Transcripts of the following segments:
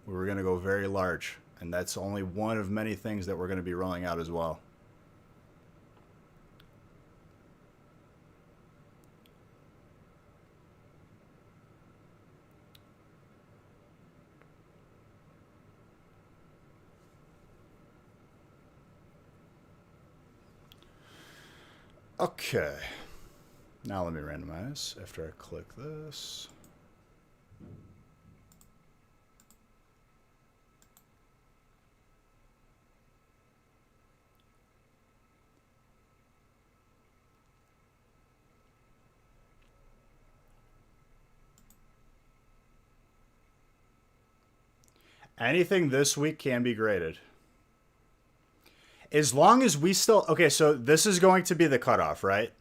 We were going to go very large, and that's only one of many things that we're going to be rolling out as well. Okay. Now let me randomize after I click this. Anything this week can be graded. As long as we still... Okay, so this is going to be the cutoff, right?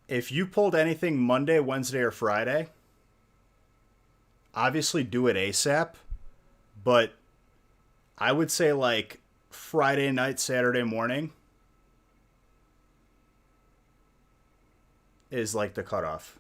If you pulled anything Monday, Wednesday, or Friday, obviously do it ASAP. But I would say like Friday night, Saturday morning is like the cutoff.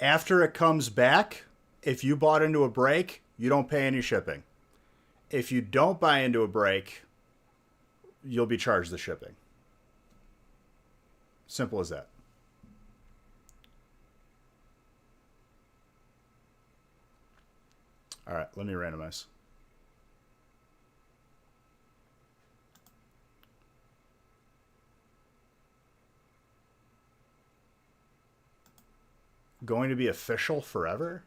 After it comes back, if you bought into a break, you don't pay any shipping. If you don't buy into a break, you'll be charged the shipping. Simple as that. All right, let me randomize. Going to be official forever?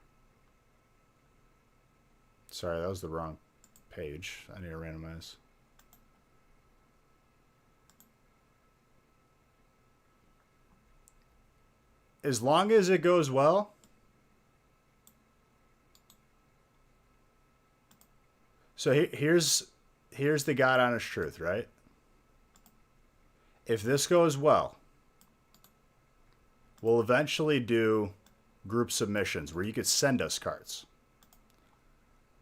Sorry, that was the wrong page. I need to randomize. As long as it goes well. So here's the God honest truth, right? If this goes well, we'll eventually do group submissions where you could send us cards.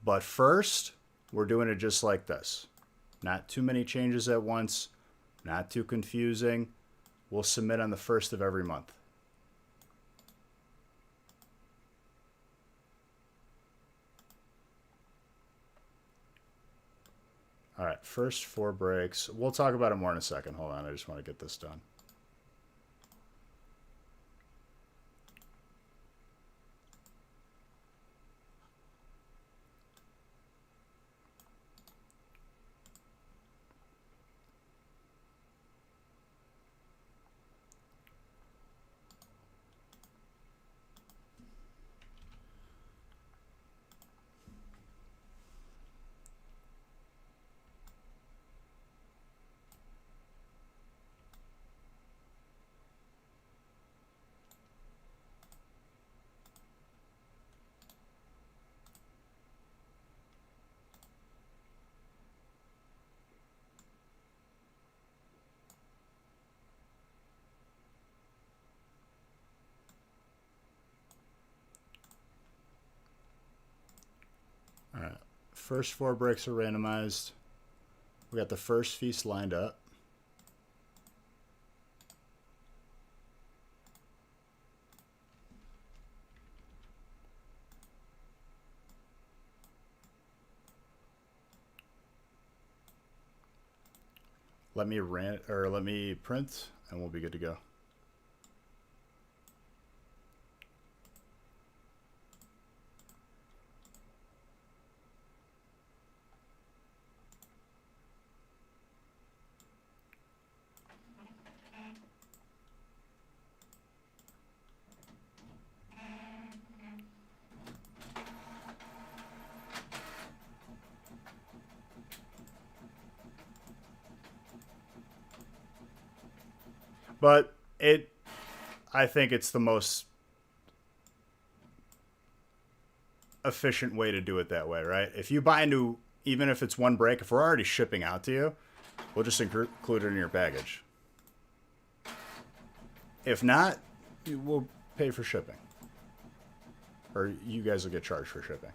But first, we're doing it just like this. Not too many changes at once, not too confusing. We'll submit on the first of every month. All right, first 4 breaks. We'll talk about it more in a second. Hold on, I just want to get this done. All right, first 4 breaks are randomized. We got the first feast lined up. Let me print, and we'll be good to go. But I think it's the most efficient way to do it that way, right? If you buy into, even if it's 1 break, if we're already shipping out to you, we'll just include it in your baggage. If not, we'll pay for shipping. Or you guys will get charged for shipping.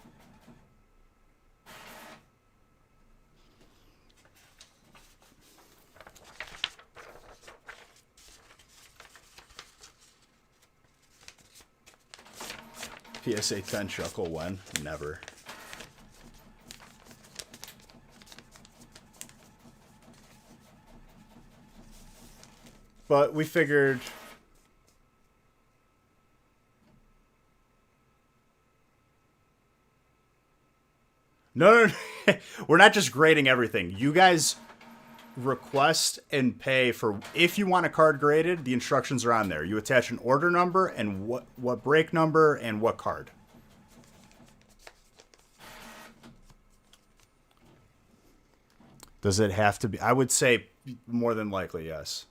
PSA 10 chuckle when? Never. But we figured... No. We're not just grading everything. You guys request and pay for... If you want a card graded, the instructions are on there. You attach an order number and what break number and what card. Does it have to be? I would say more than likely, yes.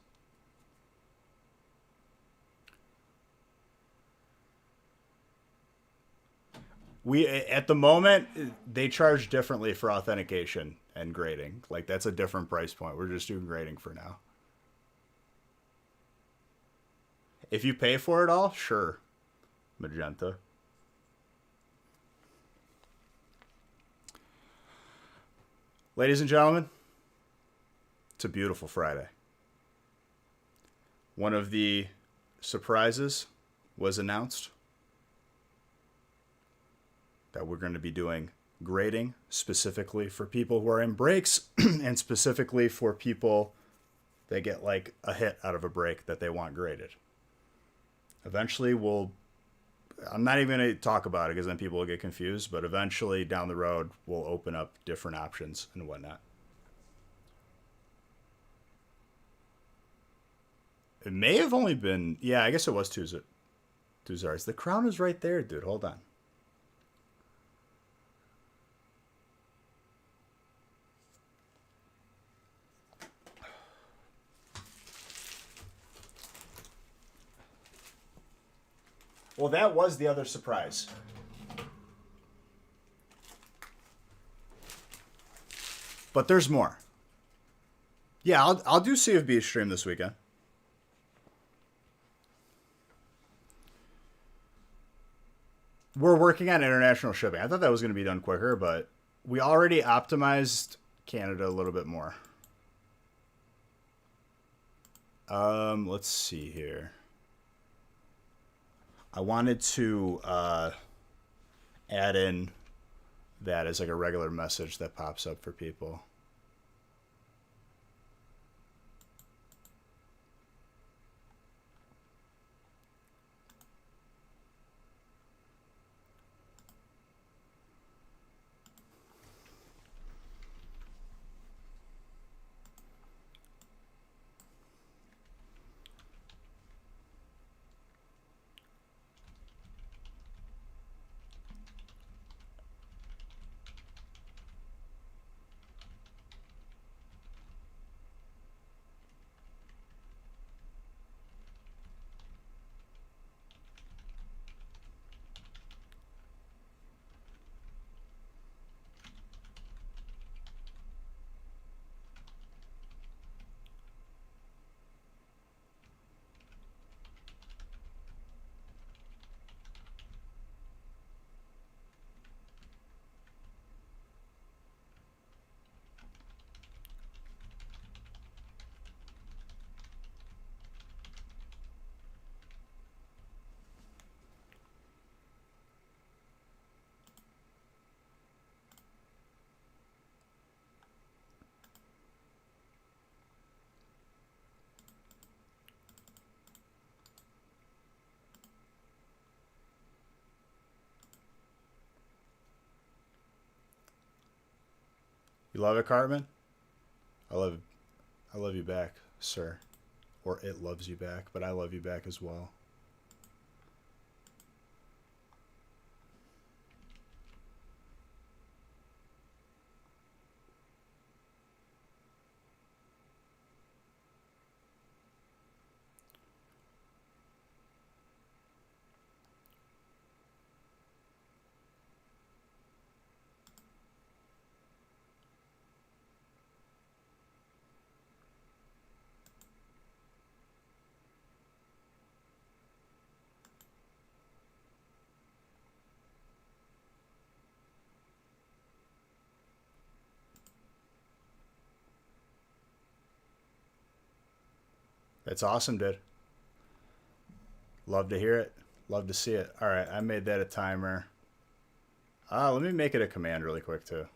We at the moment they charge differently for authentication and grading. Like that's a different price point. We're just doing grading for now. If you pay for it all, sure. Magenta. Ladies and gentlemen, it's a beautiful Friday. One of the surprises was announced that we're going to be doing grading specifically for people who are in breaks and specifically for people that get like a hit out of a break that they want graded. Eventually I'm not even going to talk about it because then people will get confused, but eventually down the road we'll open up different options and whatnot. It may have only been, yeah, I guess it was two Zars. The crown is right there, dude. Hold on. Well, that was the other surprise. But there's more. Yeah, I'll do Sea of Beast stream this weekend. We're working on international shipping. I thought that was going to be done quicker, but we already optimized Canada a little bit more. Let's see here. I wanted to add in that as like a regular message that pops up for people. You love it, Cartman? I love you back, sir. Or it loves you back, but I love you back as well. That's awesome, dude. Love to hear it. Love to see it. All right, I made that a timer. Let me make it a command really quick too.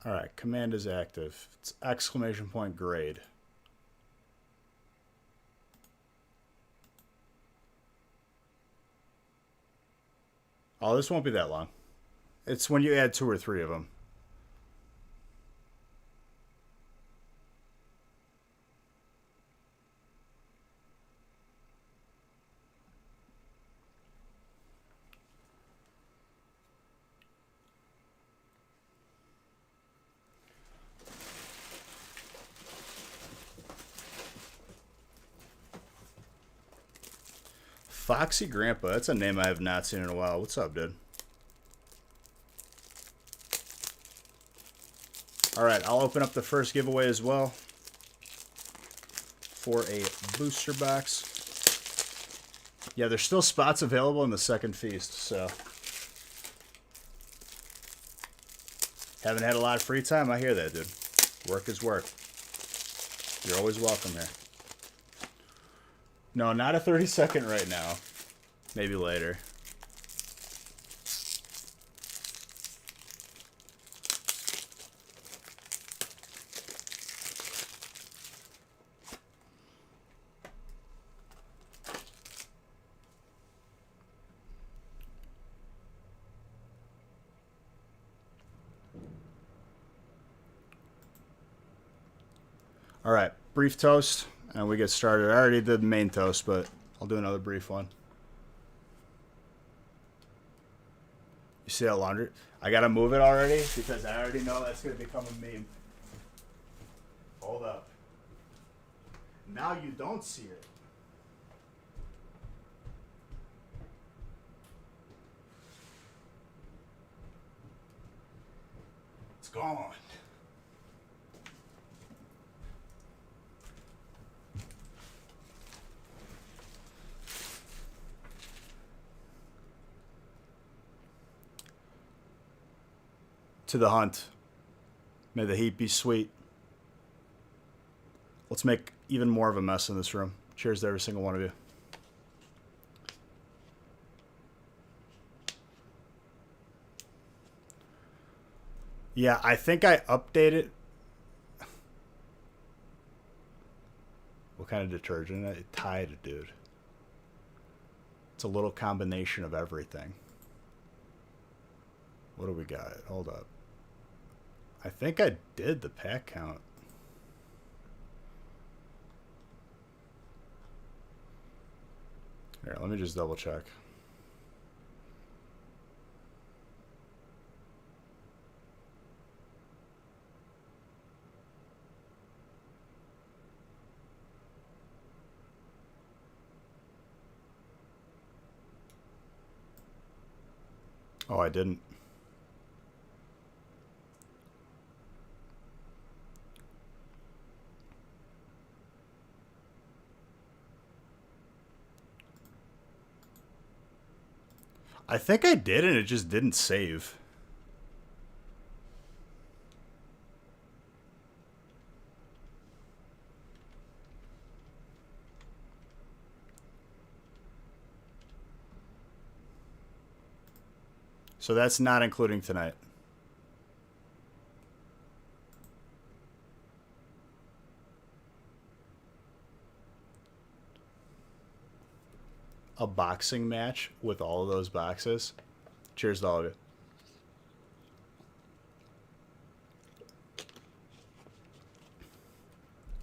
All right, command is active. It's exclamation point grade. Oh, this won't be that long. It's when you add 2 or 3 of them. Foxy Grandpa, that's a name I have not seen in a while. What's up, dude? All right, I'll open up the first giveaway as well for a booster box. Yeah, there's still spots available in the second feast, so. Haven't had a lot of free time. I hear that, dude. Work is work. You're always welcome here. No, not a 30-second right now. Maybe later. All right, brief toast, and we get started. I already did the main toast, but I'll do another brief one. You see that laundry? I gotta move it already because I already know that's gonna become a meme. Hold up. Now you don't see it. It's gone. To the hunt. May the heat be sweet. Let's make even more of a mess in this room. Cheers to every single one of you. Yeah, I think I updated. What kind of detergent? Tide, dude. It's a little combination of everything. What do we got? Hold up. I think I did the pack count. Here, let me just double check. Oh, I didn't. I think I did, and it just didn't save. So that's not including tonight. a boxing match with all of those boxes. Cheers to all of you.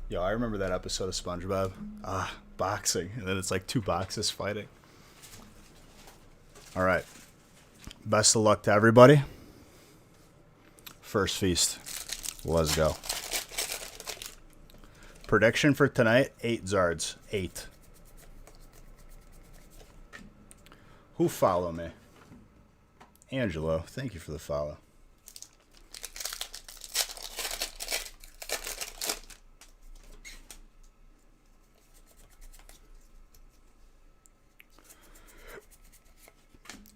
Yo, I remember that episode of SpongeBob. Boxing. And then it's like 2 boxes fighting. All right. Best of luck to everybody. First feast. Let's go. Prediction for tonight, 8 Zards. 8. Who follow me? Angelo, thank you for the follow.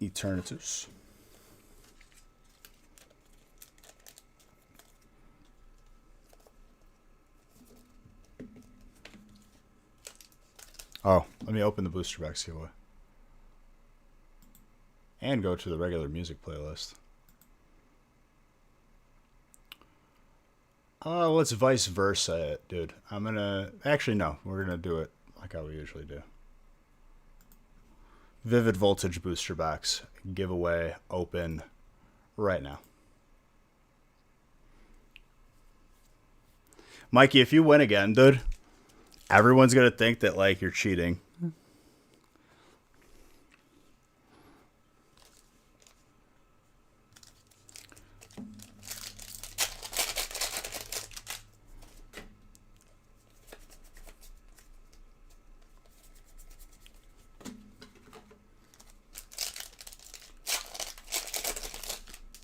Eternatus. Oh, let me open the booster box giveaway. And go to the regular music playlist. Oh, let's vice versa it, dude. I'm gonna... Actually, no. We're gonna do it like how we usually do. Vivid Voltage booster box giveaway open right now. Mikey, if you win again, dude, everyone's gonna think that like you're cheating.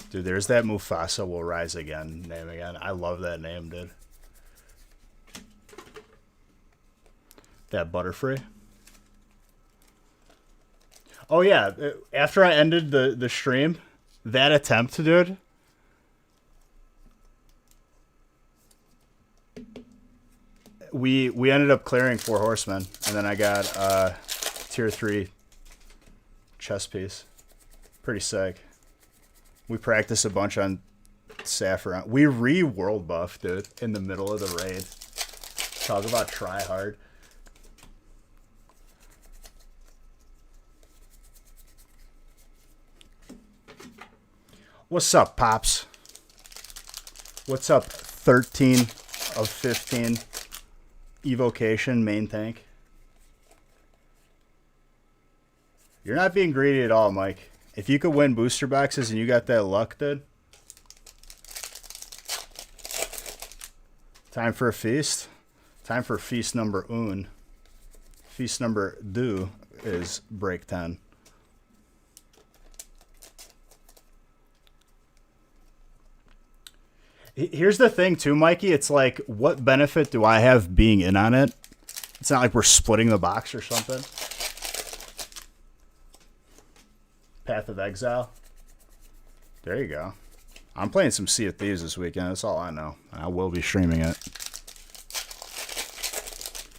Dude, there's that Mufasa Will Rise Again name again. I love that name, dude. That Butterfree. Oh, yeah. After I ended the stream, that attempt, dude. We ended up clearing 4 horsemen, and then I got tier 3 chest piece. Pretty sick. We practiced a bunch on Saffron. We re-world buff, dude, in the middle of the raid. Talk about try hard. What's up, Pops? What's up, 13 of 15 evocation main tank? You're not being greedy at all, Mike. If you could win booster boxes and you got that luck, dude. Time for a feast. Time for feast number un. Feast number 2 is break 10. Here's the thing too, Mikey. It's like, what benefit do I have being in on it? It's not like we're splitting the box or something. Path of Exile. There you go. I'm playing some Sea of Thieves this weekend. That's all I know. I will be streaming it.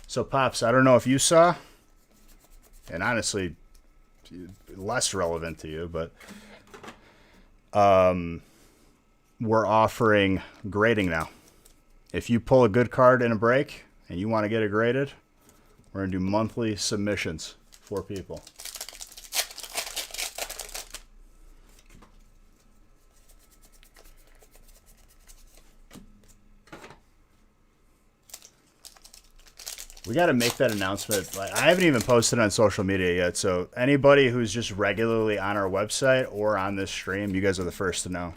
So, Pops, I don't know if you saw, and honestly, less relevant to you, but we're offering grading now. If you pull a good card in a break and you want to get it graded, we're going to do monthly submissions for people. We got to make that announcement. Like, I haven't even posted on social media yet, so anybody who's just regularly on our website or on this stream, you guys are the first to know.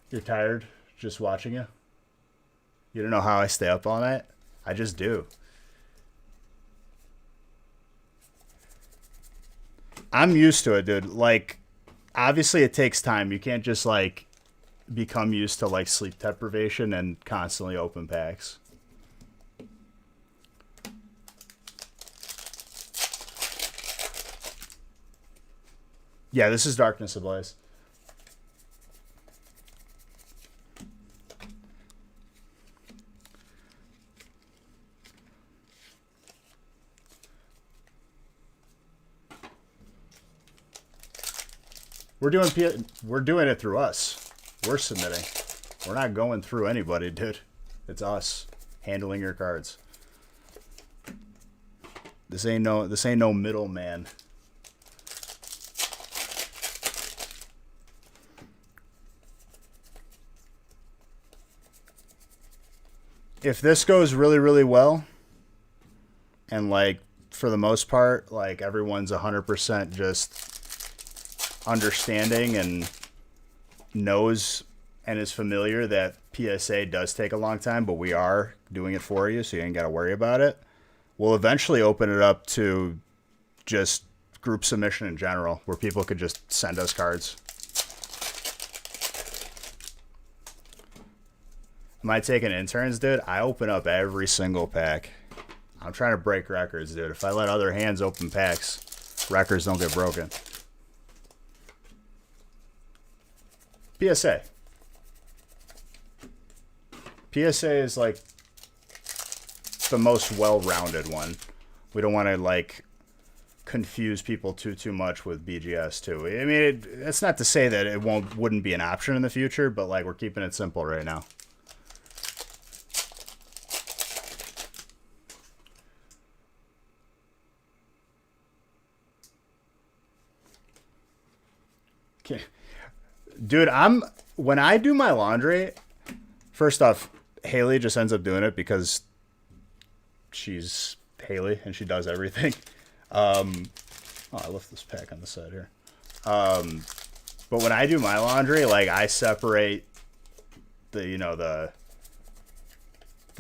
You're tired just watching you? You don't know how I stay up all night? I just do. I'm used to it, dude. Like, obviously it takes time. You can't just, like, become used to, like, sleep deprivation and constantly open packs. Yeah, this is Darkness Ablaze. We're doing it through us. We're submitting. We're not going through anybody, dude. It's us. handling your cards. This ain't no middleman. If this goes really, really well, and like for the most part, like everyone's 100% just understanding and knows and is familiar that PSA does take a long time, but we are doing it for you, so you ain't got to worry about it. We'll eventually open it up to just group submission in general, where people could just send us cards. Am I taking interns, dude? I open up every single pack. I'm trying to break records, dude. If I let other hands open packs, records don't get broken. PSA. PSA is like the most well-rounded one. We don't want to like confuse people too much with BGS too. I mean, that's not to say that it wouldn't be an option in the future, but like we're keeping it simple right now. Okay. Dude, when I do my laundry, first off, Haley just ends up doing it because she's Haley and she does everything. Oh, I left this pack on the side here. But when I do my laundry, like I separate the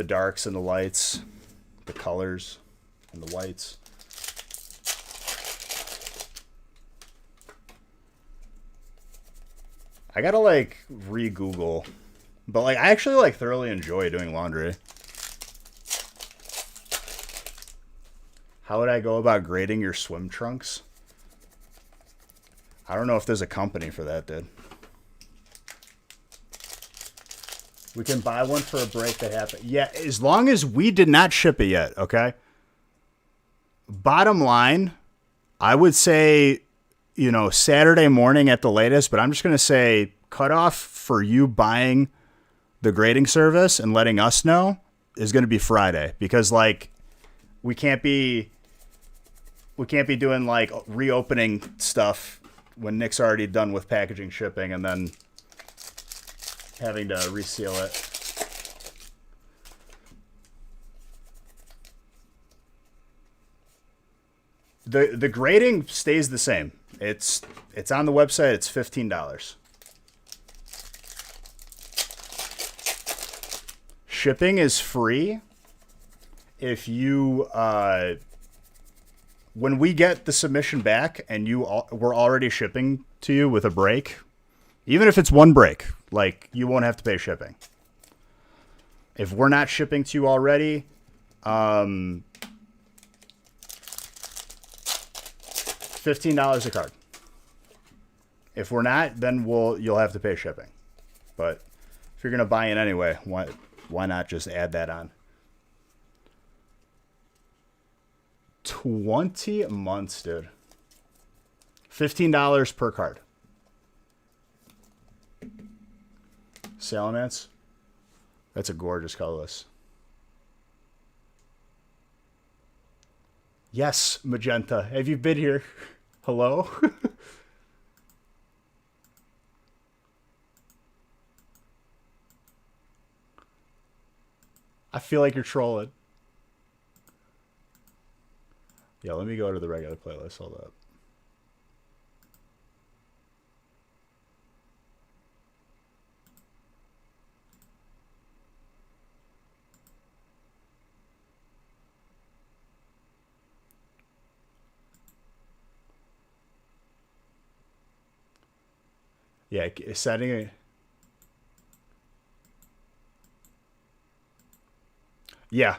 darks and the lights, the colors and the whites. I gotta like re-Google, but like I actually like thoroughly enjoy doing laundry. How would I go about grading your swim trunks? I don't know if there's a company for that, dude. We can buy one for a break that happened. Yeah, as long as we did not ship it yet, okay? Bottom line, I would say, Saturday morning at the latest, but I'm just going to say cutoff for you buying the grading service and letting us know is going to be Friday, because like we can't be doing like reopening stuff when Nick's already done with packaging, shipping, and then having to reseal it. The grading stays the same. It's on the website. It's $15. Shipping is free if you when we get the submission back and we're already shipping to you with a break, even if it's one break, like you won't have to pay shipping. If we're not shipping to you already, $15 a card. If we're not, then you'll have to pay shipping. But if you're gonna buy in anyway, why not just add that on? 20 months, dude. $15 per card. Salamence. That's a gorgeous colorless. Yes, Magenta. Have you been here? Hello? I feel like you're trolling. Yeah, let me go to the regular playlist. Hold up. Yeah, setting it. Yeah,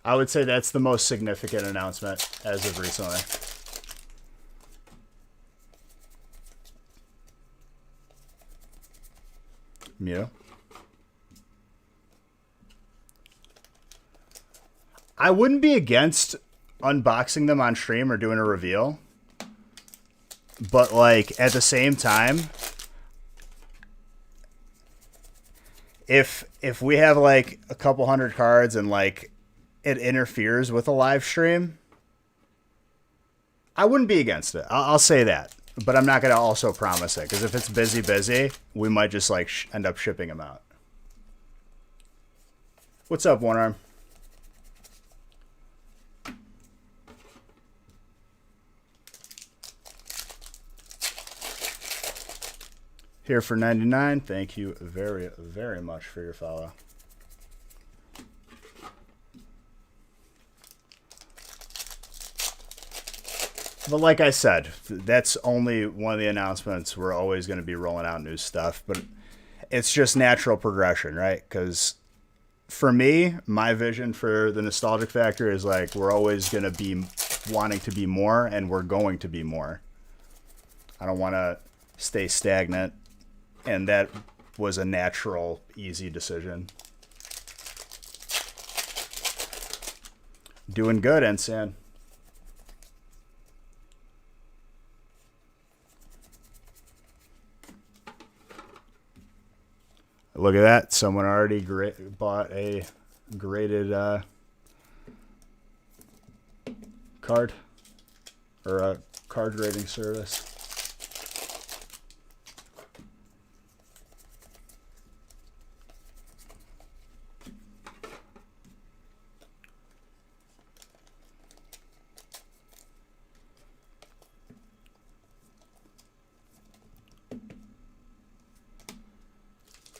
I would say that's the most significant announcement as of recently. Yeah. I wouldn't be against unboxing them on stream or doing a reveal. But like at the same time, if we have like a couple hundred cards and like it interferes with a live stream, I wouldn't be against it. I'll say that, but I'm not gonna also promise it, because if it's busy, we might just like end up shipping them out. What's up, One Arm? Here for 99. Thank you very, very much for your follow. But like I said, that's only one of the announcements. We're always going to be rolling out new stuff, but it's just natural progression, right? Because for me, my vision for the Nostalgic Factor is like we're always going to be wanting to be more, and we're going to be more. I don't want to stay stagnant. And that was a natural, easy decision. Doing good, Ensan. Look at that. Someone already bought a graded card. Or a card grading service.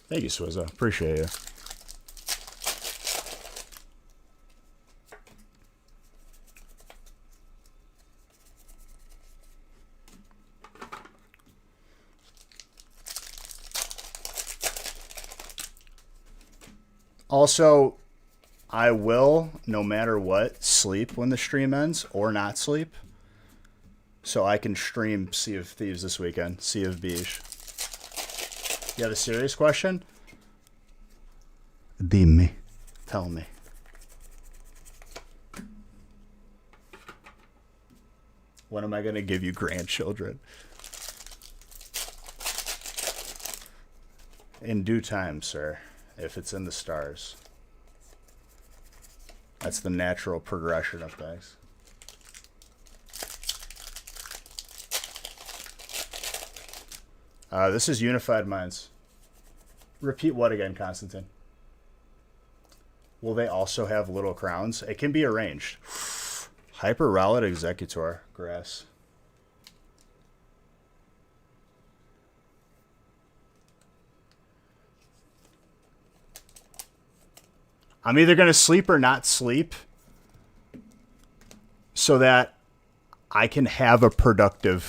Thank you, Swizza. Appreciate you. Also, I will, no matter what, sleep when the stream ends or not sleep. So I can stream Sea of Thieves this weekend. Sea of Beige. You have a serious question? Dimmi. Tell me. When am I going to give you grandchildren? In due time, sir. If it's in the stars. That's the natural progression of things. This is Unified Minds. Repeat what again, Constantine? Will they also have little crowns? It can be arranged. Hyper Rowlet Executor. Grass. I'm either going to sleep or not sleep so that I can have a productive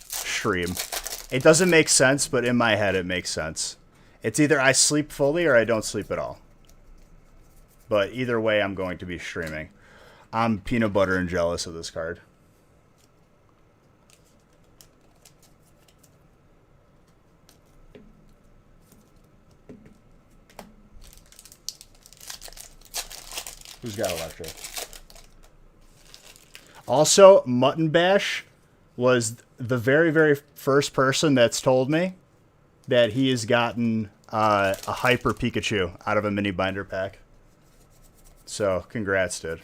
stream. It doesn't make sense, but in my head it makes sense. It's either I sleep fully or I don't sleep at all. But either way, I'm going to be streaming. I'm peanut butter and jealous of this card. Who's got Electric? Also, Mutton Bash was the very, very first person that's told me that he has gotten a Hyper Pikachu out of a mini binder pack. So, congrats, dude.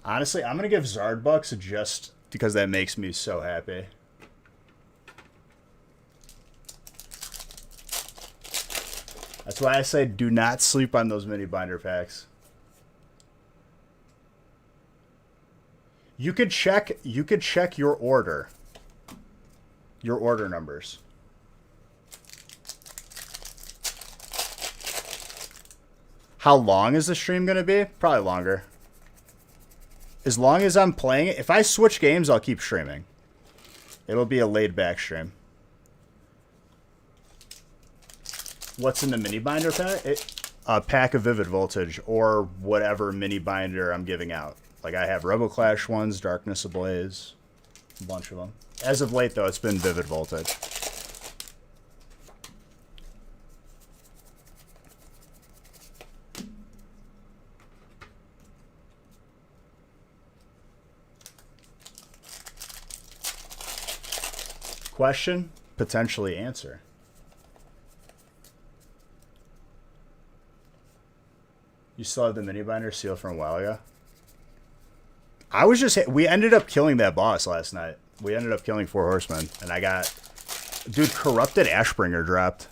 Honestly, I'm going to give Zardbucks just because that makes me so happy. That's why I say do not sleep on those mini binder packs. You could check your order. Your order numbers. How long is the stream going to be? Probably longer. As long as I'm playing it. If I switch games, I'll keep streaming. It'll be a laid back stream. What's in the mini binder pack? A pack of Vivid Voltage or whatever mini binder I'm giving out. Like I have Rebel Clash ones, Darkness Ablaze, a bunch of them. As of late, though, it's been Vivid Voltage. Question, potentially answer. You still have the mini binder seal from a while ago? We ended up killing that boss last night. We ended up killing 4 horsemen, and I got, dude, Corrupted Ashbringer dropped.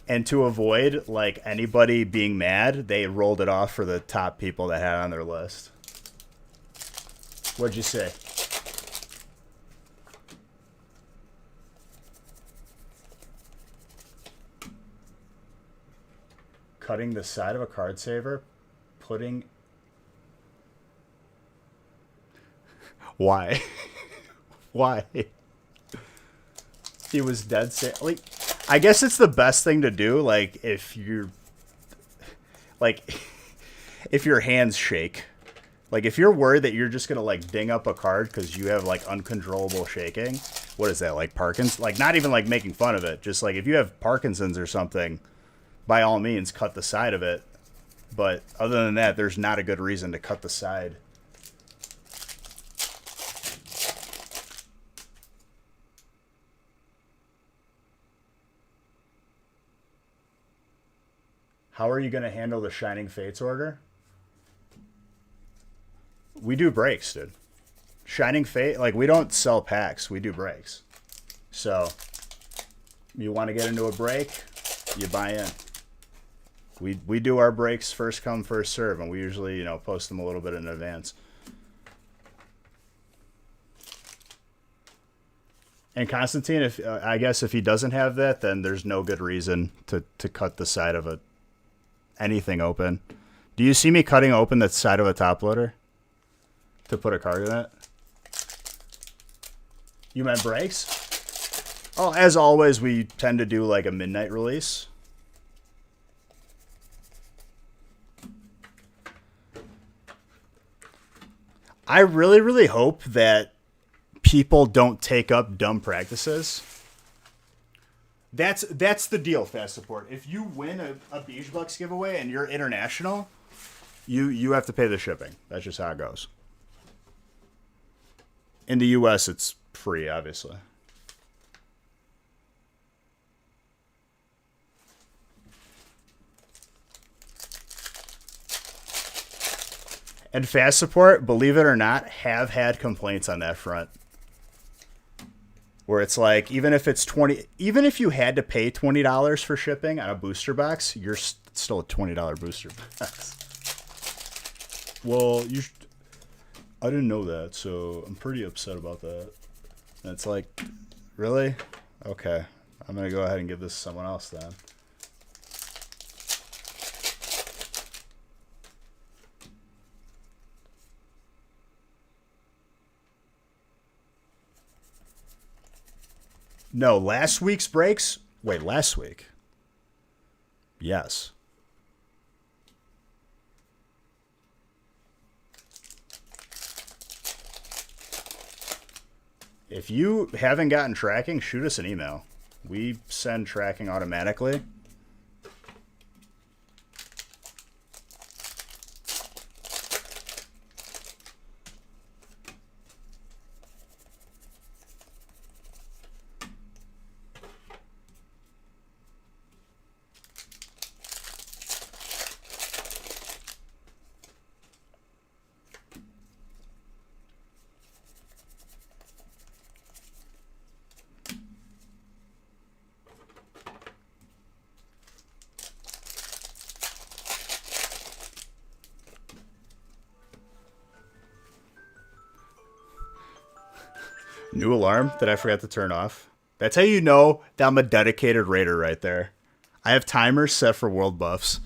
And to avoid, like, anybody being mad, they rolled it off for the top people that had it on their list. What'd you say? Cutting the side of a card saver, putting... Why? Why? He was dead set. Like, I guess it's the best thing to do, like, if you're... Like, if your hands shake. Like, if you're worried that you're just gonna, like, ding up a card because you have, like, uncontrollable shaking. What is that, like, Parkinson's? Like, not even, like, making fun of it. Just, like, if you have Parkinson's or something... By all means, cut the side of it. But other than that, there's not a good reason to cut the side. How are you going to handle the Shining Fates order? We do breaks, dude. Shining Fate, like, we don't sell packs. We do breaks. So, you want to get into a break, you buy in. We do our breaks first come, first serve, and we usually, you know, post them a little bit in advance. And Constantine, if I guess if he doesn't have that, then there's no good reason to cut the side of anything open. Do you see me cutting open the side of a top loader to put a card in it? You meant breaks? Oh, as always, we tend to do like a midnight release. I really, really hope that people don't take up dumb practices. That's the deal, Fast Support. If you win a Beige Bucks giveaway and you're international, you have to pay the shipping. That's just how it goes. In the U.S., it's free, obviously. And Fast Support, believe it or not, have had complaints on that front. Where it's like, even if you had to pay $20 for shipping on a booster box, you're still a $20 booster box. Well, I didn't know that, so I'm pretty upset about that. And it's like, really? Okay. I'm going to go ahead and give this to someone else then. No, last week's breaks. Wait, last week? Yes. If you haven't gotten tracking, shoot us an email. We send tracking automatically. New alarm that I forgot to turn off. That's how you know that I'm a dedicated raider right there. I have timers set for world buffs.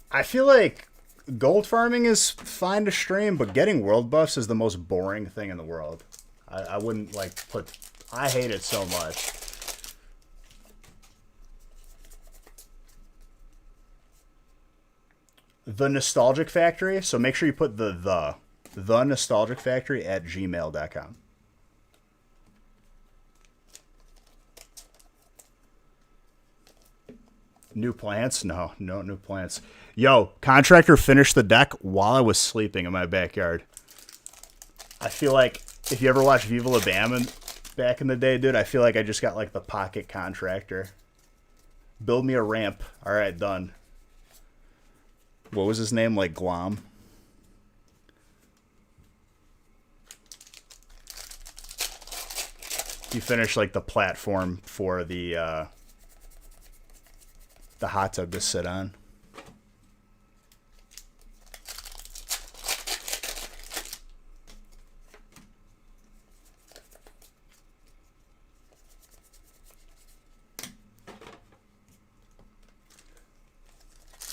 I feel like gold farming is fine to stream, but getting world buffs is the most boring thing in the world. I wouldn't like put... I hate it so much. The Nostalgic Factory. So make sure you put the Nostalgic Factory at gmail.com. New plants? No new plants. Yo, contractor finished the deck while I was sleeping in my backyard. I feel like if you ever watch Viva La Bam back in the day, dude, I feel like I just got like the pocket contractor. Build me a ramp. All right, done. What was his name? Like Guam? You finish like the platform for the hot tub to sit on.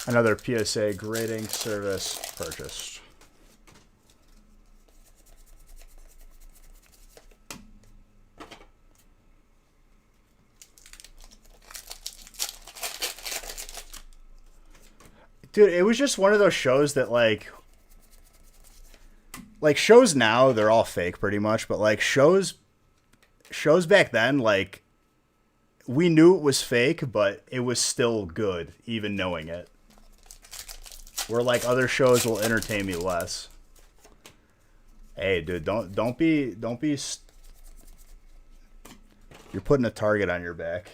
Another PSA grading service purchased. Dude, it was just one of those shows that like shows now, they're all fake pretty much, but like shows back then, like we knew it was fake, but it was still good even knowing it. Where like other shows will entertain me less. Hey, dude, don't be. You're putting a target on your back.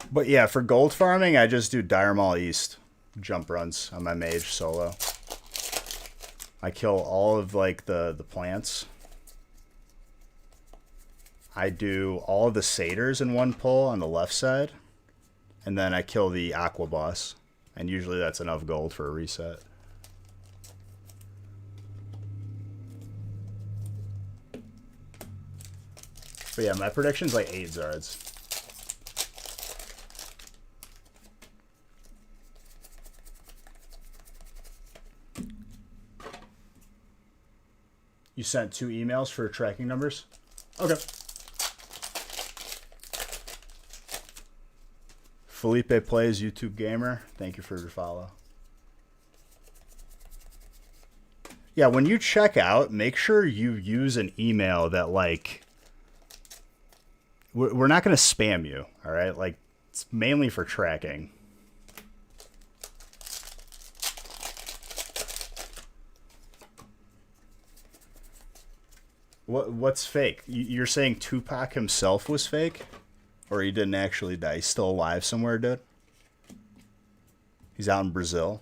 But yeah, for gold farming, I just do Dire Maul East jump runs on my mage solo. I kill all of like the plants. I do all of the satyrs in one pull on the left side. And then I kill the aqua boss. And usually that's enough gold for a reset. But yeah, my prediction's like 8 Zards. You sent 2 emails for tracking numbers? Okay. Felipe Plays YouTube Gamer. Thank you for your follow. Yeah, when you check out, make sure you use an email that, like, we're not going to spam you, all right? Like, it's mainly for tracking. What's fake? You're saying Tupac himself was fake? Or he didn't actually die? He's still alive somewhere, dude? He's out in Brazil.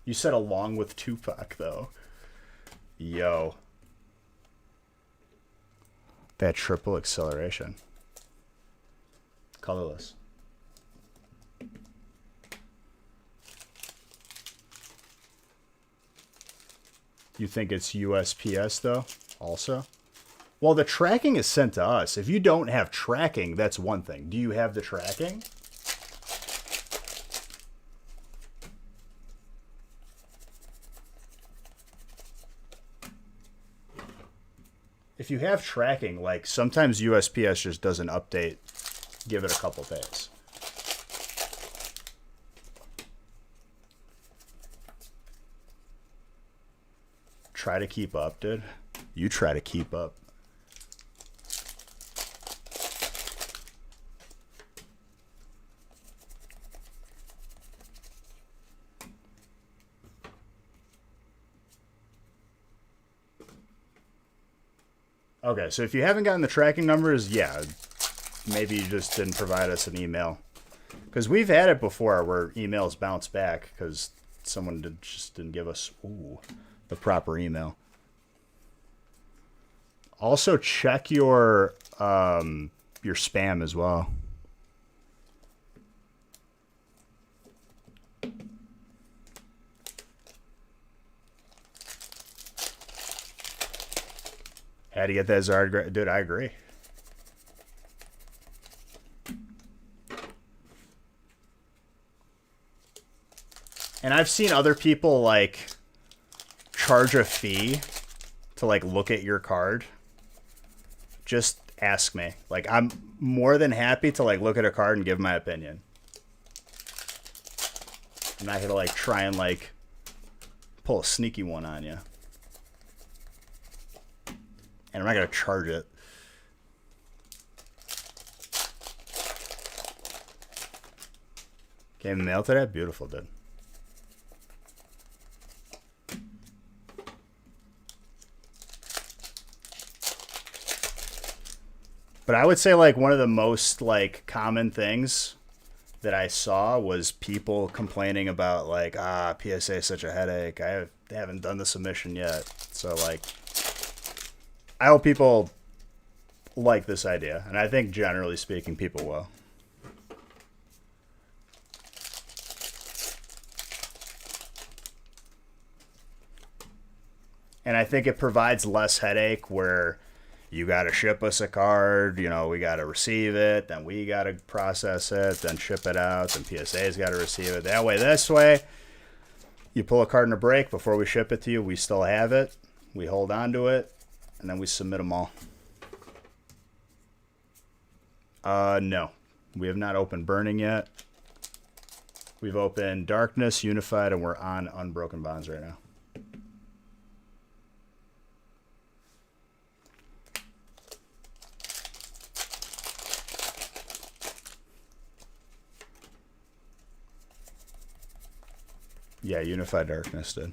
You said along with Tupac, though. Yo. That triple acceleration. Colorless. You think it's USPS, though, also? Well, the tracking is sent to us. If you don't have tracking, that's one thing. Do you have the tracking? If you have tracking, like, sometimes USPS just doesn't update. Give it a couple days. Try to keep up, dude. You try to keep up. Okay, so if you haven't gotten the tracking numbers, yeah, maybe you just didn't provide us an email. Because we've had it before where emails bounce back because someone just didn't give us the proper email. Also, check your spam as well. Had to get that Zard. Dude, I agree. And I've seen other people, like, charge a fee to like look at your card, just ask me. Like, I'm more than happy to like look at a card and give my opinion. I'm not gonna like try and like pull a sneaky one on you. And I'm not gonna charge it. Came in the mail today? Beautiful, dude. But I would say like one of the most like common things that I saw was people complaining about like, PSA is such a headache. I haven't done the submission yet. So like, I hope people like this idea. And I think generally speaking, people will. And I think it provides less headache where you got to ship us a card, you know, we got to receive it, then we got to process it, then ship it out, then PSA's got to receive it. That way, this way, you pull a card in a break before we ship it to you, we still have it, we hold on to it, and then we submit them all. No, we have not opened Burning yet. We've opened Darkness, Unified, and we're on Unbroken Bonds right now. Yeah, Unified Darkness did.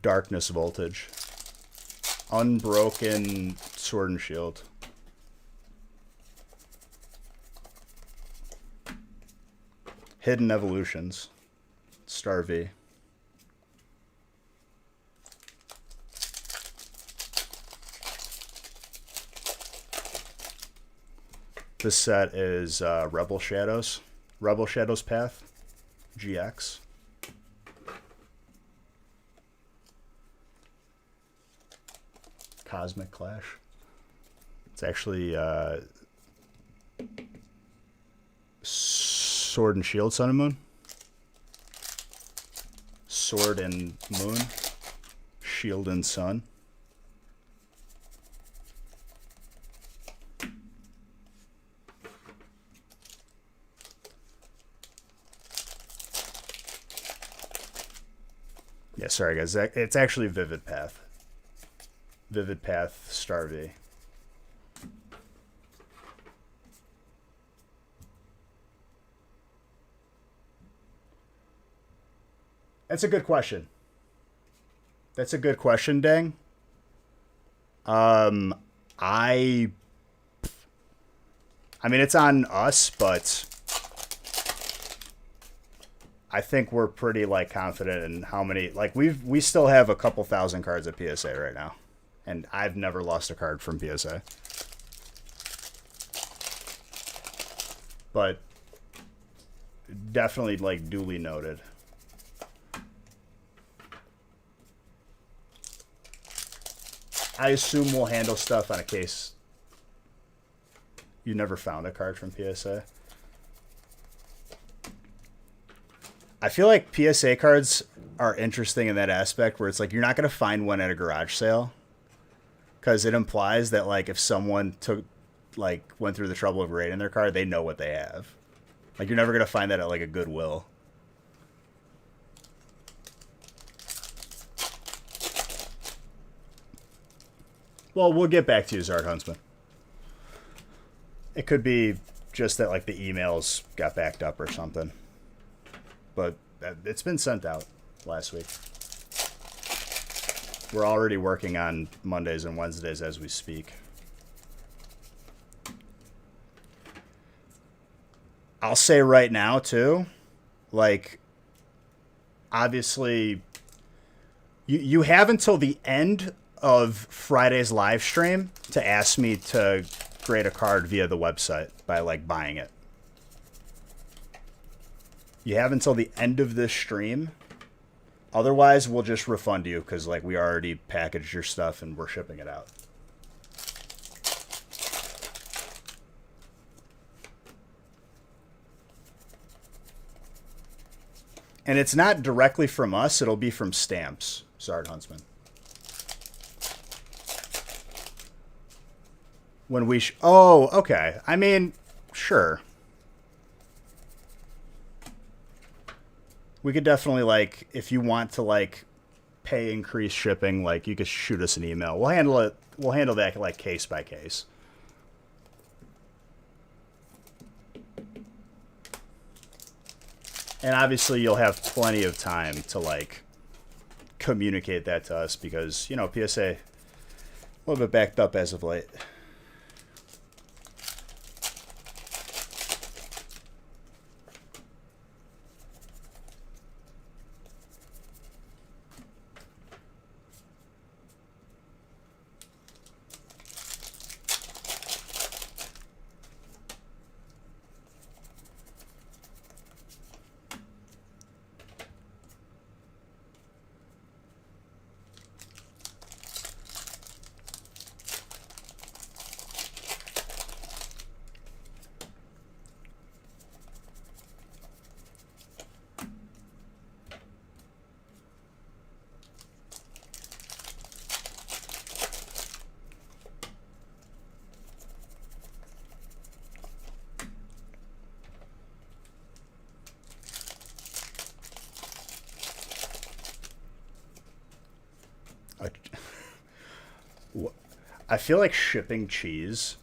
Darkness Voltage. Unbroken Sword and Shield. Hidden Evolutions. Star V. This set is Rebel Shadows. Rebel Shadows Path, GX. Cosmic Clash. It's actually Sword and Shield, Sun and Moon. Sword and Moon. Shield and Sun. Yeah, sorry guys. It's actually Vivid Path. Vivid Path Star V. That's a good question. That's a good question, Dang. I mean, it's on us, but I think we're pretty like confident in how many, like we still have a couple thousand cards at PSA right now, and I've never lost a card from PSA. But definitely like duly noted. I assume we'll handle stuff on a case. You never found a card from PSA? I feel like PSA cards are interesting in that aspect where it's like you're not going to find one at a garage sale because it implies that like if someone went through the trouble of grading their card, they know what they have. Like you're never going to find that at like a Goodwill. Well, we'll get back to you, Zard Huntsman. It could be just that like the emails got backed up or something. But it's been sent out last week. We're already working on Mondays and Wednesdays as we speak. I'll say right now, too, like, obviously, you have until the end of Friday's live stream to ask me to grade a card via the website by, like, buying it. You have until the end of this stream. Otherwise, we'll just refund you because, like, we already packaged your stuff and we're shipping it out. And it's not directly from us. It'll be from Stamps, Zard Huntsman. When we... oh, okay. I mean, sure. We could definitely, like, if you want to, like, pay increased shipping, like, you could shoot us an email. We'll handle it. We'll handle that, like, case by case. And obviously you'll have plenty of time to, like, communicate that to us because, you know, PSA a little bit backed up as of late. I feel like shipping cheese,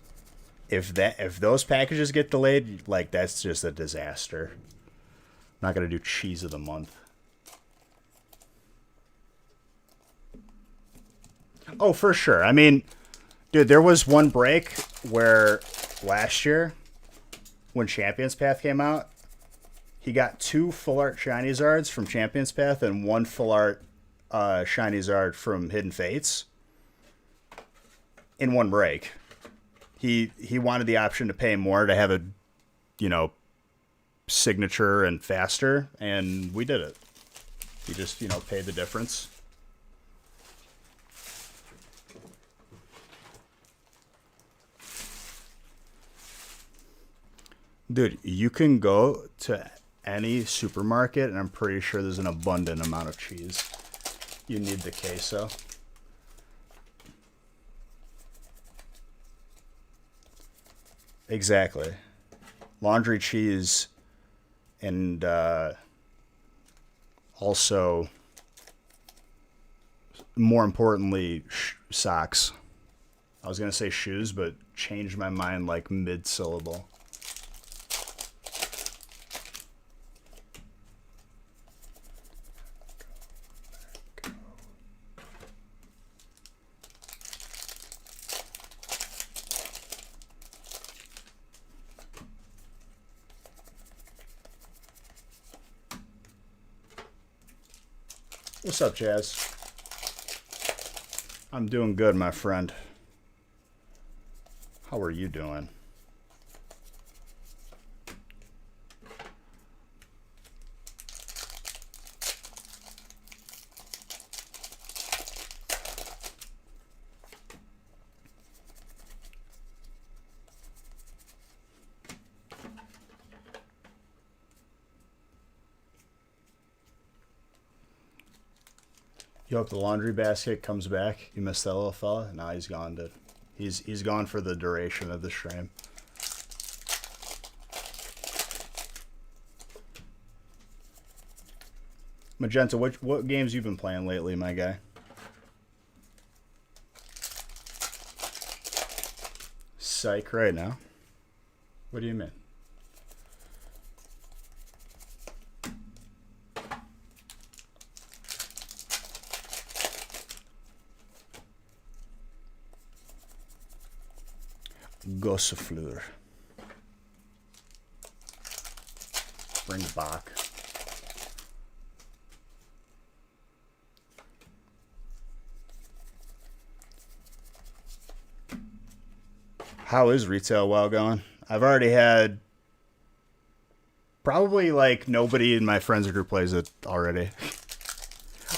if those packages get delayed, like that's just a disaster. I'm not gonna do cheese of the month. Oh, for sure. I mean, dude, there was one break where last year, when Champions Path came out, he got 2 full art shiny Zards from Champions Path and 1 full art shiny Zard from Hidden Fates in one break. He wanted the option to pay more to have a, you know, signature and faster, and we did it. He just, you know, paid the difference. Dude, you can go to any supermarket, and I'm pretty sure there's an abundant amount of cheese. You need the queso. Exactly. Laundry cheese and also, more importantly, socks. I was going to say shoes, but changed my mind like mid-syllable. What's up, Jazz? I'm doing good, my friend. How are you doing? You hope the laundry basket comes back. You missed that little fella? Nah, he's gone, dude. He's gone for the duration of the stream. Magenta, what games you been playing lately, my guy? Psych right now. What do you mean? Gossifleur. Bring back. How is retail WoW going? I've already had probably like nobody in my friends group plays it already.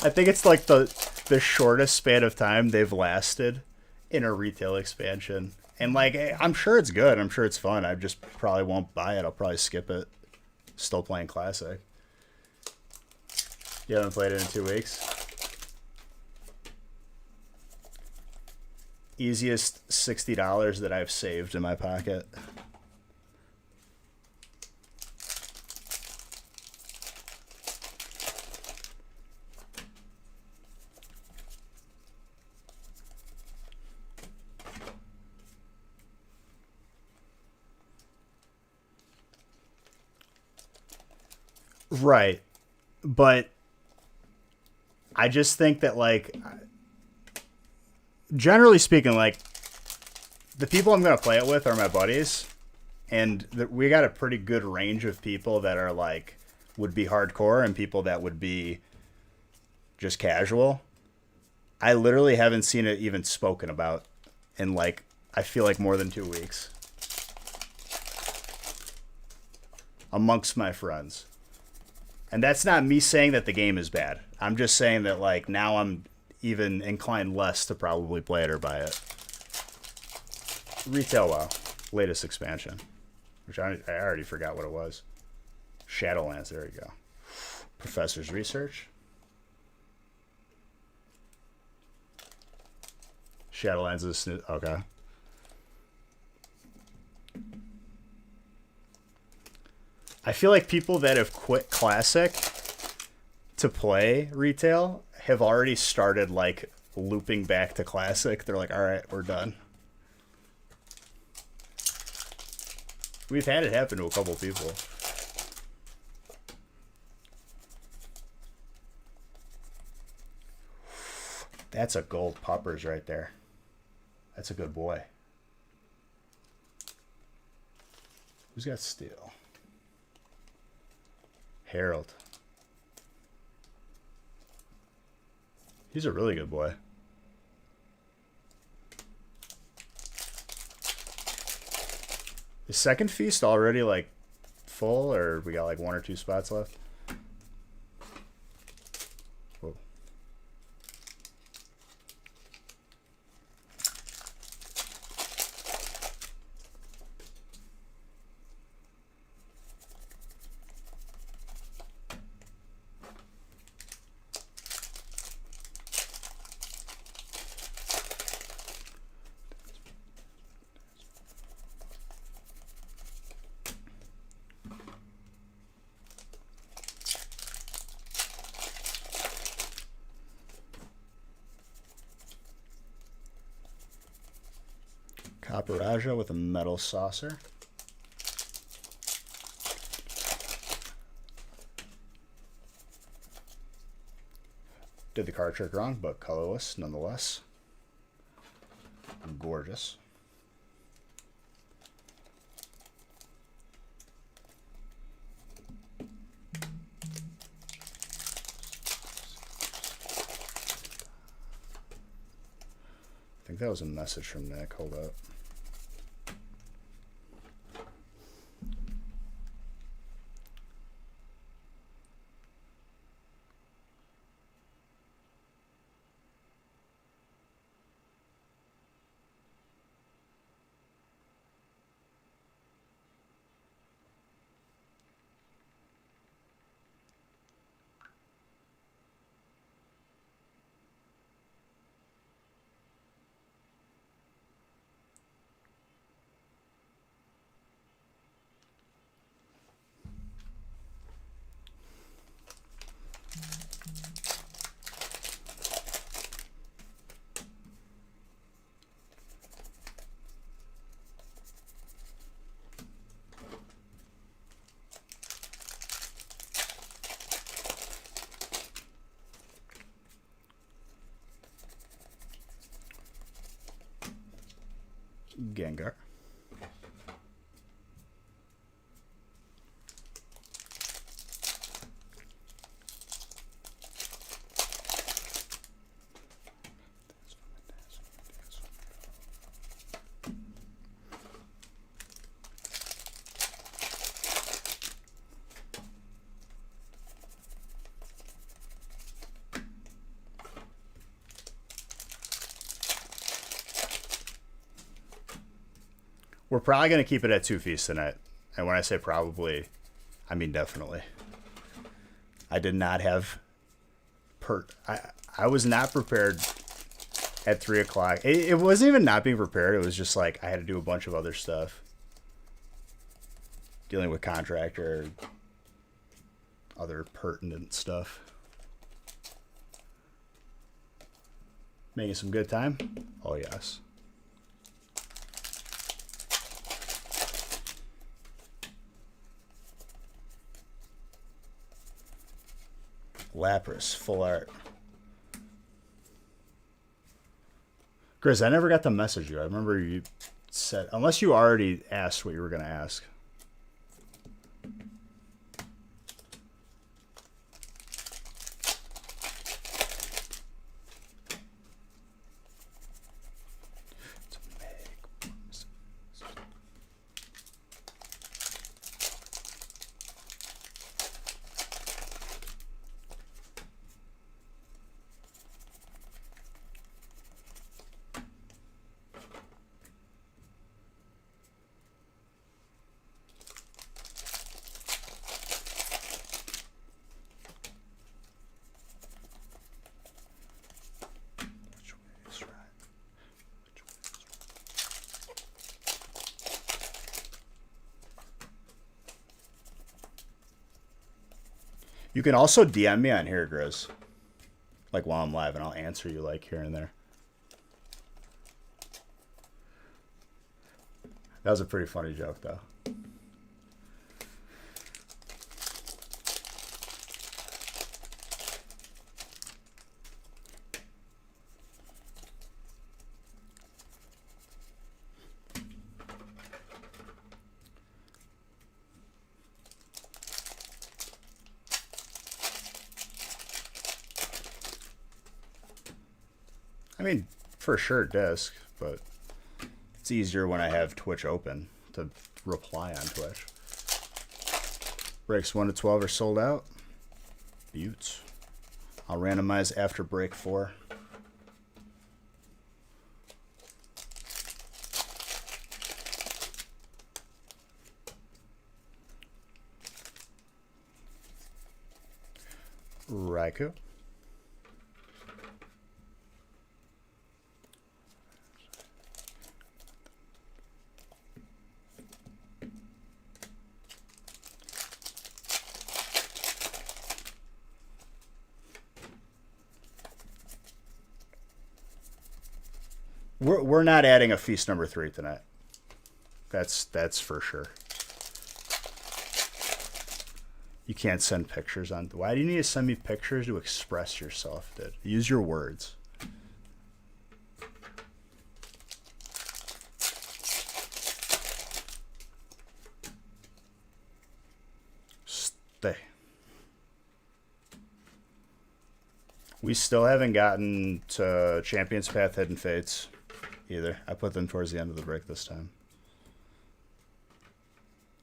I think it's like the shortest span of time they've lasted in a retail expansion. And, like, I'm sure it's good. I'm sure it's fun. I just probably won't buy it. I'll probably skip it. Still playing Classic. You haven't played it in 2 weeks? Easiest $60 that I've saved in my pocket. Right. But I just think that, like, generally speaking, like, the people I'm going to play it with are my buddies. And we got a pretty good range of people that are, like, would be hardcore and people that would be just casual. I literally haven't seen it even spoken about in, like, I feel like more than 2 weeks. Amongst my friends. And that's not me saying that the game is bad. I'm just saying that, like, now I'm even inclined less to probably play it or buy it. Retail WoW. Latest expansion. Which I already forgot what it was. Shadowlands, there you go. Professor's Research. Shadowlands is... Okay. I feel like people that have quit Classic to play retail have already started, like, looping back to Classic. They're like, all right, we're done. We've had it happen to a couple people. That's a gold Puppers right there. That's a good boy. Who's got steel? Harold. He's a really good boy. Is Second Feast already, like, full, or we got like 1 or 2 spots left? Whoa. Copper Raja with a metal saucer. Did the card trick wrong, but colorless nonetheless. Gorgeous. I think that was a message from Nick. Hold up. Gengar. We're probably going to keep it at 2 feasts tonight. And when I say probably, I mean definitely. I did not have I was not prepared at 3 o'clock. It wasn't even not being prepared. It was just like I had to do a bunch of other stuff. Dealing with contractor, other pertinent stuff. Making some good time? Oh, yes. Lapras, full art. Grizz, I never got to message you. I remember you said, unless you already asked what you were going to ask. You can also DM me on here, Grizz. Like while I'm live, and I'll answer you like here and there. That was a pretty funny joke, though. I mean, for sure disc, but it's easier when I have Twitch open to reply on Twitch. Breaks 1 to 12 are sold out. Buttes. I'll randomize after break 4. Raikou. We're not adding a feast number 3 tonight. That's for sure. You can't send pictures on. Why do you need to send me pictures to express yourself, dude? Use your words. Stay. We still haven't gotten to Champions Path Hidden Fates either. I put them towards the end of the break this time.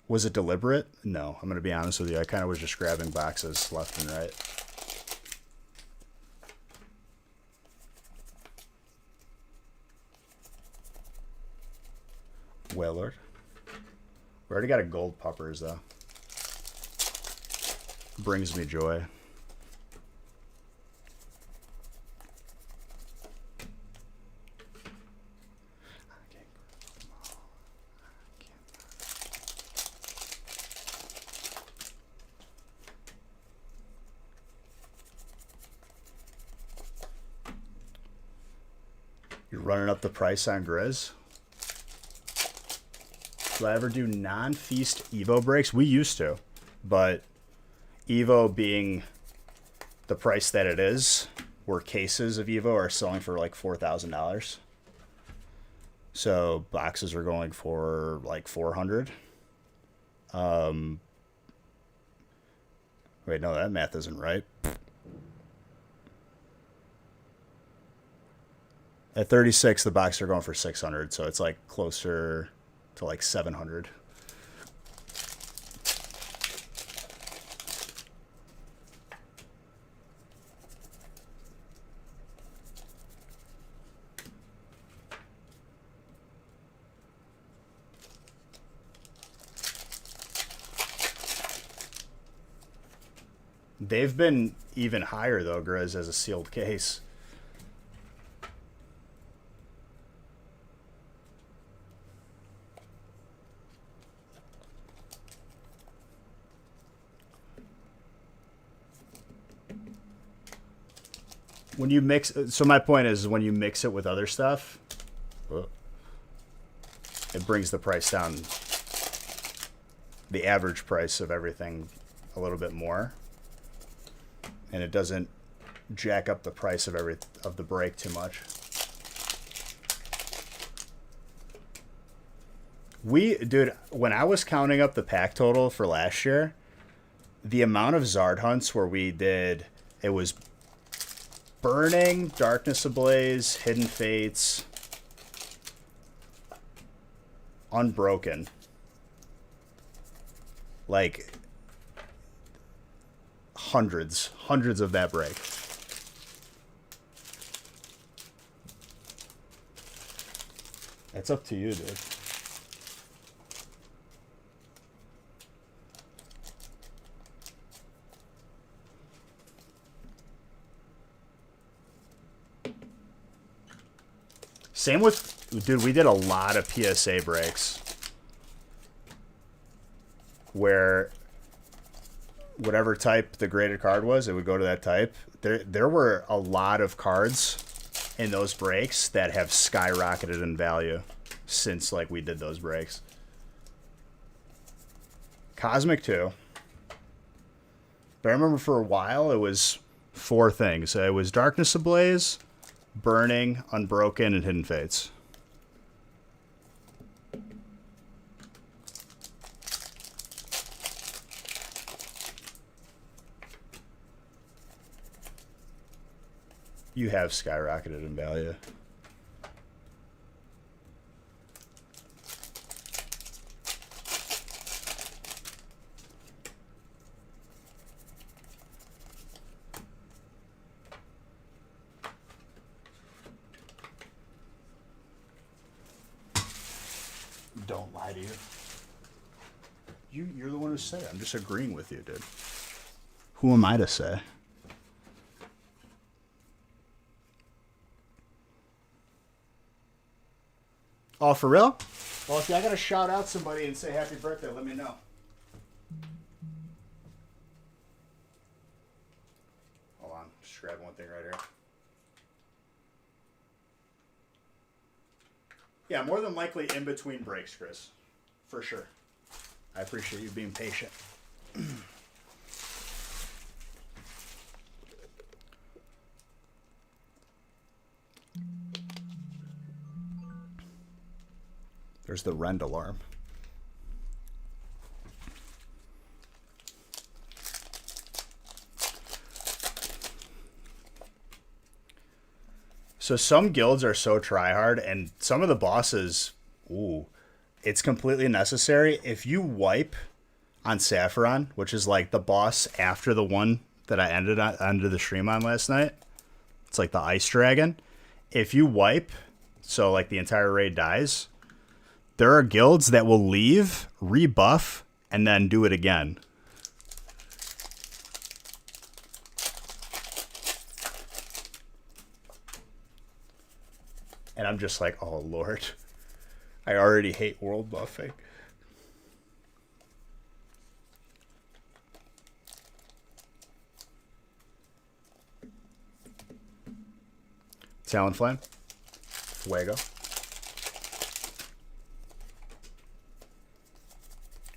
Was it deliberate? No, I'm going to be honest with you. I kind of was just grabbing boxes left and right. Wailord. We already got a gold puppers, though. Brings me joy. You're running up the price on Grizz? Do I ever do non-feast Evo breaks? We used to, but Evo being the price that it is, where cases of Evo are selling for like $4,000. So boxes are going for like 400. Wait, no, that math isn't right. At 36, the boxes are going for 600, so it's like closer to like 700. They've been even higher though, Grizz, as a sealed case. When you mix, so my point is when you mix it with other stuff, it brings the price down, the average price of everything a little bit more, and it doesn't jack up the price of the break too much. Dude, when I was counting up the pack total for last year, the amount of Zard hunts where we did, it was Burning, Darkness Ablaze, Hidden Fates, Unbroken. Like, hundreds of that break. It's up to you, dude. Same with, dude, we did a lot of PSA breaks where whatever type the graded card was, it would go to that type. There were a lot of cards in those breaks that have skyrocketed in value since like we did those breaks. Cosmic too. But I remember for a while it was 4 things. It was Darkness Ablaze, Burning, Unbroken, and Hidden Fates. You have skyrocketed in value. Don't lie to you. You're the one who said it. I'm just agreeing with you, dude. Who am I to say? Oh, for real? Well, if I gotta shout out somebody and say happy birthday, let me know. Hold on, just grab one thing right here. Yeah, more than likely in between breaks, Chris. For sure. I appreciate you being patient. There's the rend alarm. So some guilds are so tryhard, and some of the bosses, ooh, it's completely necessary. If you wipe on Saffron, which is like the boss after the one that I ended the stream on last night, it's like the Ice Dragon. If you wipe, so like the entire raid dies, there are guilds that will leave, rebuff, and then do it again. And I'm just like, oh, Lord. I already hate world buffing. Talonflame. Fuego.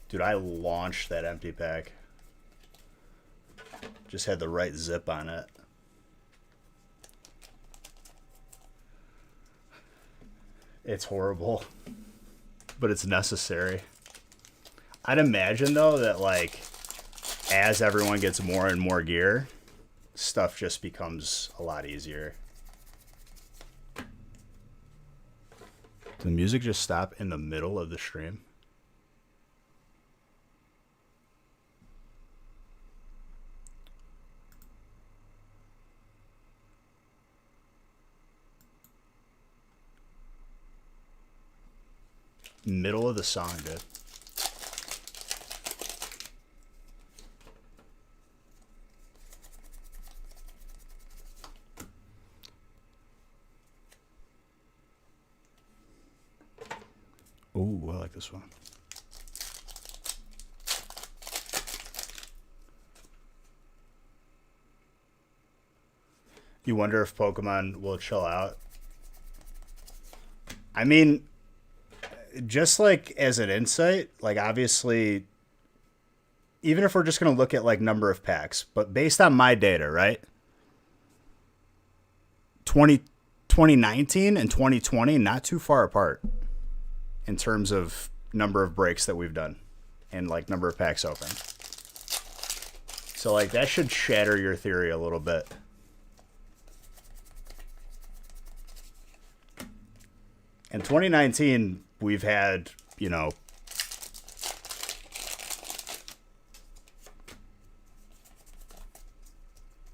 Dude, I launched that empty pack. Just had the right zip on it. It's horrible, but it's necessary. I'd imagine, though, that, like, as everyone gets more and more gear, stuff just becomes a lot easier. Did the music just stop in the middle of the stream? Middle of the song, dude. Ooh, I like this one. You wonder if Pokemon will chill out. I mean, just like as an insight, like obviously, even if we're just going to look at like number of packs, but based on my data, right? 2019 and 2020, not too far apart in terms of number of breaks that we've done and like number of packs open. So like that should shatter your theory a little bit. In 2019, we've had, you know,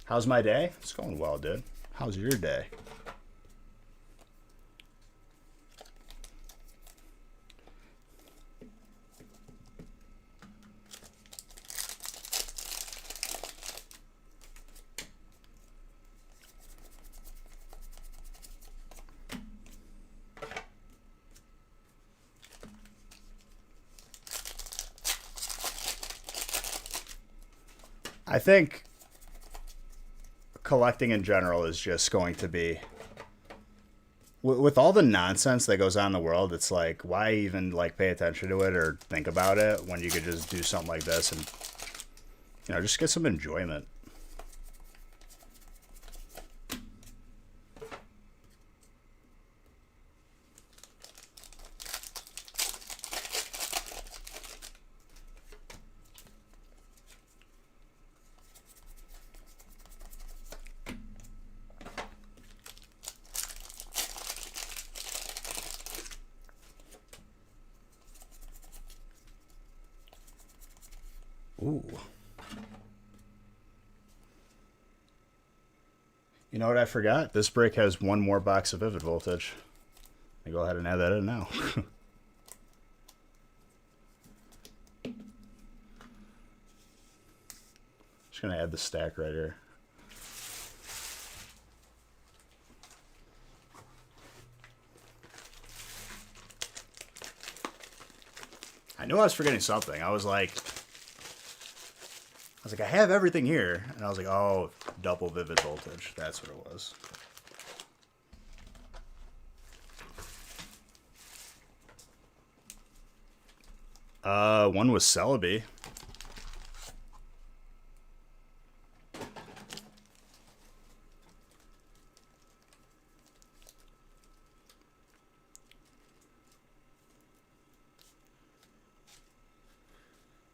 how's my day? It's going well, dude. How's your day? I think collecting in general is just going to be, with all the nonsense that goes on in the world, it's like, why even like pay attention to it or think about it when you could just do something like this and, you know, just get some enjoyment. Ooh. You know what I forgot? This break has one more box of Vivid Voltage. I go ahead and add that in now. Just gonna add the stack right here. I knew I was forgetting something. I was like, I have everything here. And I was like, oh, double Vivid Voltage. That's what it was. One was Celebi.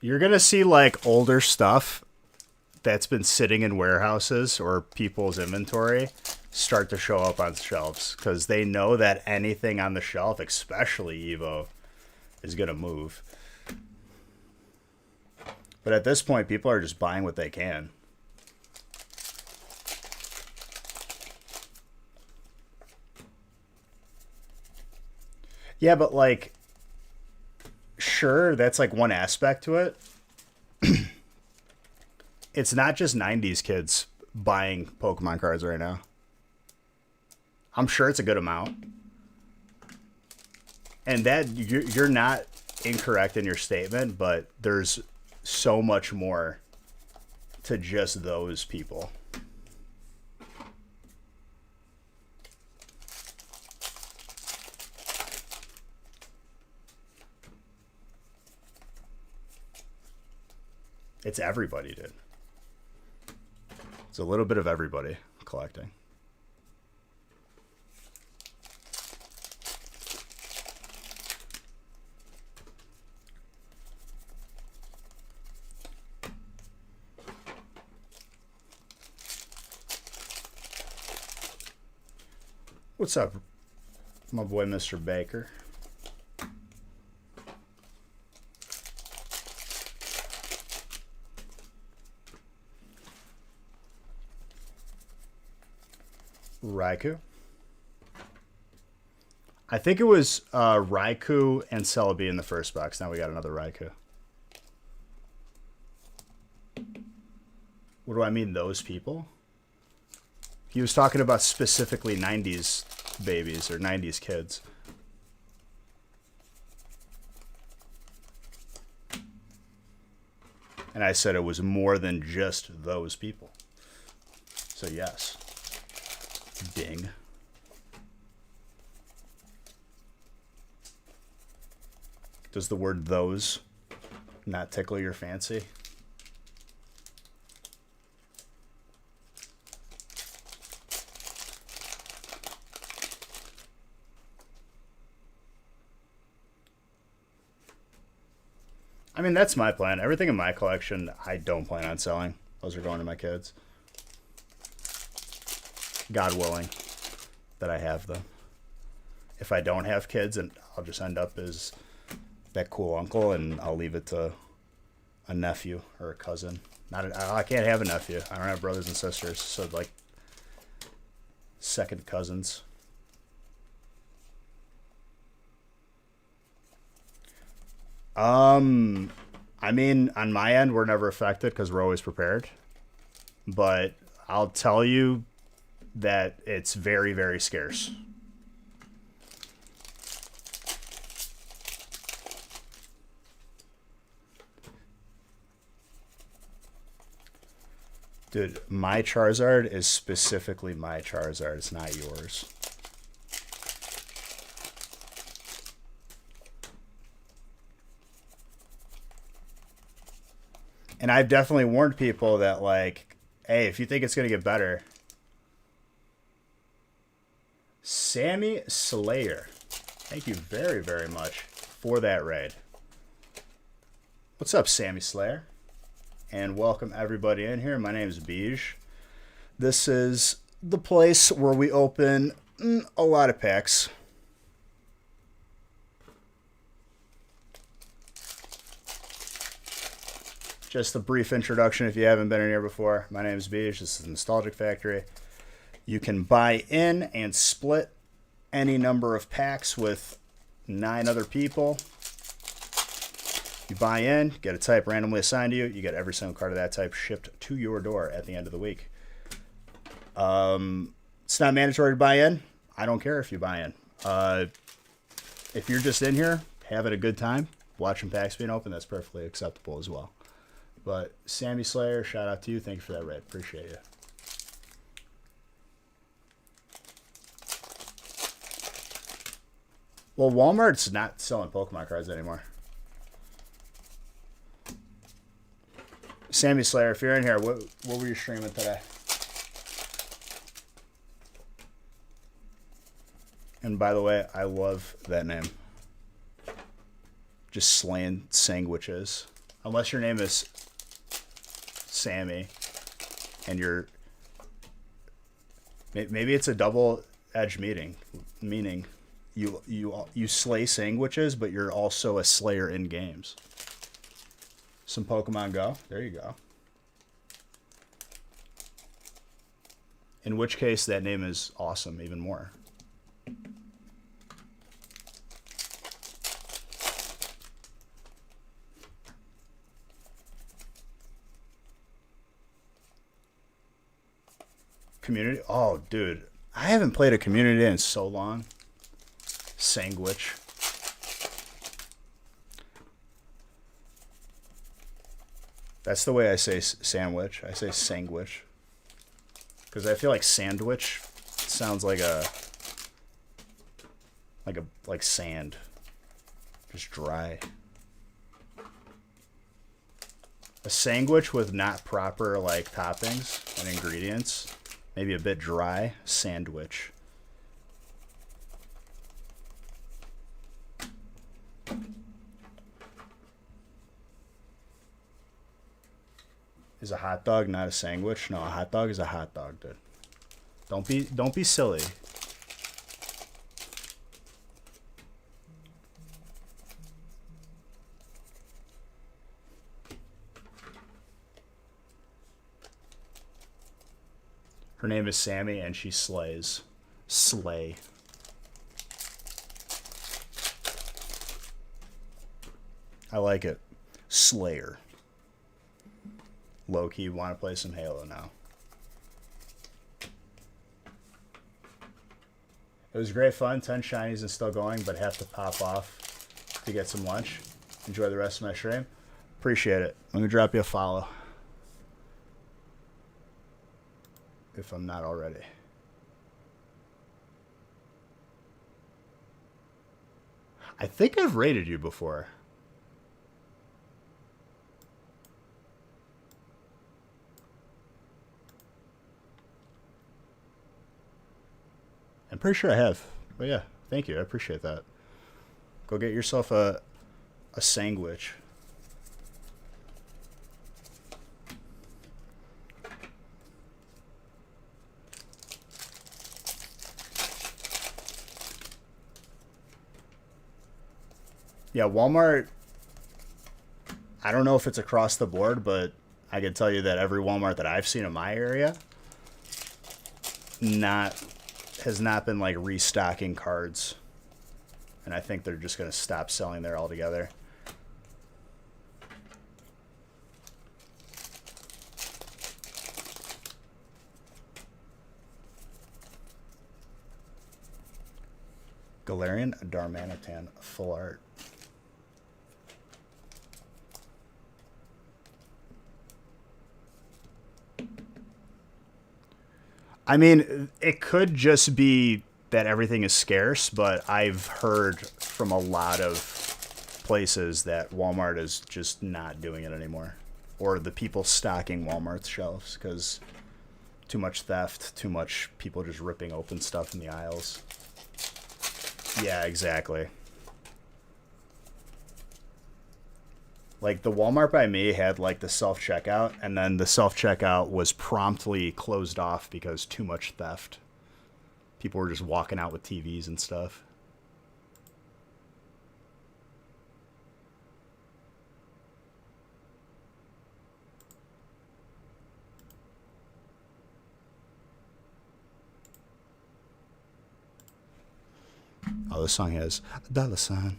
You're going to see like older stuff that's been sitting in warehouses or people's inventory start to show up on shelves because they know that anything on the shelf, especially Evo, is going to move. But at this point, people are just buying what they can. Yeah, but like, sure, that's like one aspect to it. It's not just 90s kids buying Pokemon cards right now. I'm sure it's a good amount. And that you're not incorrect in your statement, but there's so much more to just those people. It's everybody, dude. It's a little bit of everybody collecting. What's up, my boy, Mr. Baker? Raikou. I think it was Raikou and Celebi in the first box. Now we got another Raikou. What do I mean, those people? He was talking about specifically 90s babies or 90s kids. And I said it was more than just those people. So yes. Ding. Does the word those not tickle your fancy? I mean, that's my plan. Everything in my collection, I don't plan on selling. Those are going to my kids. God willing that I have them. If I don't have kids, and I'll just end up as that cool uncle, and I'll leave it to a nephew or a cousin. I can't have a nephew. I don't have brothers and sisters, so like second cousins. I mean, on my end, we're never affected because we're always prepared. But I'll tell you that it's very, very scarce. Dude, my Charizard is specifically my Charizard. It's not yours. And I've definitely warned people that, like, hey, if you think it's going to get better. Sammy Slayer. Thank you very, very much for that raid. What's up, Sammy Slayer? And welcome everybody in here. My name is Beige. This is the place where we open a lot of packs. Just a brief introduction if you haven't been in here before. My name is Beige. This is Nostalgic Factory. You can buy in and split any number of packs with 9 other people. You buy in, get a type randomly assigned to you. You get every single card of that type shipped to your door at the end of the week. It's not mandatory to buy in. I don't care if you buy in. If you're just in here, having a good time, watching packs being open, that's perfectly acceptable as well. But Sammy Slayer, shout out to you. Thank you for that raid. Appreciate you. Well, Walmart's not selling Pokemon cards anymore. Sammy Slayer, if you're in here, what were you streaming today? And by the way, I love that name. Just slaying sandwiches. Unless your name is Sammy and you're... Maybe it's a double-edged meaning. You slay sandwiches, but you're also a slayer in games. Some Pokemon Go. There you go. In which case, that name is awesome even more. Community? Oh, dude. I haven't played a community in so long. Sandwich. That's the way I say sandwich. I say sandwich. Because I feel like sandwich sounds like like sand. Just dry. A sandwich with not proper like toppings and ingredients. Maybe a bit dry. Sandwich. Is a hot dog not a sandwich? No, a hot dog is a hot dog, dude. Don't be silly. Her name is Sammy and she slays. Slay. I like it. Slayer. Low-key, want to play some Halo now. It was great fun. 10 shinies and still going, but have to pop off to get some lunch. Enjoy the rest of my stream. Appreciate it. Let me drop you a follow. If I'm not already. I think I've rated you before. I'm pretty sure I have. But yeah, thank you. I appreciate that. Go get yourself a sandwich. Yeah, Walmart, I don't know if it's across the board, but I can tell you that every Walmart that I've seen in my area has not been like restocking cards. And I think they're just going to stop selling there altogether. Galarian Darmanitan, full art. I mean, it could just be that everything is scarce, but I've heard from a lot of places that Walmart is just not doing it anymore. Or the people stocking Walmart's shelves because too much theft, too much people just ripping open stuff in the aisles. Yeah, exactly. Like the Walmart by me had like the self-checkout, and then the self-checkout was promptly closed off because too much theft. People were just walking out with TVs and stuff. Oh, this song has a dollar sign.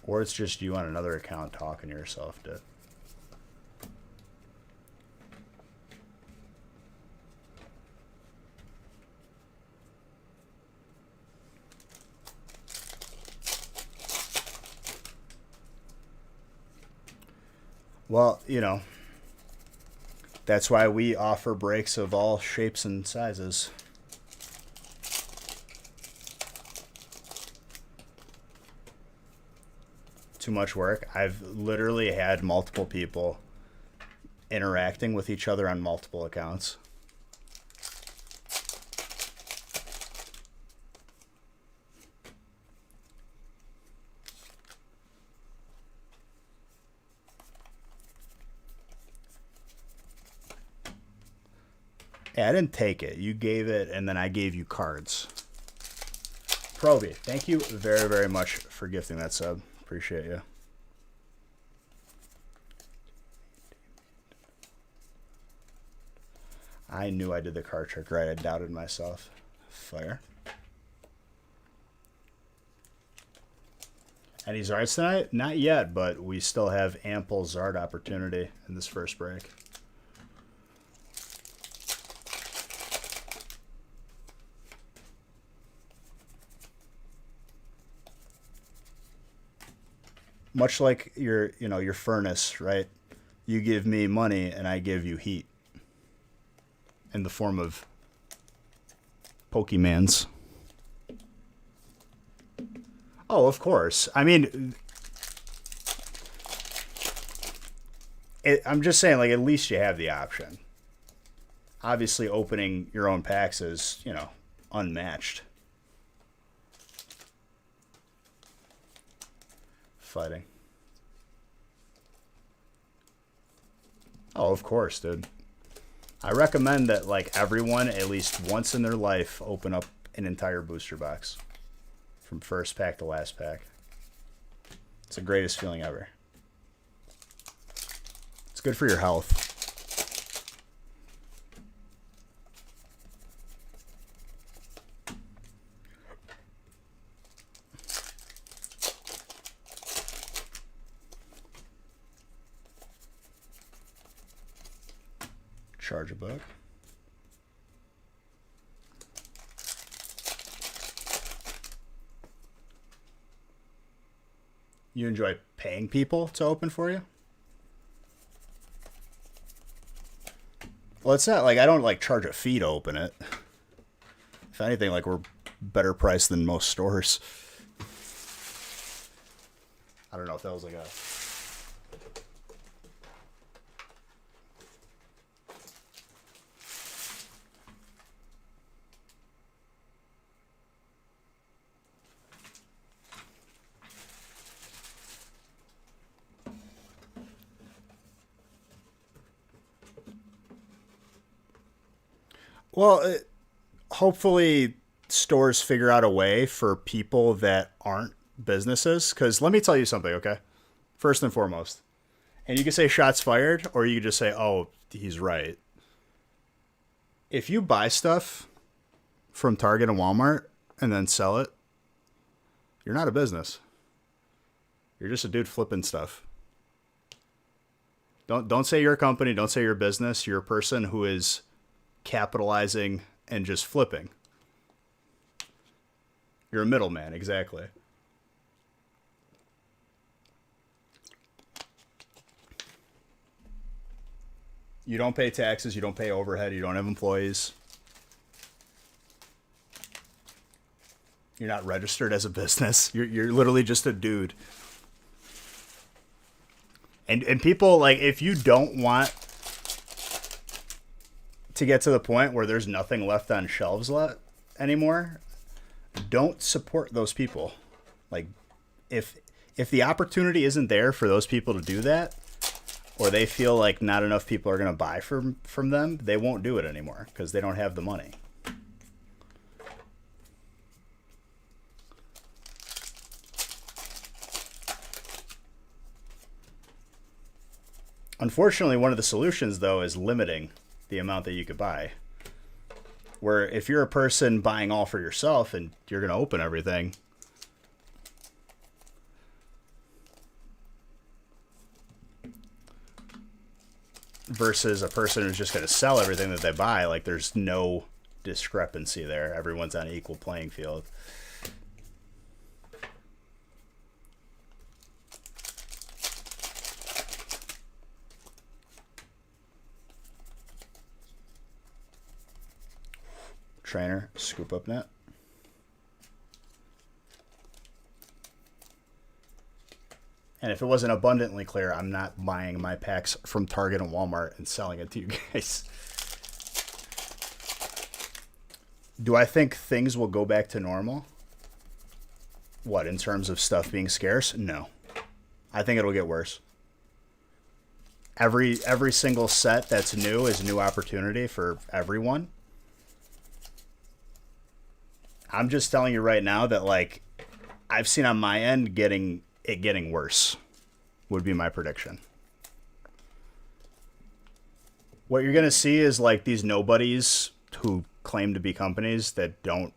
Or it's just you on another account talking to yourself, dude. Well, you know, that's why we offer breaks of all shapes and sizes. Too much work. I've literally had multiple people interacting with each other on multiple accounts. Yeah, I didn't take it. You gave it, and then I gave you cards. Proby, thank you very, very much for gifting that sub. Appreciate you. I knew I did the card trick right. I doubted myself. Fire. Any Zards tonight? Not yet, but we still have ample Zard opportunity in this first break. Much like your furnace, right? You give me money and I give you heat in the form of Pokemans. Oh, of course. I mean, I'm just saying, like, at least you have the option. Obviously, opening your own packs is, unmatched. Fighting. Oh, of course, dude. I recommend that, like, everyone at least once in their life open up an entire booster box from first pack to last pack. It's the greatest feeling ever. It's good for your health. Charge a buck. You enjoy paying people to open for you? Well, it's not like I don't like charge a fee to open it. If anything, like we're better priced than most stores. I don't know if that was like a... Well, hopefully stores figure out a way for people that aren't businesses. Because let me tell you something, okay? First and foremost. And you can say shots fired, or you can just say, oh, he's right. If you buy stuff from Target and Walmart and then sell it, you're not a business. You're just a dude flipping stuff. Don't say you're a company. Don't say you're a business. You're a person who is capitalizing and just flipping. You're a middleman, exactly. You don't pay taxes, you don't pay overhead, you don't have employees. You're not registered as a business. You're literally just a dude. And people, like, if you don't want to get to the point where there's nothing left on shelves anymore, don't support those people. Like, if the opportunity isn't there for those people to do that, or they feel like not enough people are going to buy from them, they won't do it anymore because they don't have the money. Unfortunately, one of the solutions, though, is limiting the amount that you could buy. Where if you're a person buying all for yourself and you're going to open everything, versus a person who's just going to sell everything that they buy, like there's no discrepancy there. Everyone's on an equal playing field. Trainer, scoop up net. And if it wasn't abundantly clear, I'm not buying my packs from Target and Walmart and selling it to you guys. Do I think things will go back to normal? What, in terms of stuff being scarce? No. I think it'll get worse. Every single set that's new is a new opportunity for everyone. I'm just telling you right now that, like, I've seen on my end getting worse would be my prediction. What you're going to see is, like, these nobodies who claim to be companies that don't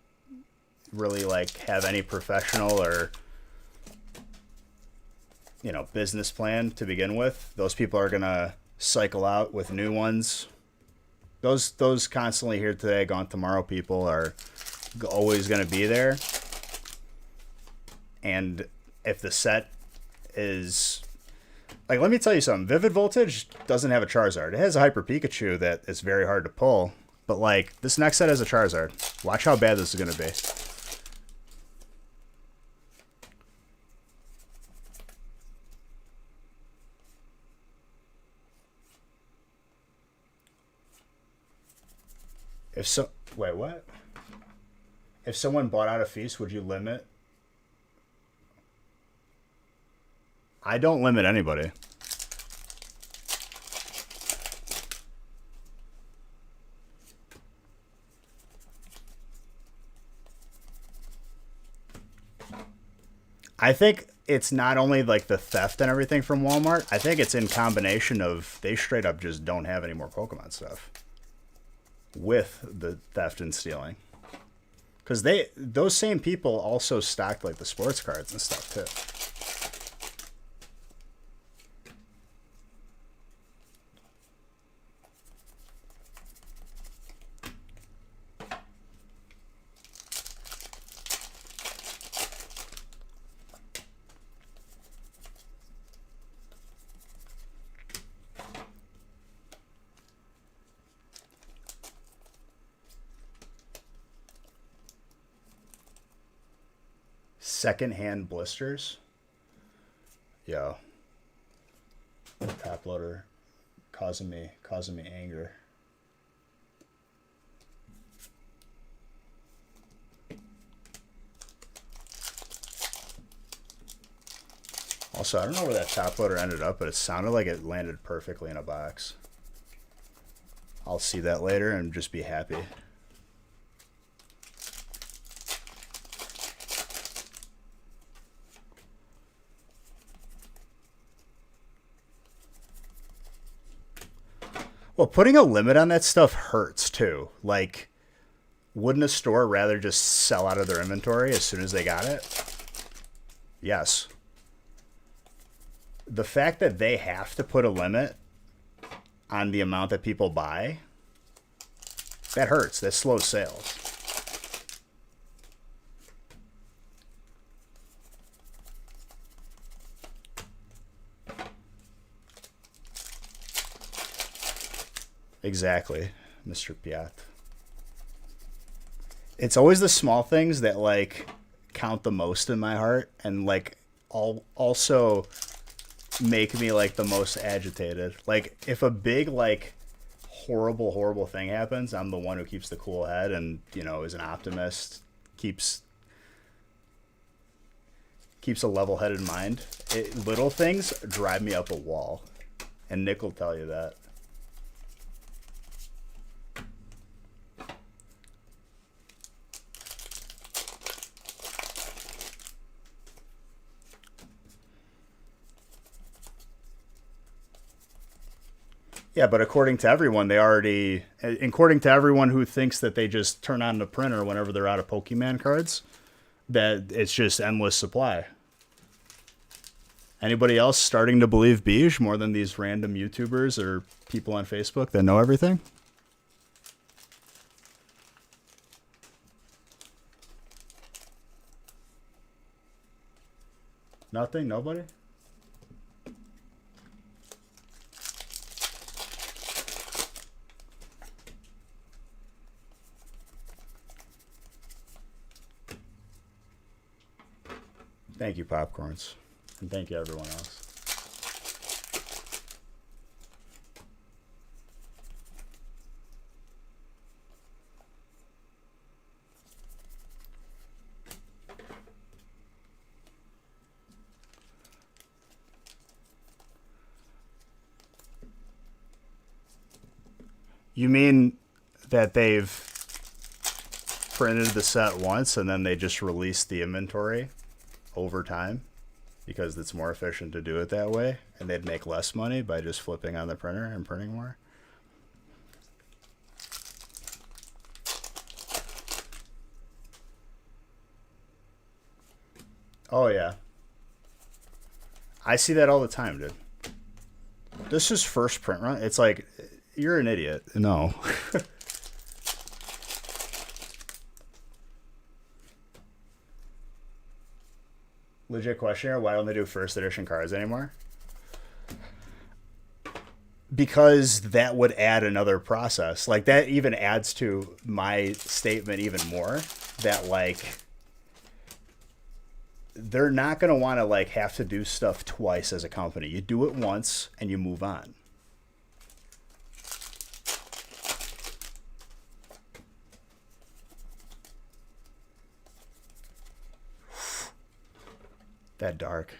really, like, have any professional or, you know, business plan to begin with. Those people are going to cycle out with new ones. Those constantly here today, gone tomorrow people are always going to be there. And if the set is, like, let me tell you something. Vivid Voltage doesn't have a Charizard. It has a Hyper Pikachu that is very hard to pull. But, like, this next set has a Charizard. Watch how bad this is going to be. Wait, what? If someone bought out a feast, would you limit? I don't limit anybody. I think it's not only like the theft and everything from Walmart. I think it's in combination of they straight up just don't have any more Pokemon stuff with the theft and stealing. Because those same people also stocked like the sports cards and stuff too. Secondhand blisters. Yo. Top loader causing me anger. Also, I don't know where that top loader ended up, but it sounded like it landed perfectly in a box. I'll see that later and just be happy. Well, putting a limit on that stuff hurts too. Like, wouldn't a store rather just sell out of their inventory as soon as they got it? Yes. The fact that they have to put a limit on the amount that people buy, that hurts. That slows sales. Exactly, Mr. Piat. It's always the small things that like count the most in my heart, and like also make me like the most agitated. Like if a big like horrible thing happens, I'm the one who keeps the cool head and, you know, is an optimist, keeps a level-headed mind. Little things drive me up a wall, and Nick will tell you that. Yeah, but according to everyone who thinks that they just turn on the printer whenever they're out of Pokemon cards, that it's just endless supply. Anybody else starting to believe Beige more than these random YouTubers or people on Facebook that know everything? Nothing? Nobody? Thank you, Popcorns. And thank you, everyone else. You mean that they've printed the set once and then they just released the inventory over time because it's more efficient to do it that way, and they'd make less money by just flipping on the printer and printing more? Oh yeah, I see that all the time, dude. This is first print run. It's like, you're an idiot. No. Legit question here, why don't they do first edition cards anymore? Because that would add another process. Like, that even adds to my statement even more, that like they're not going to want to like have to do stuff twice as a company. You do it once and you move on. That dark.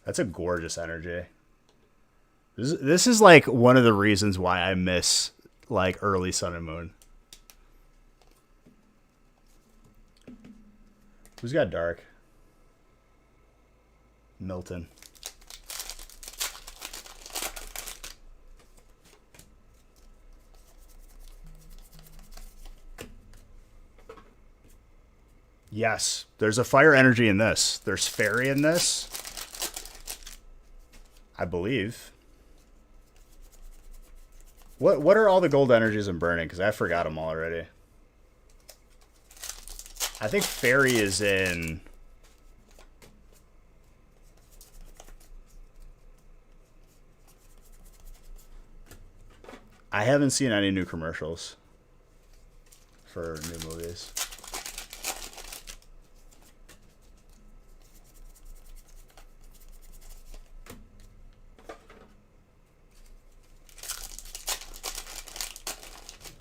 That's a gorgeous energy. This is like one of the reasons why I miss like early Sun and Moon. Who's got dark? Milton. Yes, there's a fire energy in this. There's fairy in this, I believe. What are all the gold energies in Burning? Because I forgot them all already. I think fairy is in... I haven't seen any new commercials for new movies.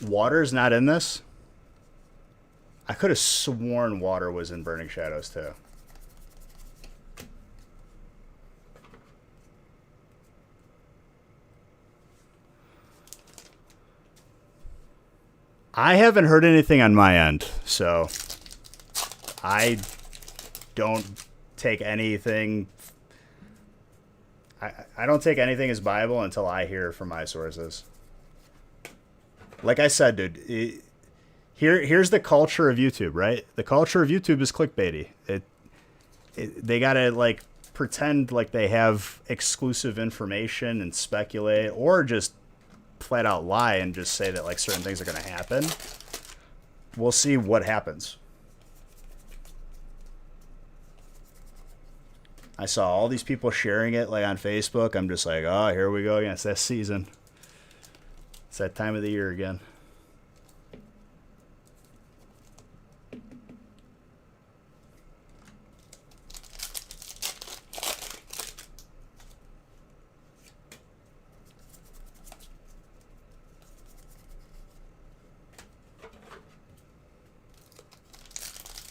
Water's not in this? I could have sworn water was in Burning Shadows too. I haven't heard anything on my end, so I don't take anything. I don't take anything as Bible until I hear from my sources. Like I said, dude, here's the culture of YouTube, right? The culture of YouTube is clickbaity. They gotta like pretend like they have exclusive information and speculate, or just flat out lie and just say that like certain things are gonna happen. We'll see what happens. I saw all these people sharing it like on Facebook. I'm just like, oh, here we go again. It's that season. It's that time of the year again.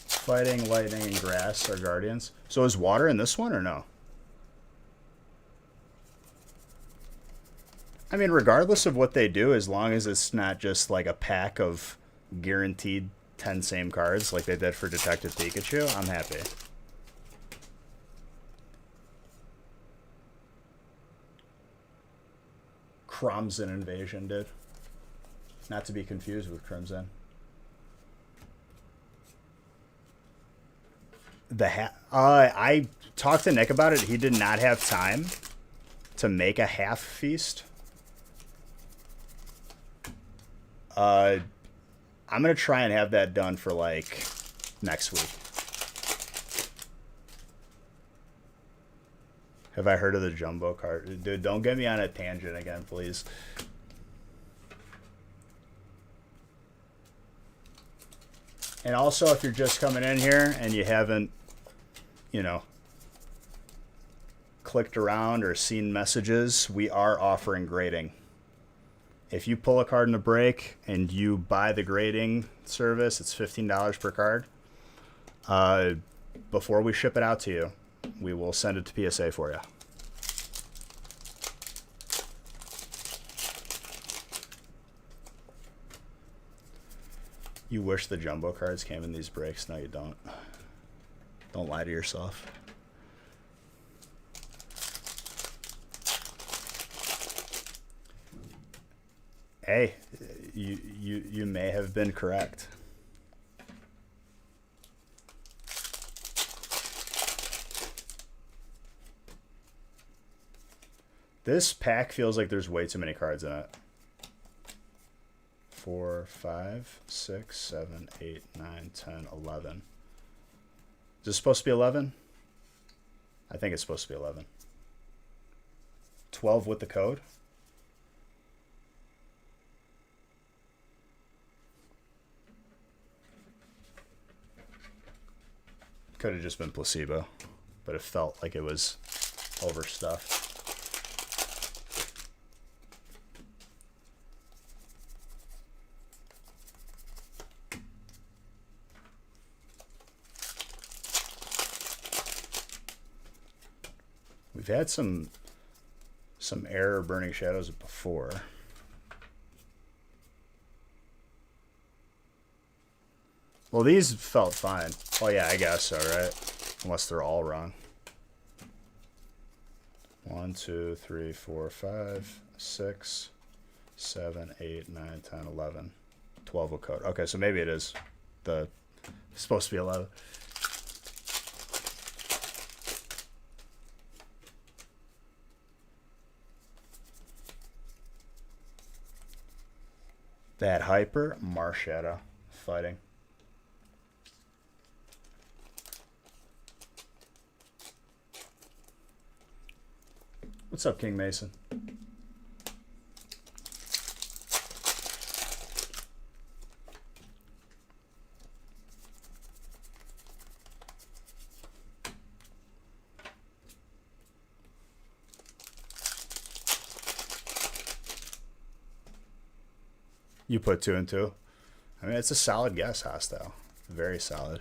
Fighting, lightning, and grass are guardians. So is water in this one or no? I mean, regardless of what they do, as long as it's not just like a pack of guaranteed 10 same cards like they did for Detective Pikachu, I'm happy. Crimson Invasion, dude. Not to be confused with Crimson. I talked to Nick about it. He did not have time to make a half feast. I'm gonna try and have that done for like next week. Have I heard of the jumbo card? Dude, don't get me on a tangent again, please. And also, if you're just coming in here and you haven't, you know, clicked around or seen messages, we are offering grading. If you pull a card in a break and you buy the grading service, it's $15 per card. Before we ship it out to you, we will send it to PSA for you. You wish the jumbo cards came in these breaks. No, you don't. Don't lie to yourself. Hey, you may have been correct. This pack feels like there's way too many cards in it. 4, 5, 6, 7, 8, 9, 10, 11. Is this supposed to be 11? I think it's supposed to be 11. 12 with the code? Could have just been placebo, but it felt like it was overstuffed. We've had some error Burning Shadows before. Well, these felt fine. Oh yeah, I guess so, right? Unless they're all wrong. 1, 2, 3, 4, 5, 6, 7, 8, 9, 10, 11. 12 will code. Okay, so maybe it is it's supposed to be 11. That Hyper, Marshadow fighting. What's up, King Mason? You put 2 and 2. I mean, it's a solid guess, Hostile. Very solid.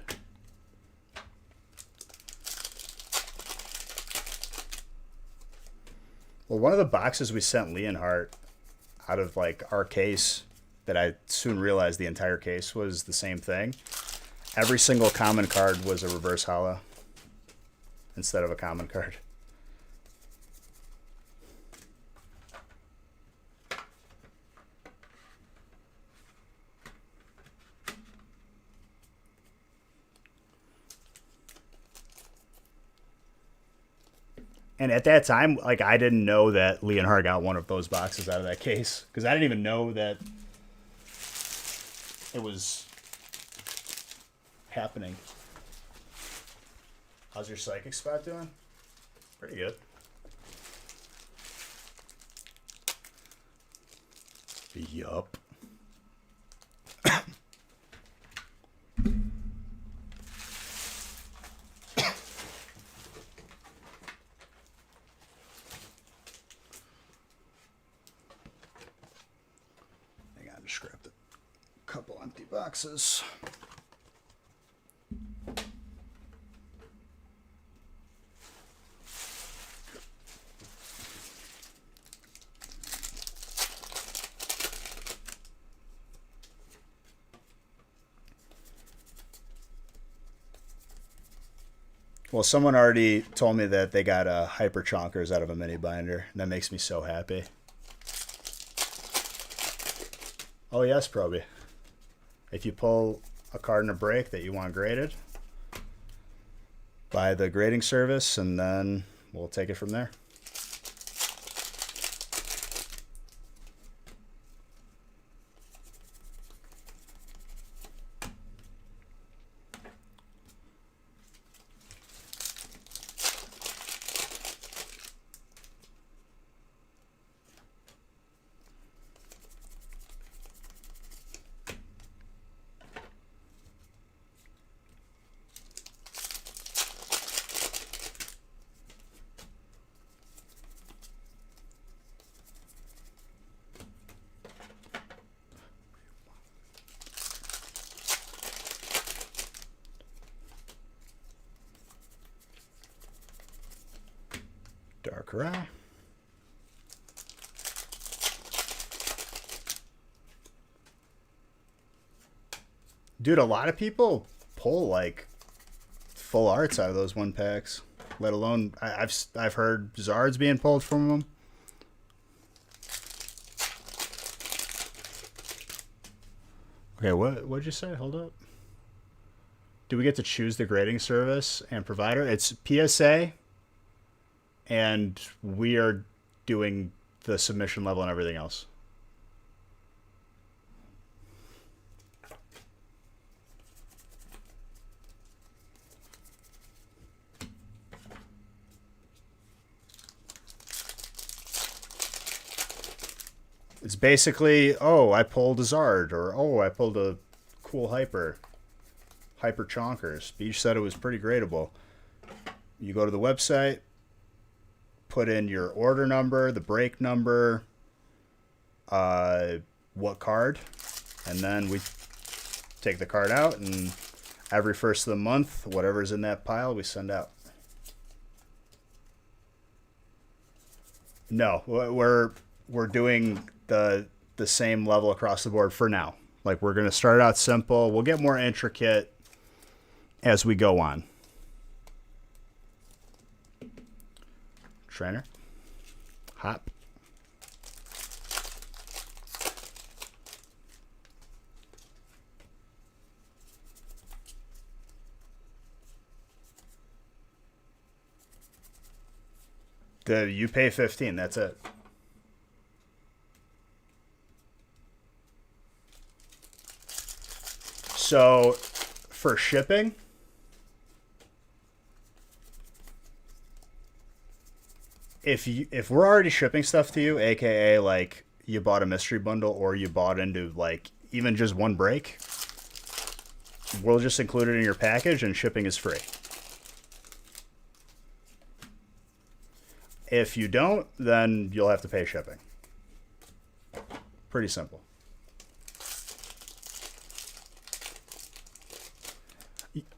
Well, one of the boxes we sent Leonhardt out of like our case that I soon realized the entire case was the same thing. Every single common card was a reverse holo instead of a common card. And at that time, like, I didn't know that Leonhardt got one of those boxes out of that case because I didn't even know that it was happening. How's your psychic spot doing? Pretty good. Yup. Just grabbed a couple empty boxes. Well, someone already told me that they got hyper chonkers out of a mini binder. And that makes me so happy. Oh yes, Proby. If you pull a card in a break that you want graded, buy the grading service and then we'll take it from there. Darkrai. Dude, a lot of people pull like full arts out of those 1-packs. Let alone I've heard Zards being pulled from them. Okay, what'd you say? Hold up. Do we get to choose the grading service and provider? It's PSA. And we are doing the submission level and everything else. It's basically, oh, I pulled a Zard, or oh, I pulled a cool Hyper Chonkers. Beach said it was pretty gradable. You go to the website, put in your order number, the break number, what card, and then we take the card out, and every first of the month, whatever's in that pile, we send out. No, we're doing the same level across the board for now. Like, we're going to start out simple. We'll get more intricate as we go on. Trainer. Hop. You pay 15, that's it. So for shipping, if we're already shipping stuff to you, aka like you bought a mystery bundle or you bought into like even just one break, we'll just include it in your package and shipping is free. If you don't, then you'll have to pay shipping. Pretty simple.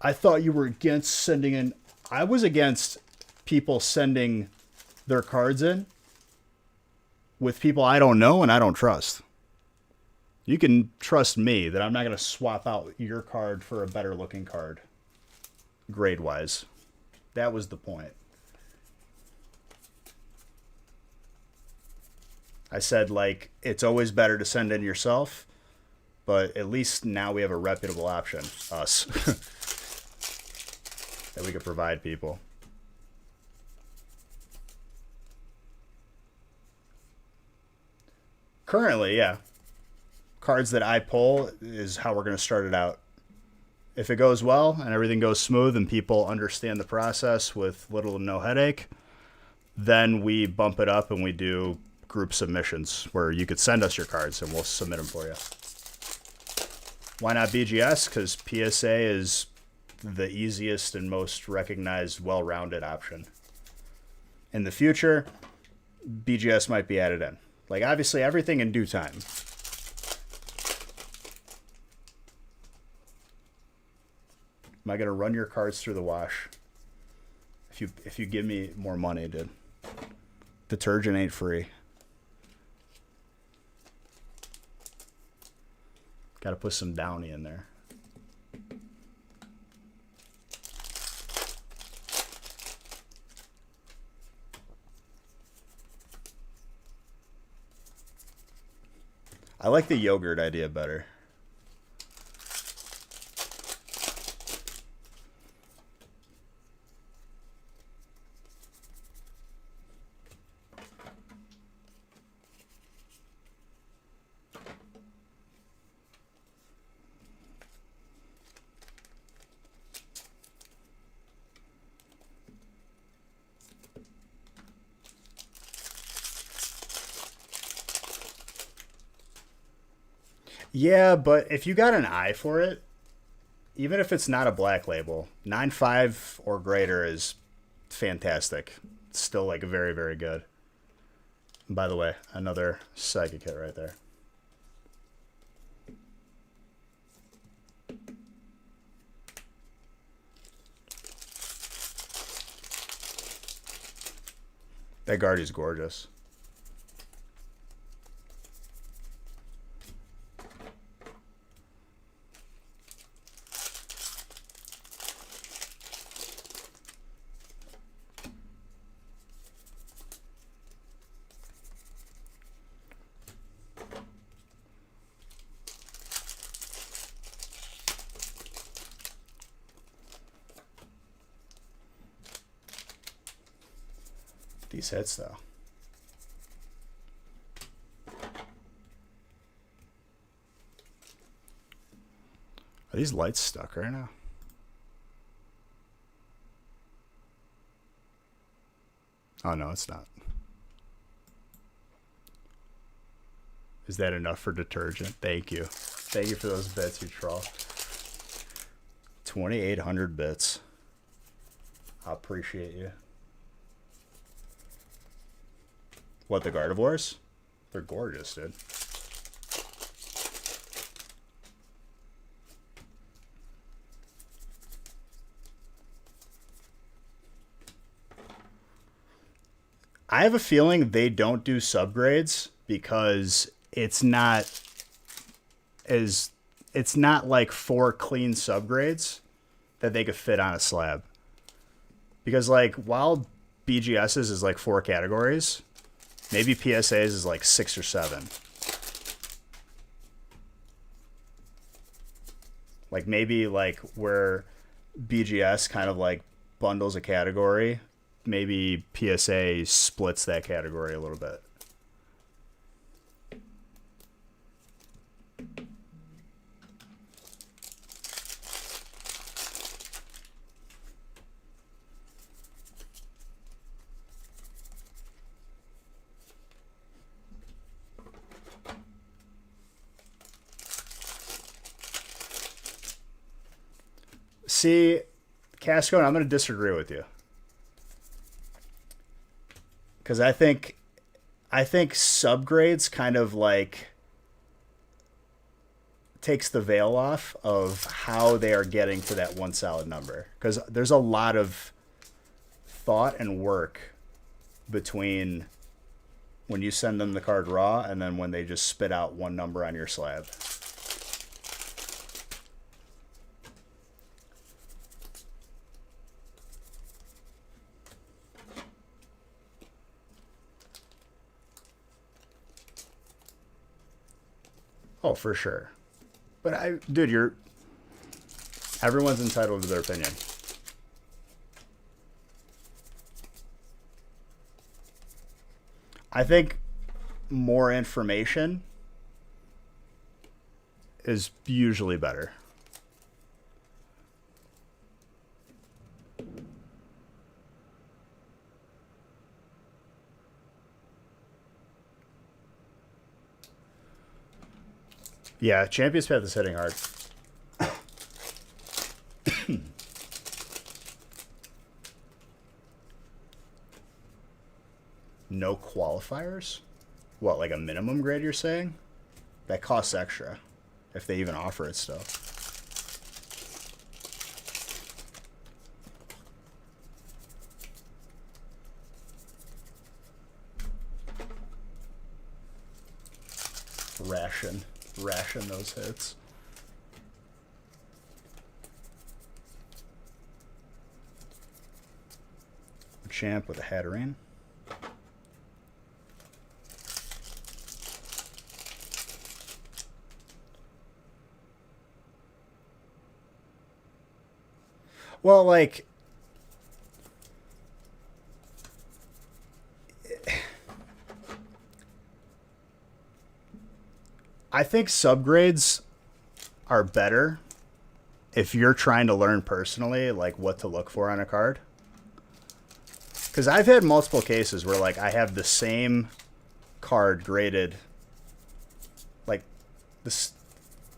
I thought you were against sending in. I was against people sending their cards in with people I don't know and I don't trust. You can trust me that I'm not going to swap out your card for a better looking card, grade wise. That was the point. I said, like, it's always better to send in yourself, but at least now we have a reputable option, us, that we could provide people. Currently, yeah. Cards that I pull is how we're going to start it out. If it goes well and everything goes smooth and people understand the process with little to no headache, then we bump it up and we do group submissions where you could send us your cards and we'll submit them for you. Why not BGS? Because PSA is the easiest and most recognized, well-rounded option. In the future, BGS might be added in. Like, obviously, everything in due time. Am I going to run your cards through the wash? If you give me more money, dude. Detergent ain't free. Got to put some Downy in there. I like the yogurt idea better. Yeah, but if you got an eye for it, even if it's not a black label, 9.5 or greater is fantastic. It's still like very, very good. And by the way, another psychic hit right there. That Guardy's gorgeous. These hits, though. Are these lights stuck right now? Oh, no, it's not. Is that enough for detergent? Thank you. Thank you for those bits, you troll. 2,800 bits. I appreciate you. What, the Gardevoirs? They're gorgeous, dude. I have a feeling they don't do subgrades because it's not like 4 clean subgrades that they could fit on a slab. Because like while BGS's is like 4 categories, maybe PSA's is like 6 or 7. Like maybe like where BGS kind of like bundles a category, maybe PSA splits that category a little bit. See, Casco, I'm going to disagree with you. Because I think subgrades kind of like takes the veil off of how they are getting to that one solid number. Because there's a lot of thought and work between when you send them the card raw and then when they just spit out one number on your slab. Oh, for sure. But dude, everyone's entitled to their opinion. I think more information is usually better. Yeah, Champions Path is hitting hard. No qualifiers? What, like a minimum grade you're saying? That costs extra, if they even offer it still. Ration those hits. Champ with a Hatterene. Well, like, I think subgrades are better if you're trying to learn personally, like, what to look for on a card. Because I've had multiple cases where, like, I have the same card graded, like, this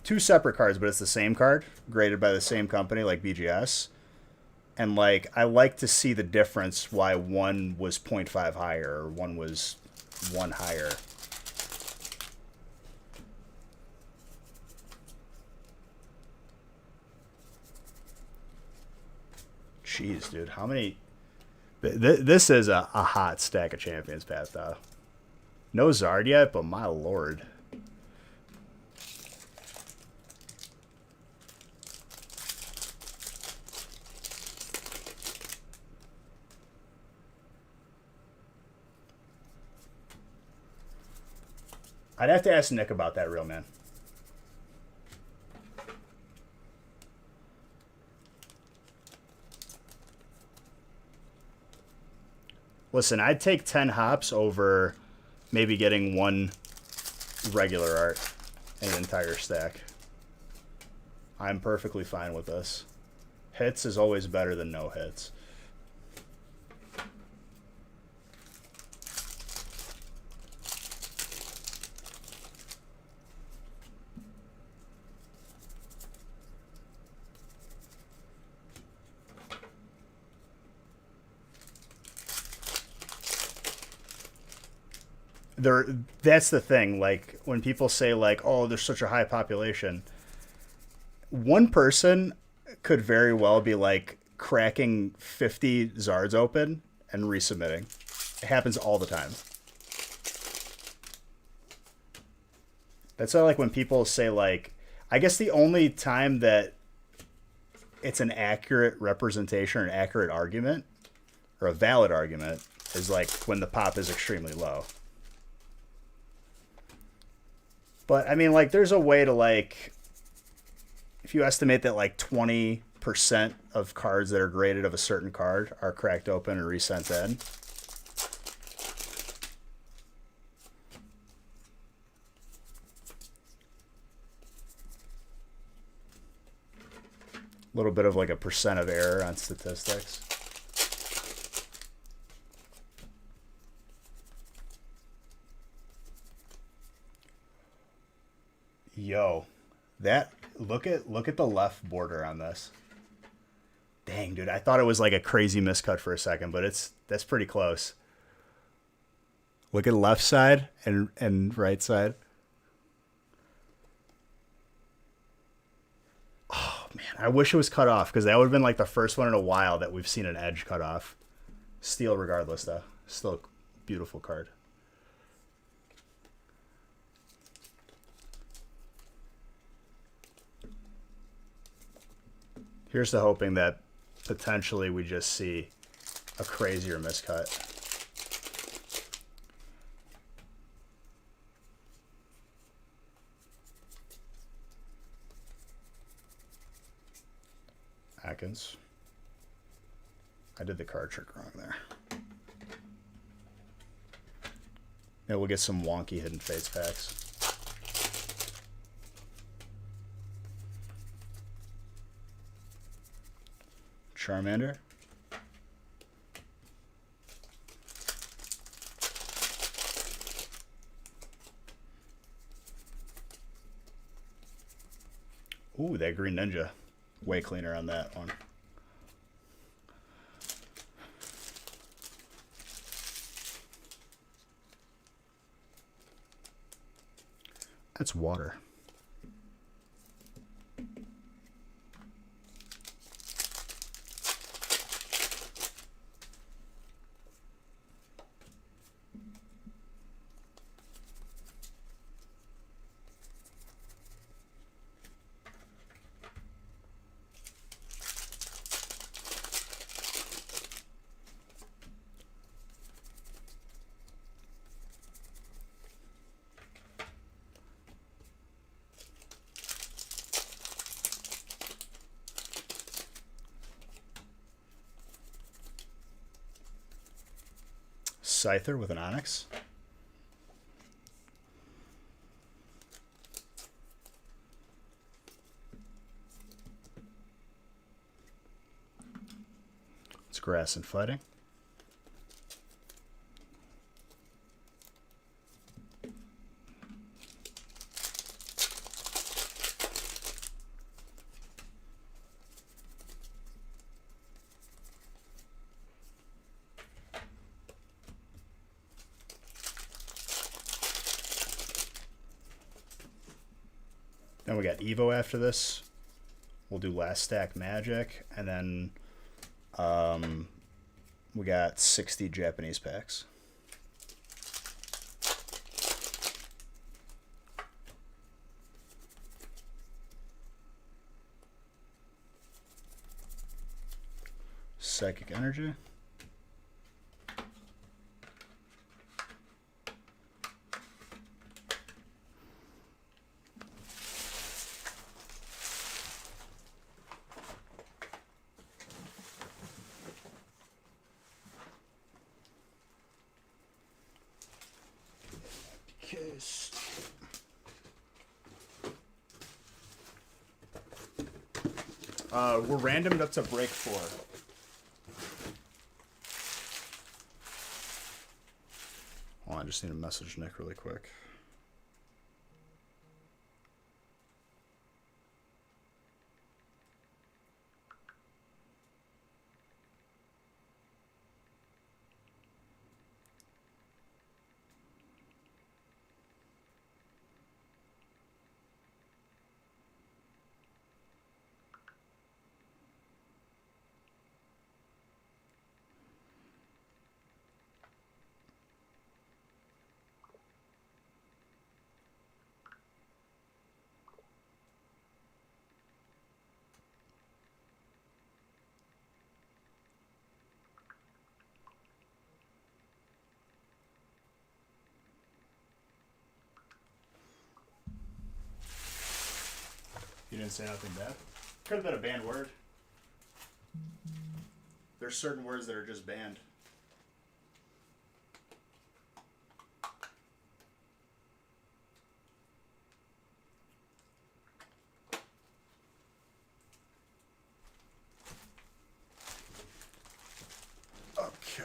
two separate cards, but it's the same card graded by the same company, like BGS. And, like, I like to see the difference why one was 0.5 higher or one was 1 higher. Jeez, dude. How many... This is a hot stack of Champions Path, though. No Zard yet, but my lord. I'd have to ask Nick about that, real man. Listen, I'd take 10 hops over maybe getting one regular art in an entire stack. I'm perfectly fine with this. Hits is always better than no hits. That's the thing, like, when people say, like, oh, there's such a high population, one person could very well be, like, cracking 50 Zards open and resubmitting. It happens all the time. That's why, like, when people say, like, I guess the only time that it's an accurate representation or an accurate argument or a valid argument is, like, when the pop is extremely low. But, I mean, like, there's a way to, like, if you estimate that, like, 20% of cards that are graded of a certain card are cracked open and resent in. A little bit of, like, a percent of error on statistics. Yo, that look at the left border on this. Dang, dude, I thought it was like a crazy miscut for a second, but that's pretty close. Look at left side and right side. I wish it was cut off because that would have been like the first one in a while that we've seen an edge cut off. Steel regardless, though. Still a beautiful card. Here's to hoping that potentially we just see a crazier miscut. Atkins. I did the card trick wrong there. Maybe we'll get some wonky Hidden Fates packs. Charmander. Ooh, that Green Ninja. Way cleaner on that one. That's water. Scyther with an Onyx. It's Grass and Fighting. Then we got Evo after this. We'll do Last Stack Magic, and then we got 60 Japanese packs. Psychic Energy. We're randomed up to break 4. Hold on, I just need to message Nick really quick. You didn't say nothing bad? Could have been a banned word. There's certain words that are just banned. Okay.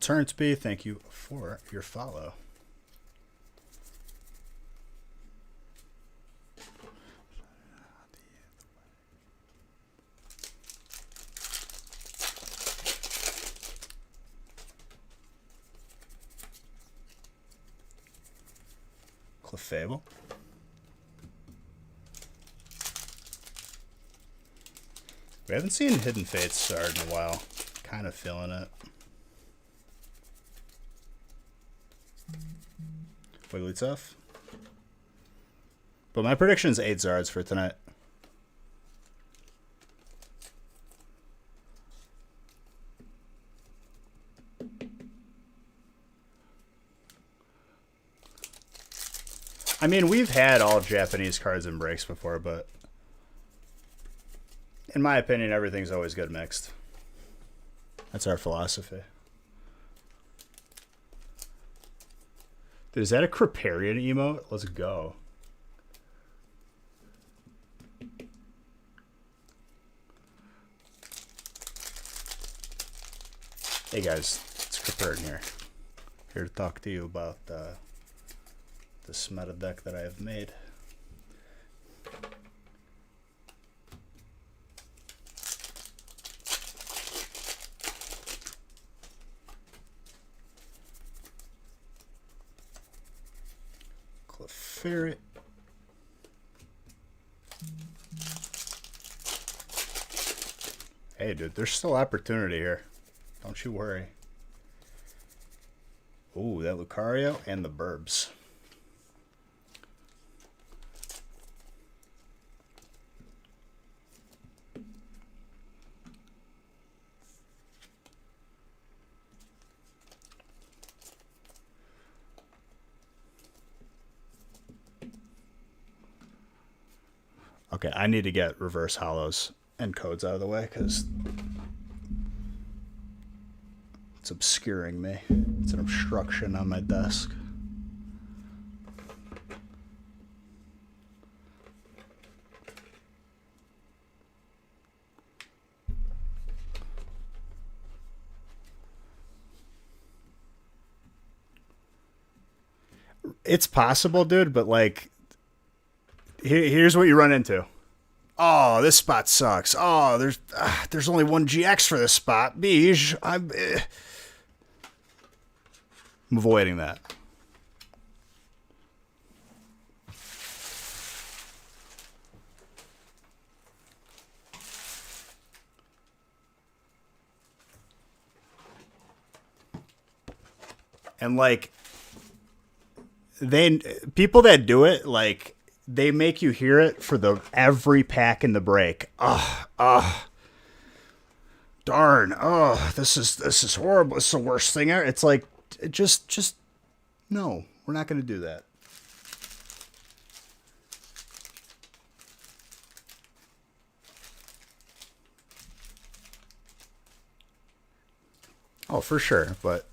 Turnsby, thank you for your follow. Clefable. We haven't seen Hidden Fates card in a while. Kind of feeling it. Wigglytuff. But my prediction is 8 Zards for tonight. I mean, we've had all Japanese cards in breaks before, but in my opinion, everything's always good mixed. That's our philosophy. Dude, is that a Kripparrian emote? Let's go. Hey guys, it's Kripparrian here. Here to talk to you about this meta deck that I have made. Clefairy. Hey dude, there's still opportunity here. Don't you worry. Ooh, that Lucario and the Burbs. Okay, I need to get reverse hollows and codes out of the way because it's obscuring me. It's an obstruction on my desk. It's possible, dude, but like, here's what you run into. Oh, this spot sucks. Oh, there's only one GX for this spot. Beige. I'm avoiding that. And like, people that do it, like, they make you hear it for every pack in the break. Darn. Oh, this is horrible. It's the worst thing ever. It's like, just no, we're not going to do that. Oh, for sure, but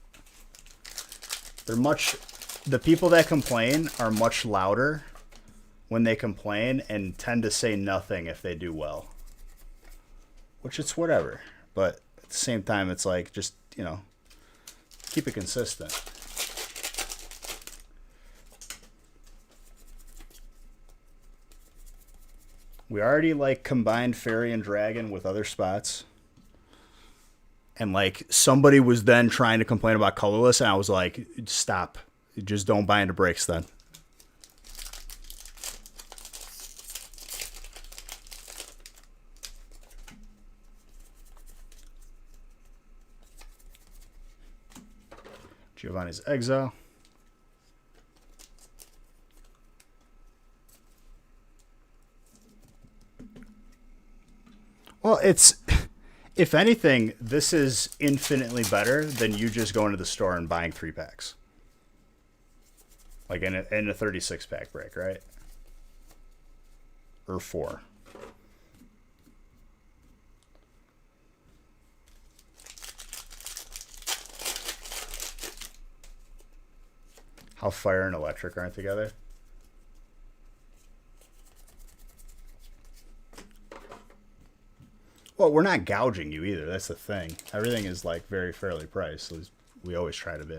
the people that complain are much louder when they complain and tend to say nothing if they do well. Which it's whatever. But at the same time, it's like, just, keep it consistent. We already, like, combined Fairy and Dragon with other spots. And, like, somebody was then trying to complain about colorless, and I was like, stop. Just don't buy into breaks then. Giovanni's Exile. Well, if anything, this is infinitely better than you just going to the store and buying 3 packs. Like in a 36 pack break, right? Or 4. How fire and electric aren't together? Well, we're not gouging you either. That's the thing. Everything is like very fairly priced. So We always try to be.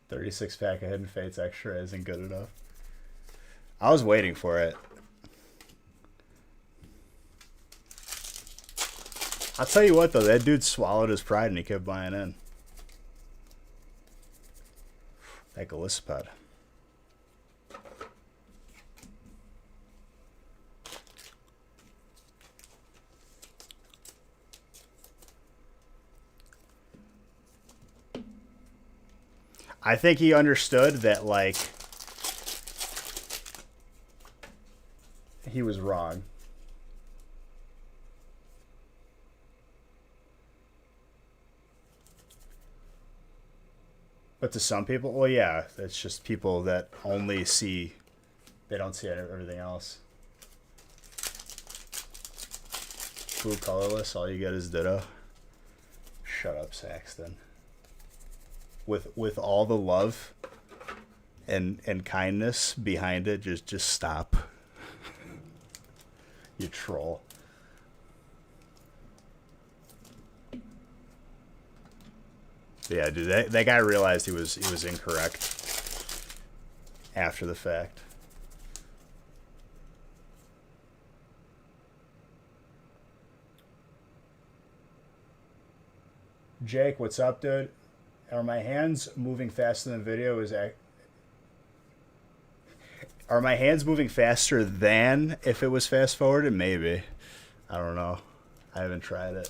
$36 pack of Hidden Fates extra isn't good enough. I was waiting for it. I'll tell you what, though. That dude swallowed his pride and he kept buying in. That Gallipod. I think he understood that, like, he was wrong. But to some people, well, yeah, it's just people that only see, they don't see everything else. Blue colorless, all you get is Ditto. Shut up, Saxton. With all the love and kindness behind it, just stop. You troll. Yeah, dude, that guy realized he was incorrect after the fact. Jake, what's up, dude? Are my hands moving faster than the video? Are my hands moving faster than if it was fast forwarded? Maybe. I don't know. I haven't tried it.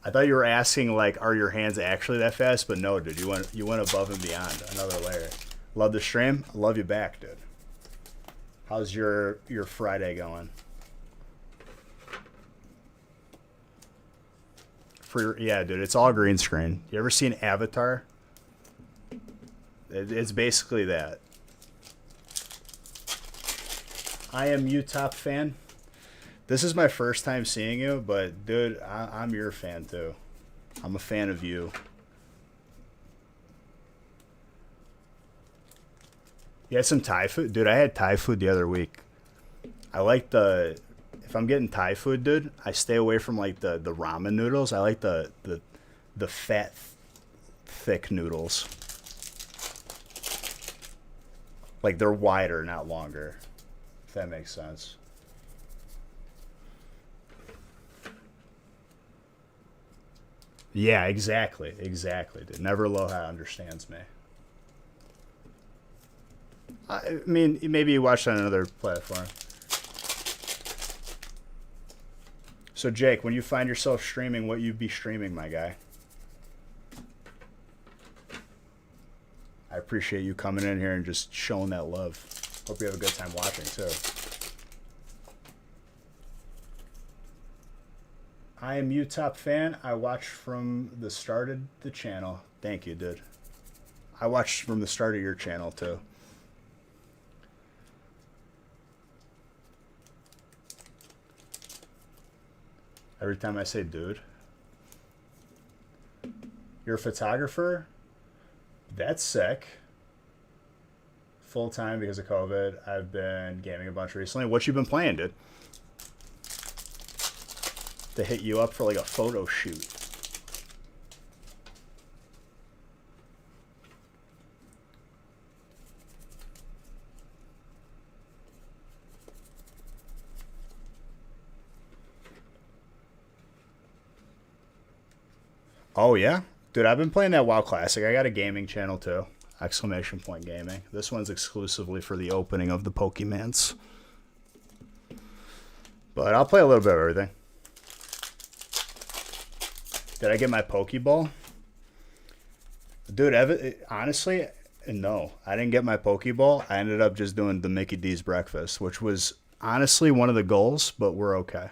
I thought you were asking, like, are your hands actually that fast? But no, dude. You went above and beyond. Another layer. Love the stream. I love you back, dude. How's your Friday going? Yeah, dude, it's all green screen. You ever seen Avatar? It's basically that. I am you top fan. This is my first time seeing you, but dude, I'm your fan too. I'm a fan of you. You had some Thai food? Dude, I had Thai food the other week. I like the... If I'm getting Thai food, dude, I stay away from, like, the ramen noodles. I like the fat, thick noodles. Like, they're wider, not longer. If that makes sense. Yeah, exactly. Exactly, dude. Never Aloha understands me. I mean, maybe you watched on another platform. So, Jake, when you find yourself streaming, what you be streaming, my guy? I appreciate you coming in here and just showing that love. Hope you have a good time watching, too. I am you top fan. I watched from the start of the channel. Thank you, dude. I watched from the start of your channel, too. Every time I say dude. You're a photographer? That's sick. Full time because of COVID. I've been gaming a bunch recently. What you been playing, dude? To hit you up for like a photo shoot. Oh, yeah? Dude, I've been playing that WoW Classic. I got a gaming channel, too. Exclamation point gaming. This one's exclusively for the opening of the Pokemans. But I'll play a little bit of everything. Did I get my Pokeball? Dude, honestly, no. I didn't get my Pokeball. I ended up just doing the Mickey D's breakfast, which was honestly one of the goals, but we're okay.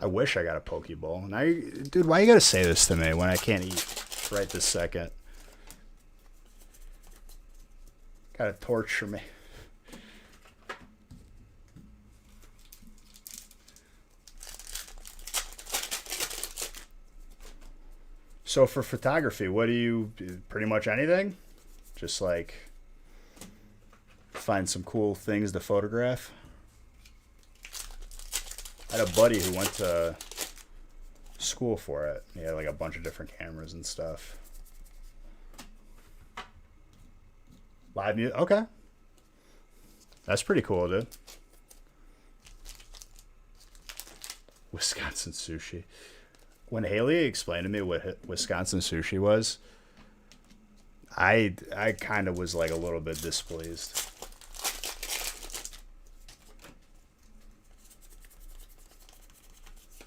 I wish I got a Pokeball. Now, dude, why you gotta say this to me when I can't eat? right this second. Got a torch for me. So for photography, what do you, pretty much anything? Just like find some cool things to photograph? I had a buddy who went to school for it. He had like a bunch of different cameras and stuff. Live music, okay. That's pretty cool, dude. Wisconsin sushi. When Haley explained to me what Wisconsin sushi was, I kind of was like a little bit displeased.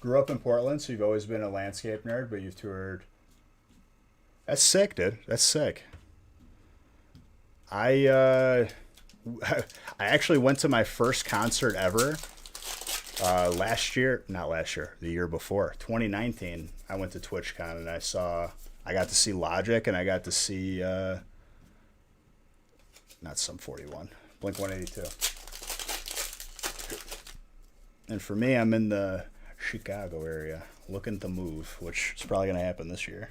Grew up in Portland, so you've always been a landscape nerd, but you've toured. That's sick, dude. That's sick. I actually went to my first concert ever. The year before, 2019, I went to TwitchCon and I got to see Logic and I got to see, not Sum 41, Blink 182. And for me, I'm in the Chicago area, looking to move, which is probably going to happen this year.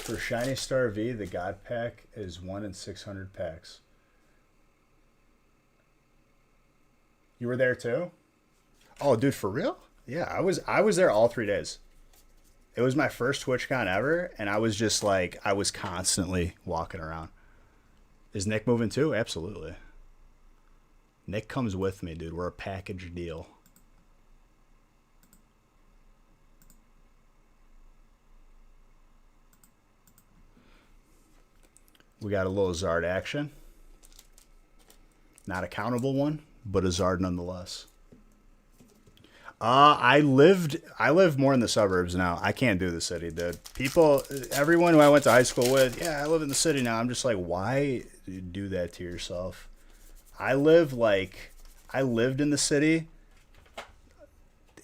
For Shiny Star V, the God Pack is 1 in 600 packs. You were there too? Oh, dude, for real? Yeah, I was there all 3 days. It was my first TwitchCon ever, and I was just like, I was constantly walking around. Is Nick moving too? Absolutely. Nick comes with me, dude. We're a package deal. We got a little Zard action. Not a countable one, but a Zard nonetheless. I live more in the suburbs now. I can't do the city, dude. Everyone who I went to high school with, yeah, I live in the city now. I'm just like, why do that to yourself? I lived in the city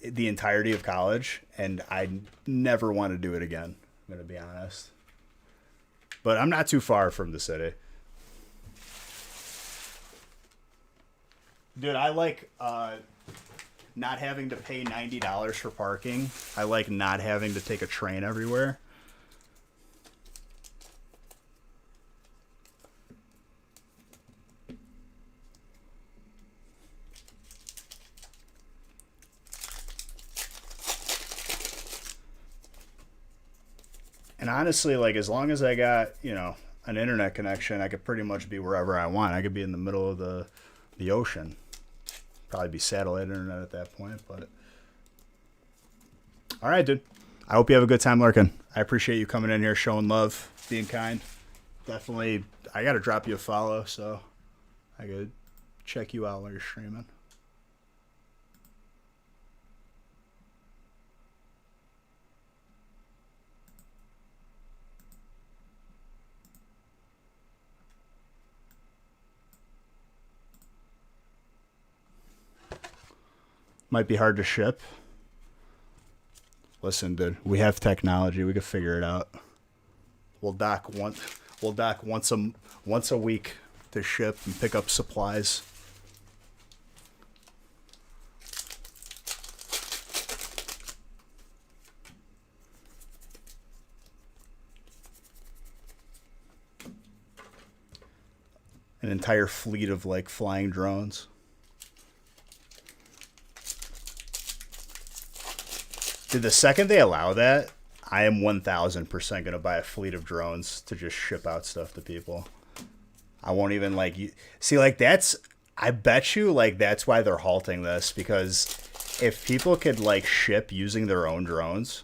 the entirety of college, and I never want to do it again. I'm going to be honest. But I'm not too far from the city. Dude, I like not having to pay $90 for parking. I like not having to take a train everywhere. And honestly, like, as long as I got, an internet connection, I could pretty much be wherever I want. I could be in the middle of the ocean. Probably be satellite internet at that point, but... All right, dude. I hope you have a good time lurking. I appreciate you coming in here, showing love, being kind. Definitely, I got to drop you a follow, so I could check you out while you're streaming. Might be hard to ship. Listen, dude, we have technology. We can figure it out. We'll dock once a week to ship and pick up supplies. An entire fleet of like flying drones. Dude, the second they allow that, I am 1,000% going to buy a fleet of drones to just ship out stuff to people. I won't even see, like, I bet you, like, that's why they're halting this, because if people could, like, ship using their own drones,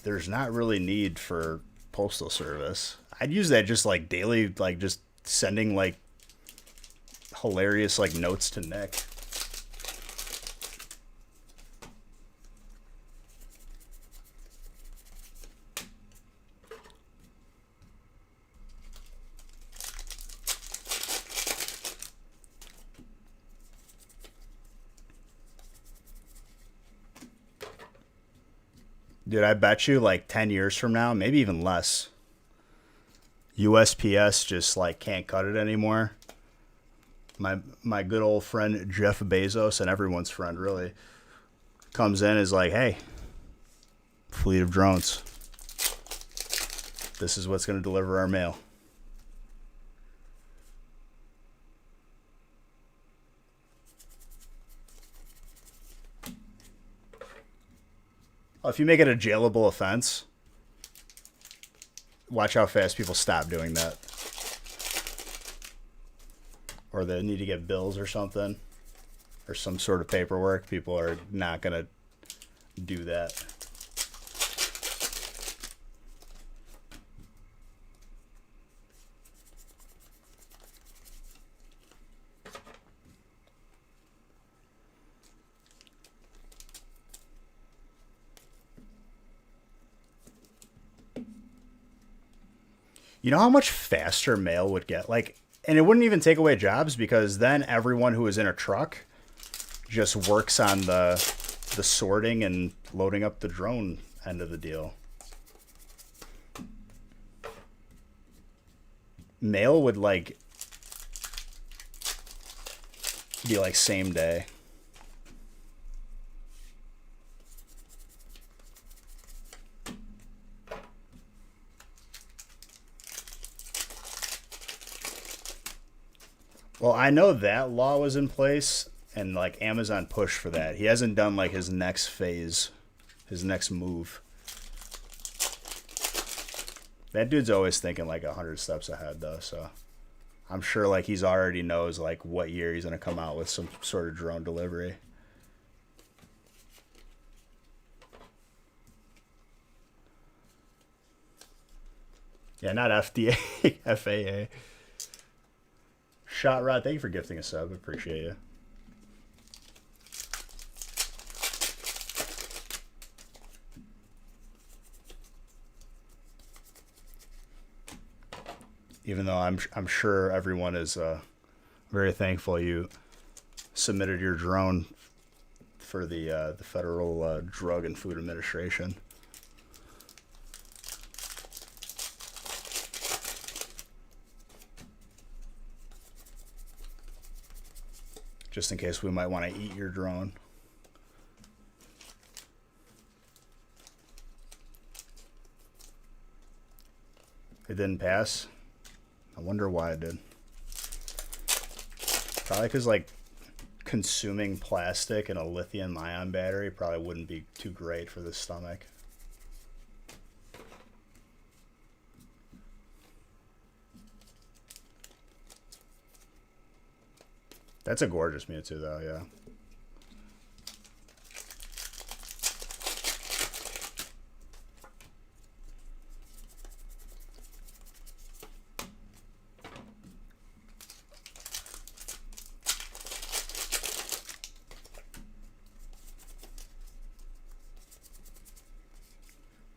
there's not really need for postal service. I'd use that just, like, daily, like, just sending, like, hilarious, like, notes to Nick. Dude, I bet you like 10 years from now, maybe even less, USPS just like can't cut it anymore. My good old friend Jeff Bezos, and everyone's friend really, comes in, is like, hey, fleet of drones, this is what's going to deliver our mail. If you make it a jailable offense, watch how fast people stop doing that. Or they need to get bills or something, or some sort of paperwork. People are not going to do that. You know how much faster mail would get? Like, and it wouldn't even take away jobs, because then everyone who is in a truck just works on the sorting and loading up the drone end of the deal. Mail would like be like same day. Well, I know that law was in place, and like Amazon pushed for that. He hasn't done like his next phase, his next move. That dude's always thinking like 100 steps ahead, though. So I'm sure like he's already knows like what year he's gonna come out with some sort of drone delivery. Yeah, not FDA, FAA. Shot Rod, thank you for gifting a sub. Appreciate you. Even though I'm sure everyone is very thankful you submitted your drone for the Federal Drug and Food Administration. Just in case we might want to eat your drone. It didn't pass. I wonder why it did. Probably because like consuming plastic and a lithium ion battery probably wouldn't be too great for the stomach. That's a gorgeous Mewtwo though, yeah.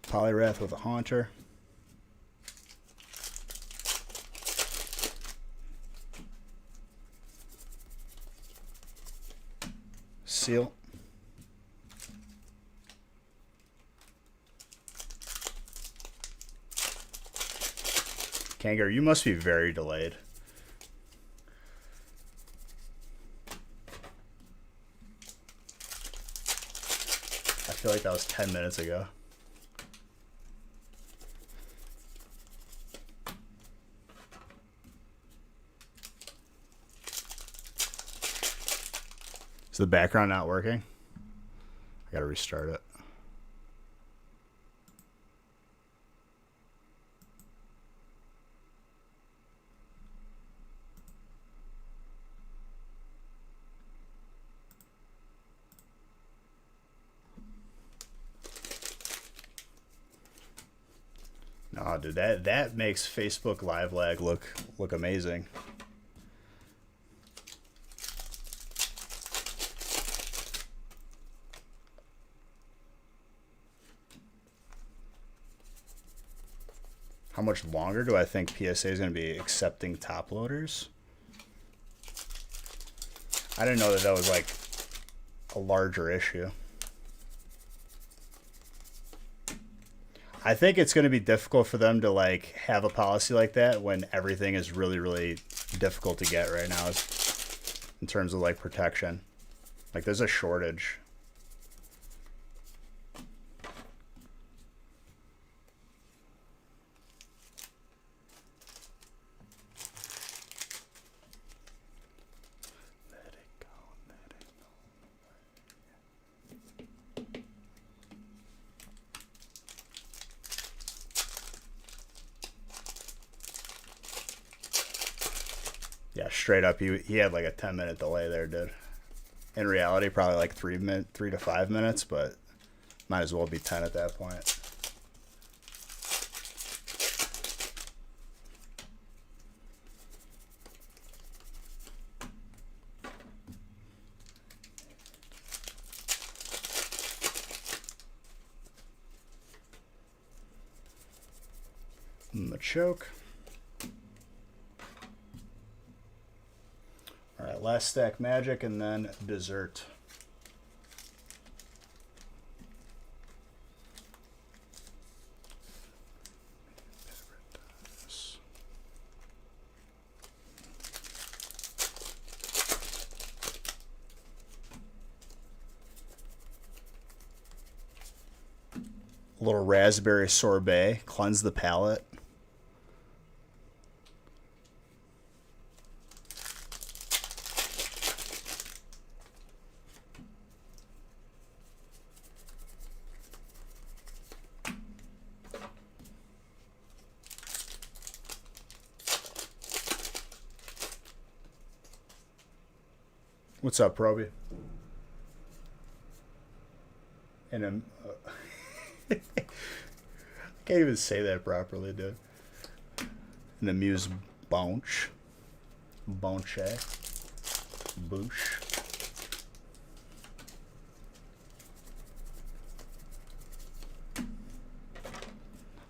Poliwrath with a Haunter. Seal. Kangaroo, you must be very delayed. I feel like that was 10 minutes ago. Is the background not working? I gotta restart it. No, dude, that makes Facebook Live lag look amazing. How much longer do I think PSA is going to be accepting top loaders? I didn't know that was like a larger issue. I think it's going to be difficult for them to like have a policy like that when everything is really, really difficult to get right now in terms of like protection. Like there's a shortage. Yeah, straight up, he had like a 10-minute delay there, dude. In reality, probably like 3 to 5 minutes, but might as well be 10 at that point. Machoke. All right, last stack Magic and then Dessert. A little raspberry sorbet, cleanse the palate. What's up, Proby? And can't even say that properly, dude. An amuse bunch. Bonche. Boosh.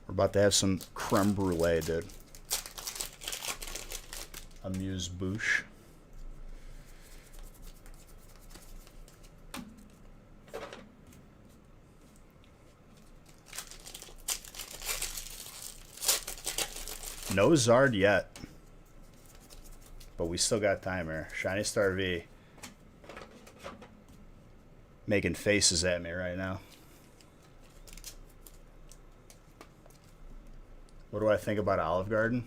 We're about to have some creme brulee, dude. Amuse bouche. No Zard yet. But we still got time here. Shiny Star V. Making faces at me right now. What do I think about Olive Garden?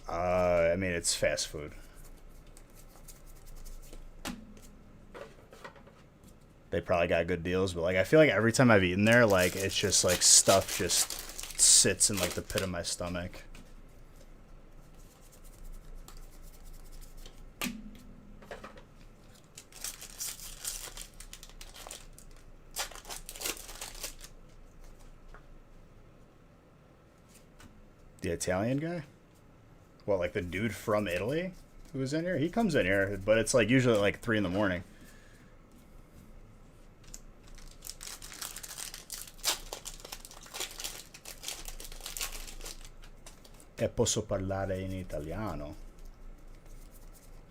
I mean, it's fast food. They probably got good deals, but like I feel like every time I've eaten there, like it's just like stuff just sits in like the pit of my stomach. The Italian guy? What, like the dude from Italy who was in here? He comes in here, but it's like usually like 3 in the morning. E posso parlare in italiano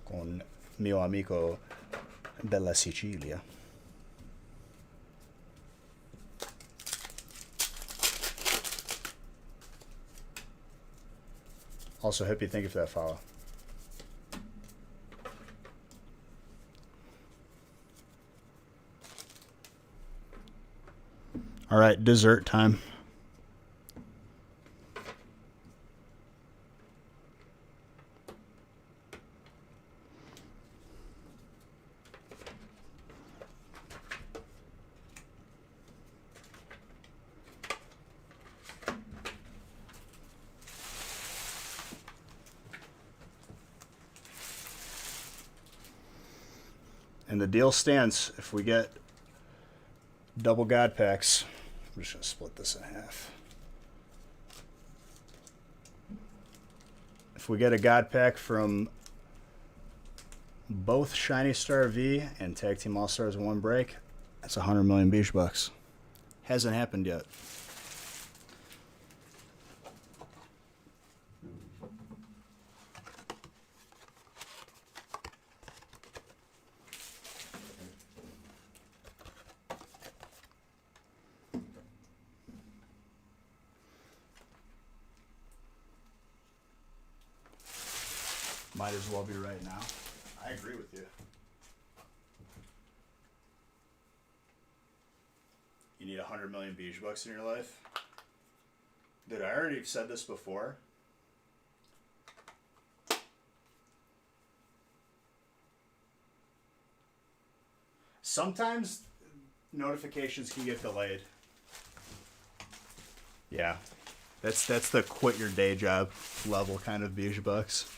con mio amico della Sicilia. Also, Hippie, thank you for that follow. All right, dessert time. And the deal stands. If we get double God packs, I'm just going to split this in half. If we get a God pack from both Shiny Star V and Tag Team All Stars in one break, that's 100 million beach bucks. Hasn't happened yet. might as well be right now. I agree with you. You need 100 million Beige bucks in your life? Dude, I already said this before. Sometimes notifications can get delayed. Yeah. That's the quit your day job level kind of Beige bucks.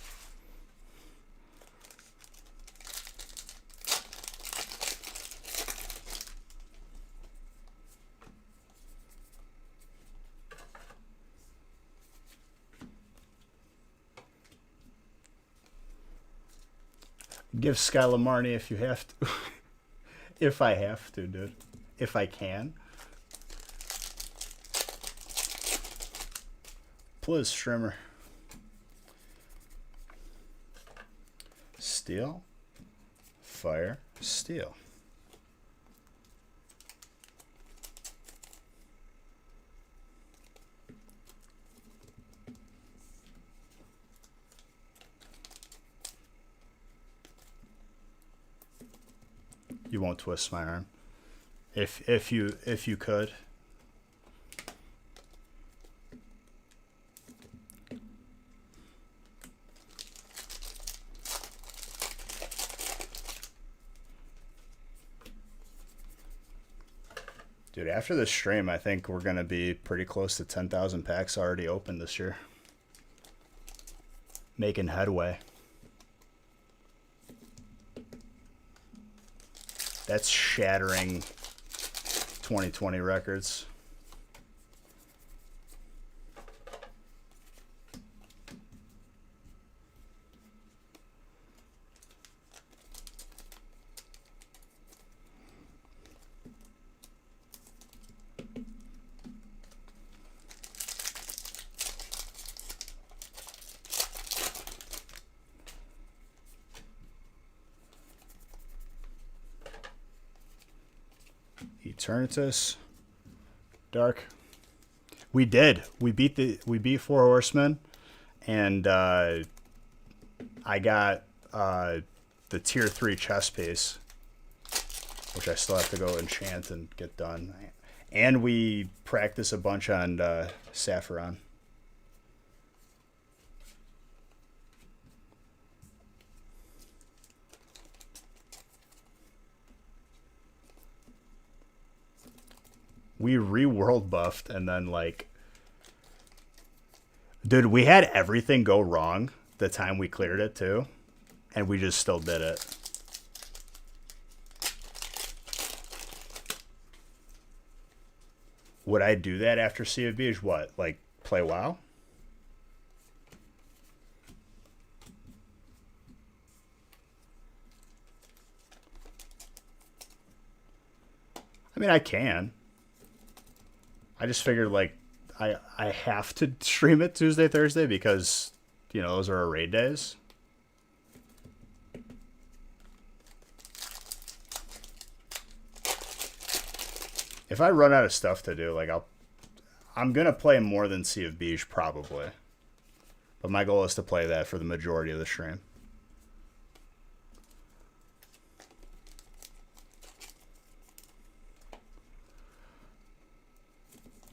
Give Skylar Marnie if you have to. If I have to, dude. If I can. Please, Shrimmer. Steel. Fire. Steel. You won't twist my arm. If you could. Dude, after this stream, I think we're going to be pretty close to 10,000 packs already open this year. Making headway. That's shattering 2020 records. Eternatus. Dark. We did. We beat Four Horsemen, and I got the tier 3 chess piece, which I still have to go enchant and get done. And we practice a bunch on Saffron. We re-world buffed, and then, like... Dude, we had everything go wrong the time we cleared it, too. And we just still did it. Would I do that after Sea of Beige? What? Like, play WoW? I mean, I can. I just figured, like, I have to stream it Tuesday, Thursday because, you know, those are our raid days. If I run out of stuff to do, like, I'm going to play more than Sea of Beige, probably. But my goal is to play that for the majority of the stream.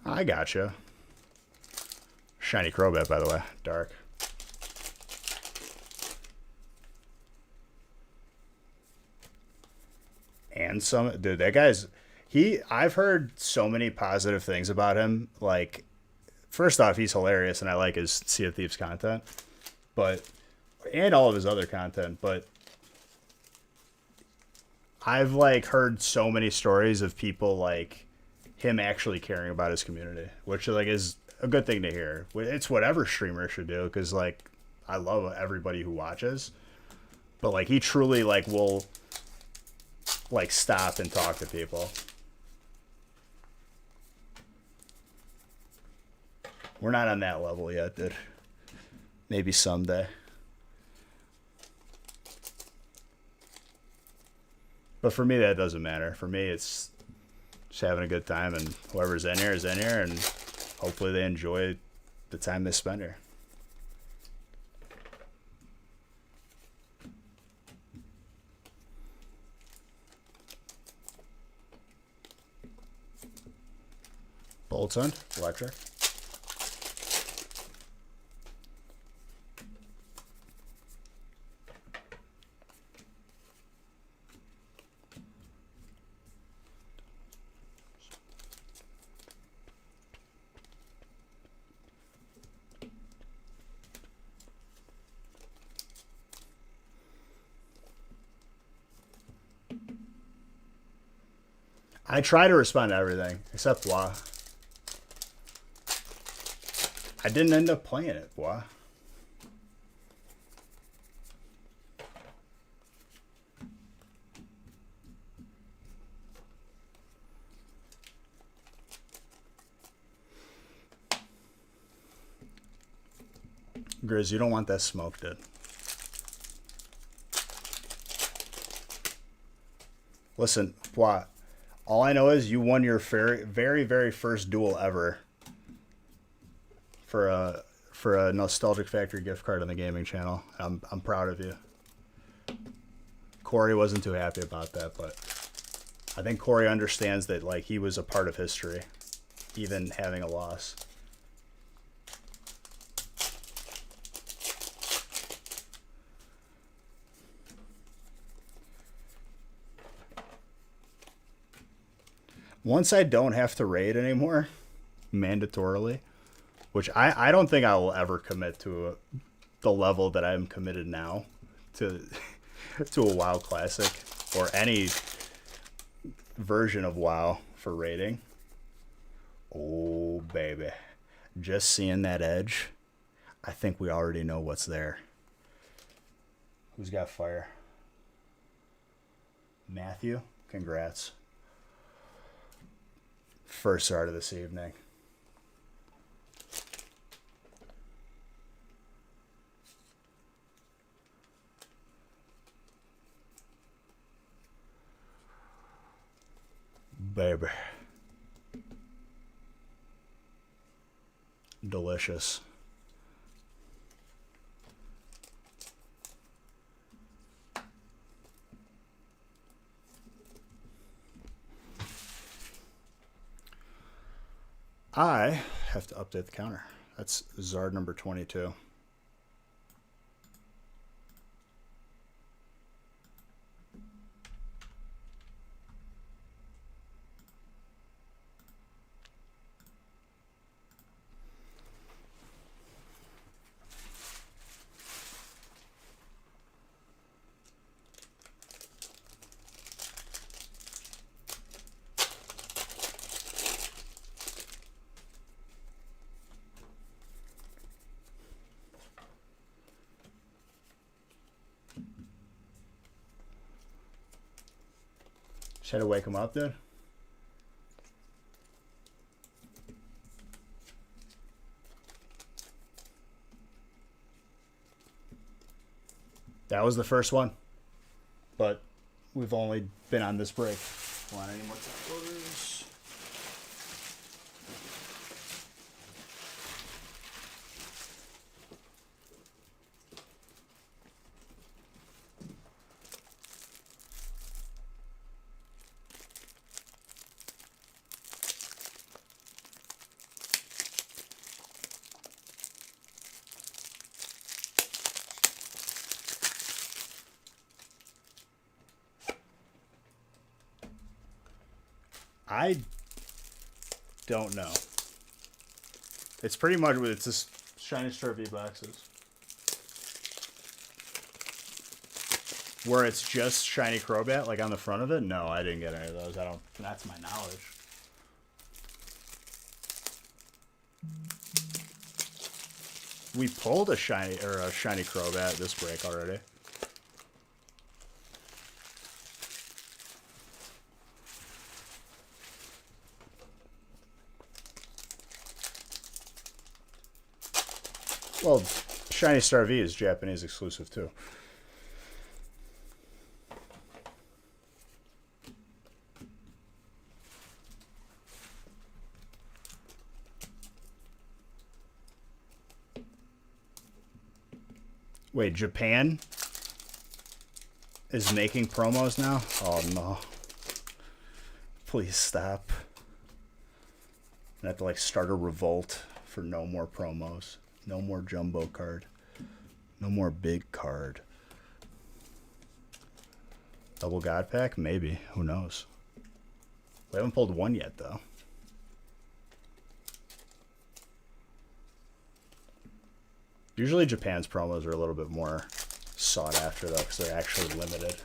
I gotcha. Shiny Crobat, by the way. Dark. And some... Dude, that guy's... I've heard so many positive things about him. Like, first off, he's hilarious, and I like his Sea of Thieves content. But... And all of his other content, but... I've, like, heard so many stories of people, like... him actually caring about his community, which like is a good thing to hear. It's whatever streamer should do, because like I love everybody who watches, but like he truly like will like stop and talk to people. We're not on that level yet, dude. Maybe someday. But for me, that doesn't matter. For me, it's just having a good time, and whoever's in here is in here, and hopefully they enjoy the time they spend here. Boltzund, electric. I try to respond to everything, except Wah. I didn't end up playing it, Wah. Grizz, you don't want that smoke, dude. Listen, Wah. All I know is you won your very first duel ever for a Nostalgic Factory gift card on the gaming channel. I'm proud of you. Corey wasn't too happy about that, but I think Corey understands that like he was a part of history, even having a loss. Once I don't have to raid anymore, mandatorily, which I don't think I will ever commit to the level that I'm committed now to to a WoW Classic or any version of WoW for raiding. Oh, baby. Just seeing that edge, I think we already know what's there. Who's got fire? Matthew? Congrats. First start of this evening. Baby. Delicious. I have to update the counter. That's Zard number 22. Should I wake him up, dude? That was the first one. But we've only been on this break. Want any more top orders? I don't know. It's pretty much what it's just Shiny Star V boxes. Where it's just Shiny Crobat, like on the front of it? No, I didn't get any of those. I don't, that's my knowledge. We pulled a shiny Crobat this break already. Well, Shiny Star V is Japanese exclusive too. Wait, Japan is making promos now? Oh no. Please stop. I have to like start a revolt for no more promos, no more jumbo card, no more big card. Double God Pack? Maybe. Who knows? We haven't pulled one yet, though. Usually Japan's promos are a little bit more sought after, though, because they're actually limited.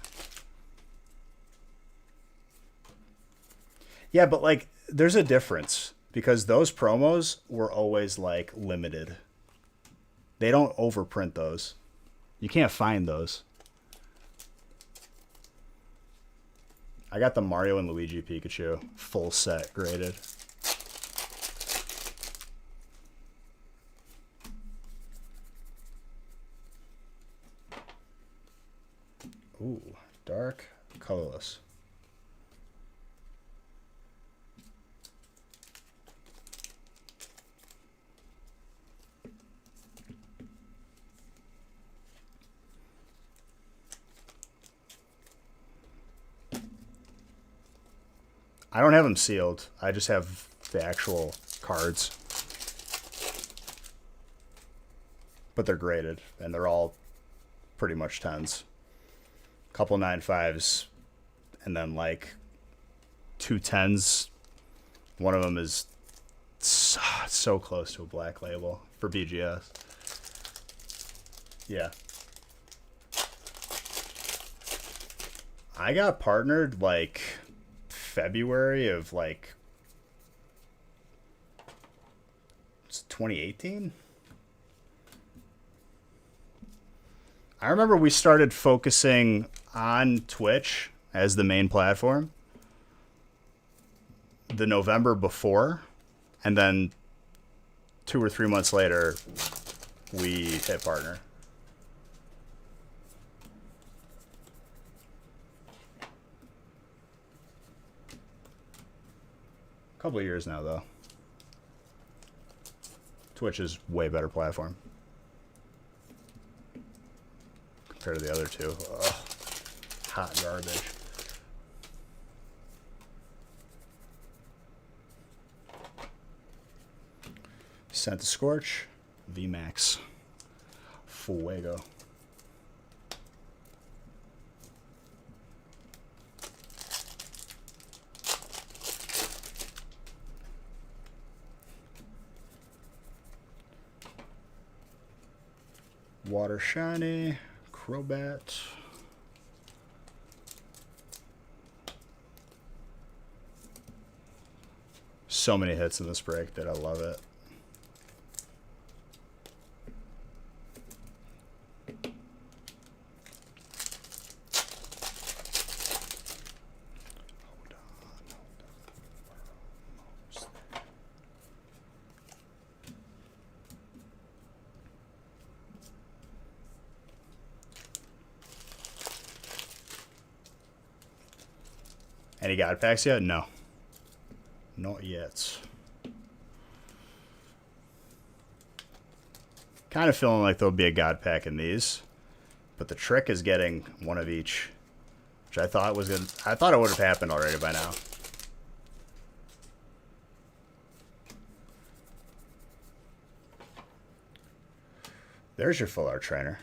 Yeah, but, like, there's a difference, because those promos were always, like, limited. They don't overprint those. You can't find those. I got the Mario and Luigi Pikachu full set graded. Ooh, dark, colorless. I don't have them sealed. I just have the actual cards. But they're graded, and they're all pretty much 10s. Couple 9.5s, and then like 2 10s. One of them is so close to a black label for BGS. Yeah. I got partnered like February of like 2018. I remember we started focusing on Twitch as the main platform the November before, and then 2 or 3 months later we hit partner. Couple of years now, though. Twitch is way better platform compared to the other two. Ugh, hot garbage. Sent to Scorch, VMAX, Fuego. Water Shiny, Crobat. So many hits in this break that I love it. Any God packs yet? No. Not yet. Kind of feeling like there'll be a God pack in these. But the trick is getting one of each. Which I thought was good. I thought it would have happened already by now. There's your full art trainer.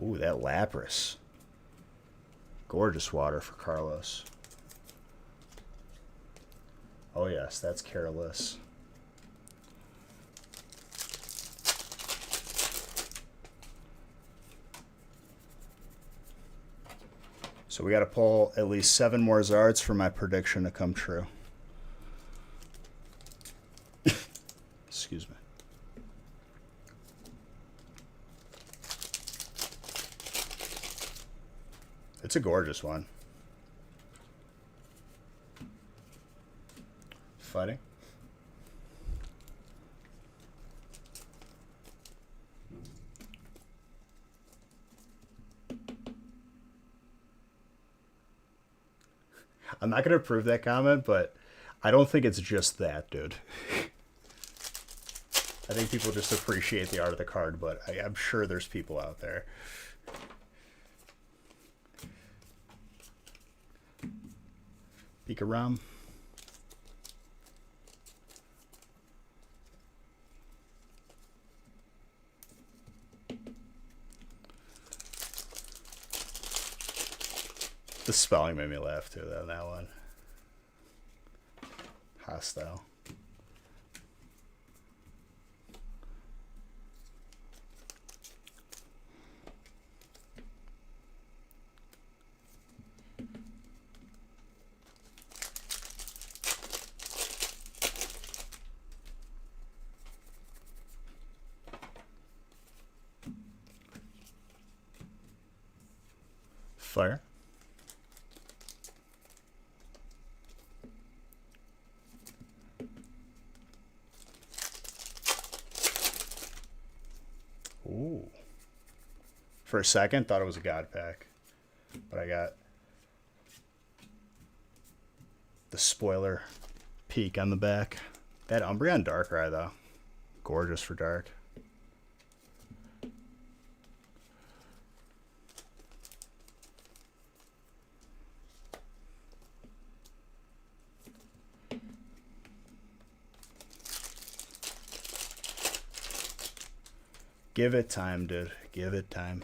Ooh, that Lapras. Gorgeous water for Carlos. Oh yes, that's Careless. So we got to pull at least 7 more Zards for my prediction to come true. Excuse me. It's a gorgeous one. Fighting. I'm not going to approve that comment, but I don't think it's just that, dude. I think people just appreciate the art of the card, but I'm sure there's people out there. Pikaram. The spelling made me laugh too, though, that one. Hostile. Fire. Ooh. For a second, thought it was a God pack. But I got the spoiler peak on the back. That Umbreon Darkrai, though. Gorgeous for dark. Give it time, dude. Give it time.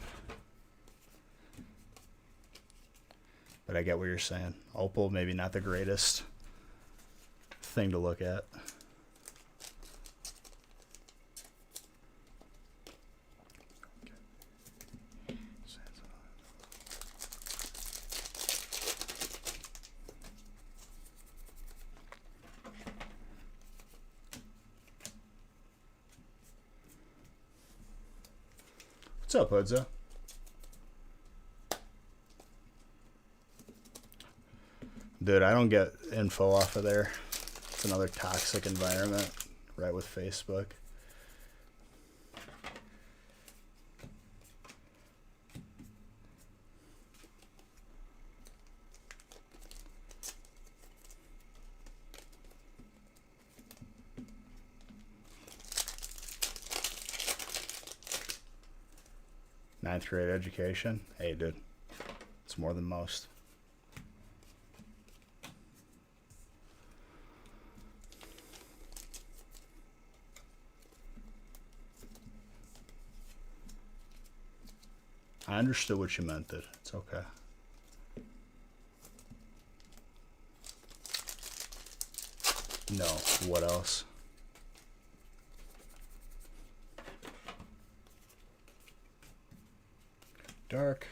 But I get what you're saying. Opal, maybe not the greatest thing to look at. What's up, Hoodza? Dude, I don't get info off of there. It's another toxic environment, right with Facebook. Ninth grade education. Hey, dude. It's more than most. I understood what you meant, dude. It's okay. No. What else? Dark.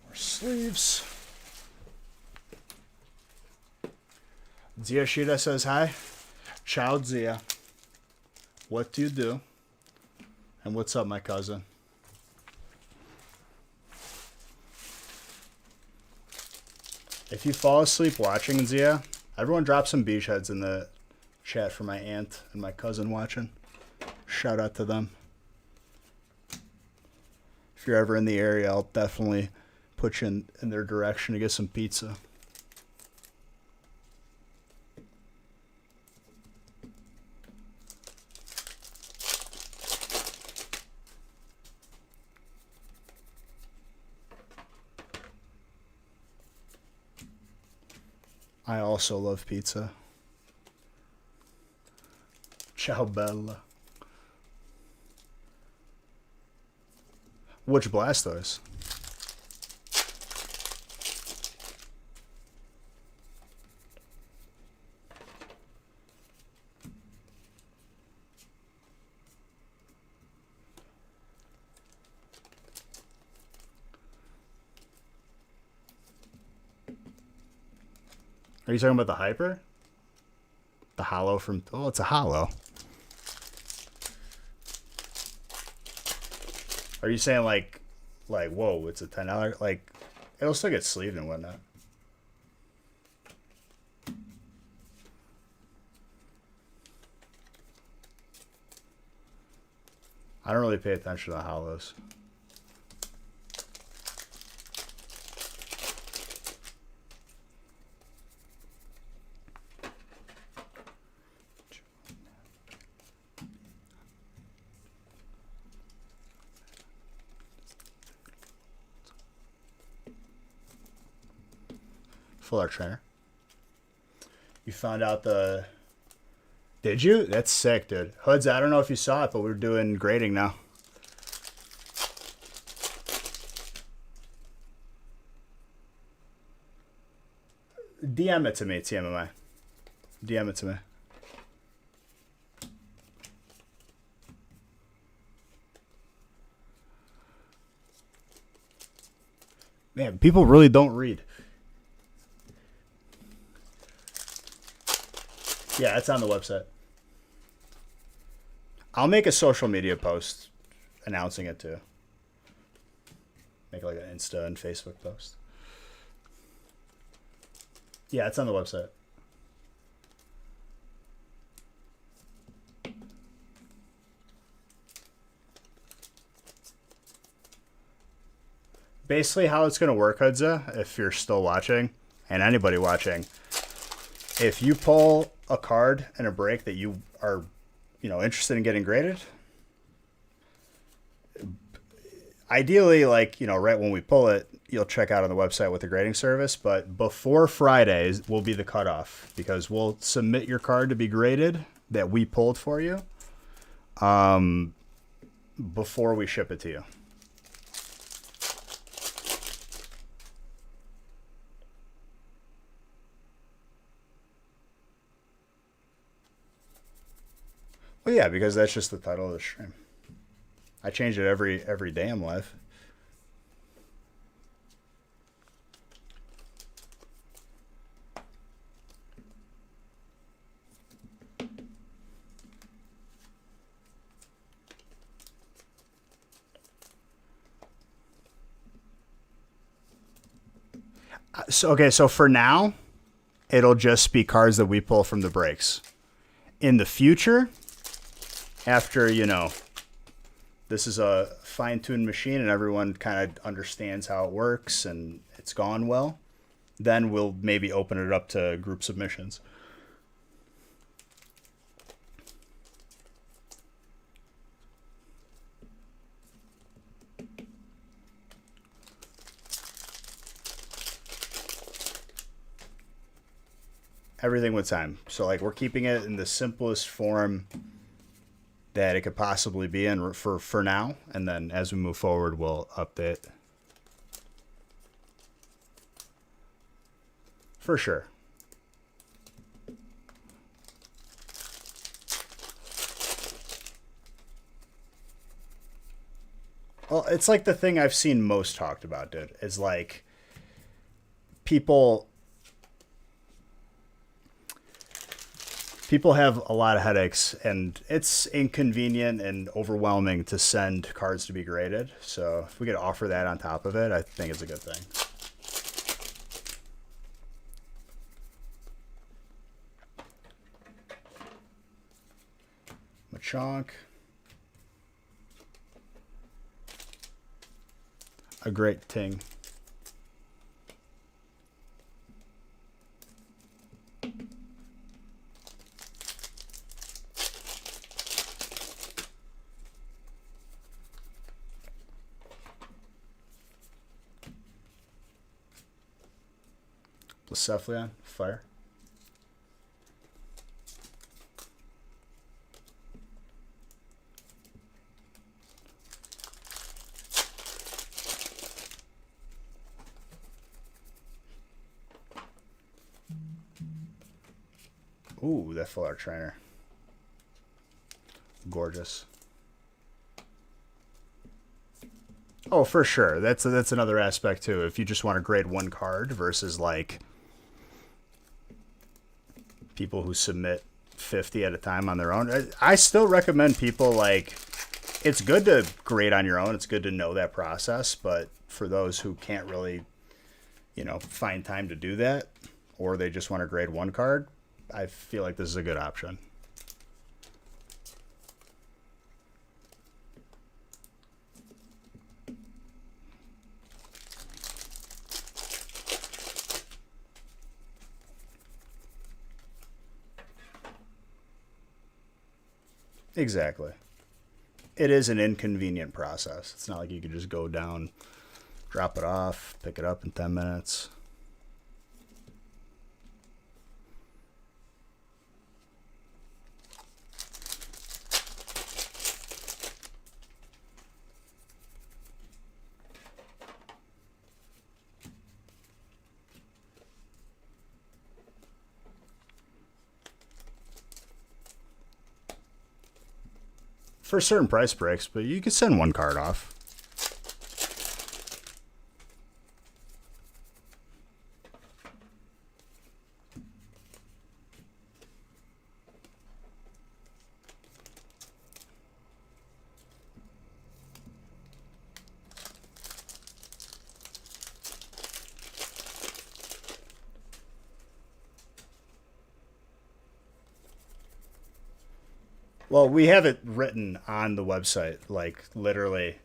More sleeves. Zia Shida says hi. Ciao, Zia. What do you do? And what's up, my cousin? If you fall asleep watching, Zia, everyone drop some beach heads in the chat for my aunt and my cousin watching. Shout out to them. If you're ever in the area, I'll definitely put you in their direction to get some pizza. I also love pizza. Ciao, Bella. Which Blastoise? Are you talking about the Hyper? The Hollow from... Oh, it's a Hollow. Are you saying like, whoa, it's a $10? Like, it'll still get sleeved and whatnot. I don't really pay attention to the hollows. Full art trainer. You found out the... Did you? That's sick, dude. Hoods, I don't know if you saw it, but we're doing grading now. DM it to me, TMMI. DM it to me. Man, people really don't read. Yeah, it's on the website. I'll make a social media post announcing it too. Make like an Insta and Facebook post. Yeah, it's on the website. Basically how it's going to work, Hudza, if you're still watching, and anybody watching, if you pull a card in a break that you are, interested in getting graded, ideally, like, right when we pull it, you'll check out on the website with the grading service, but before Fridays will be the cutoff because we'll submit your card to be graded that we pulled for you before we ship it to you. Well, yeah, because that's just the title of the stream. I change it every day I'm live. So for now, it'll just be cards that we pull from the breaks. In the future, after, this is a fine-tuned machine and everyone kind of understands how it works and it's gone well, then we'll maybe open it up to group submissions. Everything with time. So like we're keeping it in the simplest form that it could possibly be in for now, and then as we move forward we'll update. For sure. Well, it's like the thing I've seen most talked about, dude, is like people have a lot of headaches and it's inconvenient and overwhelming to send cards to be graded. So if we could offer that on top of it, I think it's a good thing. Machank. A great ting. Blacephalon, fire. Ooh, that full art trainer. Gorgeous. Oh, for sure. That's another aspect too. If you just want to grade one card versus like people who submit 50 at a time on their own, I still recommend people like, it's good to grade on your own. It's good to know that process. But for those who can't really, find time to do that, or they just want to grade one card, I feel like this is a good option. Exactly. It is an inconvenient process. It's not like you can just go down, drop it off, pick it up in 10 minutes. For certain price breaks, but you could send one card off. Well, we have it written on the website, like literally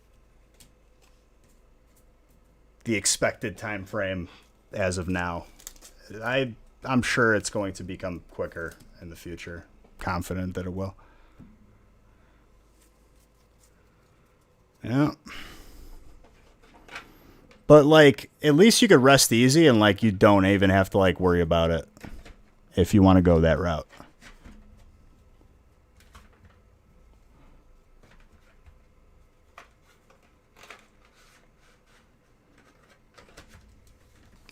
the expected time frame as of now. I'm sure it's going to become quicker in the future. Confident that it will. Yeah. But like at least you could rest easy and like you don't even have to like worry about it if you want to go that route.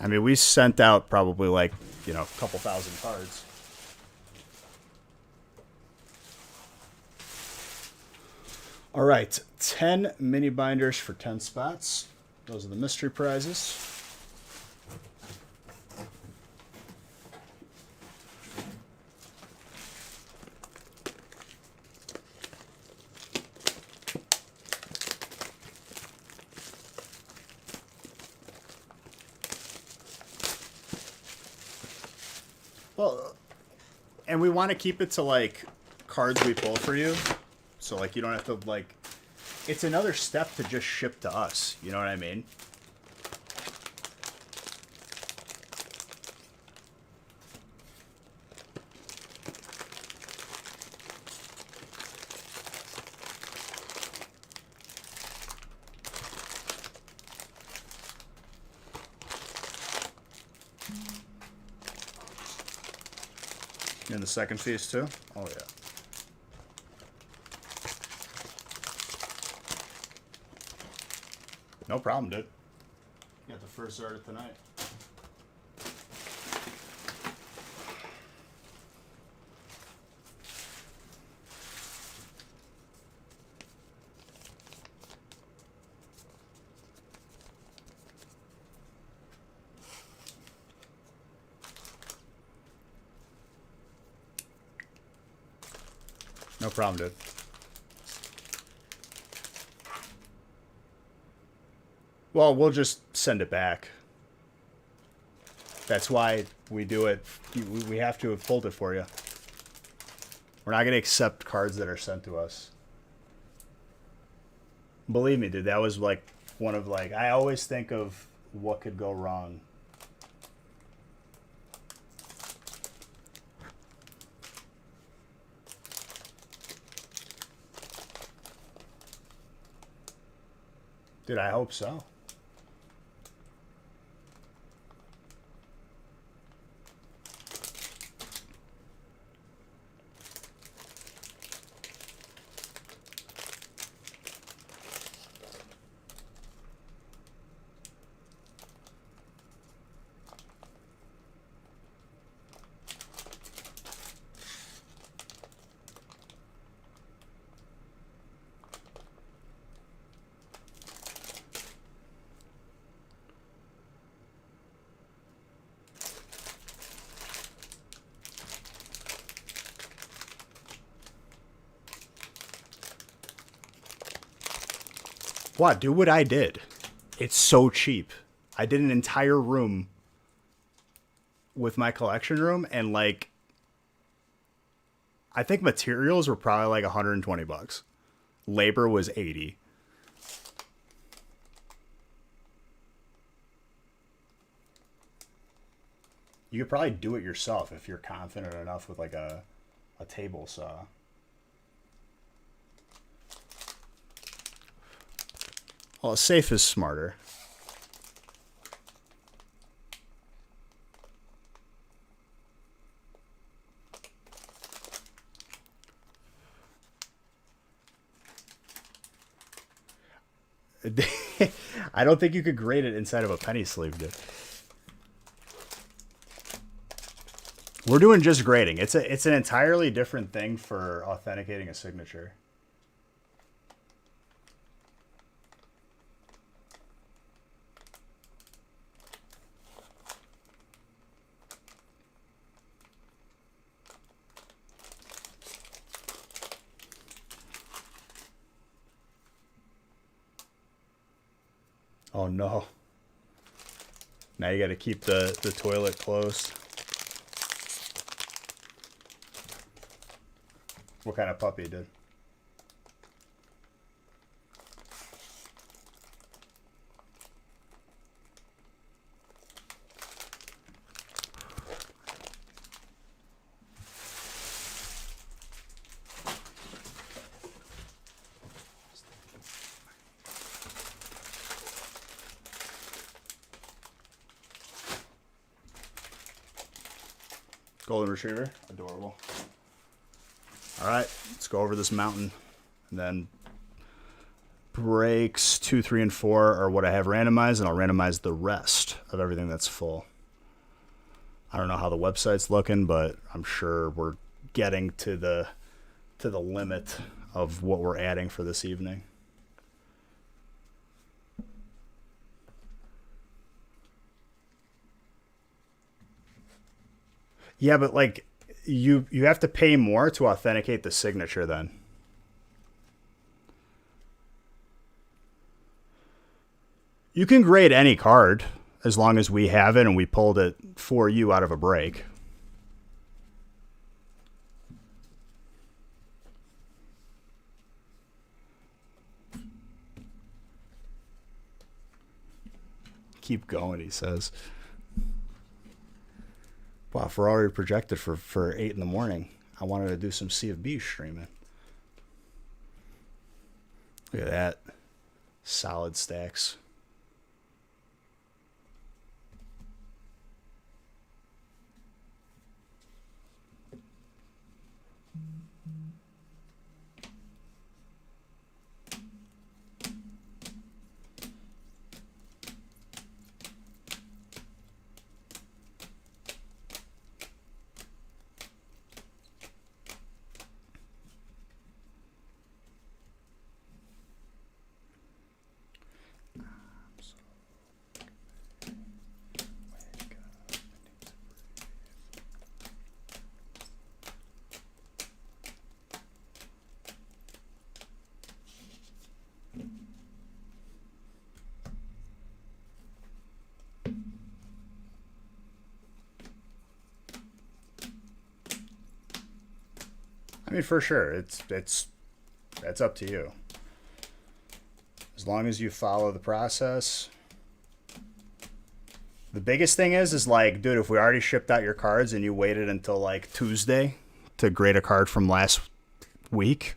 I mean, we sent out probably like, a couple thousand cards. All right, 10 mini binders for 10 spots. Those are the mystery prizes. Well, and we want to keep it to like cards we pull for you. So like you don't have to like it's another step to just ship to us. You know what I mean? And the second piece too? Oh yeah. No problem, dude. Got the first order tonight. No problem, dude. Well, we'll just send it back. That's why we do it. We have to have pulled it for you. We're not going to accept cards that are sent to us. Believe me, dude, that was like one of like, I always think of what could go wrong. Dude, I hope so. What? Do what I did. It's so cheap. I did an entire room with my collection room, and like, I think materials were probably like $120. Labor was 80. You could probably do it yourself if you're confident enough with like a table saw. Well, safe is smarter. I don't think you could grade it inside of a penny sleeve, dude. We're doing just grading. It's an entirely different thing for authenticating a signature. Oh no. Now you got to keep the toilet closed. What kind of puppy, dude? Golden Retriever. Adorable. All right, let's go over this mountain. And then breaks 2, 3, and 4 are what I have randomized, and I'll randomize the rest of everything that's full. I don't know how the website's looking, but I'm sure we're getting to the limit of what we're adding for this evening. Yeah, but like you have to pay more to authenticate the signature then. You can grade any card as long as we have it and we pulled it for you out of a break. Keep going, he says. Wow, if we're already projected for 8 in the morning, I wanted to do some Sea of B streaming. Look at that. Solid stacks. I mean, for sure, that's up to you. As long as you follow the process. The biggest thing is like, dude, if we already shipped out your cards and you waited until like Tuesday to grade a card from last week,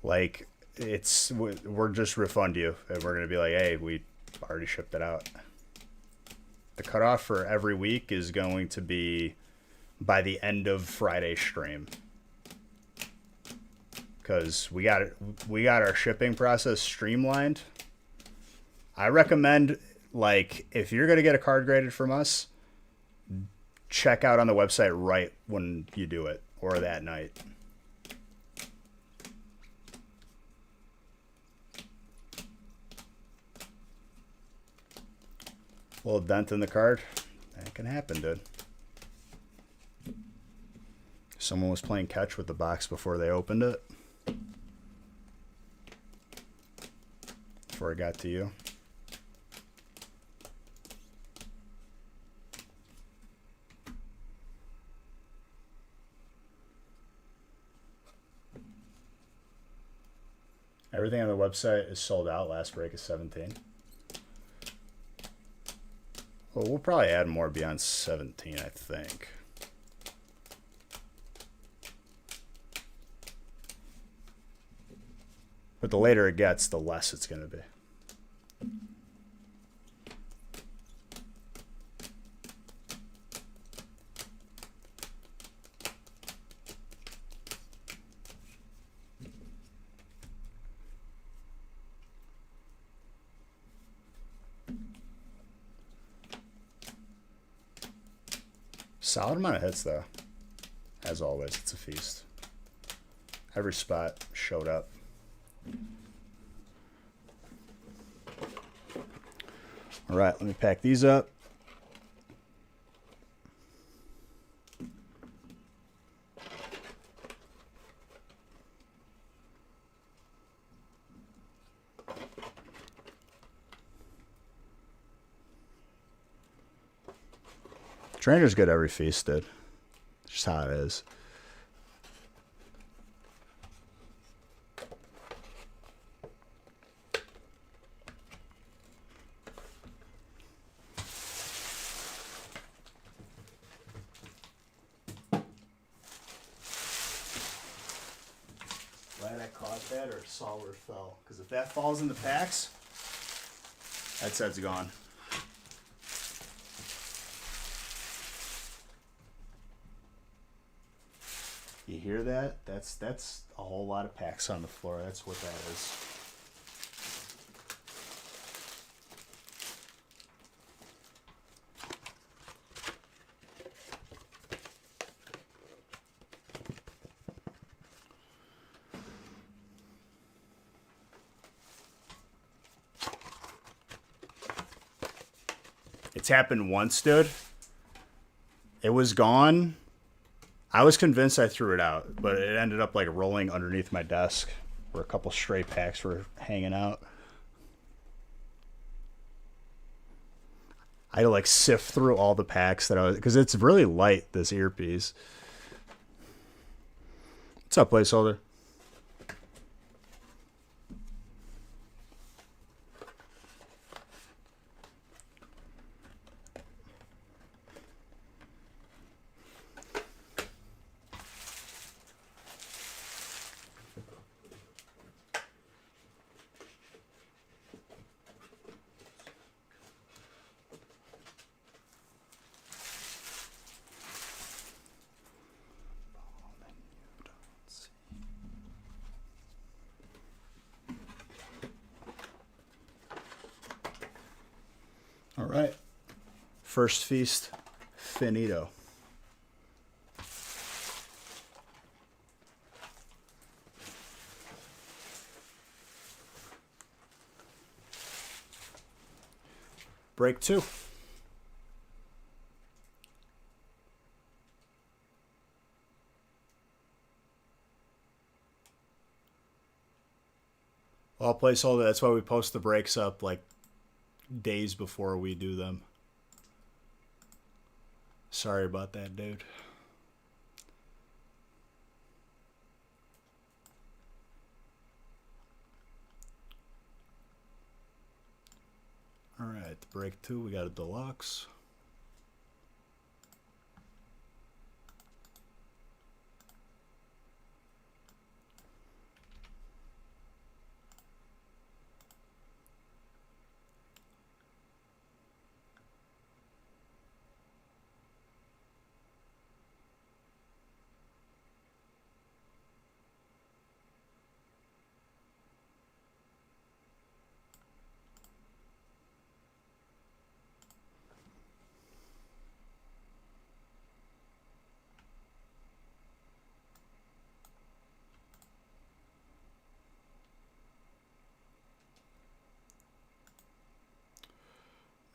like we're just refund you and we're gonna be like, hey, we already shipped it out. The cutoff for every week is going to be by the end of Friday's stream. Because we got our shipping process streamlined. I recommend, like, if you're gonna get a card graded from us, check out on the website right when you do it or that night. A little dent in the card, that can happen, dude. Someone was playing catch with the box before they opened it. Before it got to you. Everything on the website is sold out. Last break is 17. Well, we'll probably add more beyond 17, I think. But the later it gets, the less it's going to be. Solid amount of hits, though. As always, it's a feast. Every spot showed up. All right, let me pack these up. Trainer's good every feast, dude. Just how it is. Glad I caught that or saw where it fell. Because if that falls in the packs, that set's gone. You hear that? That's a whole lot of packs on the floor. That's what that is. It's happened once, dude. It was gone. I was convinced I threw it out, but it ended up like rolling underneath my desk where a couple stray packs were hanging out. I had to like sift through all the packs that I was, because it's really light, this earpiece. What's up, placeholder? All right. First feast, finito. Break 2. Well, placeholder, that's why we post the breaks up like days before we do them. Sorry about that, dude. All right, break 2, we got a deluxe.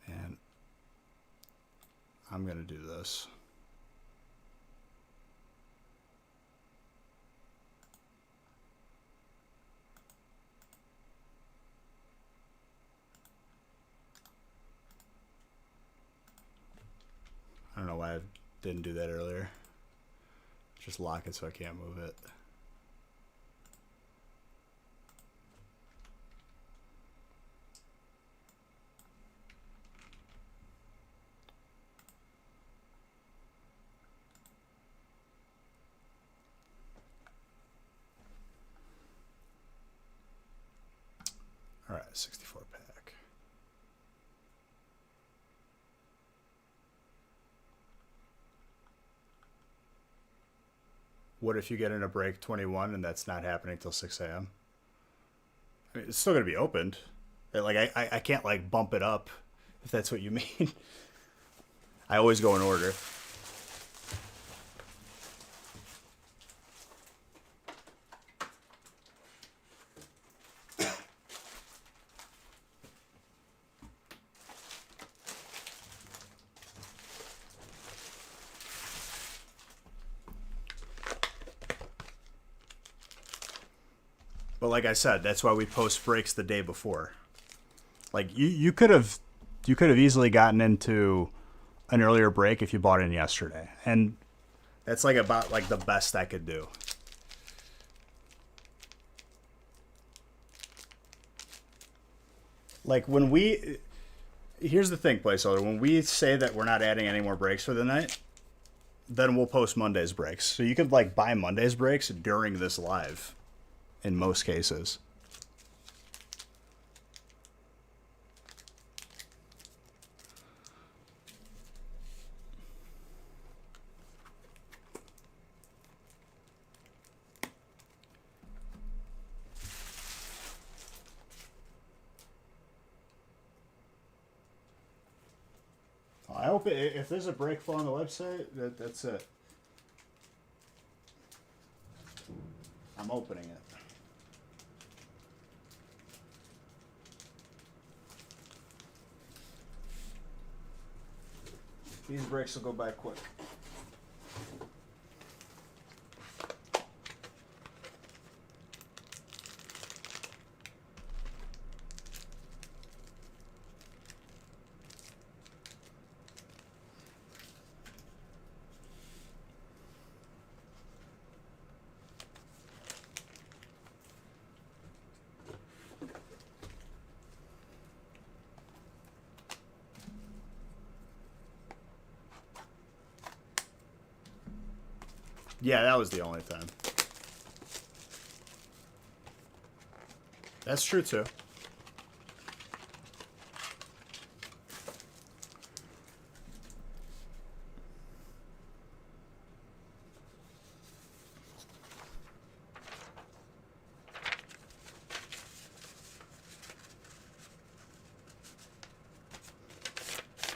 And I'm going to do this. I don't know why I didn't do that earlier. Just lock it so I can't move it. All right, 64 pack. What if you get in a break 21 and that's not happening till 6 a.m.? I mean, it's still going to be opened. Like I can't like bump it up if that's what you mean. I always go in order. But like I said, that's why we post breaks the day before. Like you could have easily gotten into an earlier break if you bought in yesterday, and that's like about like the best I could do. Like when we, here's the thing, placeholder. When we say that we're not adding any more breaks for the night, then we'll post Monday's breaks. So you could like buy Monday's breaks during this live, in most cases. I hope if there's a break flow on the website, that's it. I'm opening it. These breaks will go by quick. Yeah, that was the only time. That's true too.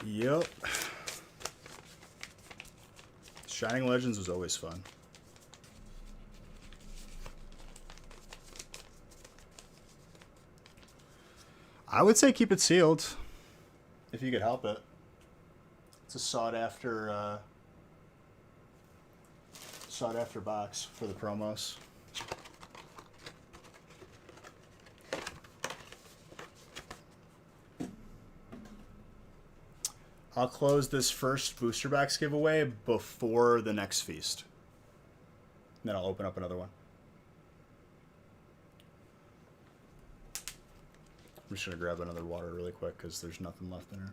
Yep. Shining Legends was always fun. I would say keep it sealed, if you could help it. It's a sought after box for the promos. I'll close this first booster box giveaway before the next feast. Then I'll open up another one. I'm just going to grab another water really quick because there's nothing left in her.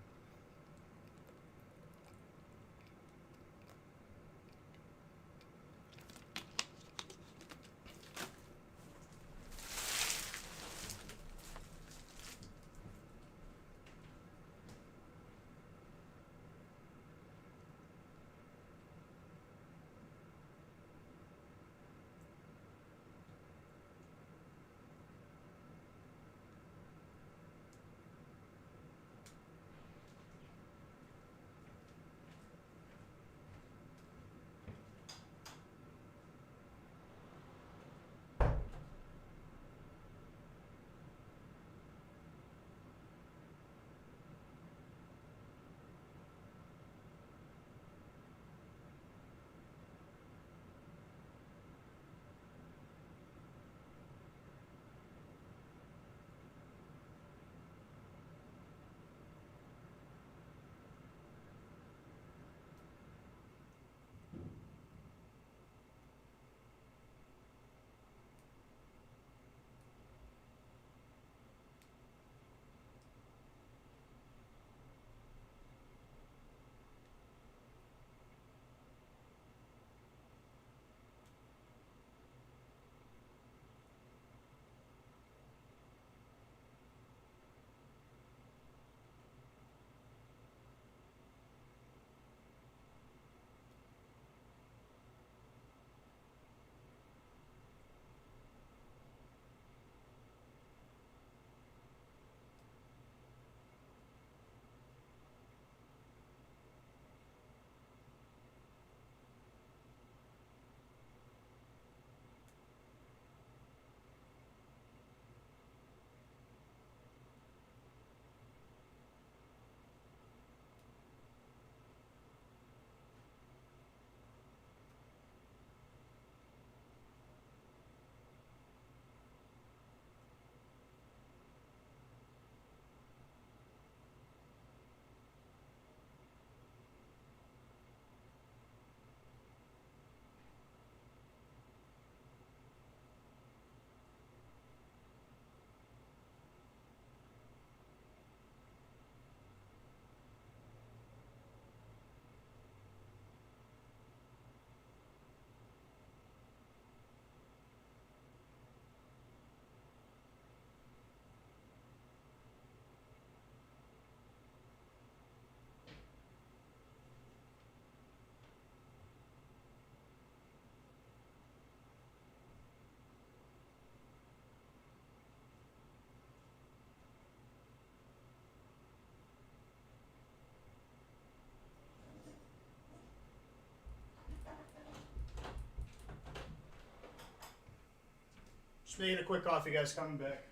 Just making a quick coffee, guys. Coming back.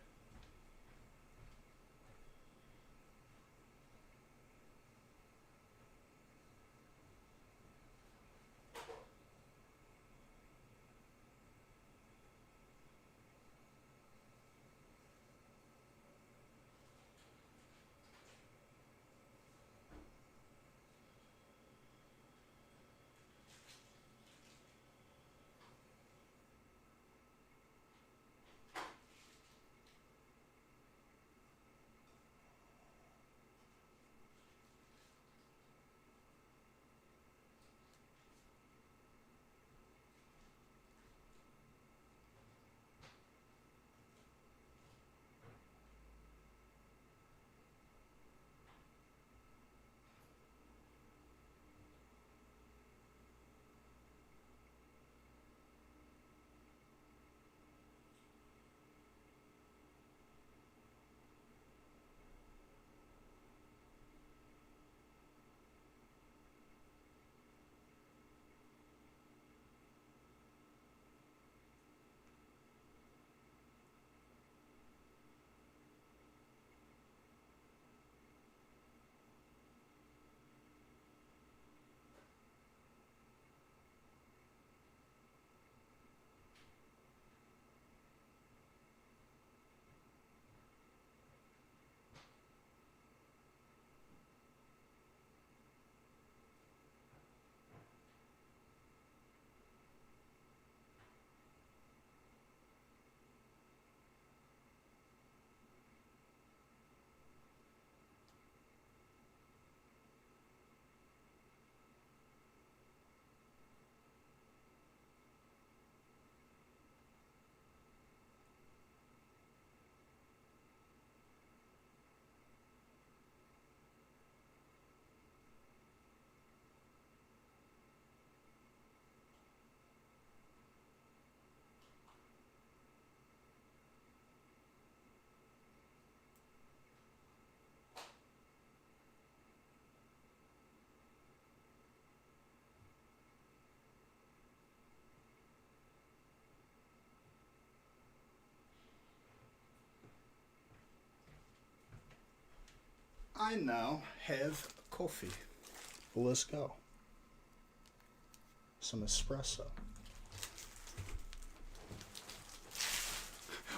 I now have coffee. Let's go. Some espresso.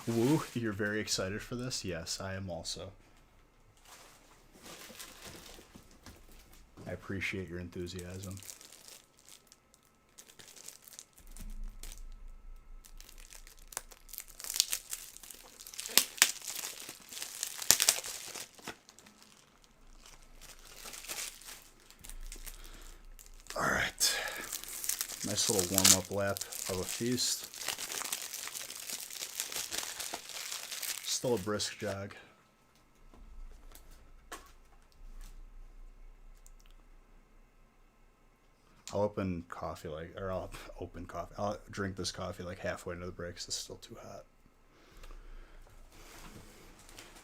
Woo, you're very excited for this? Yes, I am also. I appreciate your enthusiasm. All right. Nice little warm-up lap of a feast. Still a brisk jog. I'll drink this coffee like halfway into the break because it's still too hot.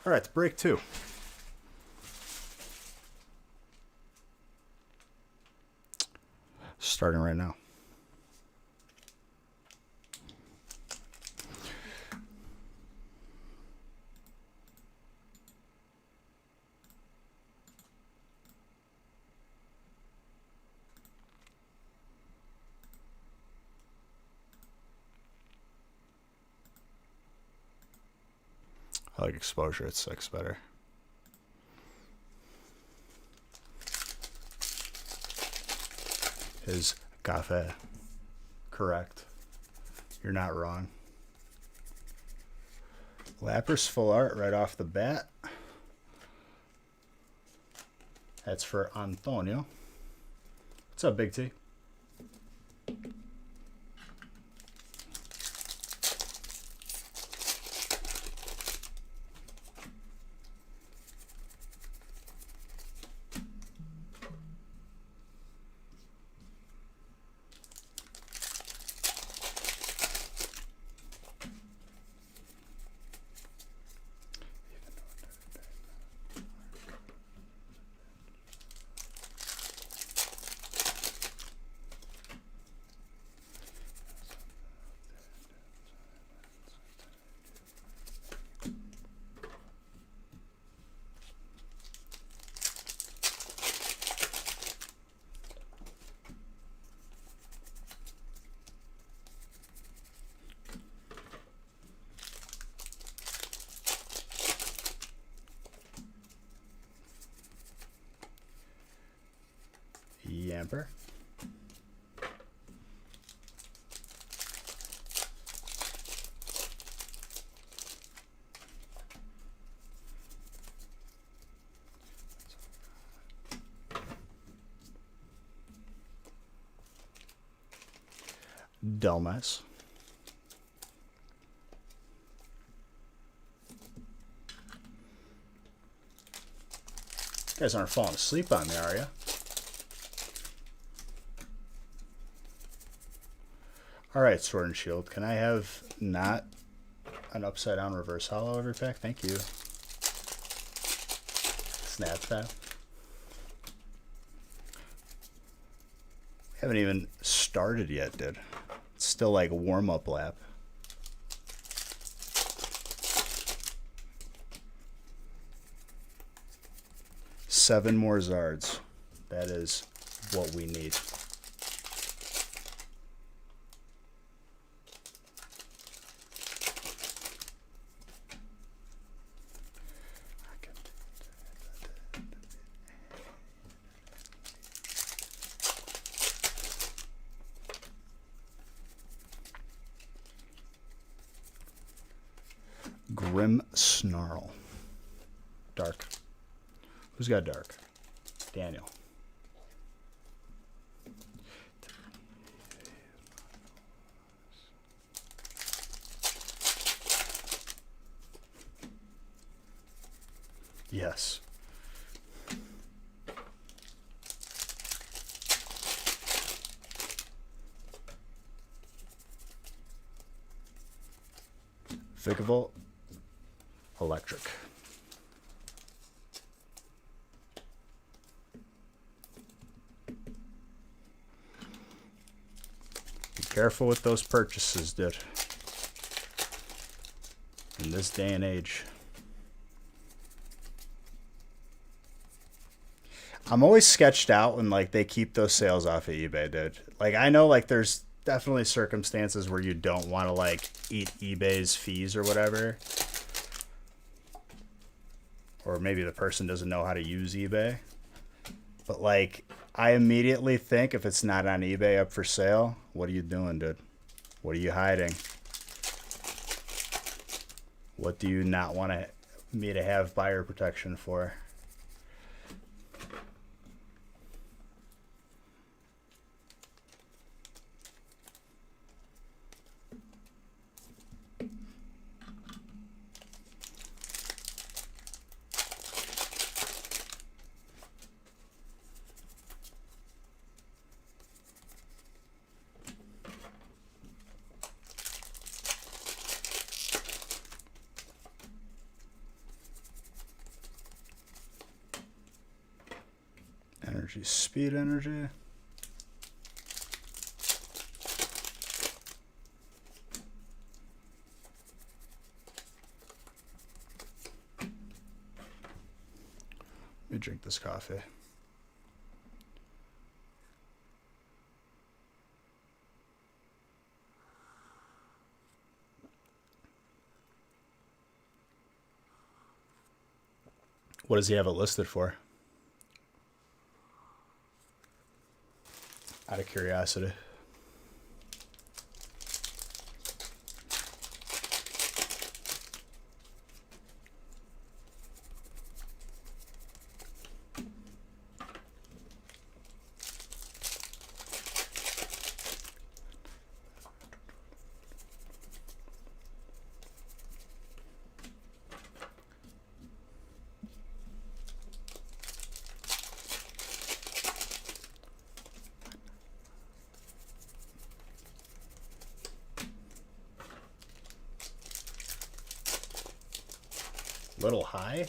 All right, break 2. Starting right now. I like exposure at 6 better. Is cafe correct? You're not wrong. Lapras full art right off the bat. That's for Antonio. What's up, Big T? camper. Delmas. You guys aren't falling asleep on me, are you? Alright, Sword and Shield. Can I have not an upside down reverse hollow every pack? Thank you. Snapchat. Haven't even started yet, dude. It's still like a warm-up lap. Seven more Zards. That is what we need. Grim Snarl. Dark. Who's got dark? Daniel. Yes. Vigavolt. Electric. Be careful with those purchases, dude. In this day and age. I'm always sketched out when like they keep those sales off of eBay, dude. Like I know like there's definitely circumstances where you don't want to like eat eBay's fees or whatever. Or maybe the person doesn't know how to use eBay. But like, I immediately think if it's not on eBay up for sale, what are you doing, dude? What are you hiding? What do you not want me to have buyer protection for? Energy, speed energy. Let me drink this coffee. What does he have it listed for? Out of curiosity. Little high?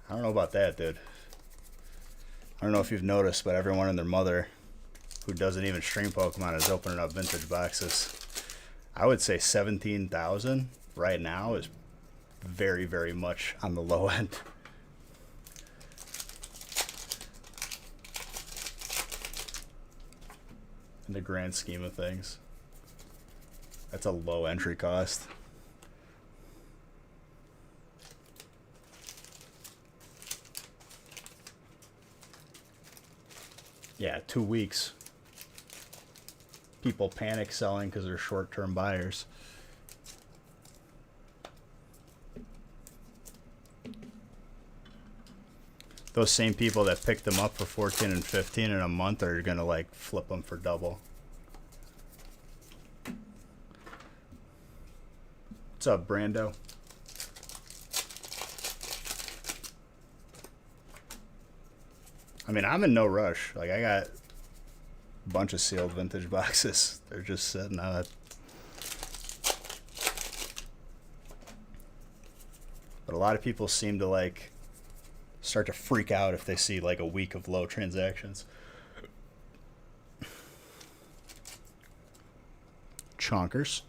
I don't know about that, dude. I don't know if you've noticed, but everyone and their mother who doesn't even stream Pokemon is opening up vintage boxes. I would say 17,000 right now is very, very much on the low end. In the grand scheme of things. That's a low entry cost. Yeah, 2 weeks. People panic selling because they're short-term buyers. Those same people that picked them up for 14 and 15 in a month are gonna like flip them for double. What's up, Brando? I mean, I'm in no rush. Like, I got a bunch of sealed vintage boxes. They're just sitting out. But a lot of people seem to like start to freak out if they see like a week of low transactions. Chonkers.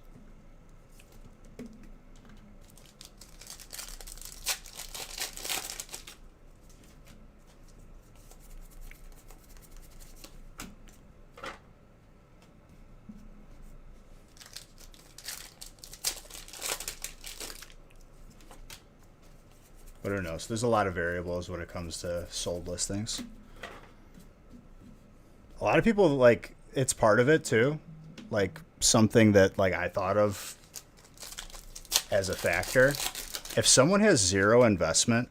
But who knows? There's a lot of variables when it comes to sold listings. A lot of people like it's part of it too. Like something that like I thought of as a factor. If someone has zero investment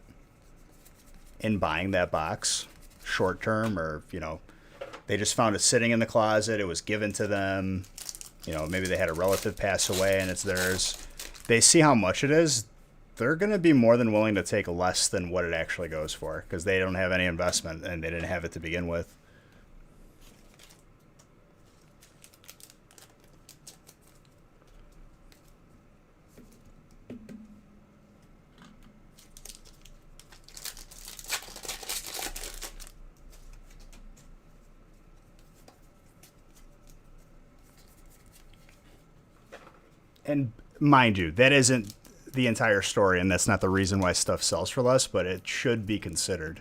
in buying that box short term, or they just found it sitting in the closet, it was given to them, maybe they had a relative pass away and it's theirs. They see how much it is, they're going to be more than willing to take less than what it actually goes for because they don't have any investment and they didn't have it to begin with. And mind you, that isn't the entire story, and that's not the reason why stuff sells for less, but it should be considered.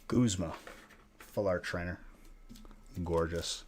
Guzma, full art trainer, gorgeous.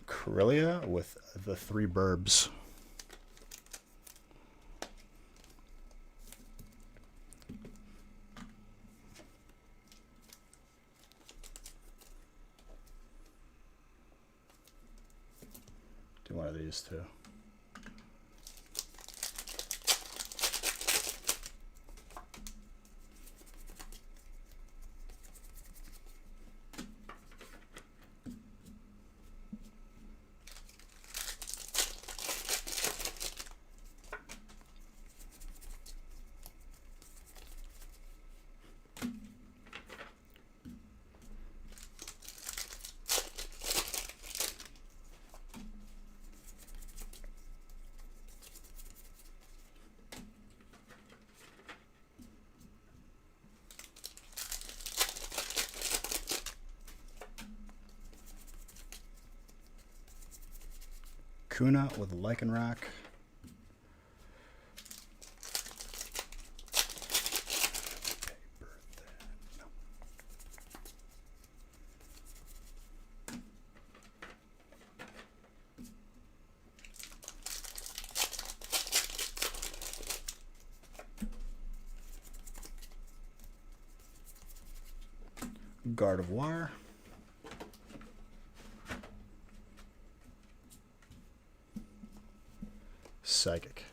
Corellia with the 3 burbs. Do one of these too. Kuna with Lycanroc. Gardevoir. Psychic.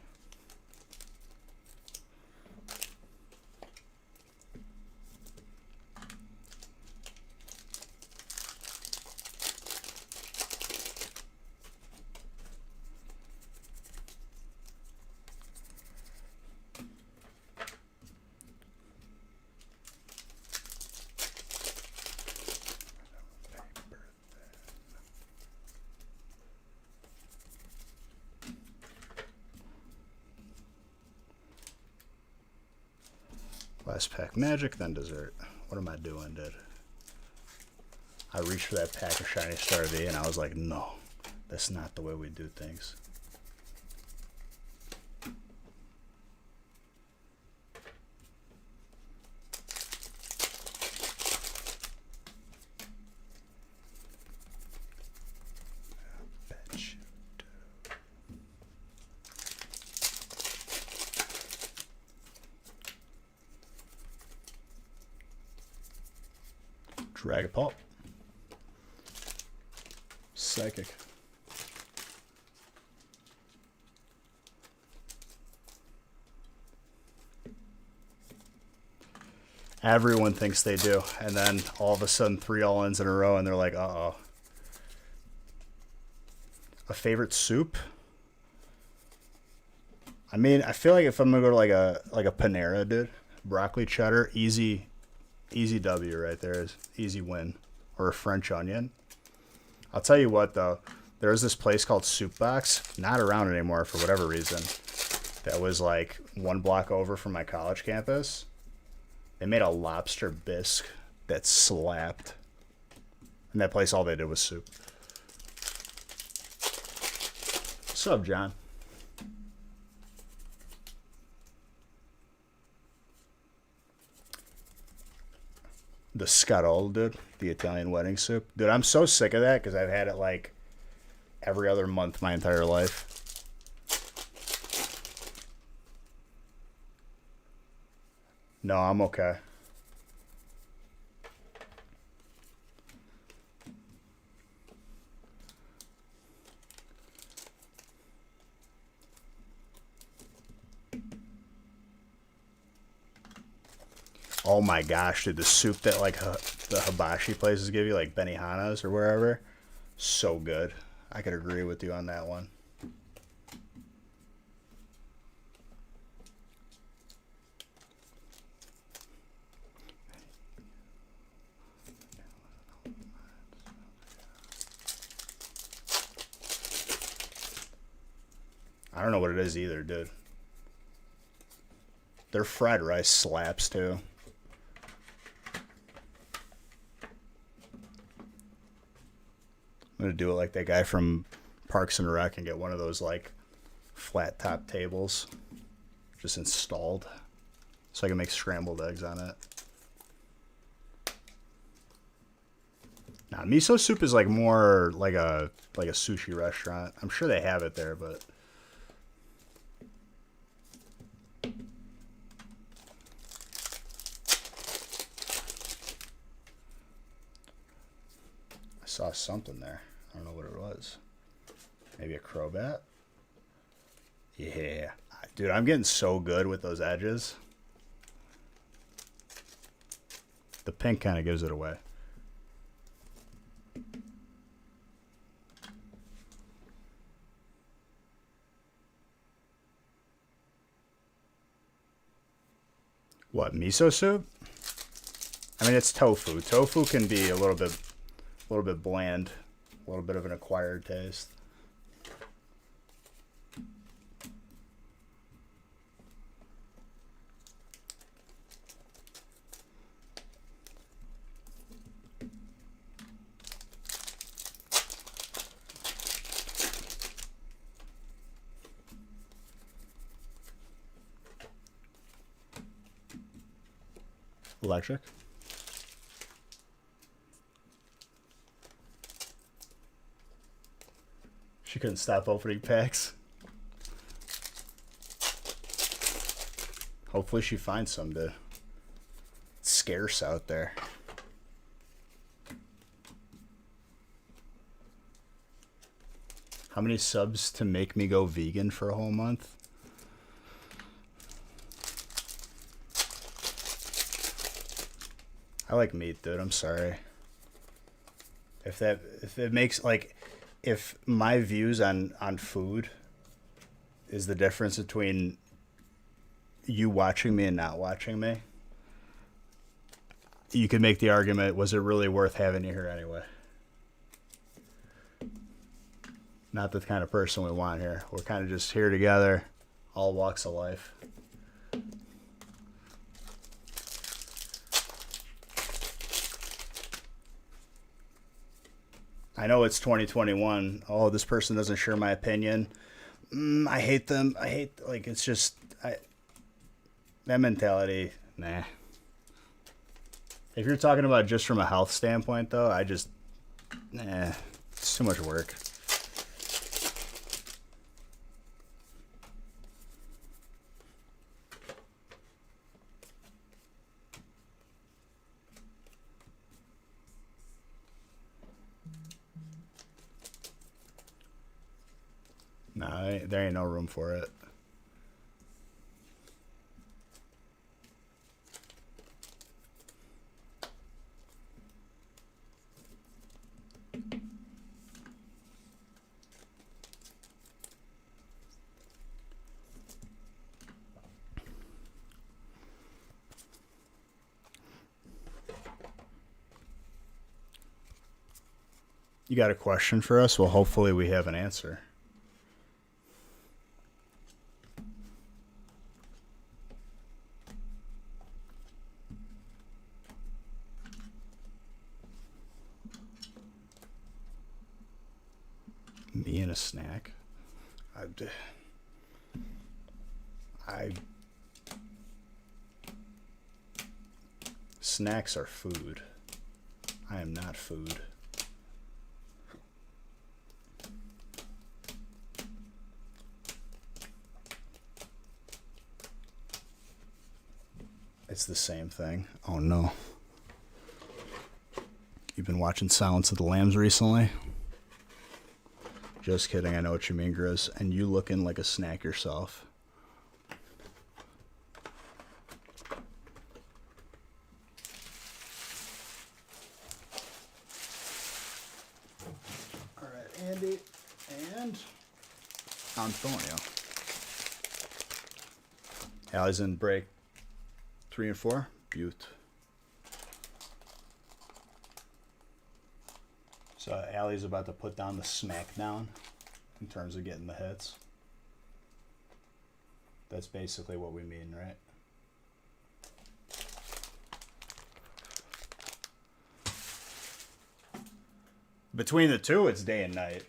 Last pack Magic, then Dessert. What am I doing, dude? I reached for that pack of Shiny Star V and I was like, no, that's not the way we do things. Dragapult. Psychic. Everyone thinks they do, and then all of a sudden 3 all-ins in a row and they're like, uh-oh. A favorite soup? I mean, I feel like if I'm gonna go to like a Panera, dude, broccoli cheddar, easy W right there, is easy win. Or a French onion. I'll tell you what though, there was this place called Soup Box, not around anymore for whatever reason, that was like 1 block over from my college campus. They made a lobster bisque that slapped. And that place, all they did was soup. What's up, John? The scuttle, dude. The Italian wedding soup. Dude, I'm so sick of that because I've had it like every other month my entire life. No, I'm okay. Oh my gosh, dude, the soup that like the hibachi places give you, like Benihana's or wherever, so good. I could agree with you on that one. I don't know what it is either, dude. Their fried rice slaps too. I'm gonna do it like that guy from Parks and Rec and get one of those like flat top tables just installed so I can make scrambled eggs on it. Now, miso soup is like more like a sushi restaurant. I'm sure they have it there, but I saw something there. I don't know what it was. Maybe a Crobat? Yeah. Dude, I'm getting so good with those edges. The pink kind of gives it away. What, miso soup? I mean, it's tofu. Tofu can be a little bit bland, a little bit of an acquired taste. Electric. She couldn't stop opening packs. Hopefully she finds some, dude. It's scarce out there. How many subs to make me go vegan for a whole month? I like meat, dude. I'm sorry. If it makes like, if my views on food is the difference between you watching me and not watching me, you could make the argument, was it really worth having you here anyway? Not the kind of person we want here. We're kind of just here together, all walks of life. I know it's 2021. Oh, this person doesn't share my opinion. I hate them. Like, it's just, that mentality, nah. If you're talking about just from a health standpoint, though, it's too much work. No, there ain't no room for it. You got a question for us? Well, hopefully we have an answer. Me and a snack? Snacks are food. I am not food. It's the same thing. Oh no. You've been watching Silence of the Lambs recently? Just kidding, I know what you mean, Grizz. And you looking like a snack yourself. Alright, Andy and Antonio. Allie's in break 3 and 4. Butte. So Allie's about to put down the smackdown in terms of getting the hits. That's basically what we mean, right? Between the two, it's day and night.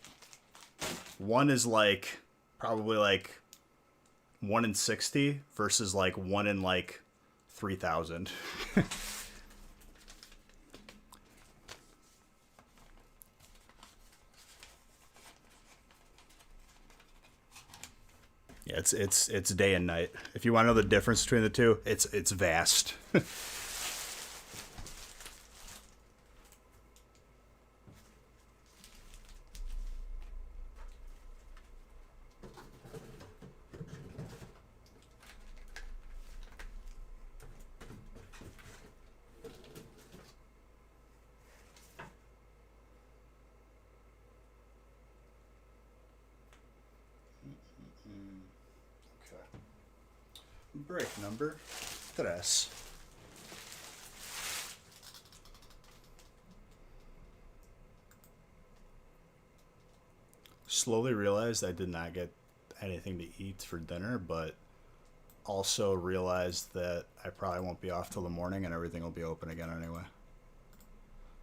One is like probably like 1 in 60 versus like 1 in like 3,000. Yeah, it's day and night. If you want to know the difference between the two, it's vast. Break number 3. Slowly realized I did not get anything to eat for dinner, but also realized that I probably won't be off till the morning and everything will be open again anyway.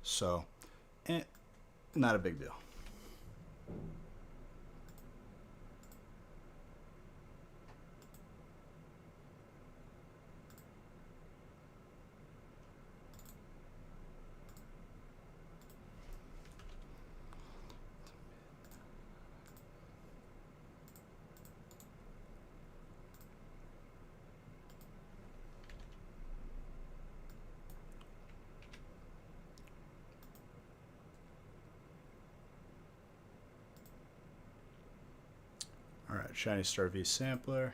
So, not a big deal. Shiny Star V sampler.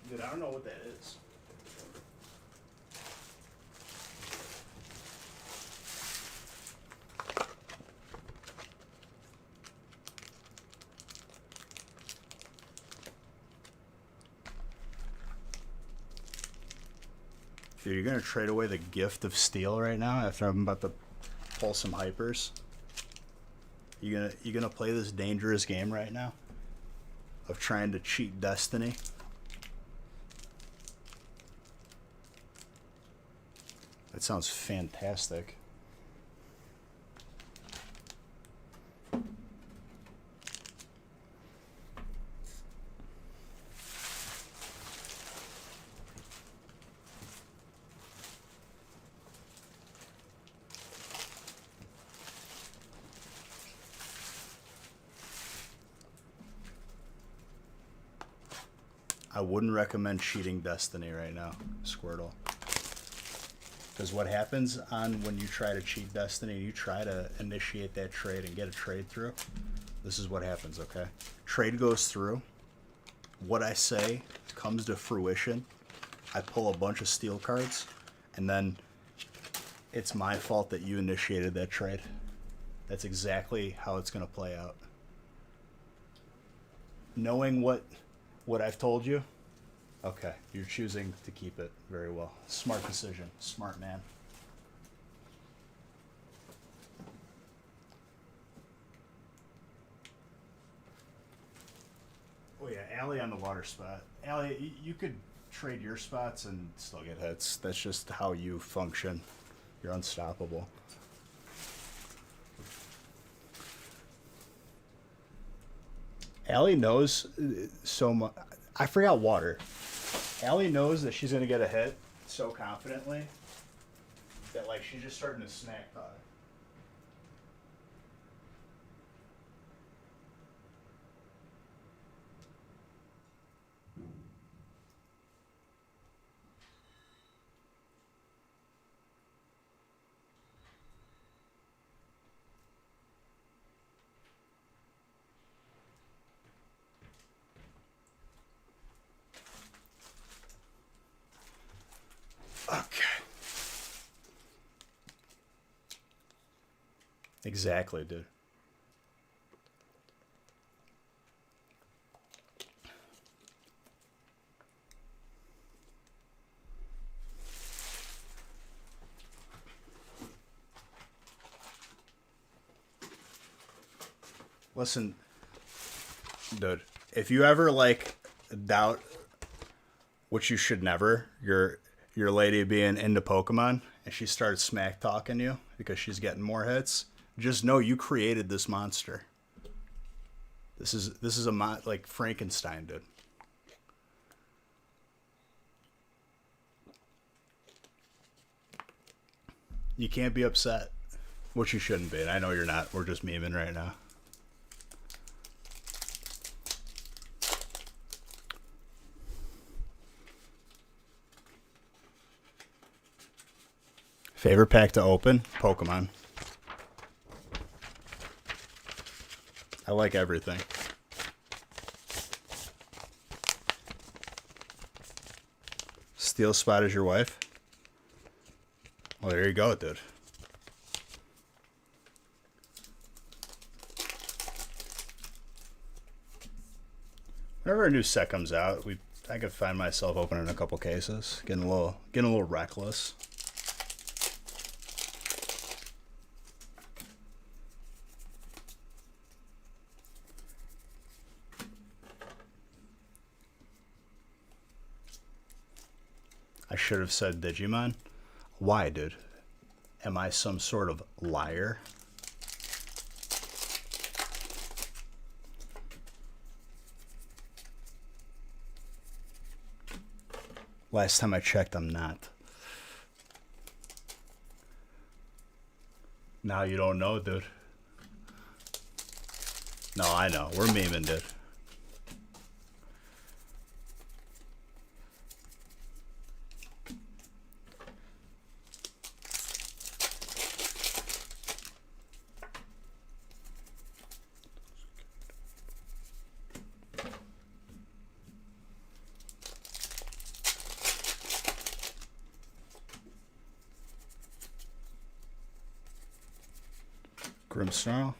Dude, I don't know what that is. Dude, you're gonna trade away the gift of steel right now after I'm about to pull some hypers? You gonna play this dangerous game right now of trying to cheat Destiny? That sounds fantastic. I wouldn't recommend cheating Destiny right now, Squirtle. Because what happens when you try to cheat Destiny, you try to initiate that trade and get a trade through, this is what happens, okay? Trade goes through. What I say comes to fruition. I pull a bunch of steel cards, and then it's my fault that you initiated that trade. That's exactly how it's going to play out. Knowing what I've told you, okay, you're choosing to keep it. Very well. Smart decision. Smart man. Oh yeah, Allie on the water spot. Allie, you could trade your spots and still get hits. That's just how you function. You're unstoppable. Allie knows so much. I forgot water. Allie knows that she's going to get a hit so confidently that, like, she's just starting to snack talk. Okay. Exactly, dude. Listen, dude, if you ever, like, doubt, which you should never, your lady being into Pokemon and she started smack talking you because she's getting more hits, just know you created this monster. This is a like Frankenstein, dude. You can't be upset, which you shouldn't be. And I know you're not. We're just memeing right now. Favorite pack to open? Pokemon. I like everything. Steel Spot is your wife? Well, there you go, dude. Whenever a new set comes out, I could find myself opening a couple cases, getting a little reckless. I should have said Digimon. Why, dude? Am I some sort of liar? Last time I checked, I'm not. Now you don't know, dude. No, I know. We're memeing, dude. Grimmsnarl.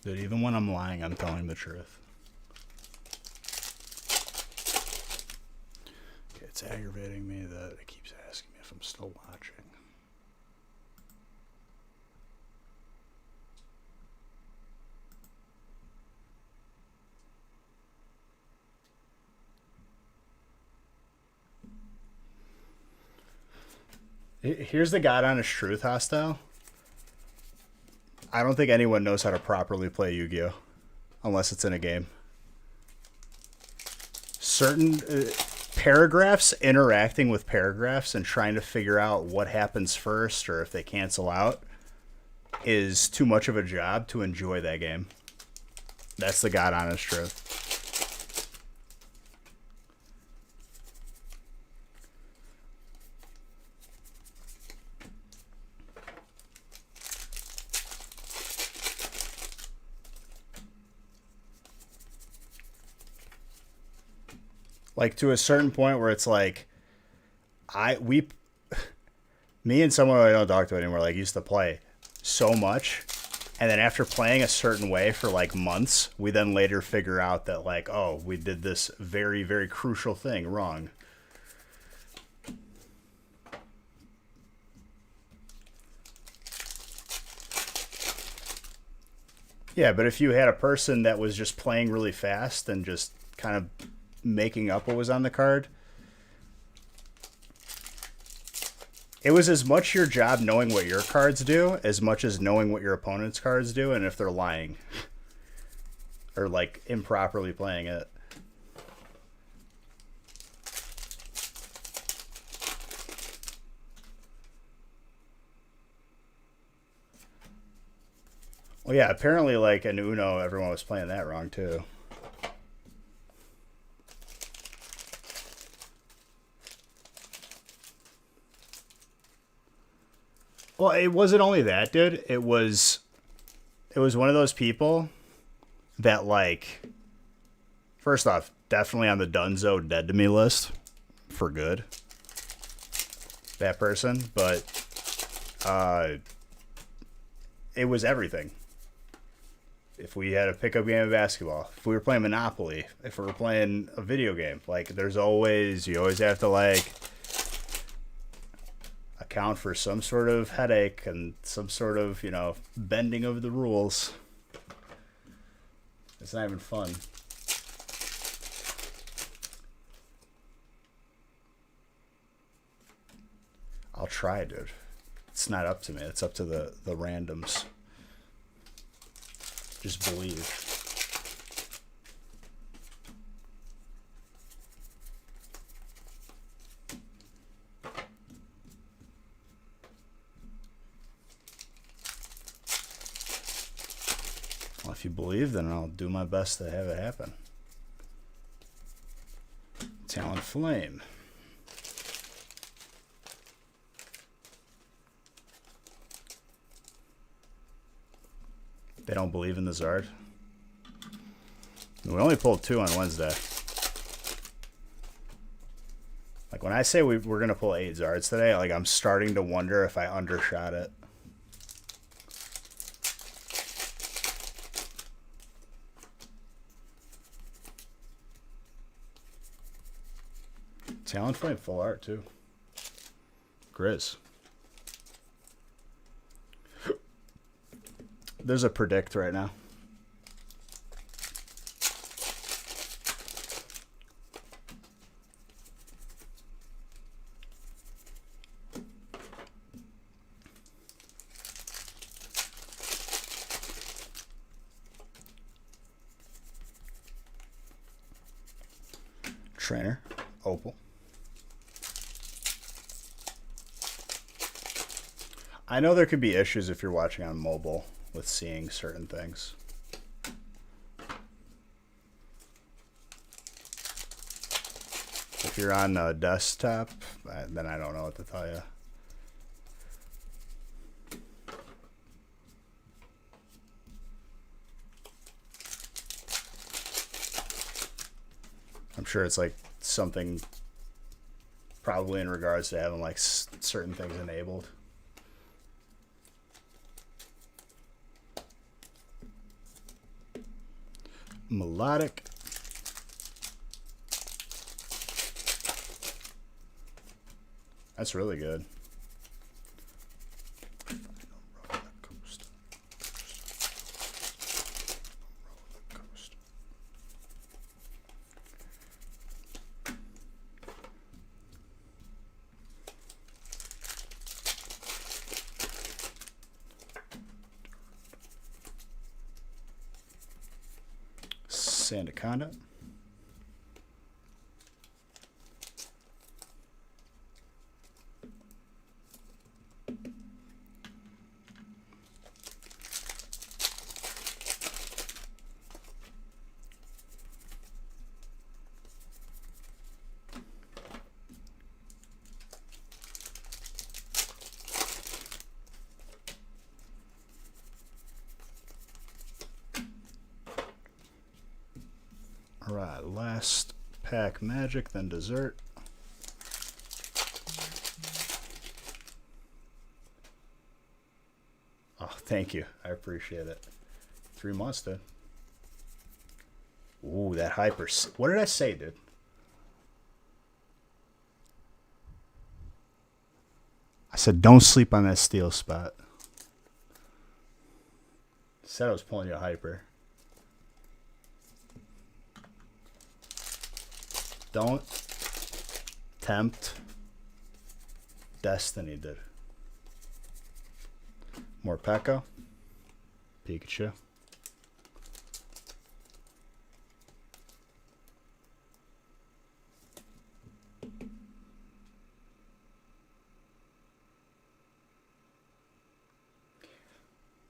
Dude, even when I'm lying, I'm telling the truth. Okay, it's aggravating me that it keeps asking me if I'm still watching. Here's the God honest truth, Hostile. I don't think anyone knows how to properly play Yu-Gi-Oh! Unless it's in a game. Certain paragraphs interacting with paragraphs and trying to figure out what happens first or if they cancel out is too much of a job to enjoy that game. That's the God honest truth. Like to a certain point where it's like, me and someone I don't talk to anymore, like used to play so much, and then after playing a certain way for like months, we then later figure out that like, oh, we did this very, very crucial thing wrong. Yeah, but if you had a person that was just playing really fast and just kind of making up what was on the card, it was as much your job knowing what your cards do as much as knowing what your opponent's cards do and if they're lying or like improperly playing it. Well, yeah, apparently like in Uno, everyone was playing that wrong too. Well, it wasn't only that, dude. It was one of those people that like, first off, definitely on the Dunzo dead to me list for good. That person, but it was everything. If we had a pickup game of basketball, if we were playing Monopoly, if we were playing a video game, like you always have to like account for some sort of headache and some sort of, bending of the rules. It's not even fun. I'll try, dude. It's not up to me. It's up to the randoms. Just believe. Well, if you believe, then I'll do my best to have it happen. Talonflame. They don't believe in the Zard. We only pulled 2 on Wednesday. Like when I say we're going to pull 8 Zards today, like I'm starting to wonder if I undershot it. Talonflame full art too. Grizz. There's a predict right now. Trainer, Opal. I know there could be issues if you're watching on mobile with seeing certain things. If you're on a desktop, then I don't know what to tell you. I'm sure it's like something probably in regards to having like certain things enabled. Melodic. That's really good. Sandaconda. All right, last pack magic, then dessert. Oh, thank you. I appreciate it. 3 months, dude. Ooh, that hyper. What did I say, dude? I said don't sleep on that steel spot. Said I was pulling you a hyper. Don't tempt destiny, dude. More Pekka. Pikachu.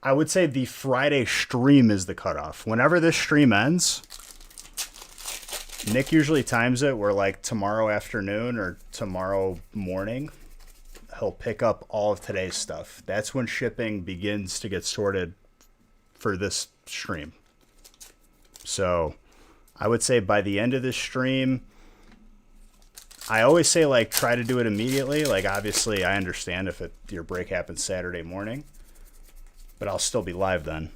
I would say the Friday stream is the cutoff. Whenever this stream ends, Nick usually times it where like tomorrow afternoon or tomorrow morning, he'll pick up all of today's stuff. That's when shipping begins to get sorted for this stream. So I would say by the end of this stream, I always say like try to do it immediately. Like obviously I understand if your break happens Saturday morning, but I'll still be live then.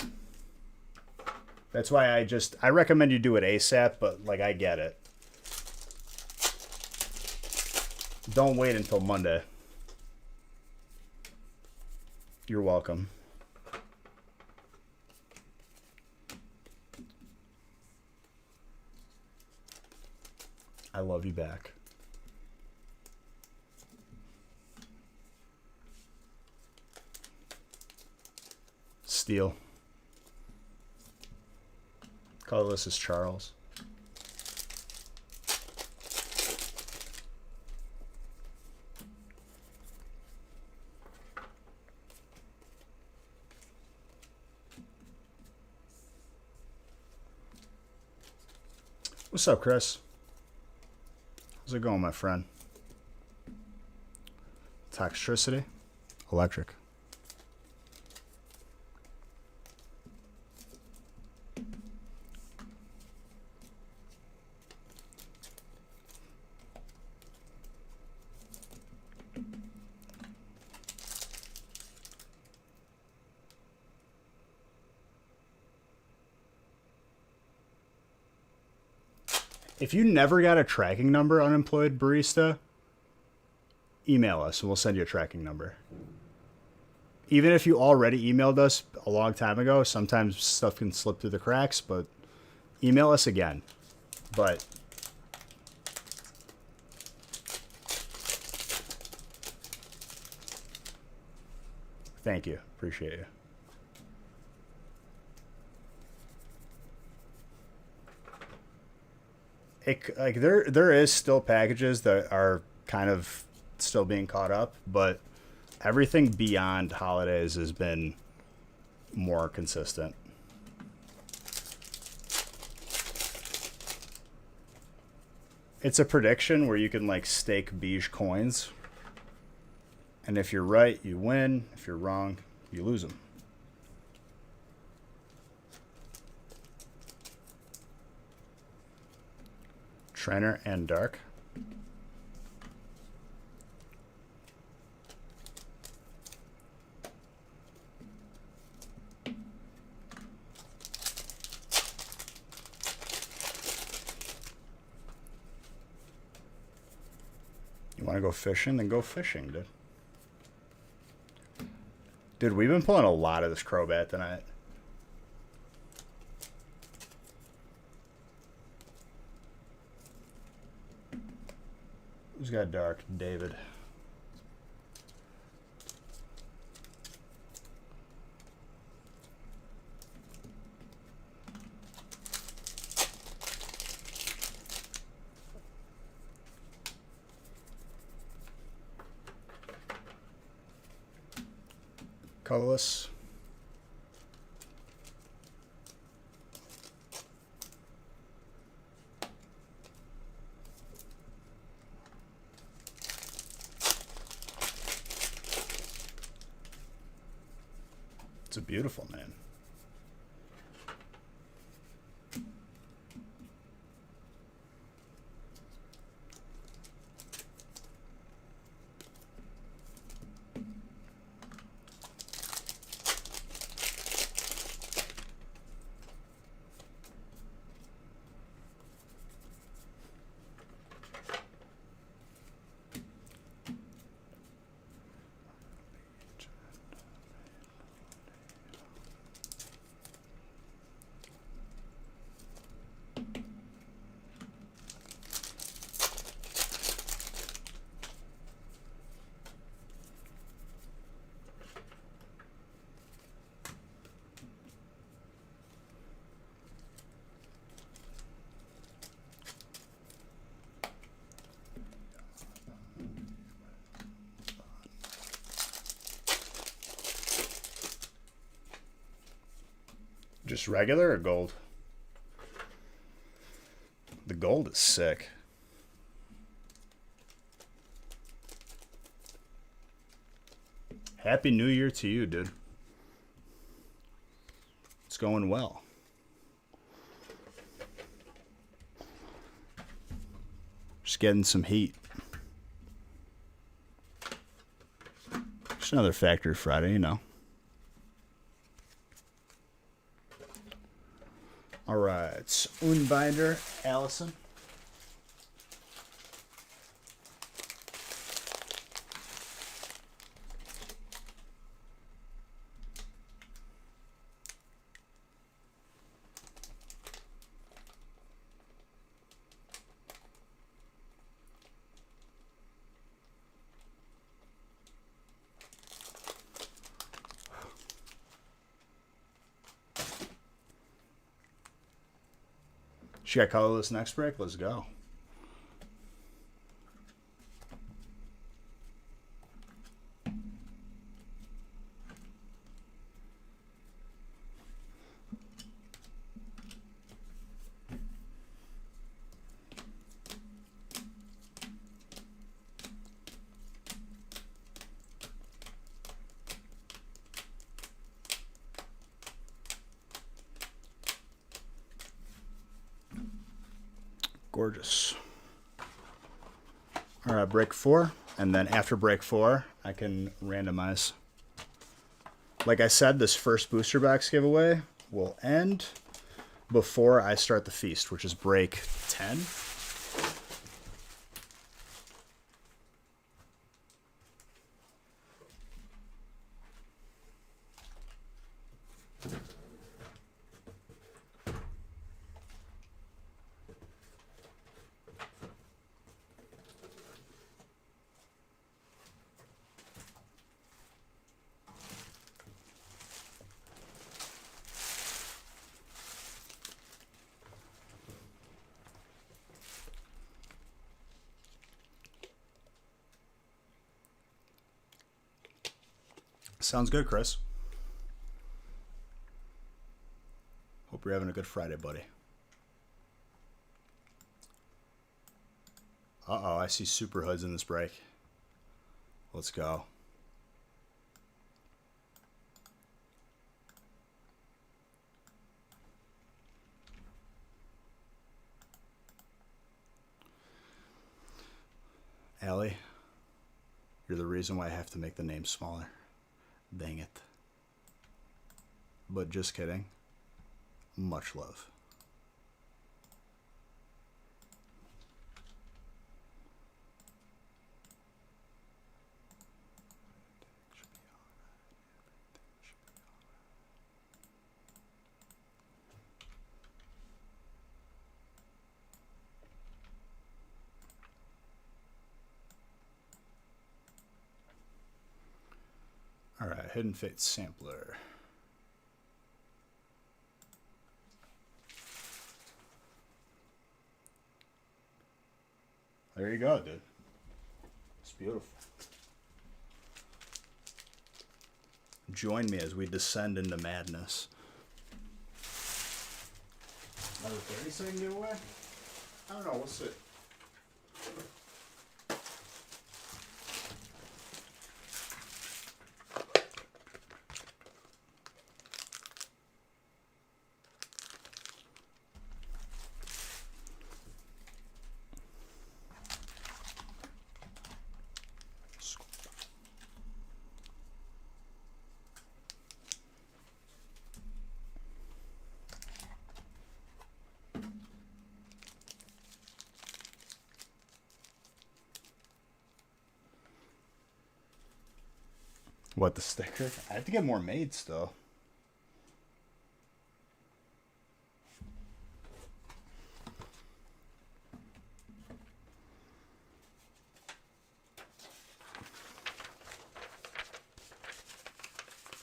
That's why I recommend you do it ASAP, but like I get it. Don't wait until Monday. You're welcome. I love you back. Steel. Colorless is Charles. What's up, Chris? How's it going, my friend? Toxicity? Electric. If you never got a tracking number, unemployed barista, email us and we'll send you a tracking number. Even if you already emailed us a long time ago, sometimes stuff can slip through the cracks, but email us again. But thank you. Appreciate you. Like there is still packages that are kind of still being caught up, but everything beyond holidays has been more consistent. It's a prediction where you can like stake beige coins, and if you're right, you win. If you're wrong, you lose them. Trainer and dark. You want to go fishing? Then go fishing, dude. Dude, we've been pulling a lot of this Crobat tonight. Who's got dark? David. Colorless. It's a beautiful man. Just regular or gold? The gold is sick. Happy New Year to you, dude. It's going well. Just getting some heat. Just another Factory Friday, you know. All right, Unbinder, Allison. She got colorless next break. Let's go. Gorgeous. All right, break 4. And then after break 4, I can randomize. Like I said, this first booster box giveaway will end before I start the feast, which is break 10. Sounds good, Chris. Hope you're having a good Friday, buddy. Uh-oh, I see super hoods in this break. Let's go. Allie, you're the reason why I have to make the name smaller. Dang it. But just kidding. Much love. All right, Hidden Fate sampler. There you go, dude. It's beautiful. Join me as we descend into madness. Another 30-second giveaway? I don't know, we'll see. What, the sticker? I have to get more made still.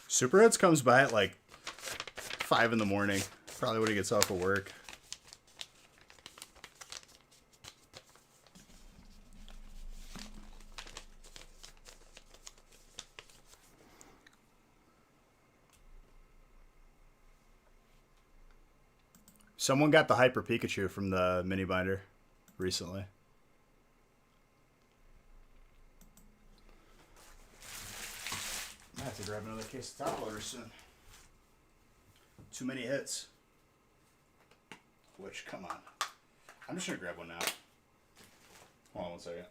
Superheads comes by at like 5 in the morning. Probably when he gets off of work. Someone got the Hyper Pikachu from the mini binder recently. I have to grab another case of top loaders soon. Too many hits. Which, come on. I'm just gonna grab one now. Hold on 1 second.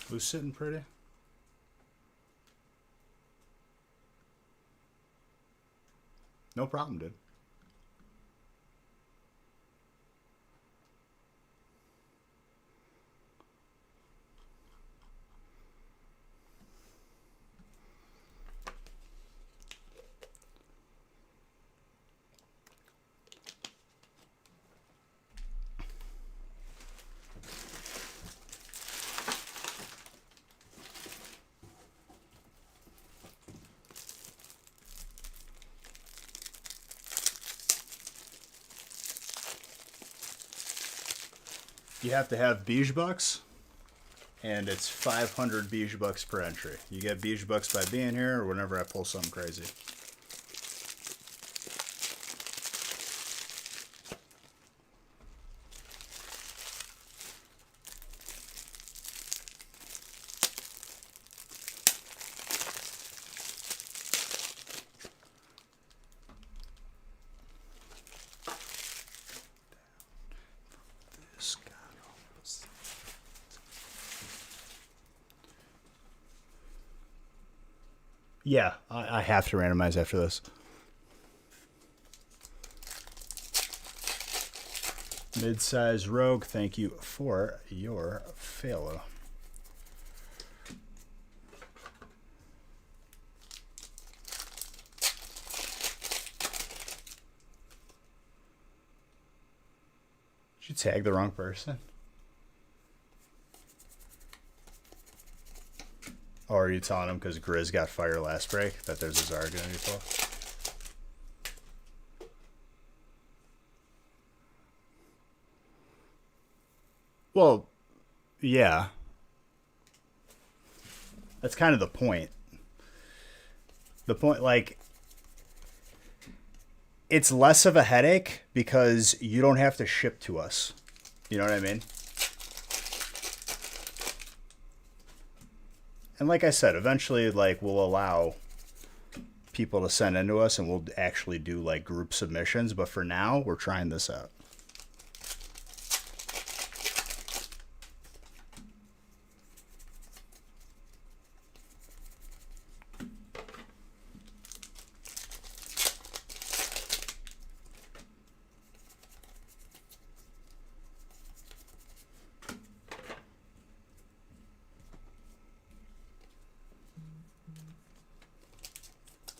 Who's sitting pretty? No problem, dude. You have to have Beige Bucks, and it's 500 Beige Bucks per entry. You get Beige Bucks by being here or whenever I pull something crazy. Yeah, I have to randomize after this. Mid-size rogue, thank you for your follow. Did you tag the wrong person? Or are you telling him because Grizz got fired last break that there's a Zard going to be full? Well, yeah. That's kind of the point. The point, like, it's less of a headache because you don't have to ship to us. You know what I mean? And like I said, eventually, like, we'll allow people to send into us and we'll actually do, like, group submissions. But for now, we're trying this out.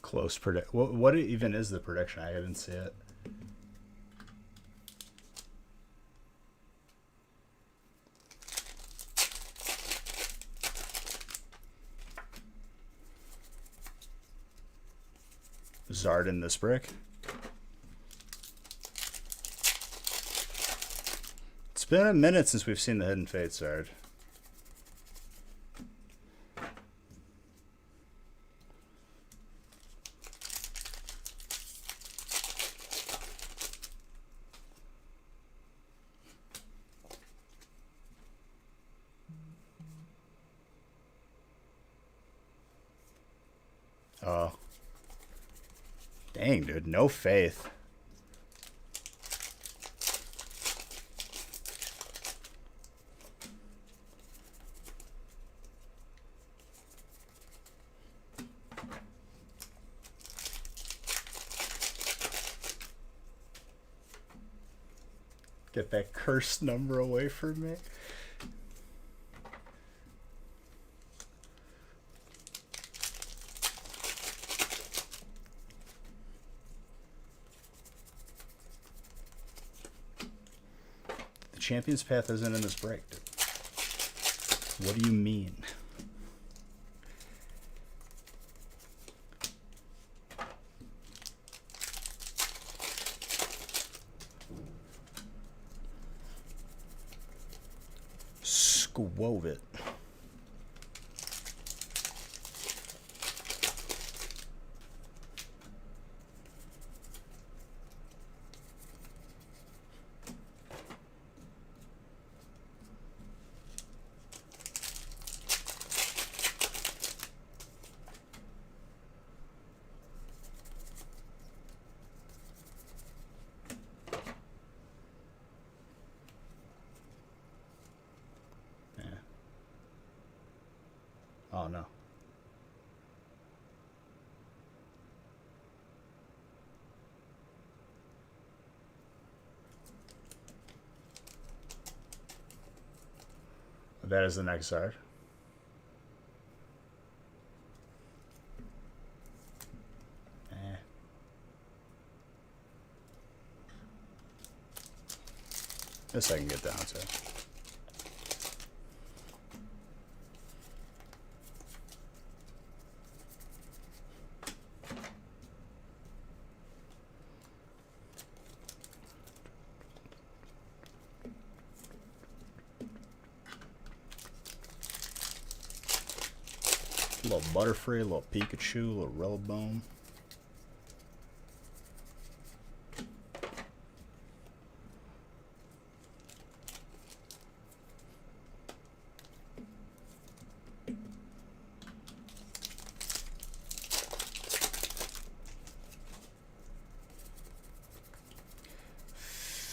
Close predict. What even is the prediction? I didn't see it. Zard in this brick. It's been a minute since we've seen the Hidden Fate Zard. Oh. Dang, dude. No faith. Get that cursed number away from me. The Champion's Path isn't in this break, dude. What do you mean? Squove it. Oh no. That is the next Zard. This I can get down to. A little Butterfree, a little Pikachu, a little Rillaboom.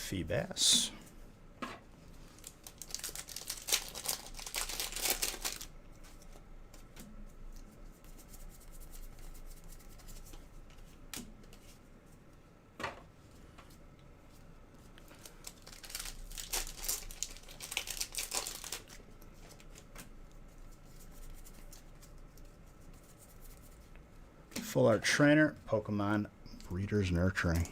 Feebas. Full Art Trainer, Pokemon Breeders Nurturing.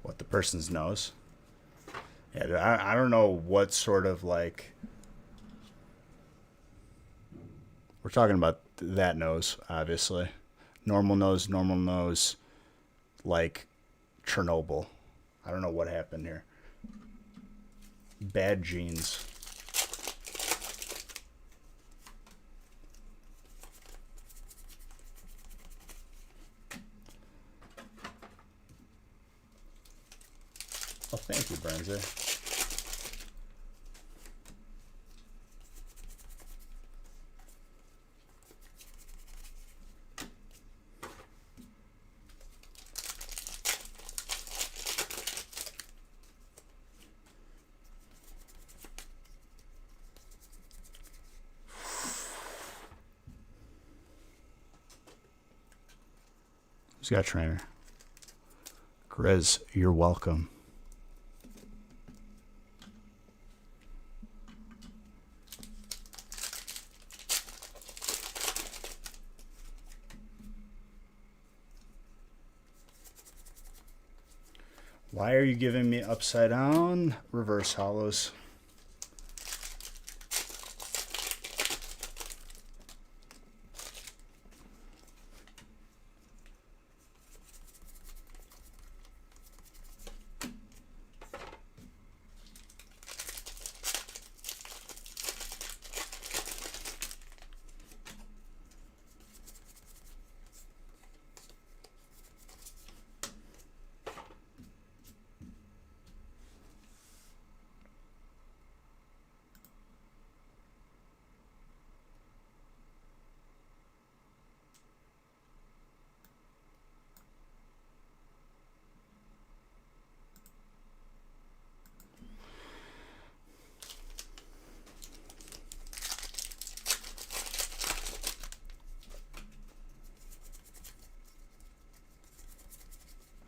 What, the person's nose? Yeah, I don't know what sort of like. We're talking about that nose, obviously. Normal nose, like Chernobyl. I don't know what happened here. Bad genes. Oh, thank you, Brenza. Who's got trainer? Grizz, you're welcome. Why are you giving me upside down reverse hollows?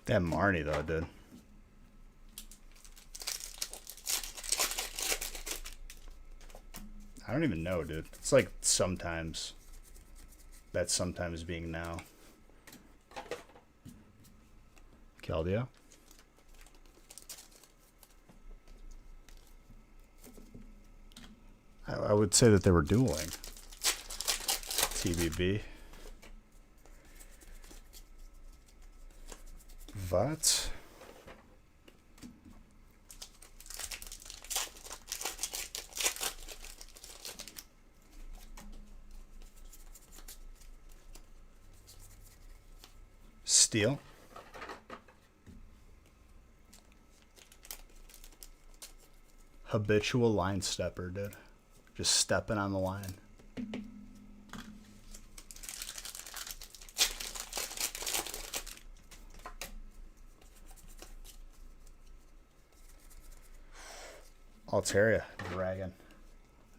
That Marnie, though, dude. I don't even know, dude. It's like sometimes. That's sometimes being now. Keldeo. I would say that they were dueling. TBB. What? Steel. Habitual line stepper, dude. Just stepping on the line. Altaria, Dragon.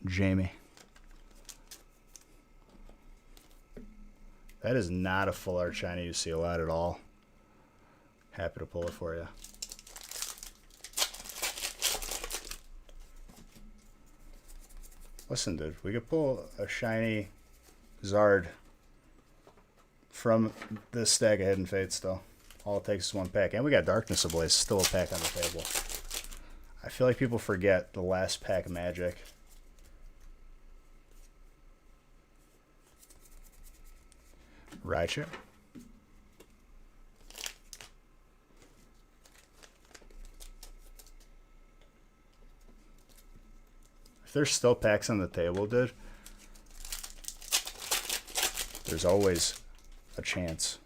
Jamie. That is not a full art shiny you see a lot at all. Happy to pull it for you. Listen, dude, we could pull a shiny Zard from this stack of Hidden Fate still. All it takes is one pack. And we got Darkness Ablaze, still a pack on the table. I feel like people forget the last pack of Magic. Raichu. If there's still packs on the table, dude, there's always a chance.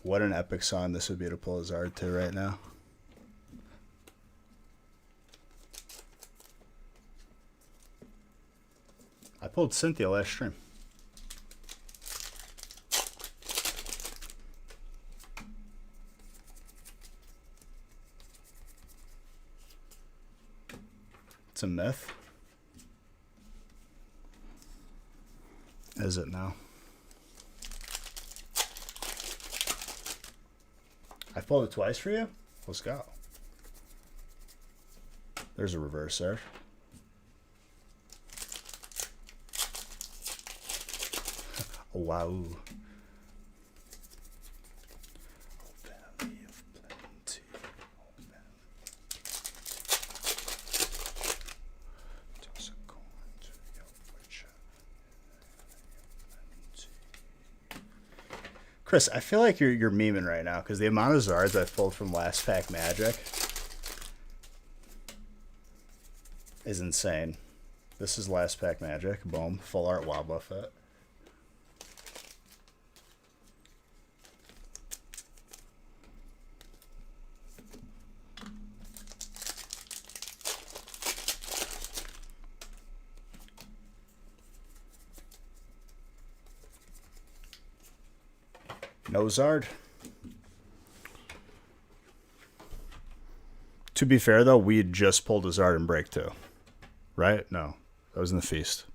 what an epic song this would be to pull Zard to right now. I pulled Cynthia last stream. It's a myth. Is it now? I pulled it twice for you? Let's go. There's a reverse there. Oh, wow. Valley of Plenty. Chris, I feel like you're memeing right now because the amount of Zards I've pulled from Last Pack Magic is insane. This is Last Pack Magic. Boom. Full art Wobbuffet. No Zard. To be fair, though, we had just pulled a Zard in break 2. Right? No. That was in the feast.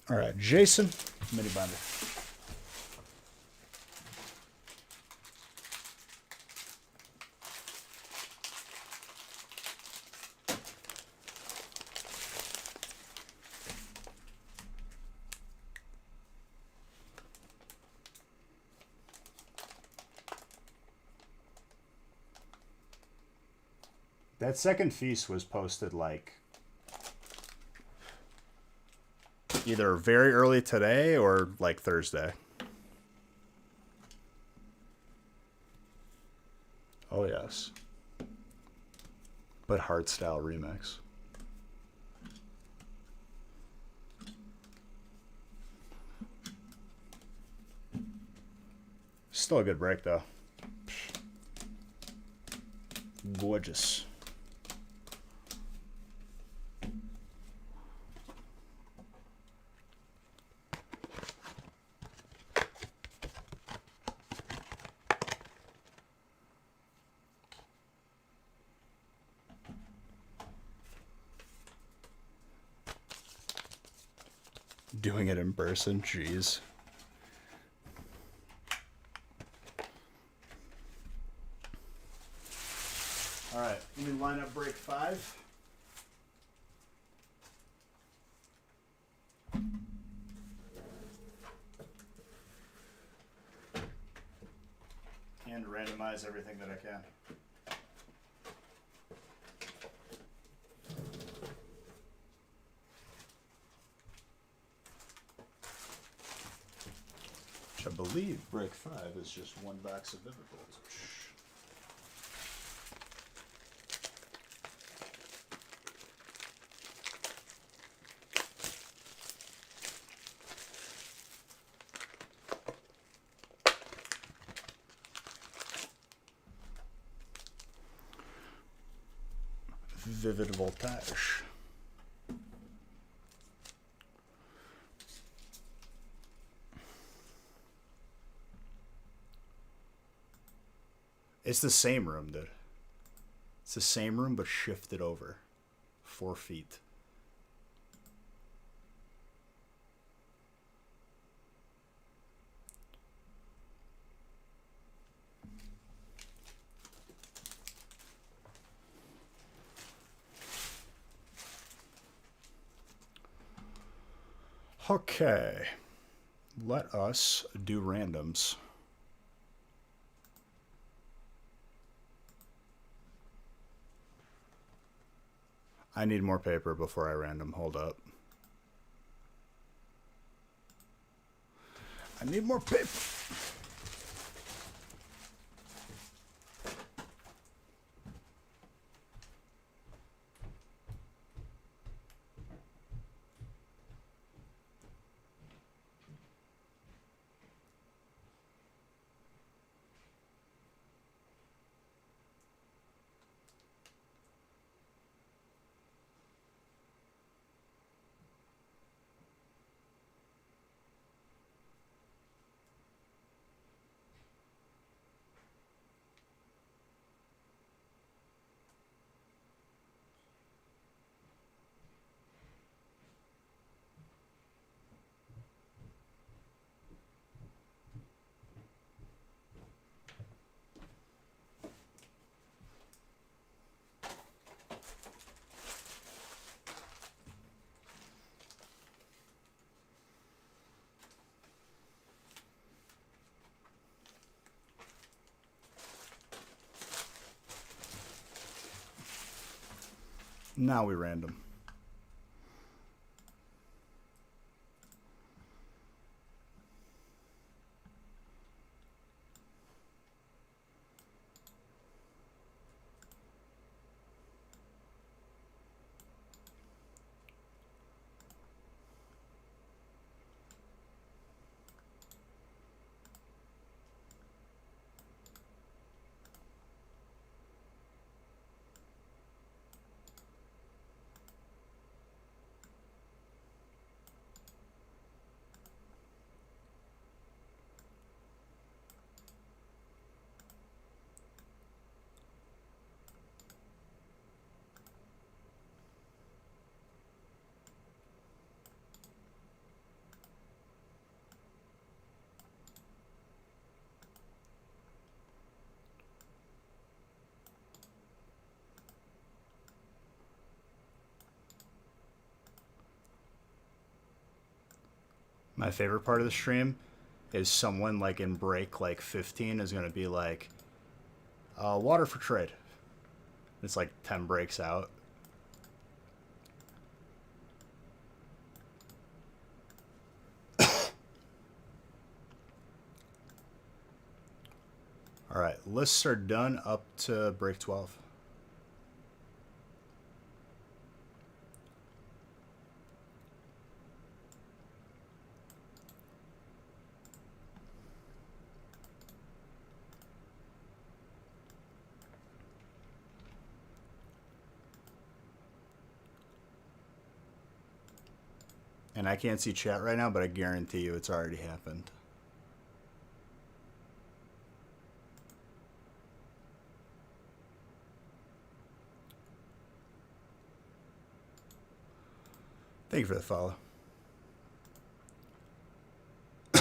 All right, Jason, mini binder. That second feast was posted like either very early today or like Thursday. Oh, yes. But hardstyle remix. Still a good break, though. Gorgeous. Doing it in person, jeez. All right, let me line up break 5. And randomize everything that I can. I believe break 5 is just one box of Vivid Voltage. Vivid Voltage. It's the same room, dude. It's the same room, but shifted over 4 feet. Okay. Let us do randoms. I need more paper before I random. Hold up. I need more paper. Now we random. My favorite part of the stream is someone like in break like 15 is going to be like, water for trade. It's like 10 breaks out. All right, lists are done up to break 12. And I can't see chat right now, but I guarantee you it's already happened. Thank you for the follow. All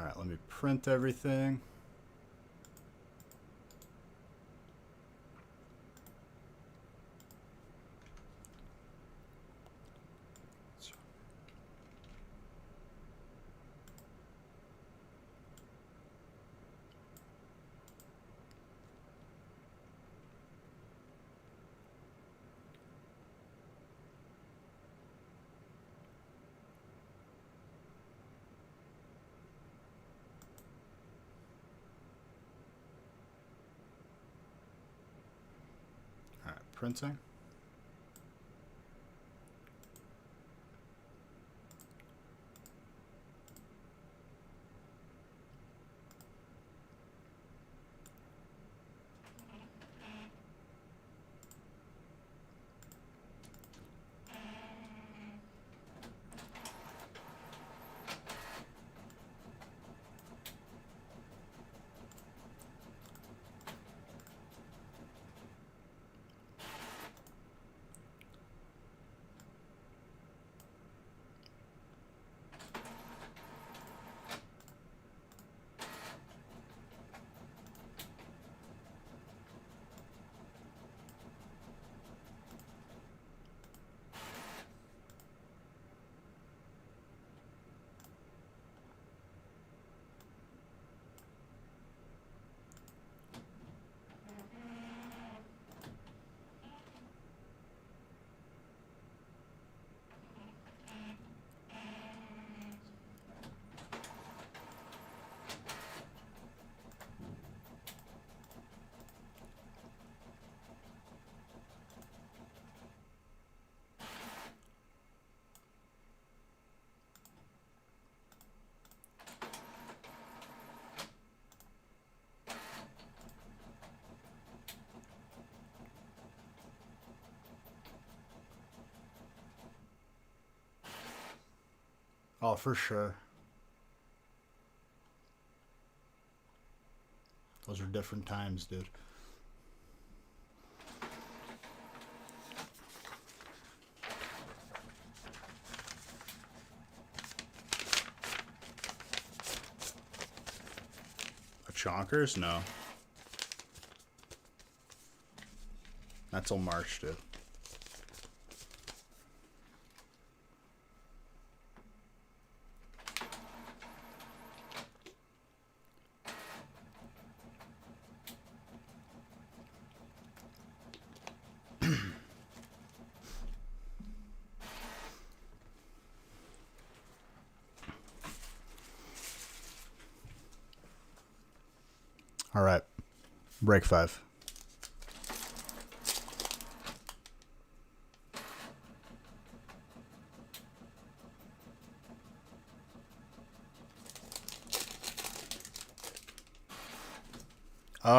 right, let me print everything. All right, printing. Oh, for sure. Those are different times, dude. A Chonkers? No. Not till March, dude. All right. Break 5.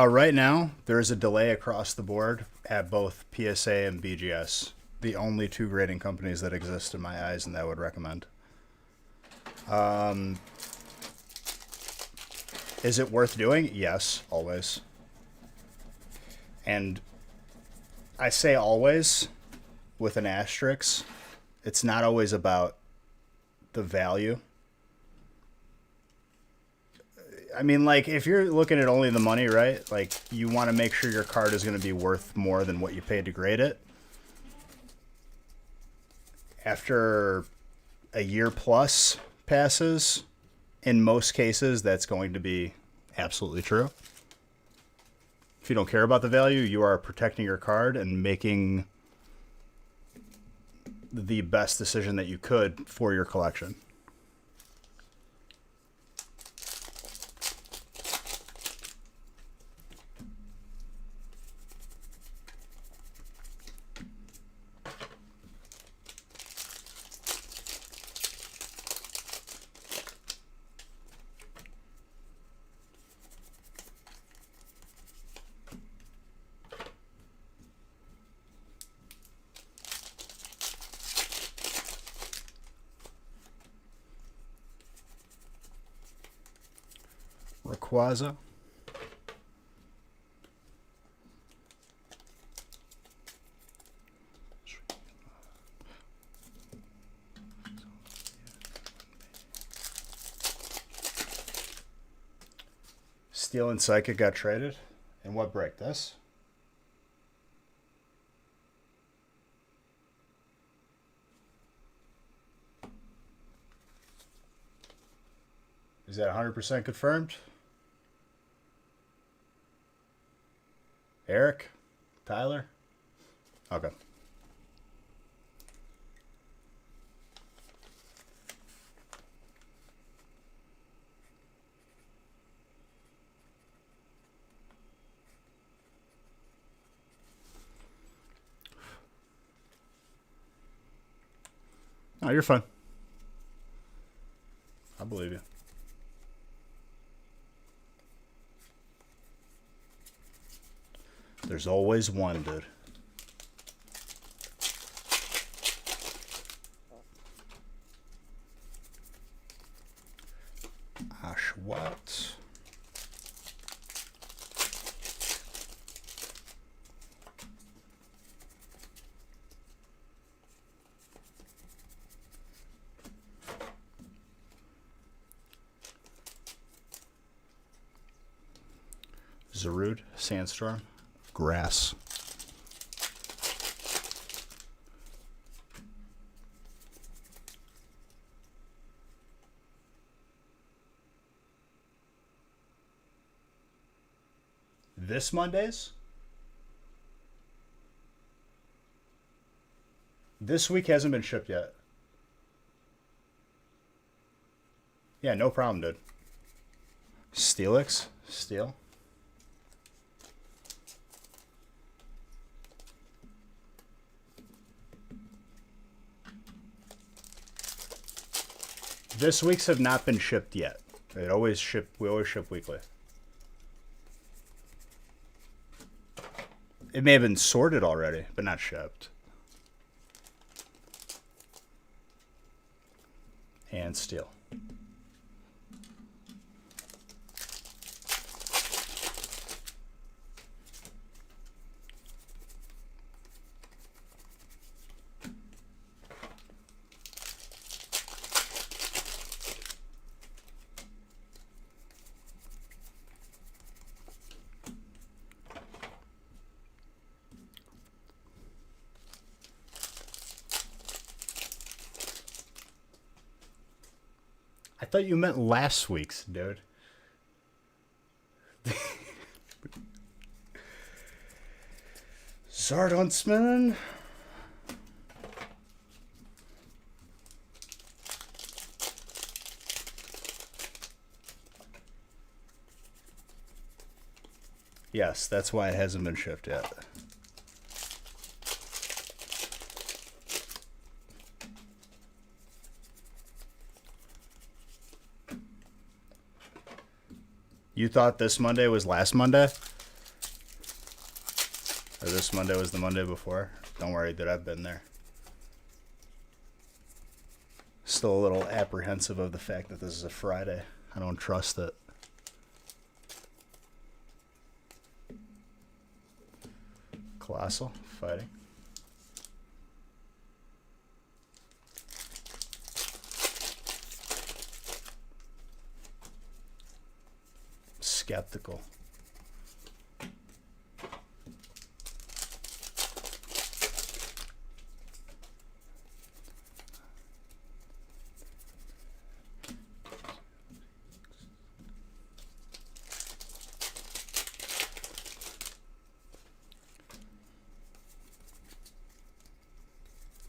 Right now, there's a delay across the board at both PSA and BGS. The only 2 grading companies that exist in my eyes and that I would recommend. Is it worth doing? Yes, always. And I say always with an asterisk. It's not always about the value. I mean, like, if you're looking at only the money, right? Like, you want to make sure your card is going to be worth more than what you paid to grade it. After a year plus passes, in most cases, that's going to be absolutely true. If you don't care about the value, you are protecting your card and making the best decision that you could for your collection. Rayquaza. Steel and Psychic got traded. And what break? This? Is that 100% confirmed? Eric? Tyler? Okay. Oh, you're fine. I believe you. There's always one, dude. Ashwat. Zarude, Sandstorm, Grass. This Monday's? This week hasn't been shipped yet. Yeah, no problem, dude. Steelix? Steel? This week's have not been shipped yet. We always ship weekly. It may have been sorted already, but not shipped. And steel. I thought you meant last week's, dude. Zardonsman. Yes, that's why it hasn't been shipped yet. You thought this Monday was last Monday? Or this Monday was the Monday before? Don't worry, dude, I've been there. Still a little apprehensive of the fact that this is a Friday. I don't trust it. Colossal fighting. Skeptical.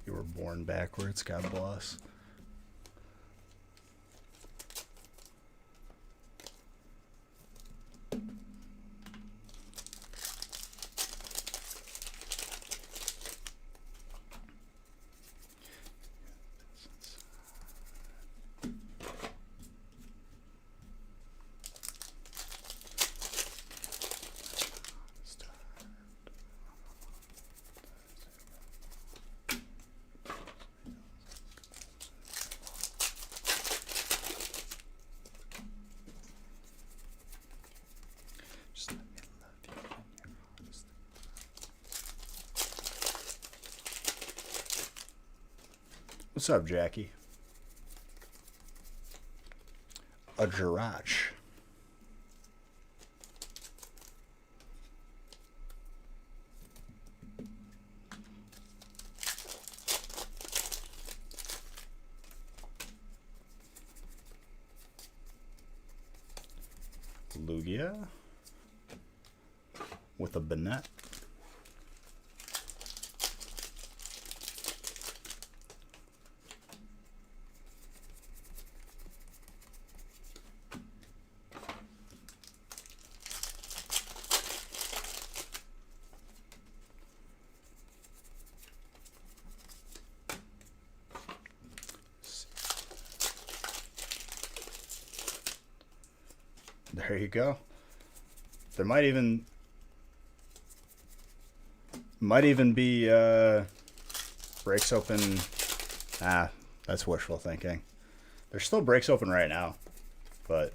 You were born backwards, God bless. What's up, Jackie? A Jirach. Lugia with a Banette. There you go. There might even be breaks open. That's wishful thinking. There's still breaks open right now, but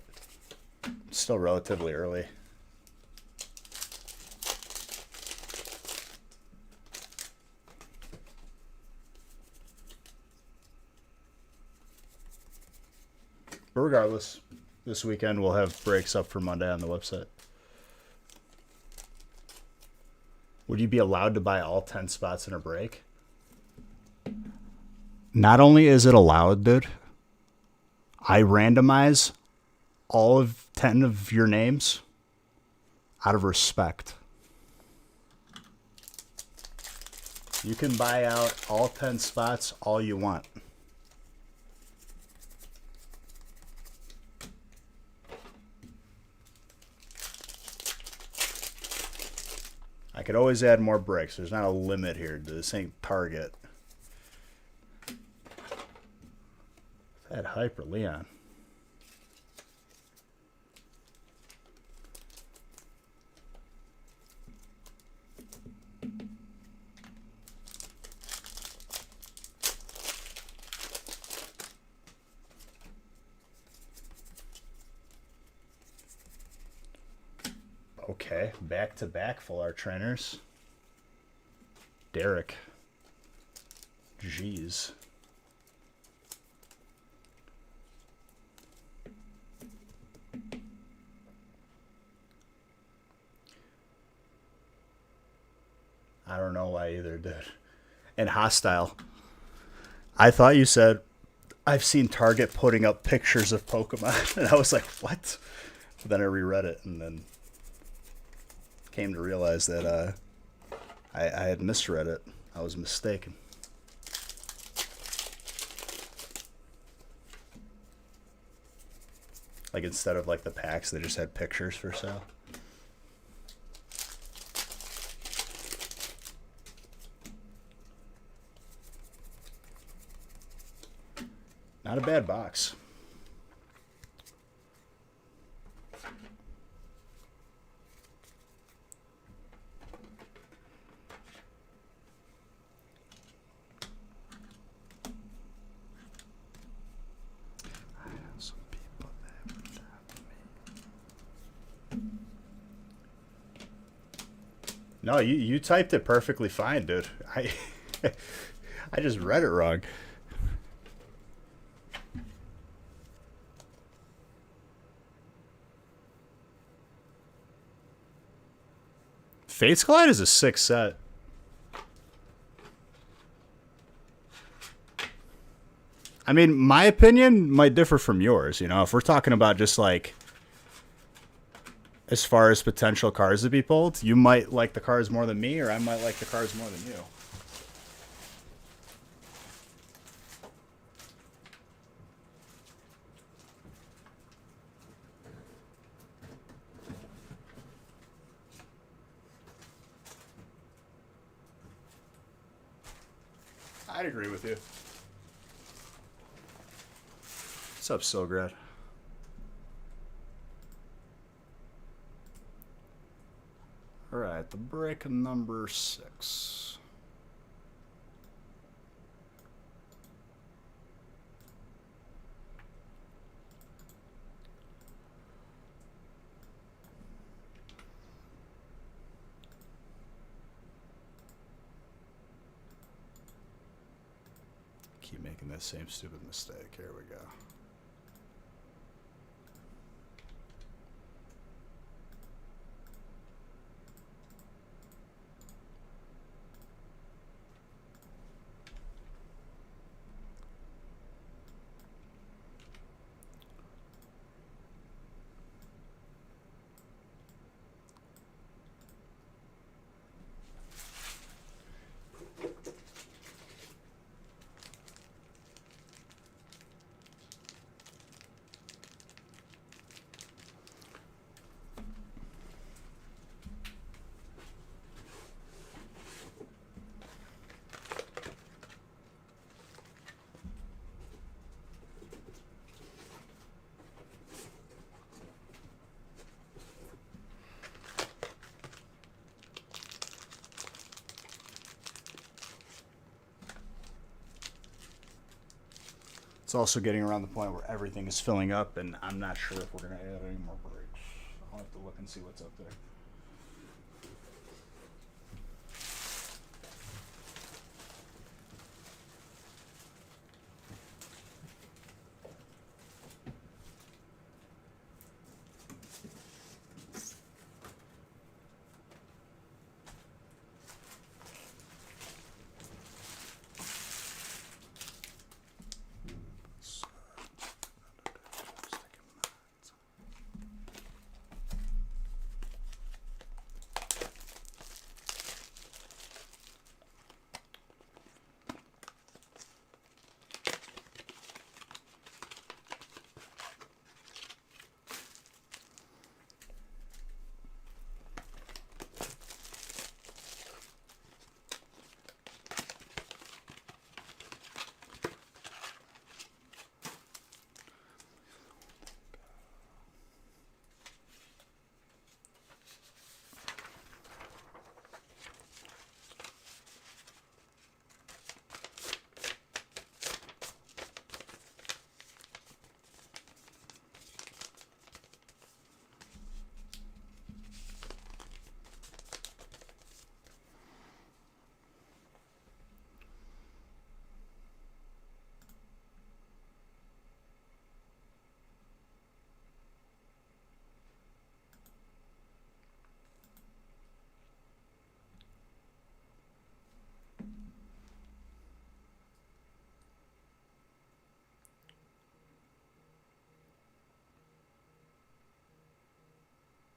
it's still relatively early. But regardless, this weekend we'll have breaks up for Monday on the website. Would you be allowed to buy all 10 spots in a break? Not only is it allowed, dude, I randomize all of 10 of your names out of respect. You can buy out all 10 spots all you want. I could always add more breaks. There's not a limit here. This ain't Target. Add Hyper Leon. Okay, back-to-back full art trainers. Derek. Jeez. I don't know why either, dude. And Hostile. I thought you said, I've seen Target putting up pictures of Pokemon. And I was like, what? But then I reread it and then came to realize that I had misread it. I was mistaken. Like instead of like the packs, they just had pictures for sale. Not a bad box. No, you typed it perfectly fine, dude. I just read it wrong. Fates Collide is a 6 set. I mean, my opinion might differ from yours. You know, if we're talking about just like as far as potential cards to be pulled, you might like the cards more than me, or I might like the cards more than you. I'd agree with you. What's up, Silgrad? All right, the brick number 6. Keep making that same stupid mistake. Here we go. It's also getting around the point where everything is filling up, and I'm not sure if we're going to add any more breaks. I'll have to look and see what's up there.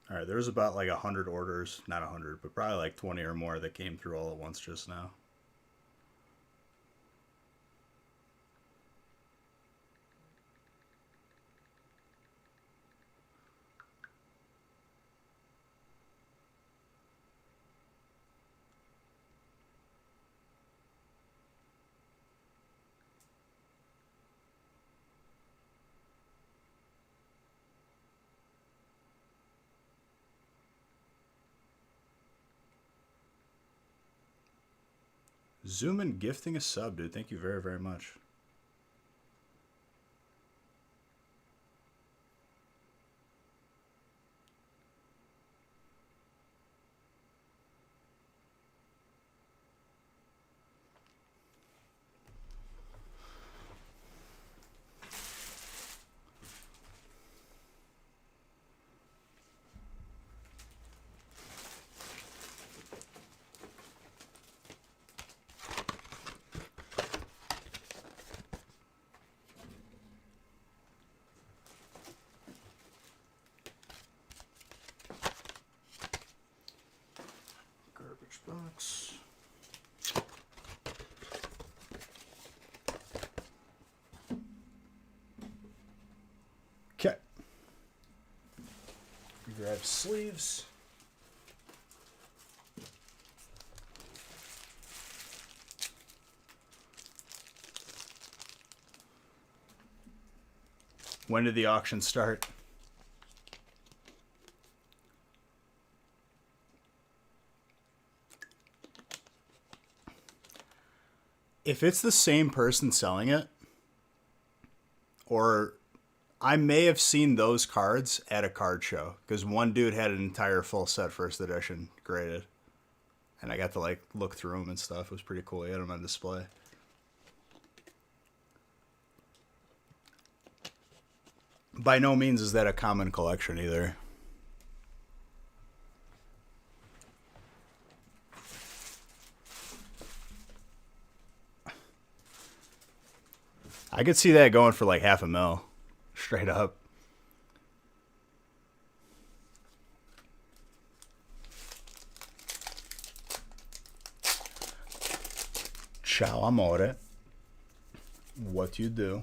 All right, there's about like 100 orders, not 100, but probably like 20 or more that came through all at once just now. Zoom and gifting a sub, dude. Thank you very, very much. Box. Okay. Grab sleeves. When did the auction start? If it's the same person selling it, or I may have seen those cards at a card show, because one dude had an entire full set first edition graded, and I got to like look through them and stuff. It was pretty cool. He had them on display. By no means is that a common collection either. I could see that going for like $500,000, straight up. Ciao, amore. What you do?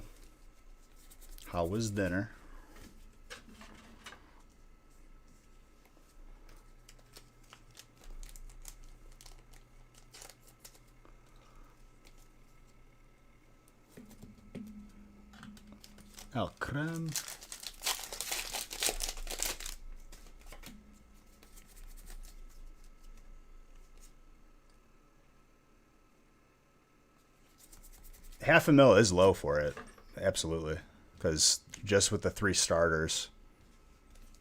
How was dinner? El creme. $500,000 is low for it, absolutely, because just with the 3 starters,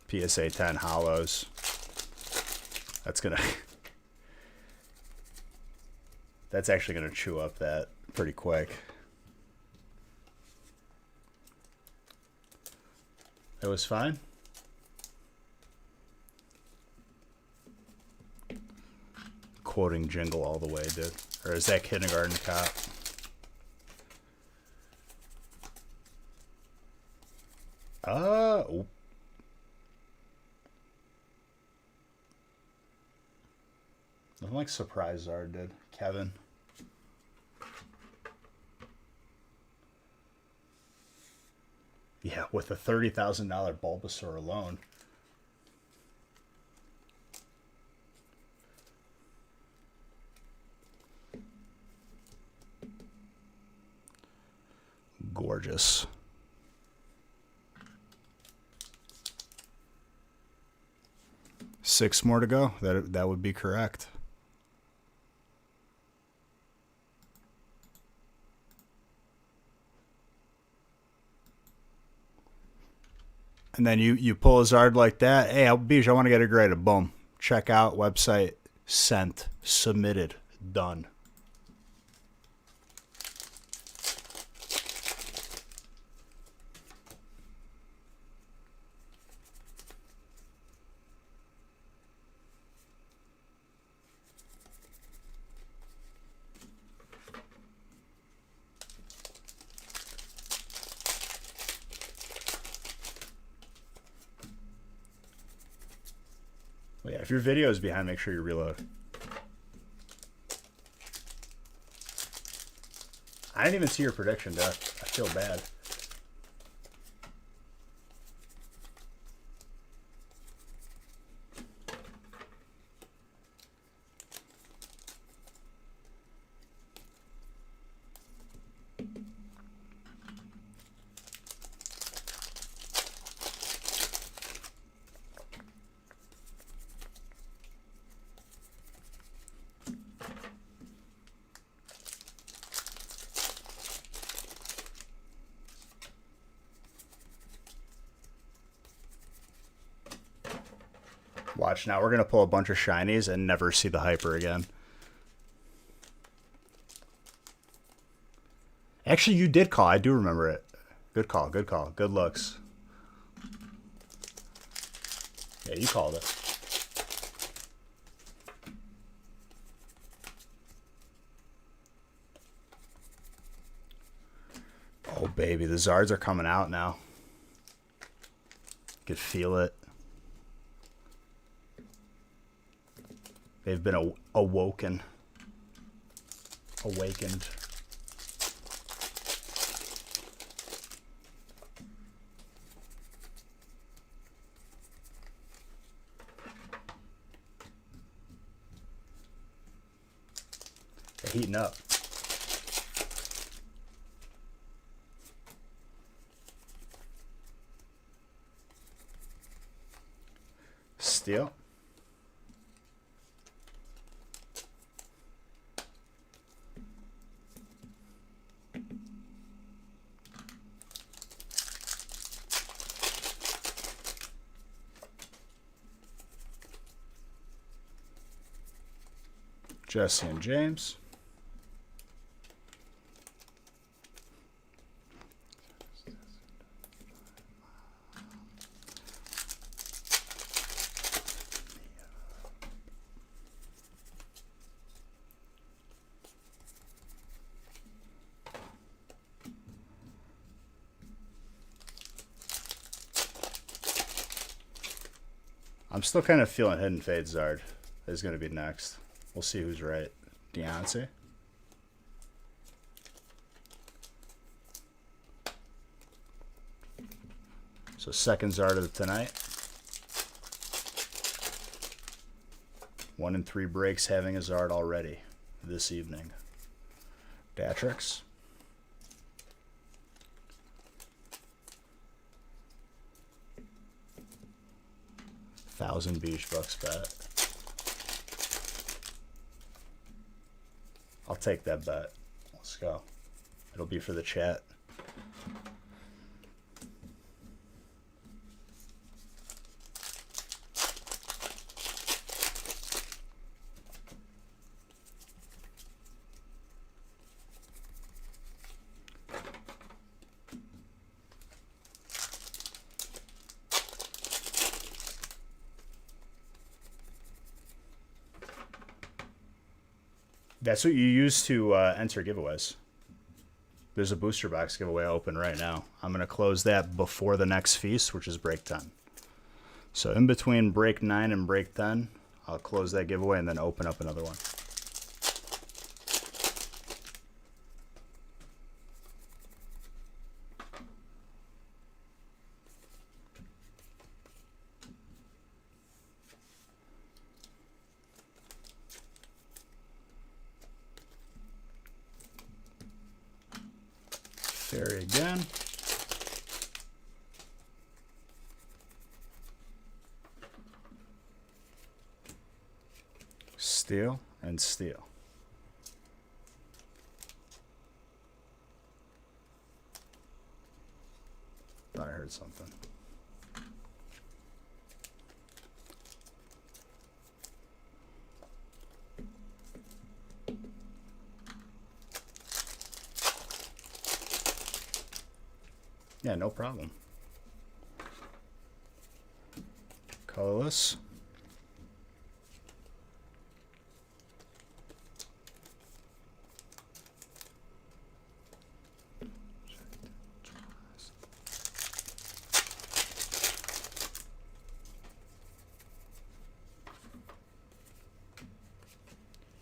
PSA 10 hollows, that's actually gonna chew up that pretty quick. It was fine. Quoting Jingle all the way, dude. Or is that Kindergarten Cop? Oh. Nothing like Surprise Zard did. Kevin. Yeah, with a $30,000 Bulbasaur alone. Gorgeous. Six more to go. That would be correct. And then you pull a Zard like that. Hey, Beej, I want to get it graded. Boom. Check out, website, sent, submitted, done. Well, yeah, if your video is behind, make sure you reload. I didn't even see your prediction, Duck. I feel bad. Watch now. We're going to pull a bunch of shinies and never see the hyper again. Actually, you did call. I do remember it. Good call. Good call. Good looks. Yeah, you called it. Oh, baby. The Zards are coming out now. Could feel it. They've been awakened. They're heating up. Steel. Jesse and James. I'm still kind of feeling Hidden Fate Zard is going to be next. We'll see who's right. Deontay. So second Zard of tonight. 1 in 3 breaks having a Zard already this evening. Datrix. $1,000 Beach Bucks bet. I'll take that bet. Let's go. It'll be for the chat. That's what you use to enter giveaways. There's a booster box giveaway open right now. I'm going to close that before the next feast, which is break 10. So in between break 9 and break 10, I'll close that giveaway and then open up another one. Fairy again. Steel and steel. Thought I heard something. Yeah, no problem. Colorless.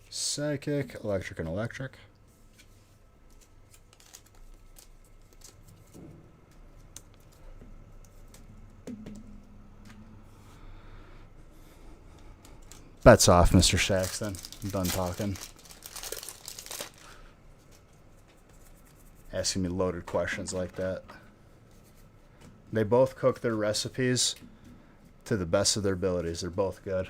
Psychic, electric, and electric. Bets off, Mr. Saxton. I'm done talking. Asking me loaded questions like that. They both cook their recipes to the best of their abilities. They're both good.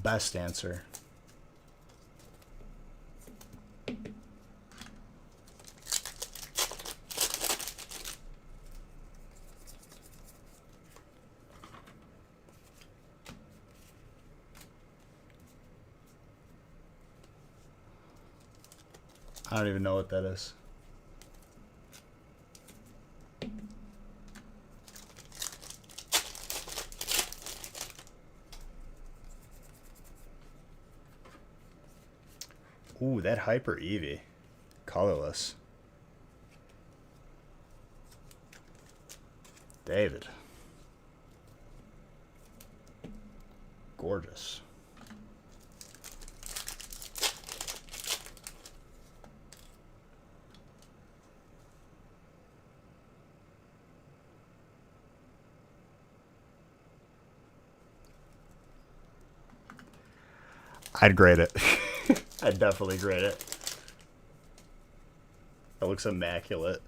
best answer. I don't even know what that is. Ooh, that Hyper Eevee. Colorless. David. Gorgeous. I'd grade it. I'd definitely grade it. That looks immaculate.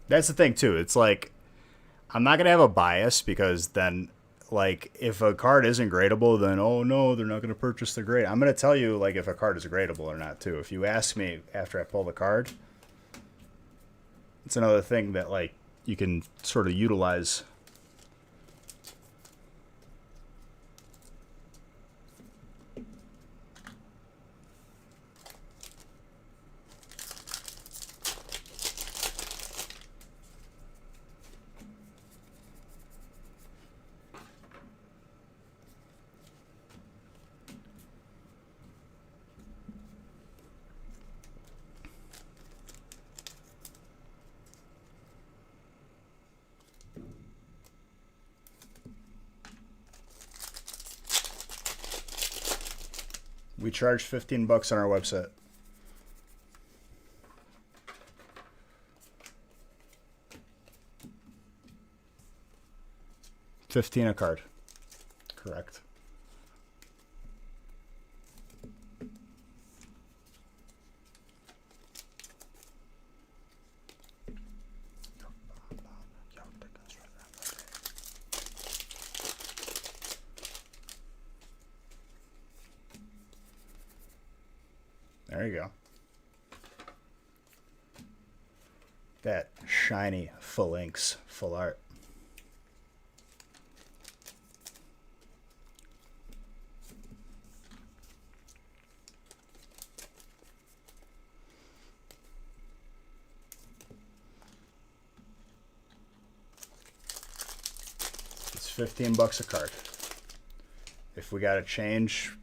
That's the thing too. It's like I'm not gonna have a bias because then, like, if a card isn't gradable, then oh no, they're not gonna purchase the grade. I'm gonna tell you like if a card is gradable or not too. If you ask me after I pull the card, it's another thing that like you can sort of utilize. We charge $15 on our website. $15 a card. Correct. There you go. That shiny full inks, full art. It's $15 a card. If we got to change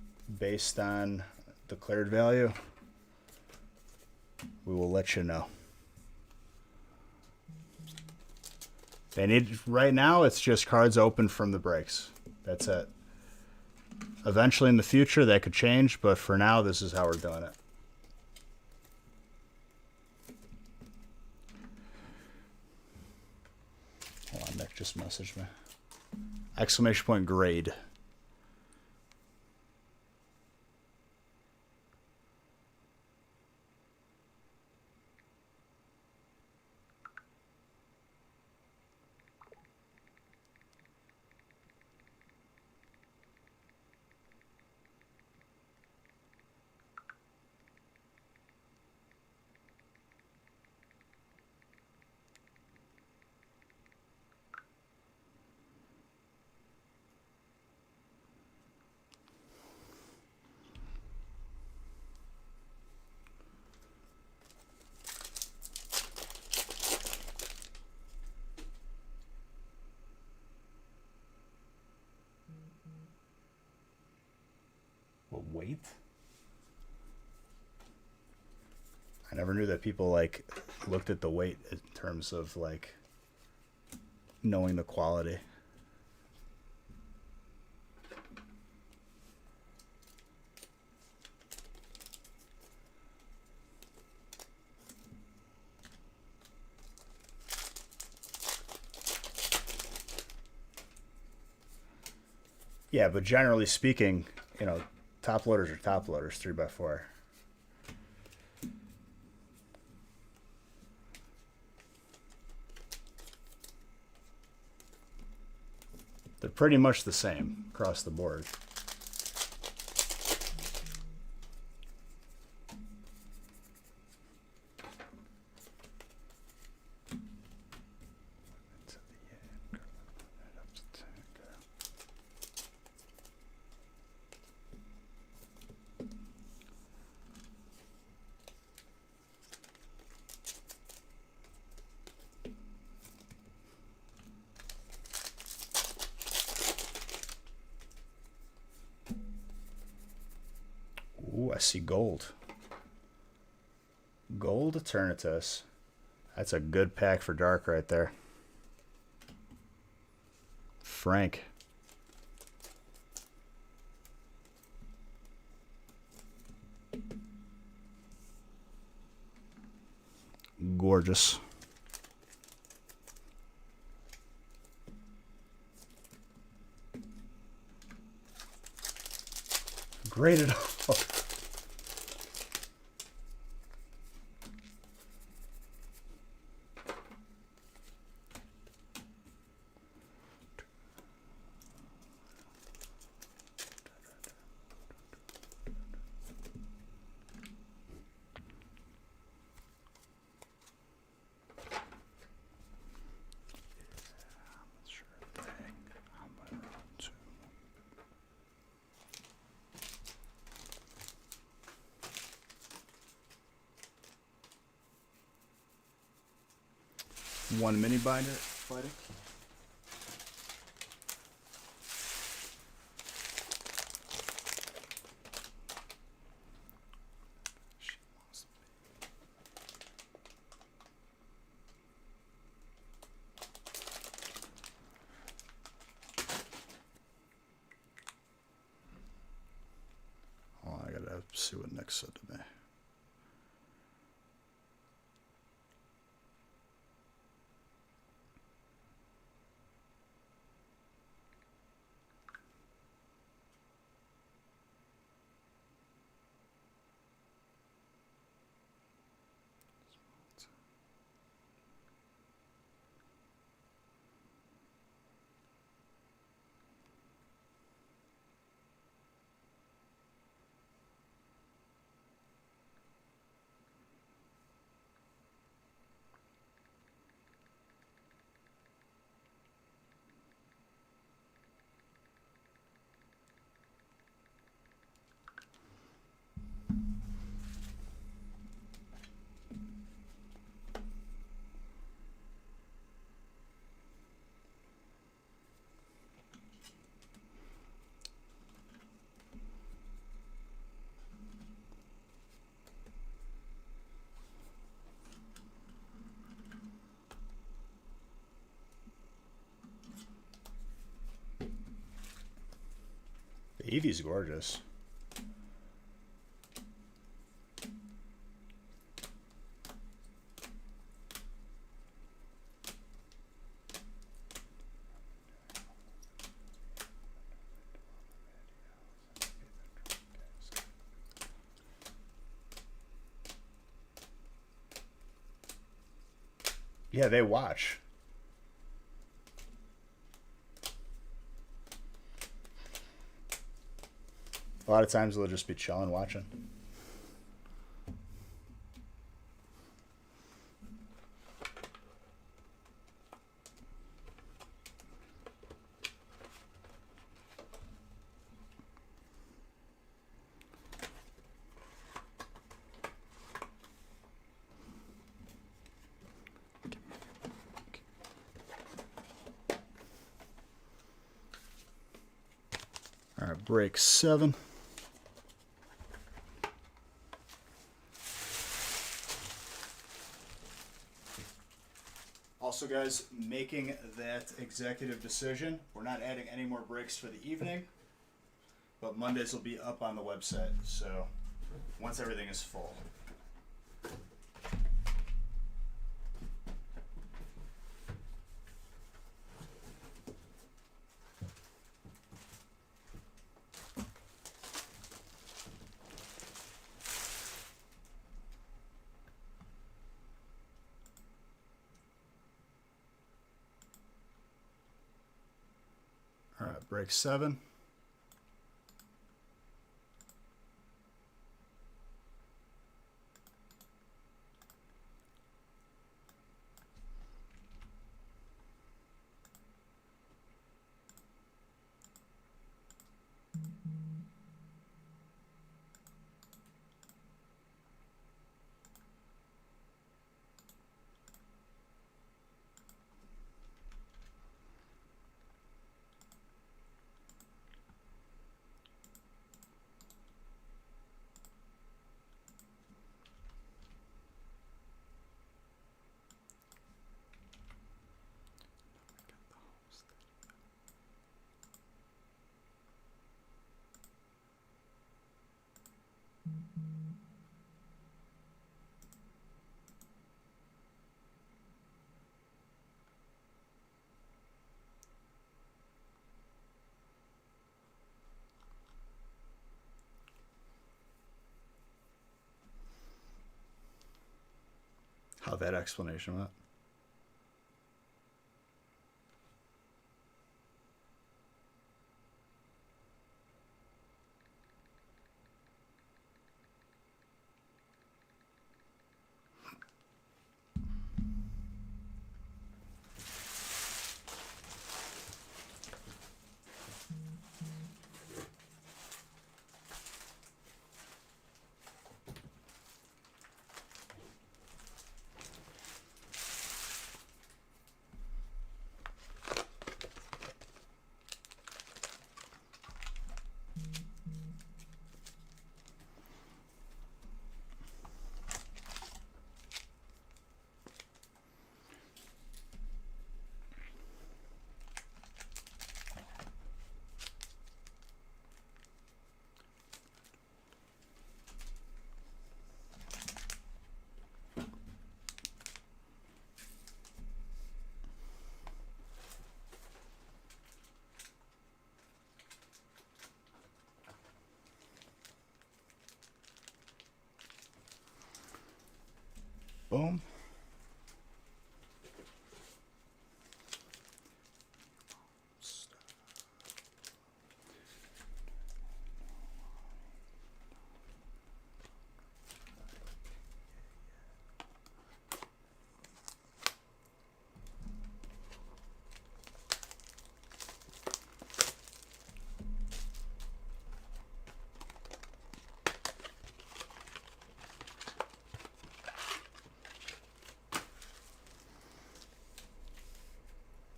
based on declared value, we will let you know. They need, right now it's just cards open from the breaks. That's it. Eventually in the future that could change, but for now this is how we're doing it. Hold on, Nick just messaged me. Exclamation point grade. What, weight? I never knew that people like looked at the weight in terms of like knowing the quality. Yeah, but generally speaking, you know, top loaders are top loaders, 3x4. They're pretty much the same across the board. Ooh, I see gold. Gold Eternatus. That's a good pack for dark right there. Frank. Gorgeous. Graded off. One mini binder fighting. Oh, I gotta see what Nick said to me. The Eevee's gorgeous. Yeah, they watch. A lot of times they'll just be chilling, watching. All right, break 7. Also, guys, making that executive decision, we're not adding any more breaks for the evening, but Mondays will be up on the website, so once everything is full. break 7. How that explanation went. Boom.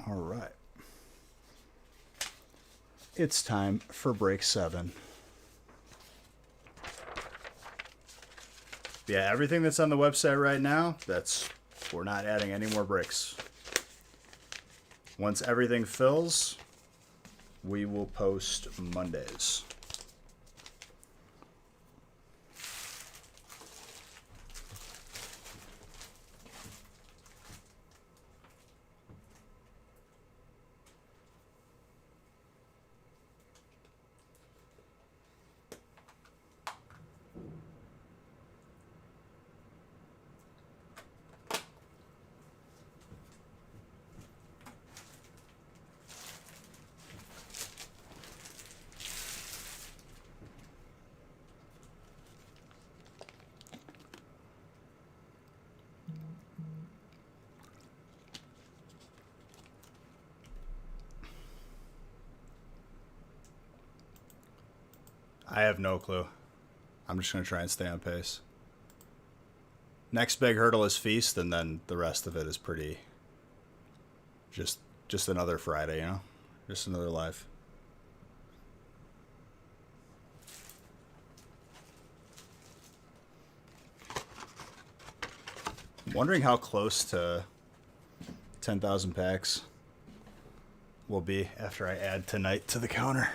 All right. It's time for break 7. Yeah, everything that's on the website right now, we're not adding any more breaks. Once everything fills, we will post Mondays. I have no clue. I'm just going to try and stay on pace. Next big hurdle is Feast, and then the rest of it is pretty... Just another Friday, you know? Just another life. I'm wondering how close to 10,000 packs will be after I add tonight to the counter.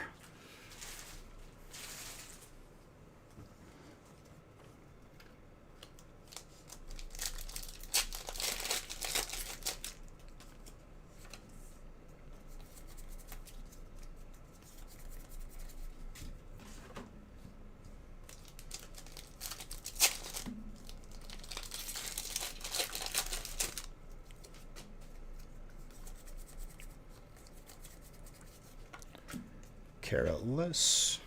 Carrotless.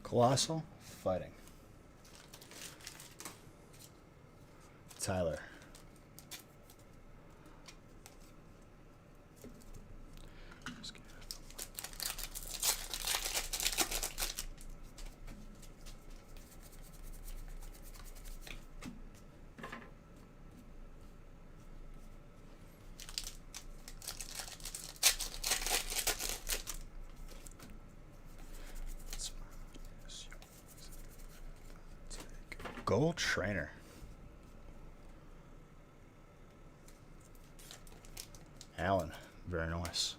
Colossal Fighting. Tyler. Gold Trainer. Allen. Very nice.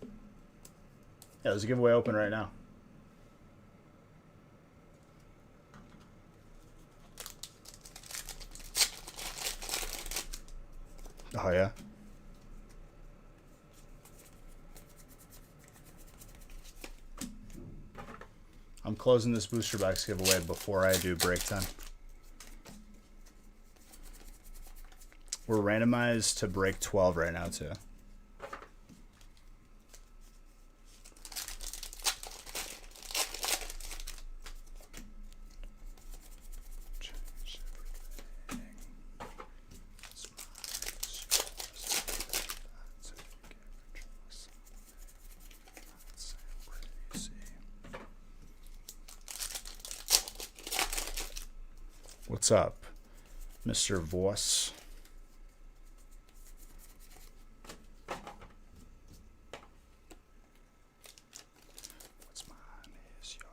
Yeah, there's a giveaway open right now. Oh, yeah? I'm closing this booster box giveaway before I do break 10. We're randomized to break 12 right now, too. What's up, Mr. Voss? What's mine is yours.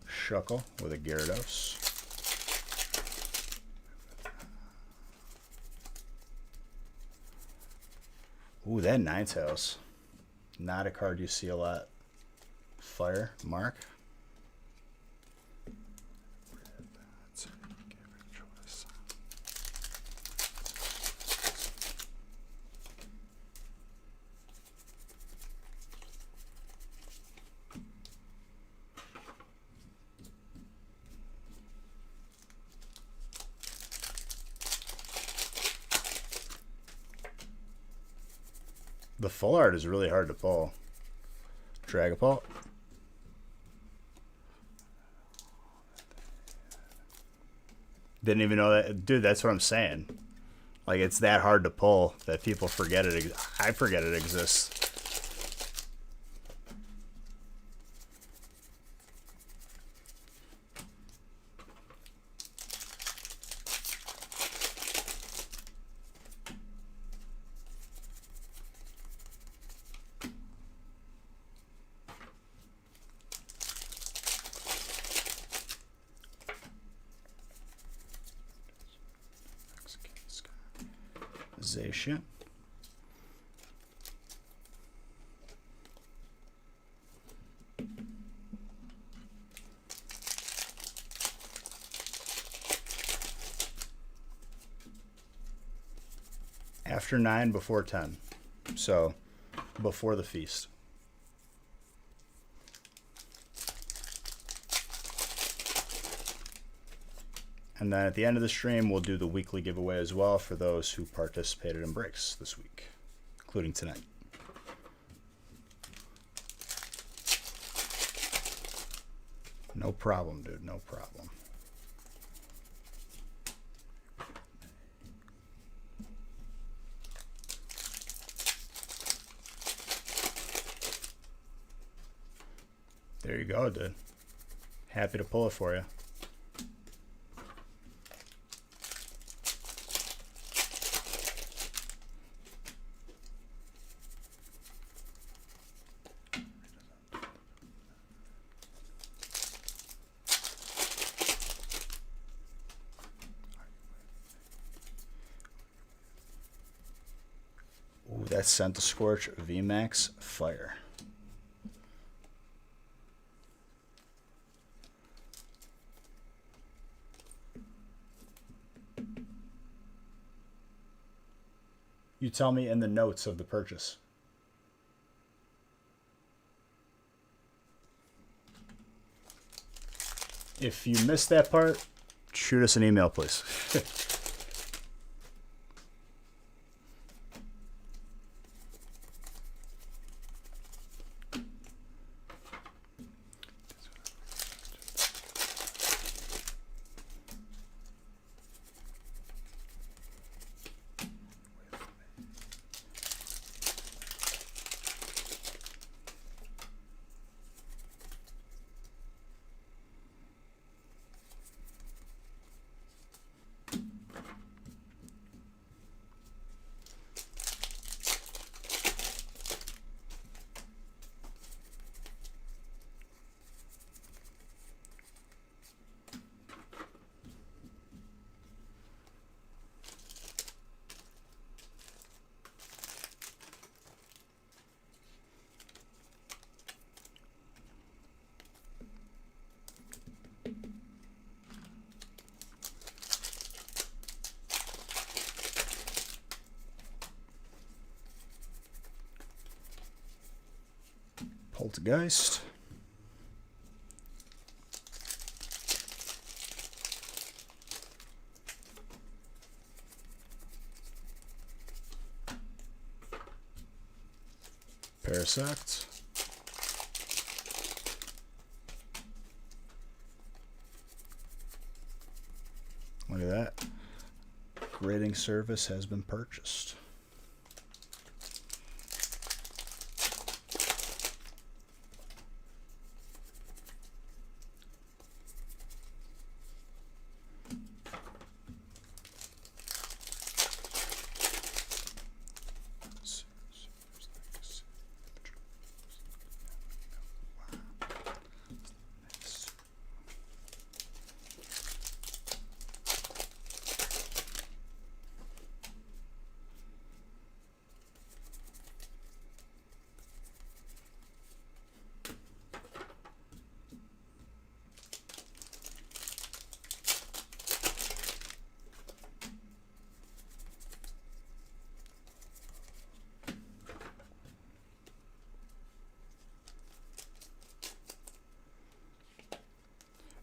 Shuckle with a Gyarados. Ooh, that Ninetales. Not a card you see a lot. Fire, Mark. The full art is really hard to pull. Dragapult. Didn't even know that. Dude, that's what I'm saying. Like, it's that hard to pull that people forget it. I forget it exists. Zacian. After 9, before 10. So, before the feast. And then at the end of the stream, we'll do the weekly giveaway as well for those who participated in breaks this week, including tonight. No problem, dude. No problem. There you go, dude. Happy to pull it for you. That's Scent to Scorch VMAX Fire. You tell me in the notes of the purchase. If you missed that part, shoot us an email, please. Poltergeist. Parasect. Look at that. Grading service has been purchased.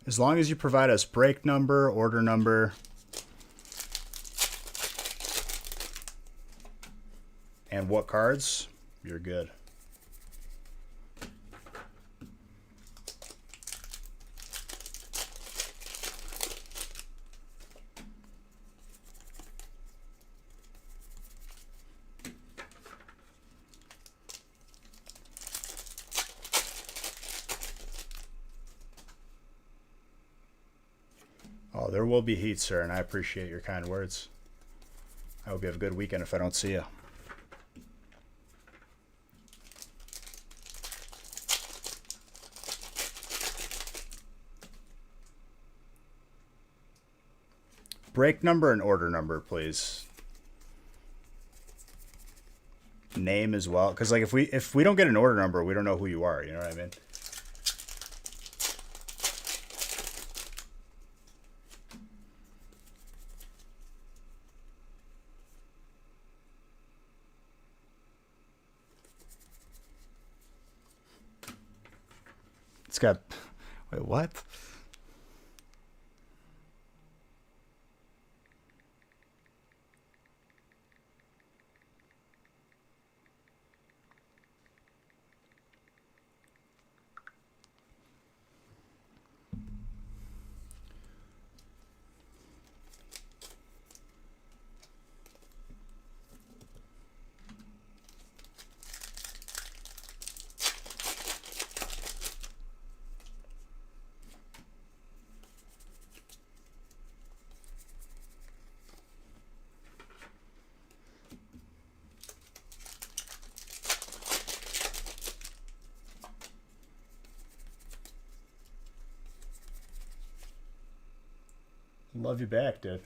As long as you provide us break number, order number, and what cards, you're good. Oh, there will be heat, sir, and I appreciate your kind words. I hope you have a good weekend if I don't see you. Break number and order number, please. Name as well, because like if we don't get an order number, we don't know who you are. You know what I mean? It's got. Wait, what? Love you back, dude.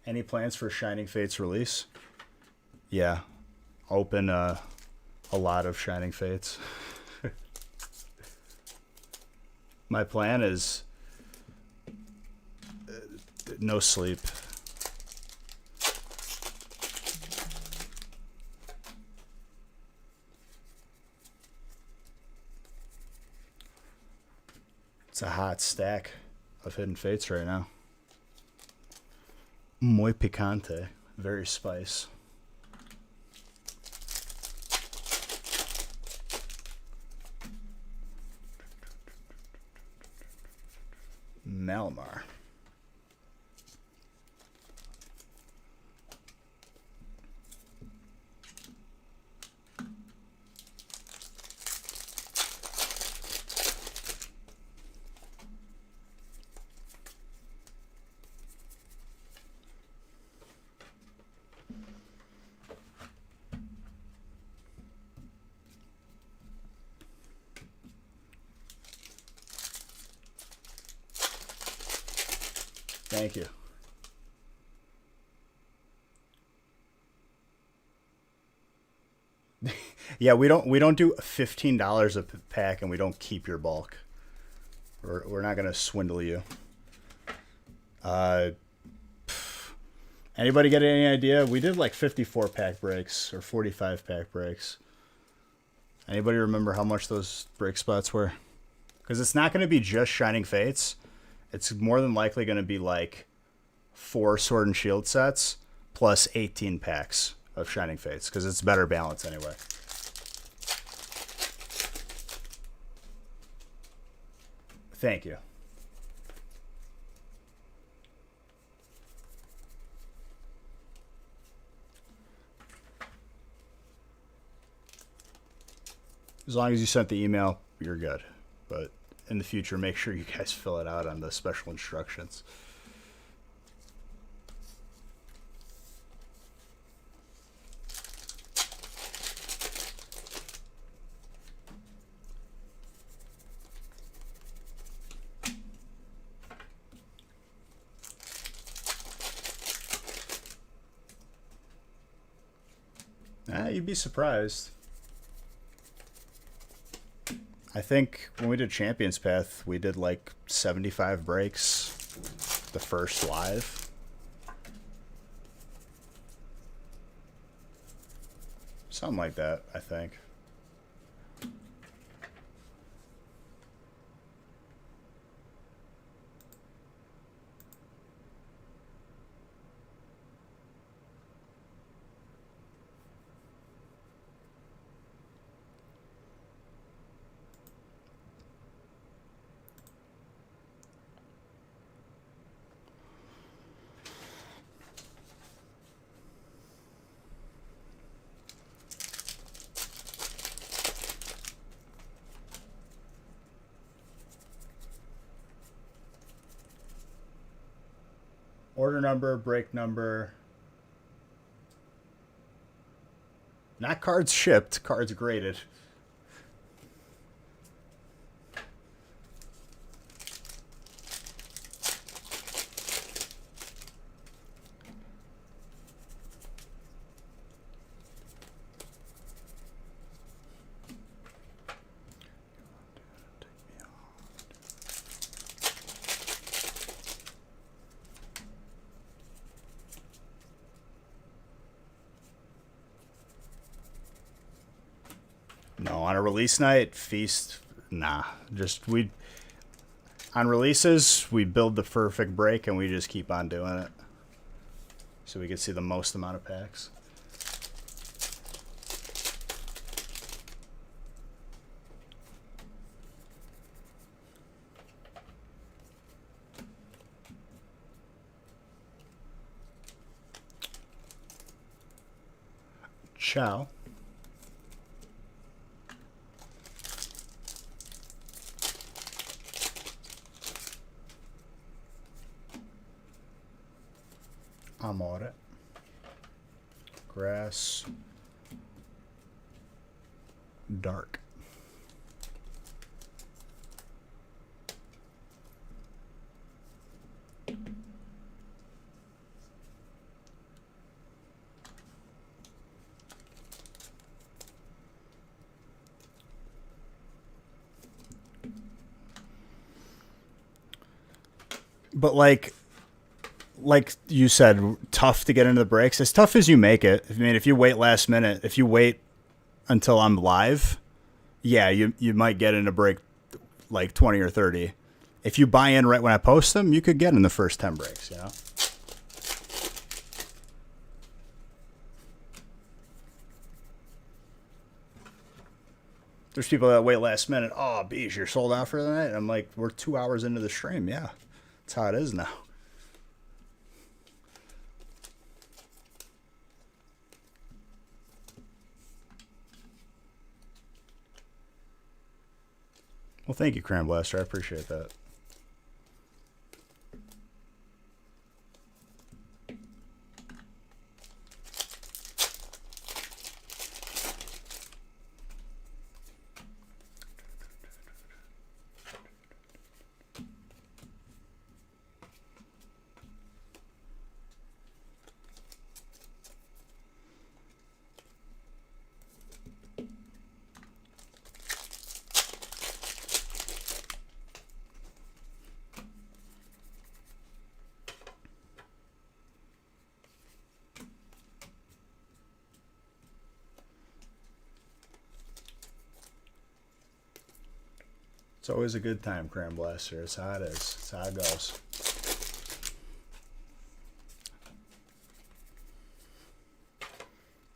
Any plans for Shining Fates release? Yeah. open a lot of Shining Fates. My plan is no sleep. It's a hot stack of Hidden Fates right now. Muy picante. Very spice. Malamar. Thank you. Yeah, we don't do $15 a pack, and we don't keep your bulk. We're not gonna swindle you. Uh, Anybody get any idea? We did like 54 pack breaks or 45 pack breaks. Anybody remember how much those break spots were? Because it's not going to be just Shining Fates. It's more than likely going to be like 4 Sword and Shield sets plus 18 packs of Shining Fates, because it's better balance anyway. Thank you. As long as you sent the email, you're good. But in the future, make sure you guys fill it out on the special instructions. You'd be surprised. I think when we did Champions Path, we did like 75 breaks the first live. Something like that, I think. Order number, break number. Not cards shipped, cards graded. No, on a release night, feast, nah. Just on releases, we build the perfect break and we just keep on doing it. So we can see the most amount of packs. Ciao. Amore. Grass. Dark. But like you said, tough to get into the breaks. As tough as you make it. I mean, if you wait last minute, if you wait until I'm live, yeah, you might get in a break like 20 or 30. If you buy in right when I post them, you could get in the first 10 breaks, you know? There's people that wait last minute. Oh, bees, you're sold out for the night. And I'm like, we're 2 hours into the stream. Yeah, that's how it is now. Well, thank you, Cram Blaster. I appreciate that. It's always a good time, Cram Blaster. It's how it is. It's how it goes.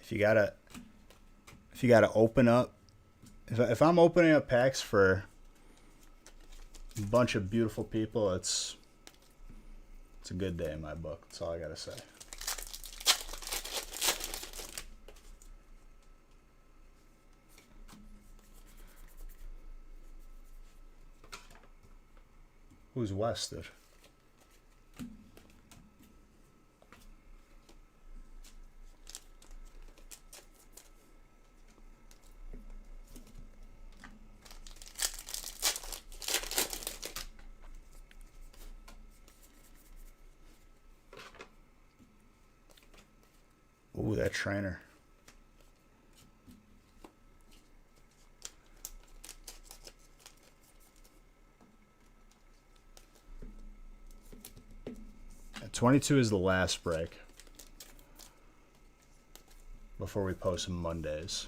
If you gotta open up, if I'm opening up packs for a bunch of beautiful people, it's a good day in my book. That's all I gotta say. Who's Wested? Ooh, that trainer. At 22 is the last break before we post Mondays.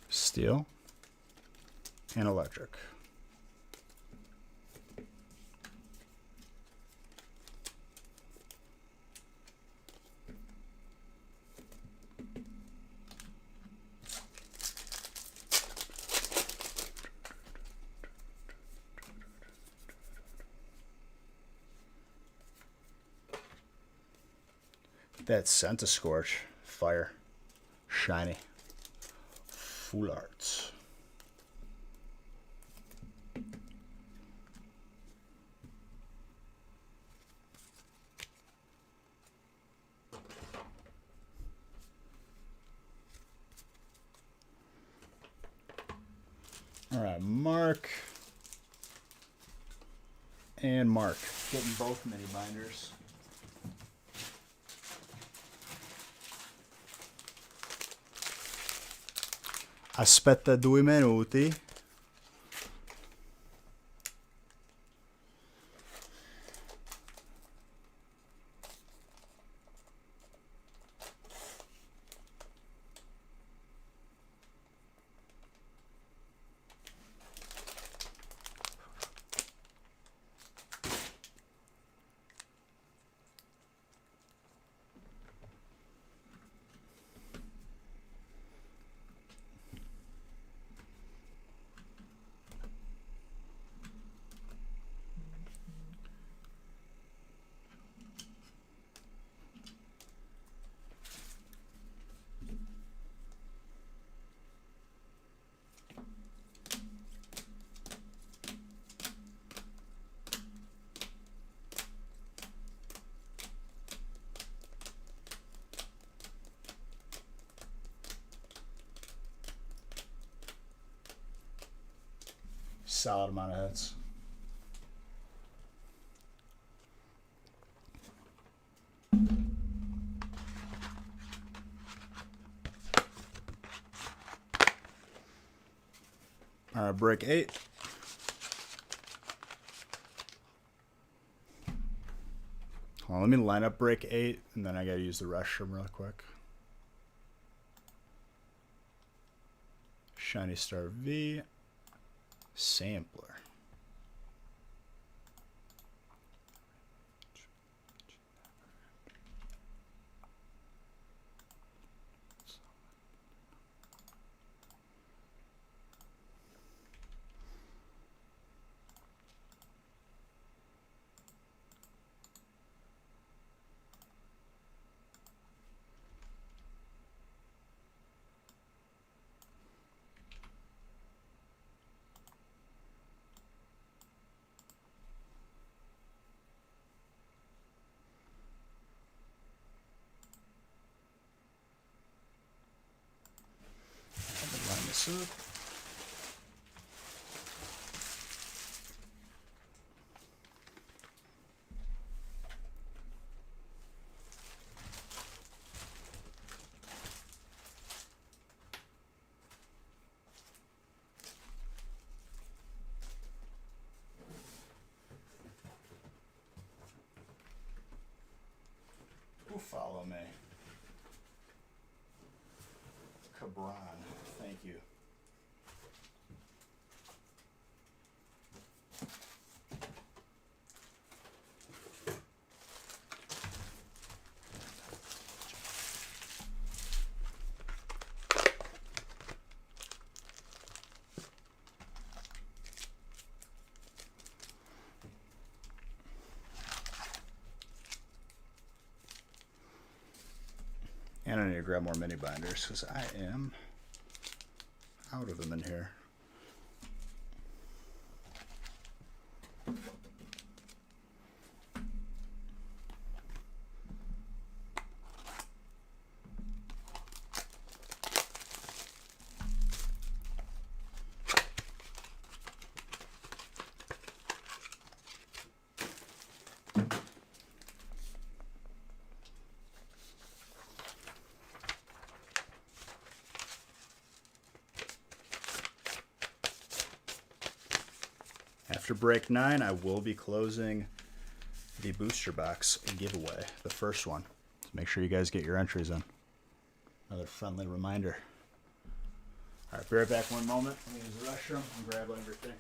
Steel and electric. That Centiscorch, fire, shiny, full arts. All right, Mark and Mark getting both mini binders. Aspetta 2 minuti. solid amount of hits. All right, break 8. Well, let me line up break 8, and then I gotta use the restroom real quick. Shiny Star V, Sampler. Line this up. Who follow me? Cabron, thank you. And I need to grab more mini binders because I am out of them in here. After break 9, I will be closing the booster box giveaway, the first one. So make sure you guys get your entries in. Another friendly reminder. All right, be right back one moment. Let me use the restroom and grab everything.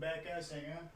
back, guys. Hang on.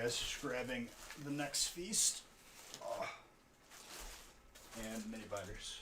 guys. Just grabbing the next feast. Oh. And mini biters.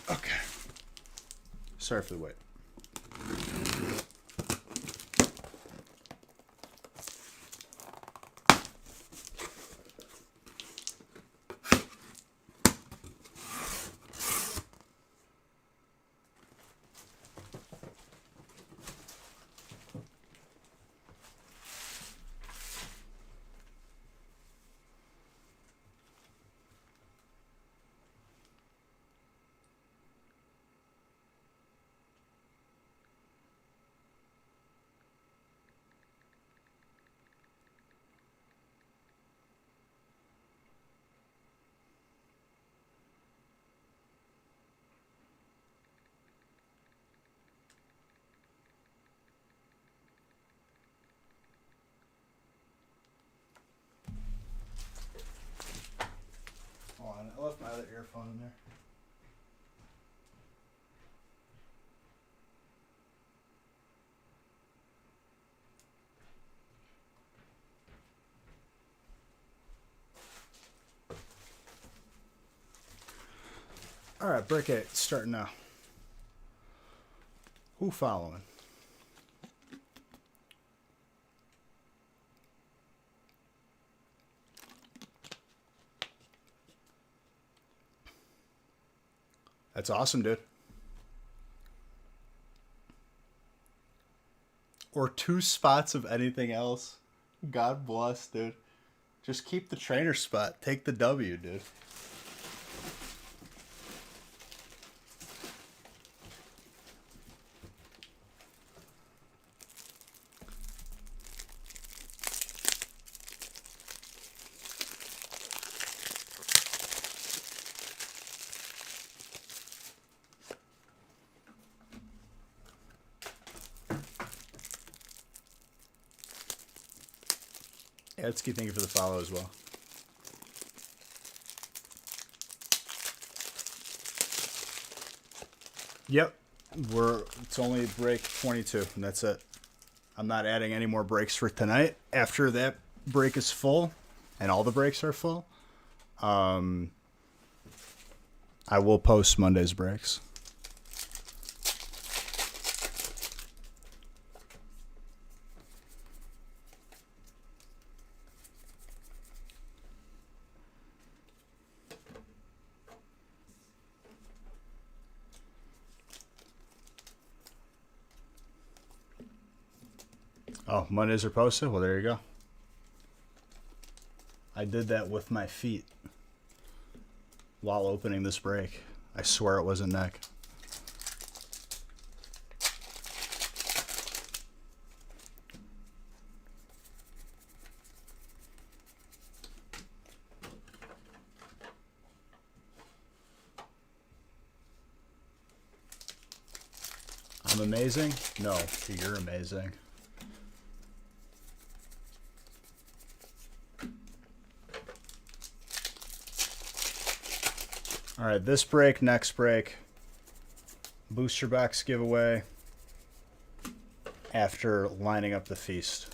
Okay. Sorry for the wait. Hold on, I left my other earphone in there. All right, break 8, starting now. Who following? That's awesome, dude. Or 2 spots of anything else. God bless, dude. Just keep the trainer spot. Take the W, dude. Etsky, thank you for the follow as well. Yep. It's only break 22, and that's it. I'm not adding any more breaks for tonight. After that break is full, and all the breaks are full, I will post Monday's breaks. Oh, Mondays are posted? Well, there you go. I did that with my feet while opening this break. I swear it wasn't neck. I'm amazing? No, you're amazing. All right, this break, next break, booster box giveaway after lining up the feast.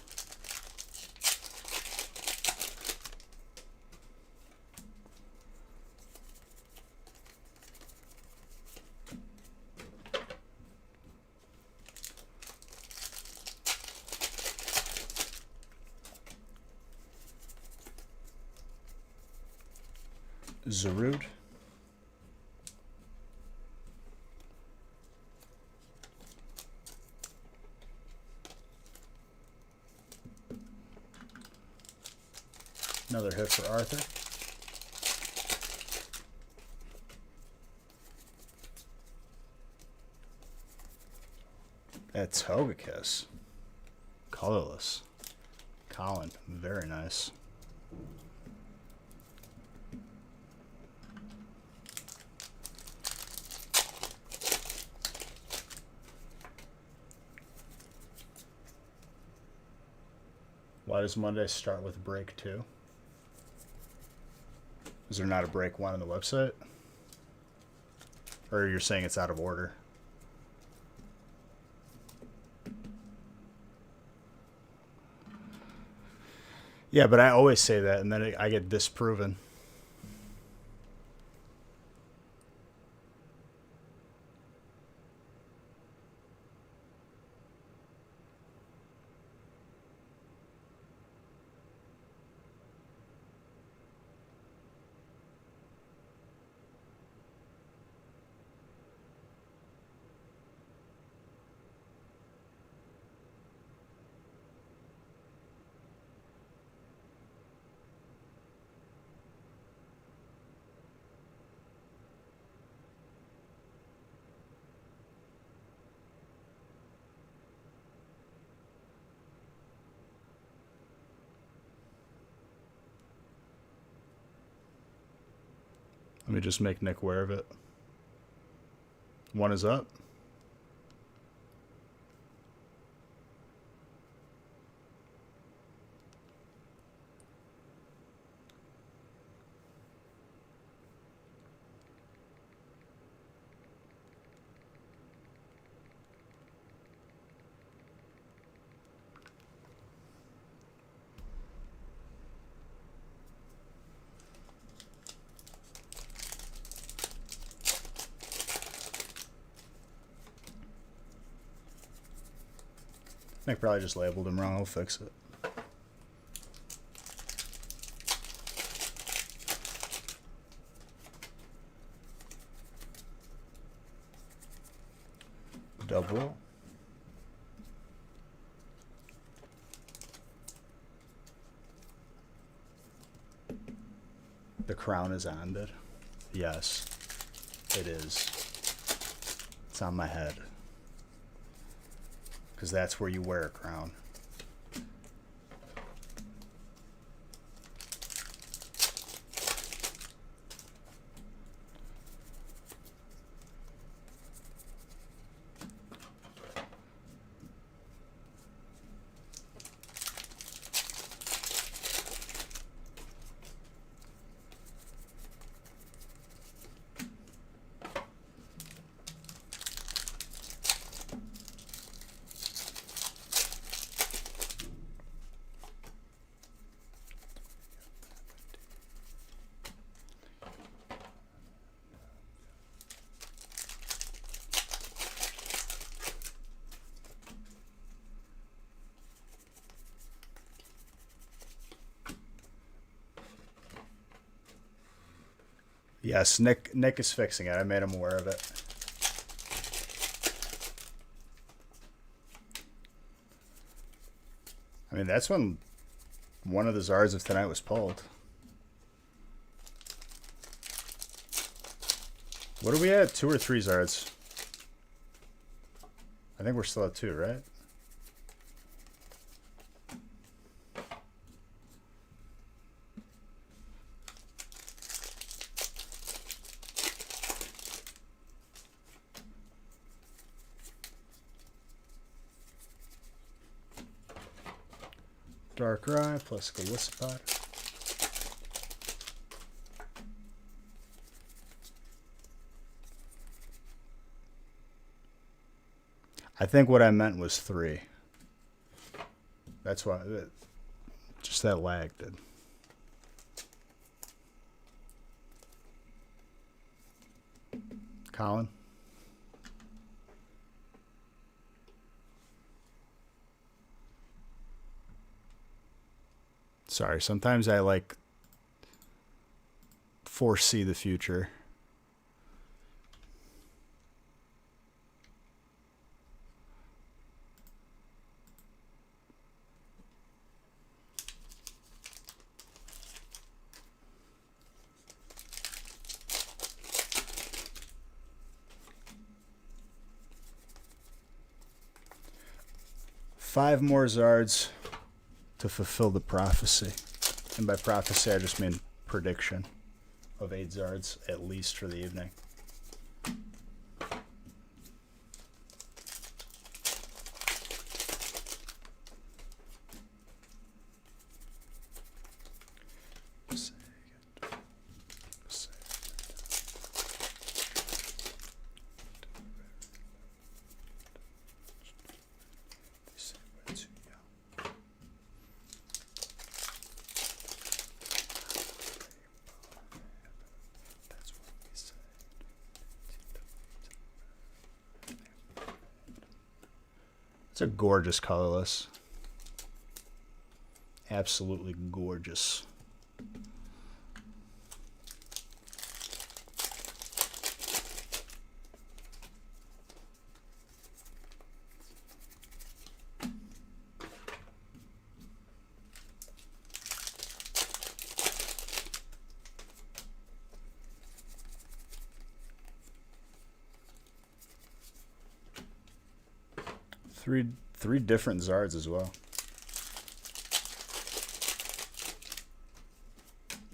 Zarude. Another hit for Arthur. That's Togekiss. Colorless. Colin. Very nice. Why does Monday start with break 2? Is there not a break 1 on the website? Or you're saying it's out of order? Yeah, but I always say that, and then I get disproven. Let me just make Nick aware of it. 1 is up. Nick probably just labeled him wrong. I'll fix it. Double. The crown is on it. Yes, it is. It's on my head. Because that's where you wear a crown. Yes, Nick is fixing it. I made him aware of it. I mean, that's when one of the Zards of tonight was pulled. What are we at? 2 or 3 Zards? I think we're still at 2, right? Darkrai plus Golisopod. I think what I meant was 3. That's why. Just that lag did. Colin? Sorry, sometimes I like foresee the future. Five more Zards to fulfill the prophecy. And by prophecy, I just mean prediction of 8 Zards, at least for the evening. It's a gorgeous colorless. Absolutely gorgeous. Three different Zards as well.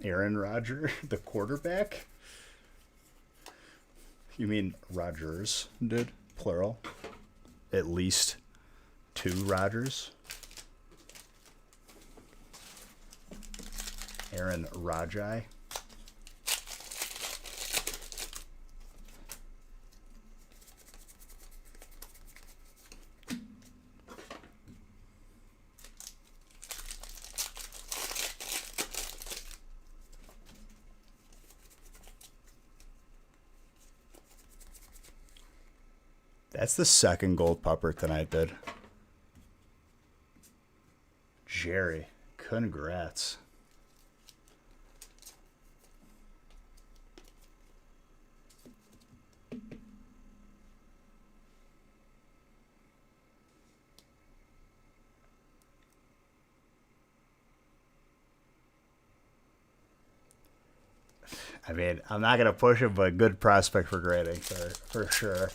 Aaron Rodgers, the quarterback? You mean Rodgers, dude? Plural. At least 2 Rodgers. Aaron Rajai. That's the second gold pupper tonight, dude. Jerry, congrats. I mean, I'm not going to push it, but good prospect for grading, for sure.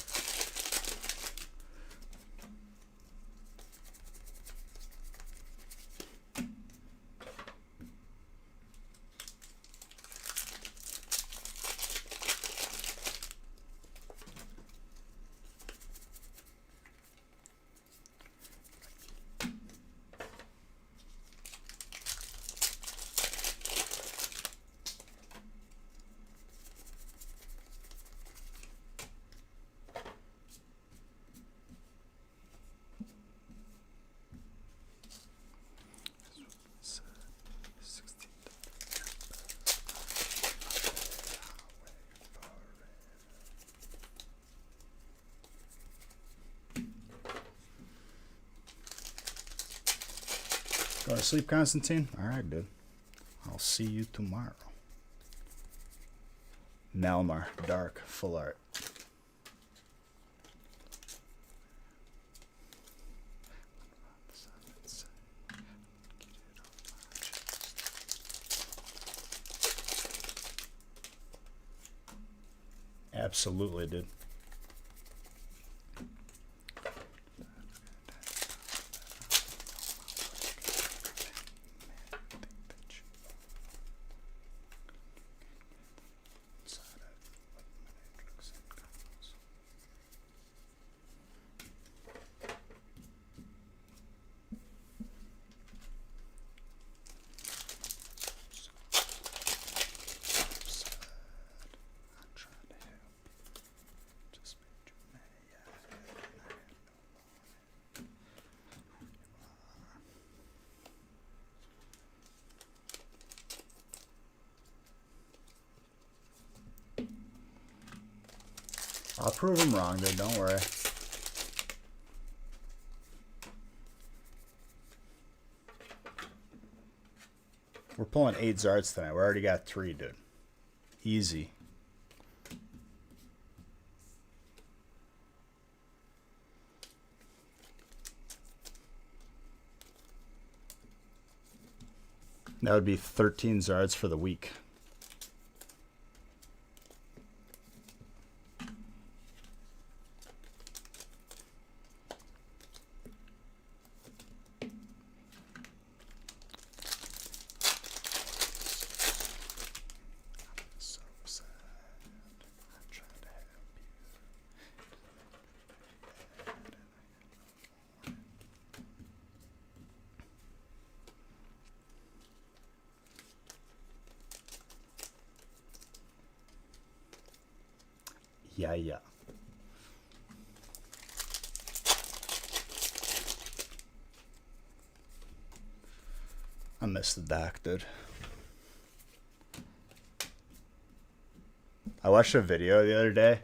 Go to sleep, Constantine? All right, dude. I'll see you tomorrow. Malmar, dark, full art. Absolutely, dude. I'll prove him wrong, dude. Don't worry. We're pulling 8 Zards tonight. We already got 3, dude. Easy. That would be 13 Zards for the week. Yeah. I miss the doc, dude. I watched a video the other day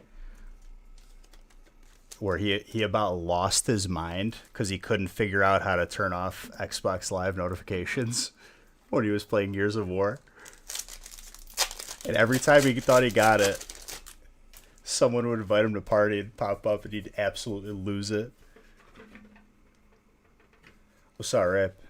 where he about lost his mind because he couldn't figure out how to turn off Xbox Live notifications when he was playing Gears of War. And every time he thought he got it, someone would invite him to party and pop up and he'd absolutely lose it. What's up, Rip?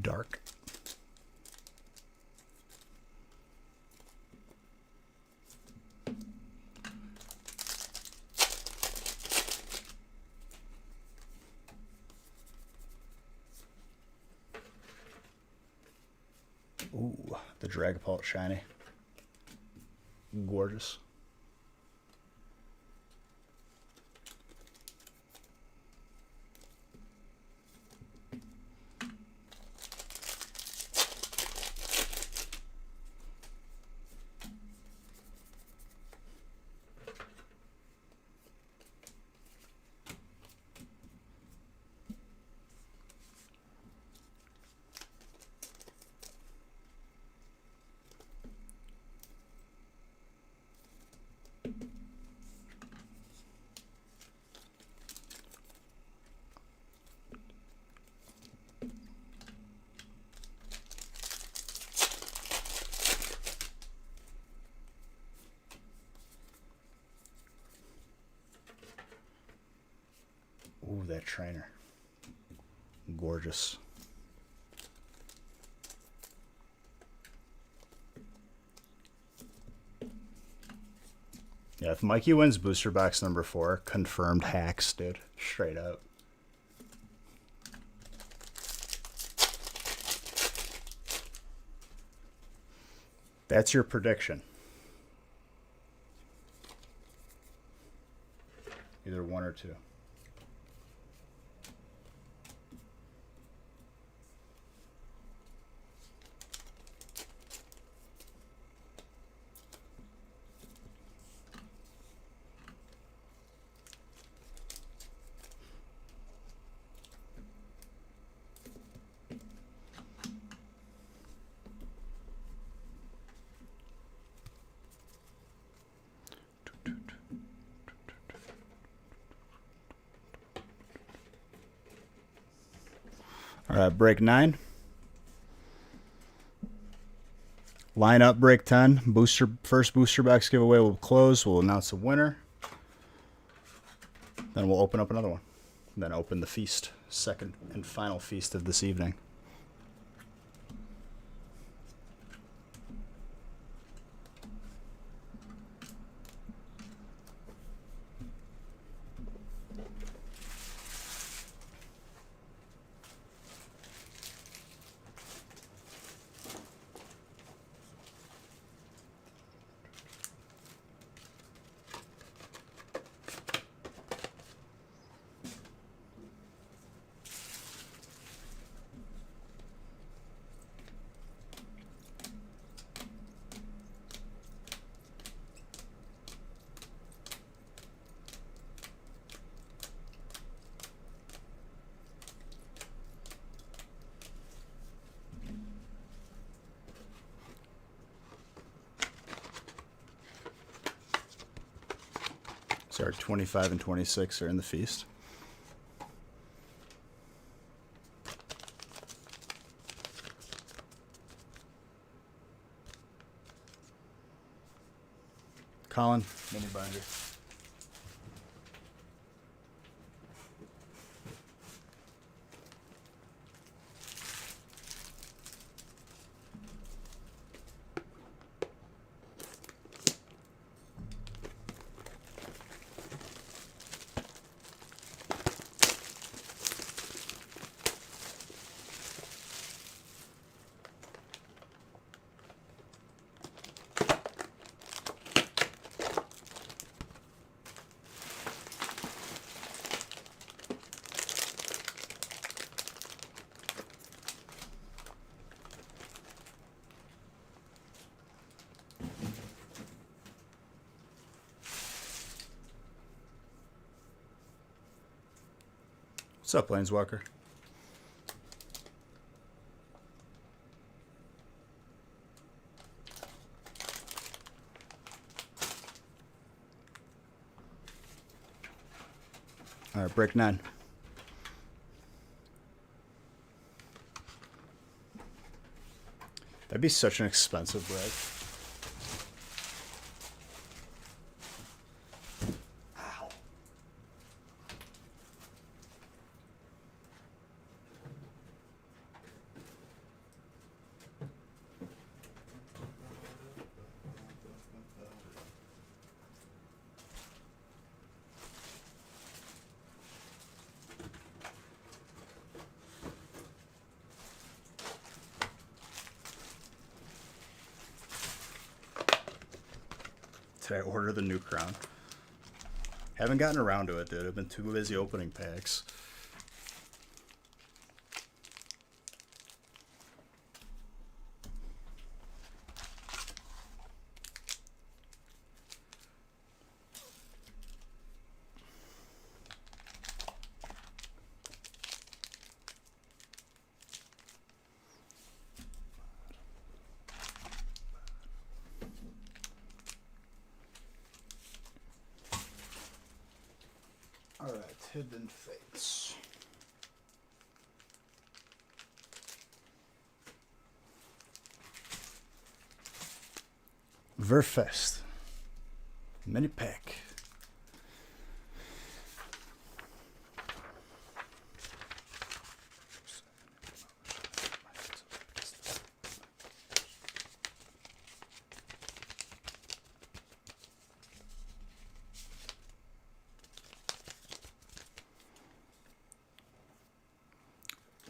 Dark. Ooh, the Dragapult shiny. Gorgeous. Ooh, that trainer. Gorgeous. Yeah, if Mikey wins booster box number 4, confirmed hacks, dude. Straight up. That's your prediction. Either 1 or 2. Break 9. Line up break 10. First booster box giveaway will close. We'll announce the winner. Then we'll open up another one. And then open the feast. Second and final feast of this evening. So our 25 and 26 are in the feast. Colin, mini binder. What's up, Planeswalker? All right, break 9. That'd be such an expensive break. Did I order the new crown? Haven't gotten around to it, dude. I've been too busy opening packs. All right, Hidden Fates. Verfest. Mini pack.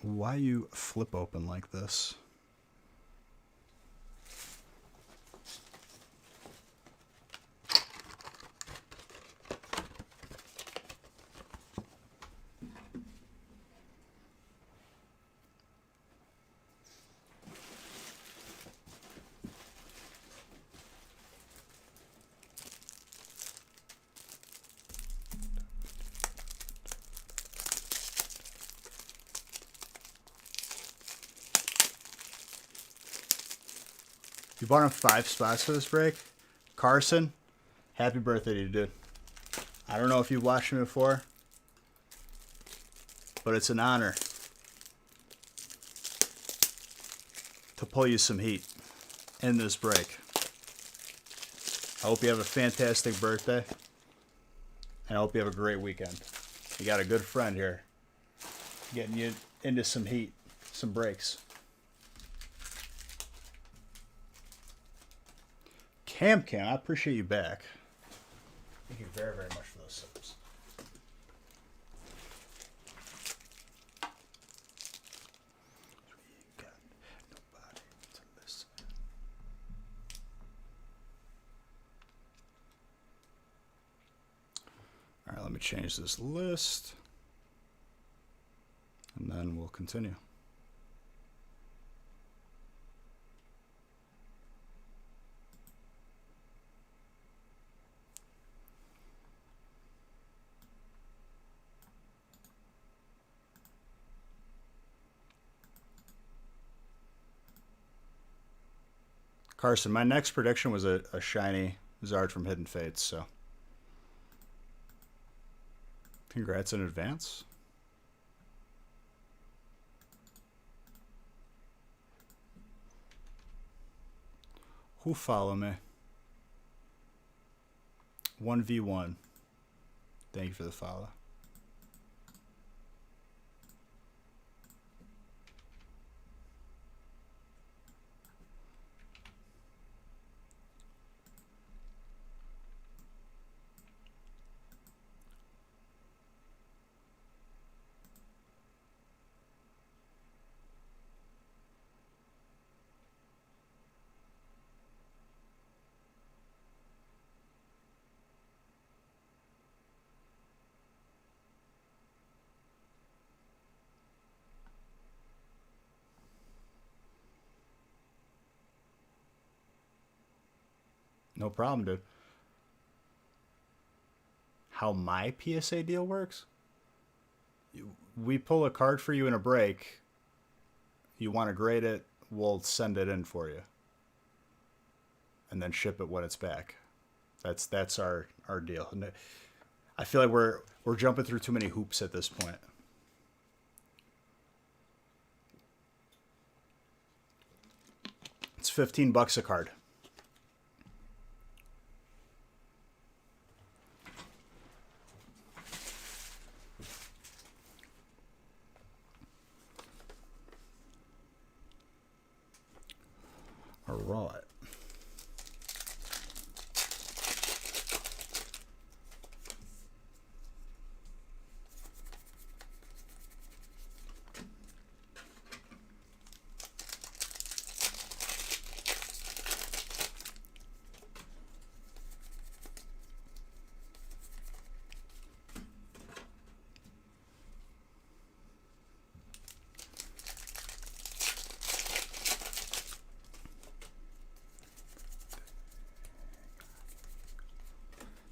Why you flip open like this? You bought him 5 spots for this break? Carson, happy birthday to you, dude. I don't know if you've watched me before, but it's an honor pull you some heat in this break. I hope you have a fantastic birthday. And I hope you have a great weekend. You got a good friend here getting you into some heat, some breaks. Cam, I appreciate you back. Thank you very, very much for those subs. We got nobody to listen. All right, let me change this list. And then we'll continue. Carson, my next prediction was a shiny Zard from Hidden Fates, so congrats in advance. Who follow me? 1v1. Thank you for the follow. No problem, dude. How my PSA deal works? We pull a card for you in a break. You want to grade it, we'll send it in for you. And then ship it when it's back. That's our deal. I feel like we're jumping through too many hoops at this point. It's $15 a card. All right.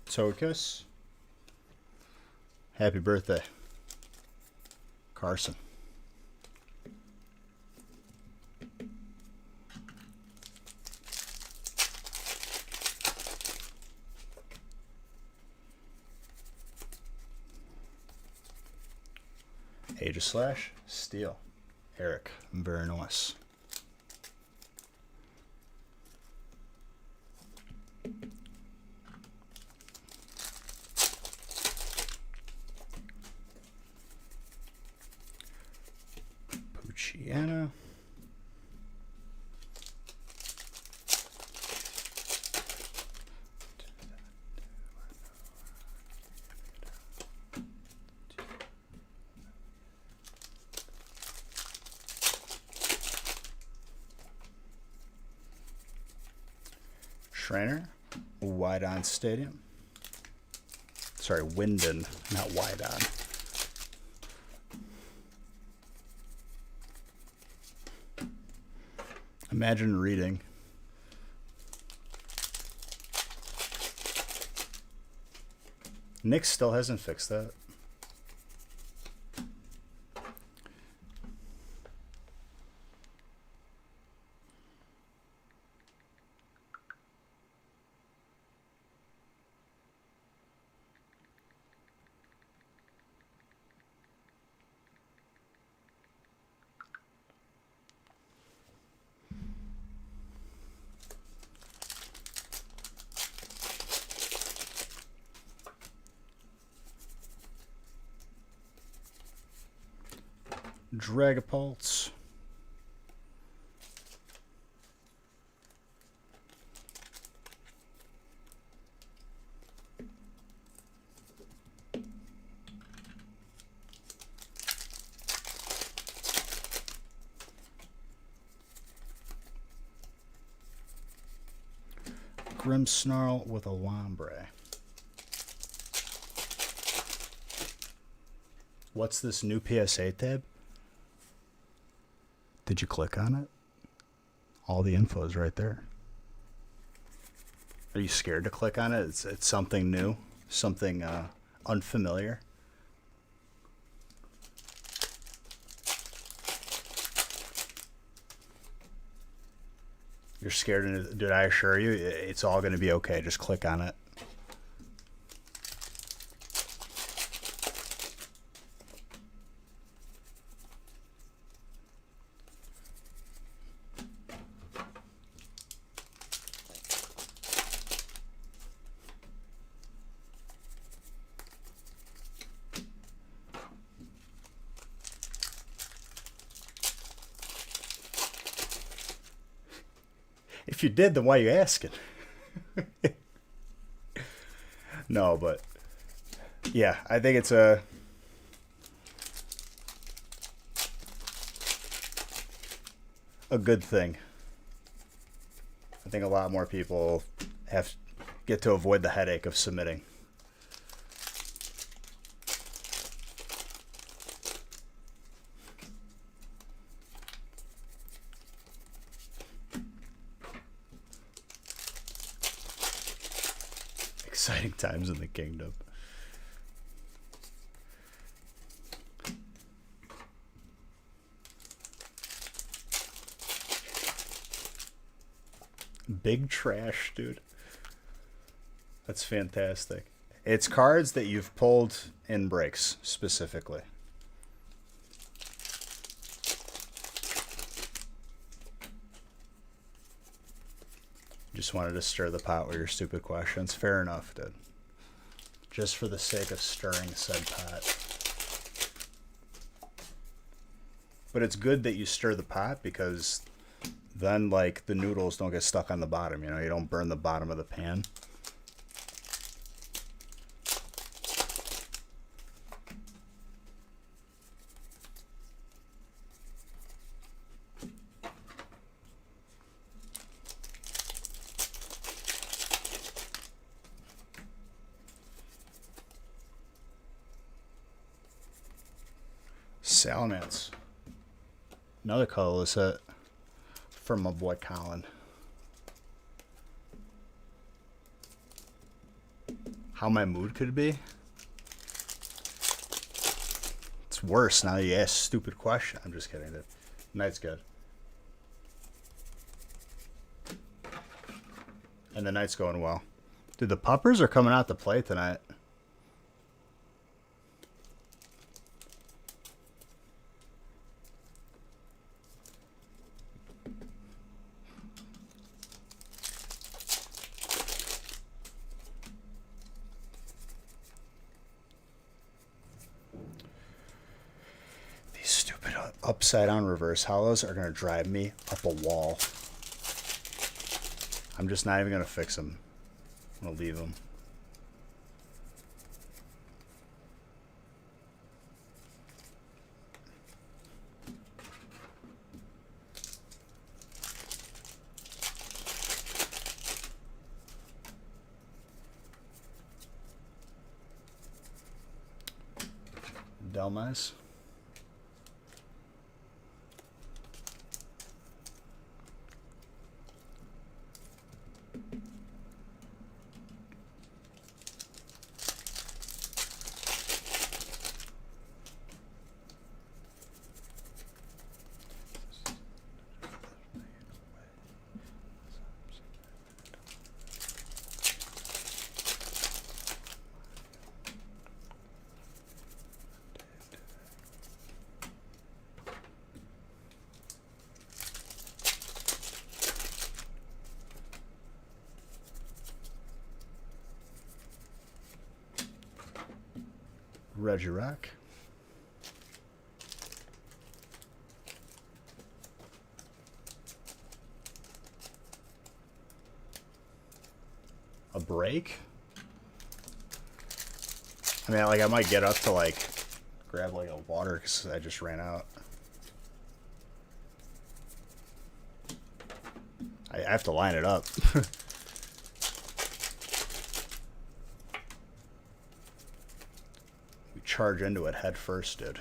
Tokus. Happy birthday, Carson. Age of Slash, Steel. Eric, very nice. Pucciana. Schreiner, Wide On Stadium. Sorry, Winden, not Wide On. Imagine reading. Nick still hasn't fixed that. Dragapulse. Grimmsnarl with a Lombre. What's this new PSA tab? Did you click on it? All the info is right there. Are you scared to click on it? It's something new, something unfamiliar. You're scared, did I assure you? It's all going to be okay. Just click on it. If you did, then why are you asking? No, but yeah, I think it's a good thing. I think a lot more people get to avoid the headache of submitting. Exciting times in the kingdom. Big trash, dude. That's fantastic. It's cards that you've pulled in breaks, specifically. Just wanted to stir the pot with your stupid questions. Fair enough, dude. Just for the sake of stirring said pot. But it's good that you stir the pot because then, like, the noodles don't get stuck on the bottom. You know, you don't burn the bottom of the pan. Salamence. Another colorless set from my boy Colin. How my mood could be? It's worse now that you ask stupid question. I'm just kidding, dude. Night's good. And the night's going well. Dude, the puppers are coming out to play tonight. Upside down reverse hollows are going to drive me up a wall. I'm just not even going to fix them. I'm going to leave them. Delmas. Regirock. a break. I mean, like, I might get up to, like, grab, like, a water because I just ran out. I have to line it up. We charge into it head first, dude.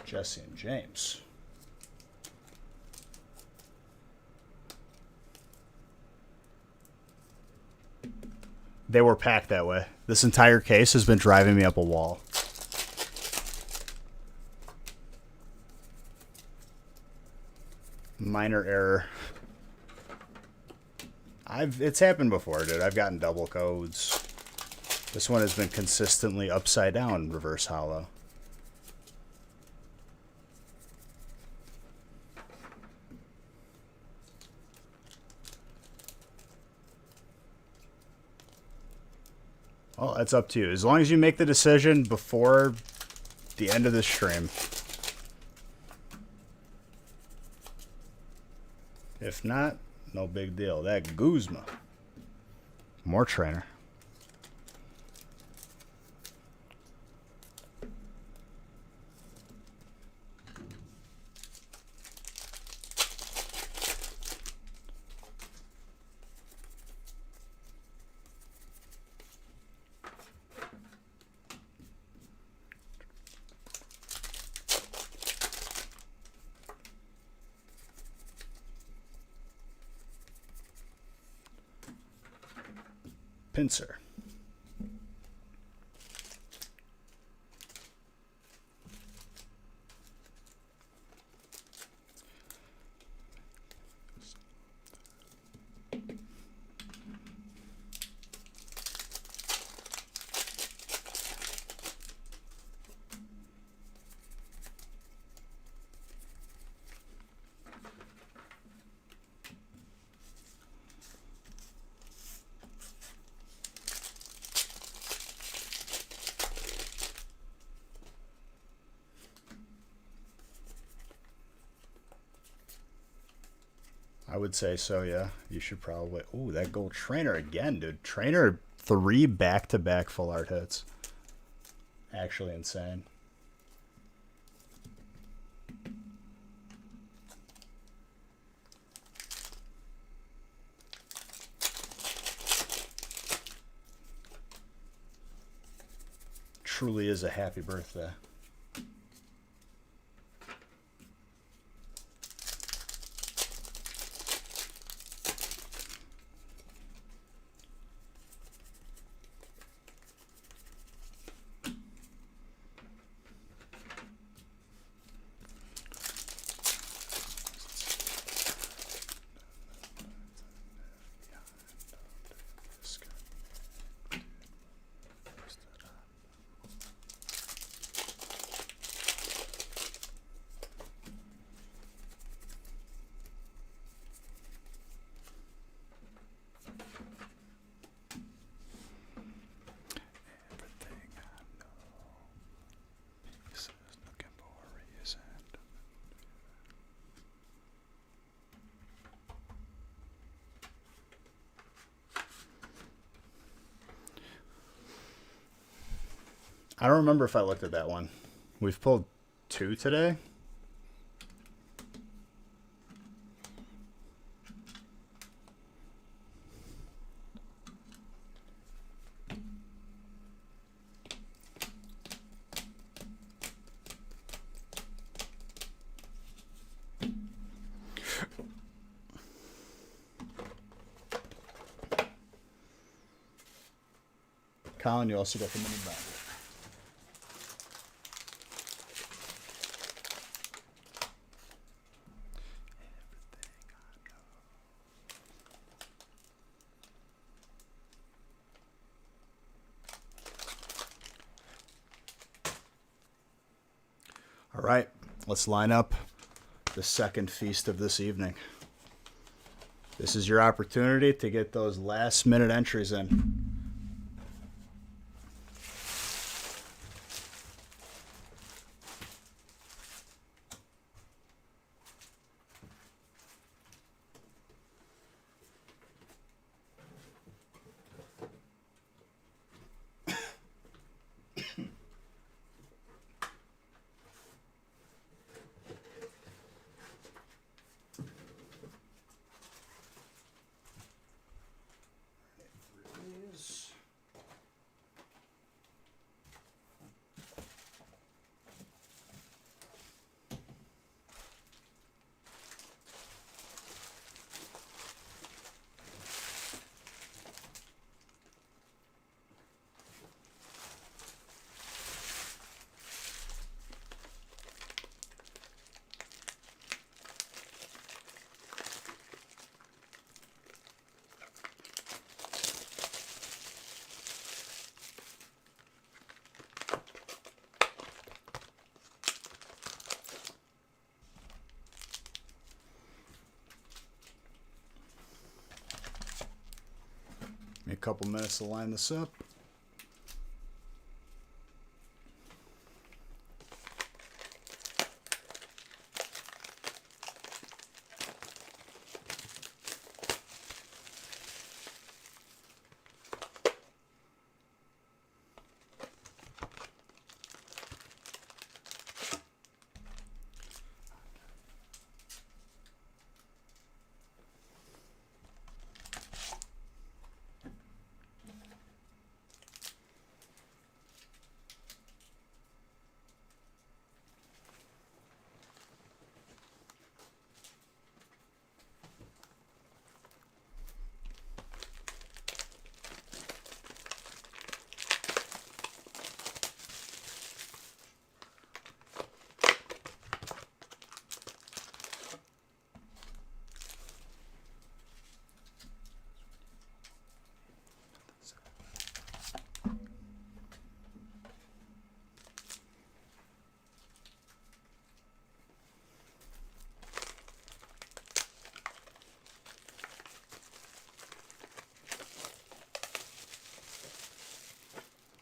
Jesse and James. They were packed that way. This entire case has been driving me up a wall. Minor error. It's happened before, dude. I've gotten double codes. This one has been consistently upside down reverse hollow. Well, that's up to you. As long as you make the decision before the end of the stream. If not, no big deal. That Guzma. More trainer. Pincer. I would say so, yeah. You should probably... Ooh, that gold trainer again, dude. Trainer 3 back-to-back full art hits. Actually insane. Truly is a happy birthday. I don't remember if I looked at that one. We've pulled 2 today. Colin, you also got the mini binder. All right, let's line up the second feast of this evening. This is your opportunity to get those last minute entries in. couple minutes to line this up.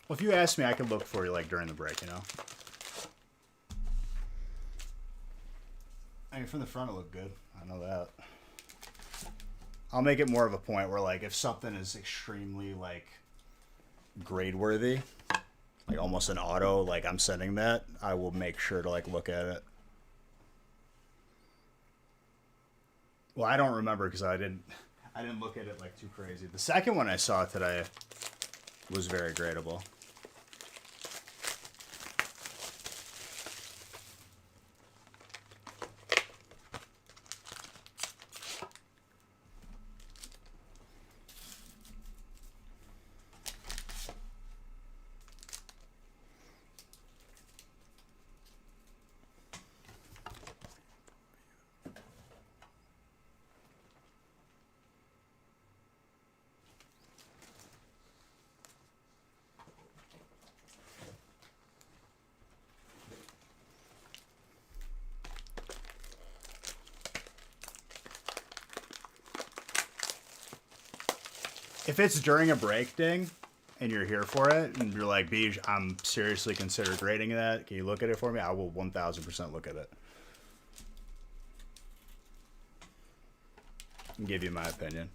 Well, if you ask me, I could look for you like during the break, you know? I mean, from the front it looked good. I know that. I'll make it more of a point where, like, if something is extremely, like, grade worthy, like almost an auto, like I'm sending that, I will make sure to, like, look at it. Well, I don't remember because I didn't look at it, like, too crazy. The second one I saw today was very gradable. If it's during a break, Ding, and you're here for it, and you're like, Beej, I'm seriously considering grading that. Can you look at it for me? I will 1,000% look at it. And give you my opinion.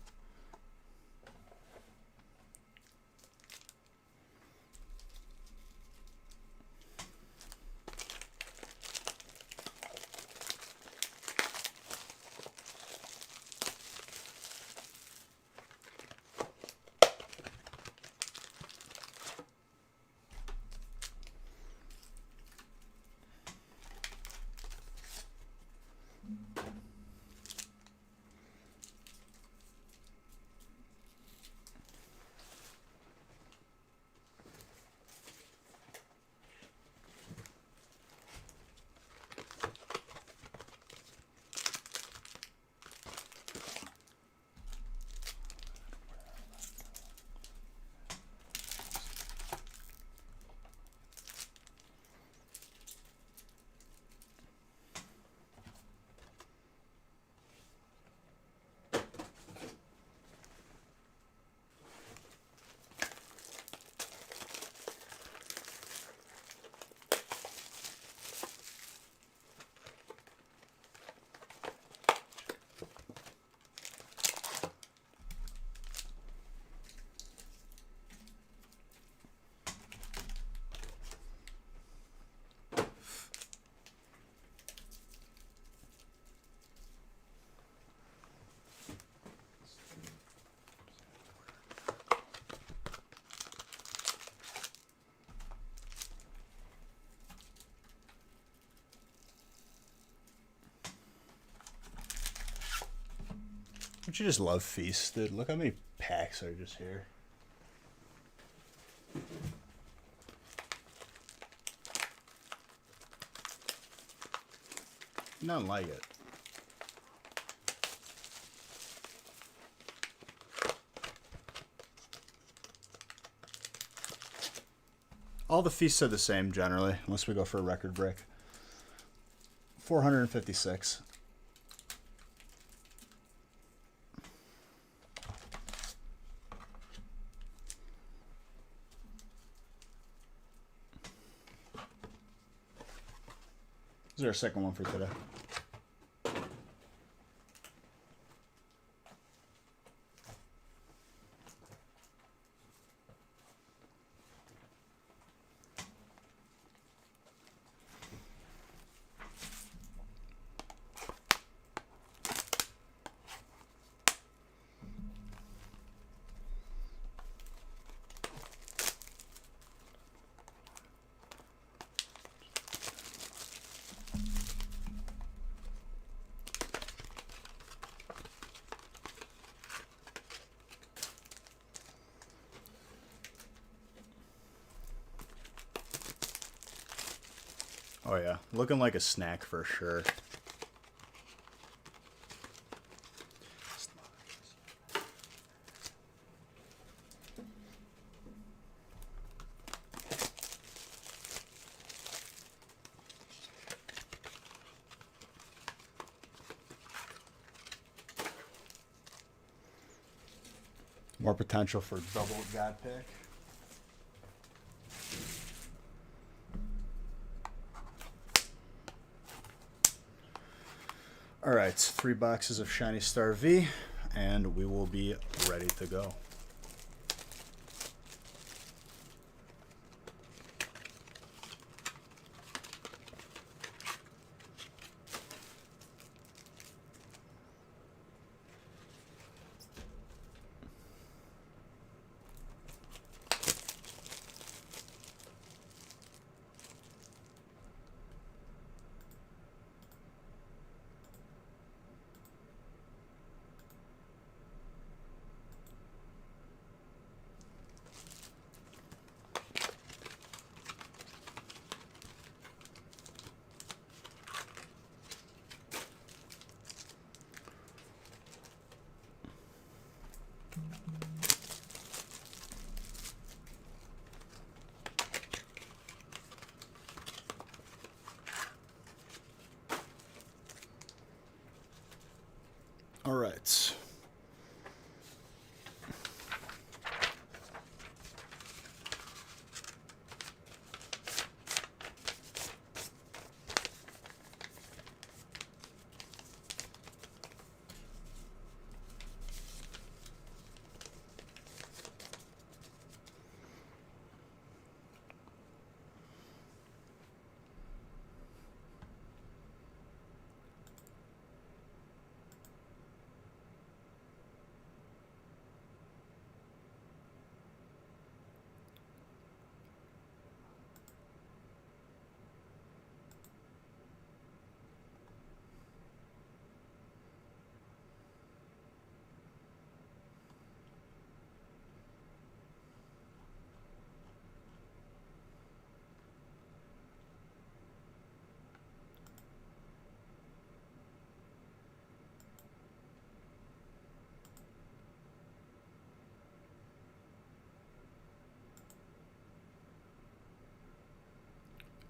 Don't you just love Feast, dude? Look how many packs are just here. Nothing like it. All the feasts are the same generally, unless we go for a record break. 456. This is our second one for today. Oh yeah, looking like a snack for sure. More potential for double God pick. All right, 3 boxes of Shiny Star V, and we will be ready to go. All right.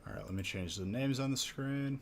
All right, let me change the names on the screen.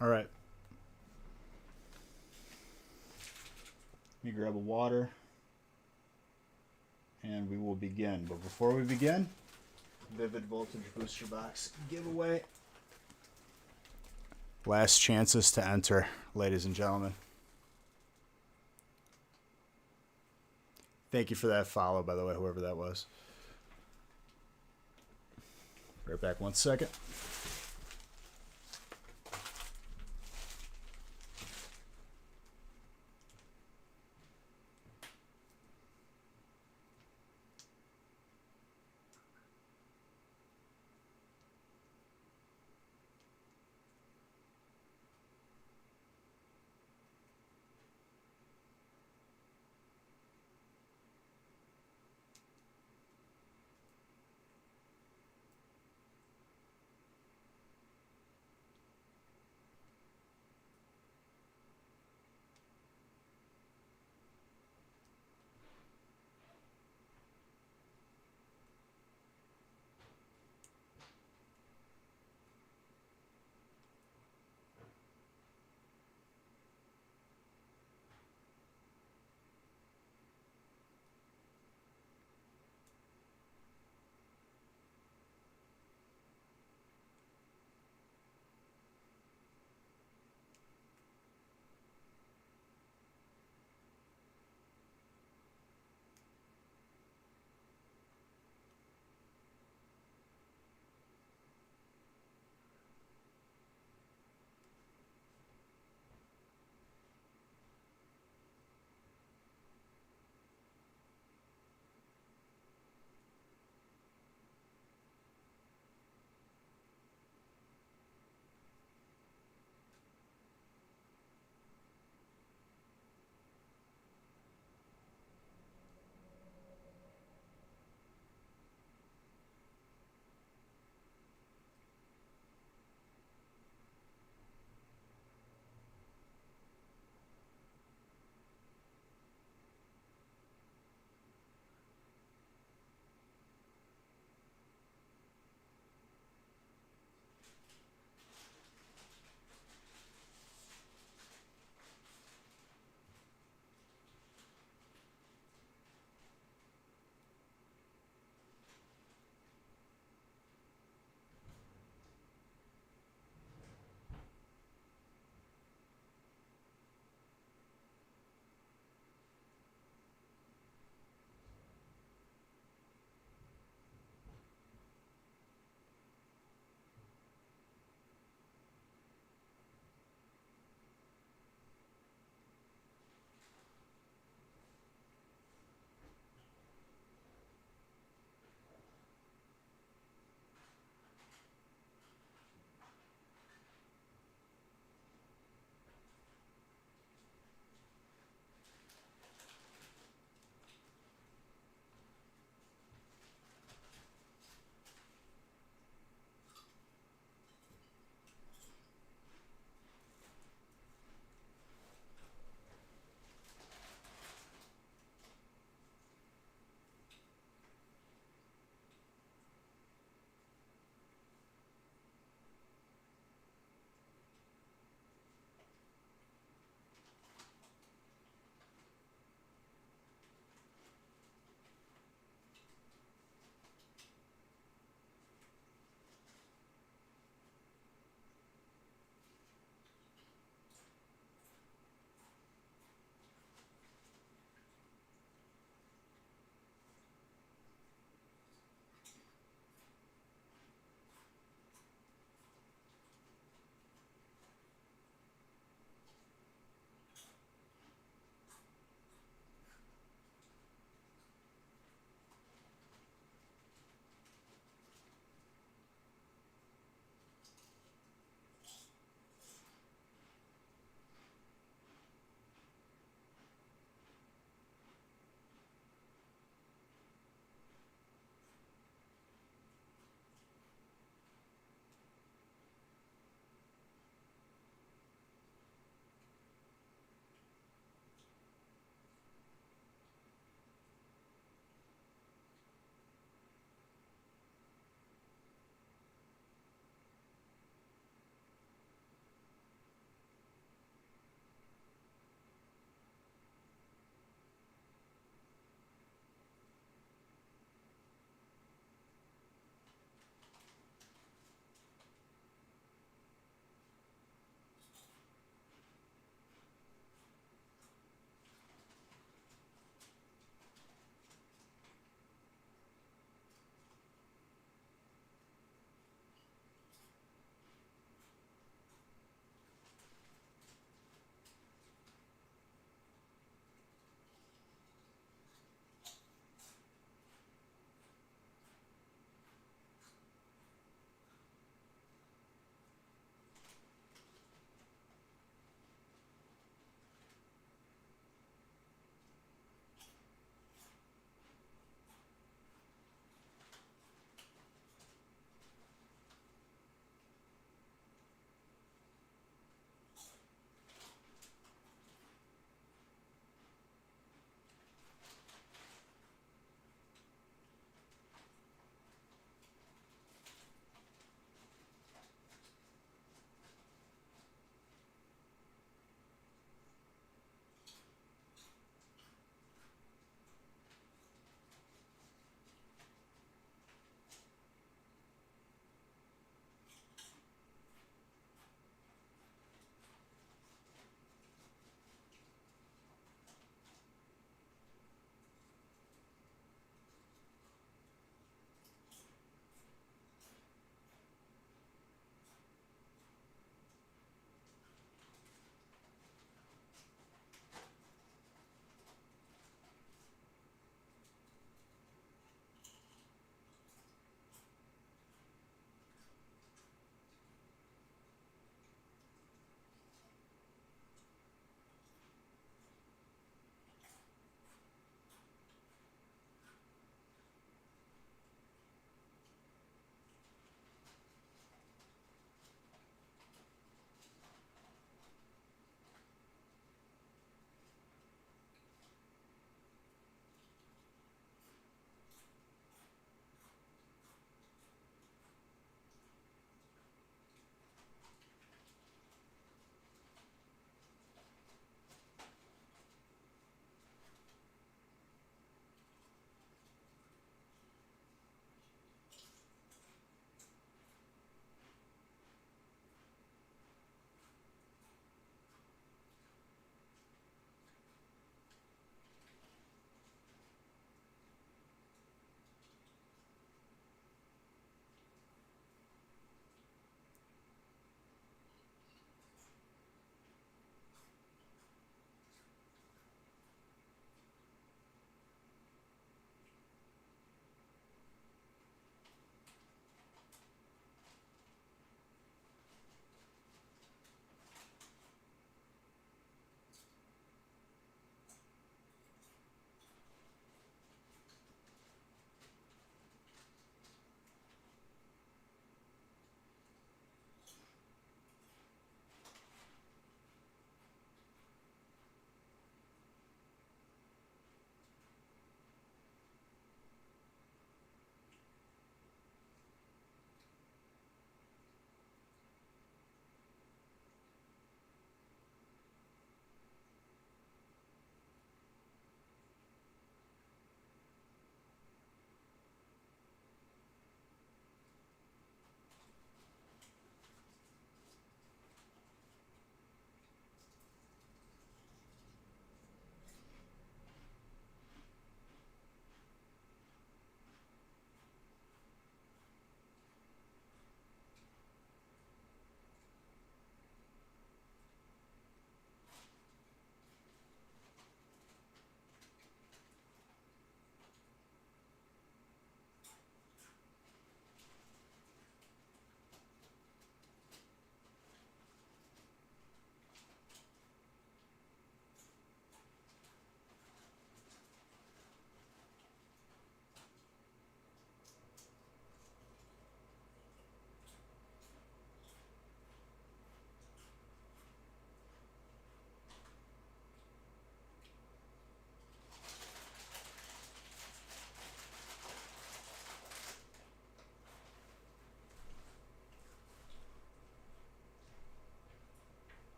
All right. Let me grab a water and we will begin. But before we begin, Vivid Voltage Booster Box giveaway. Last chances to enter, ladies and gentlemen. Thank you for that follow, by the way, whoever that was. Right back 1 second.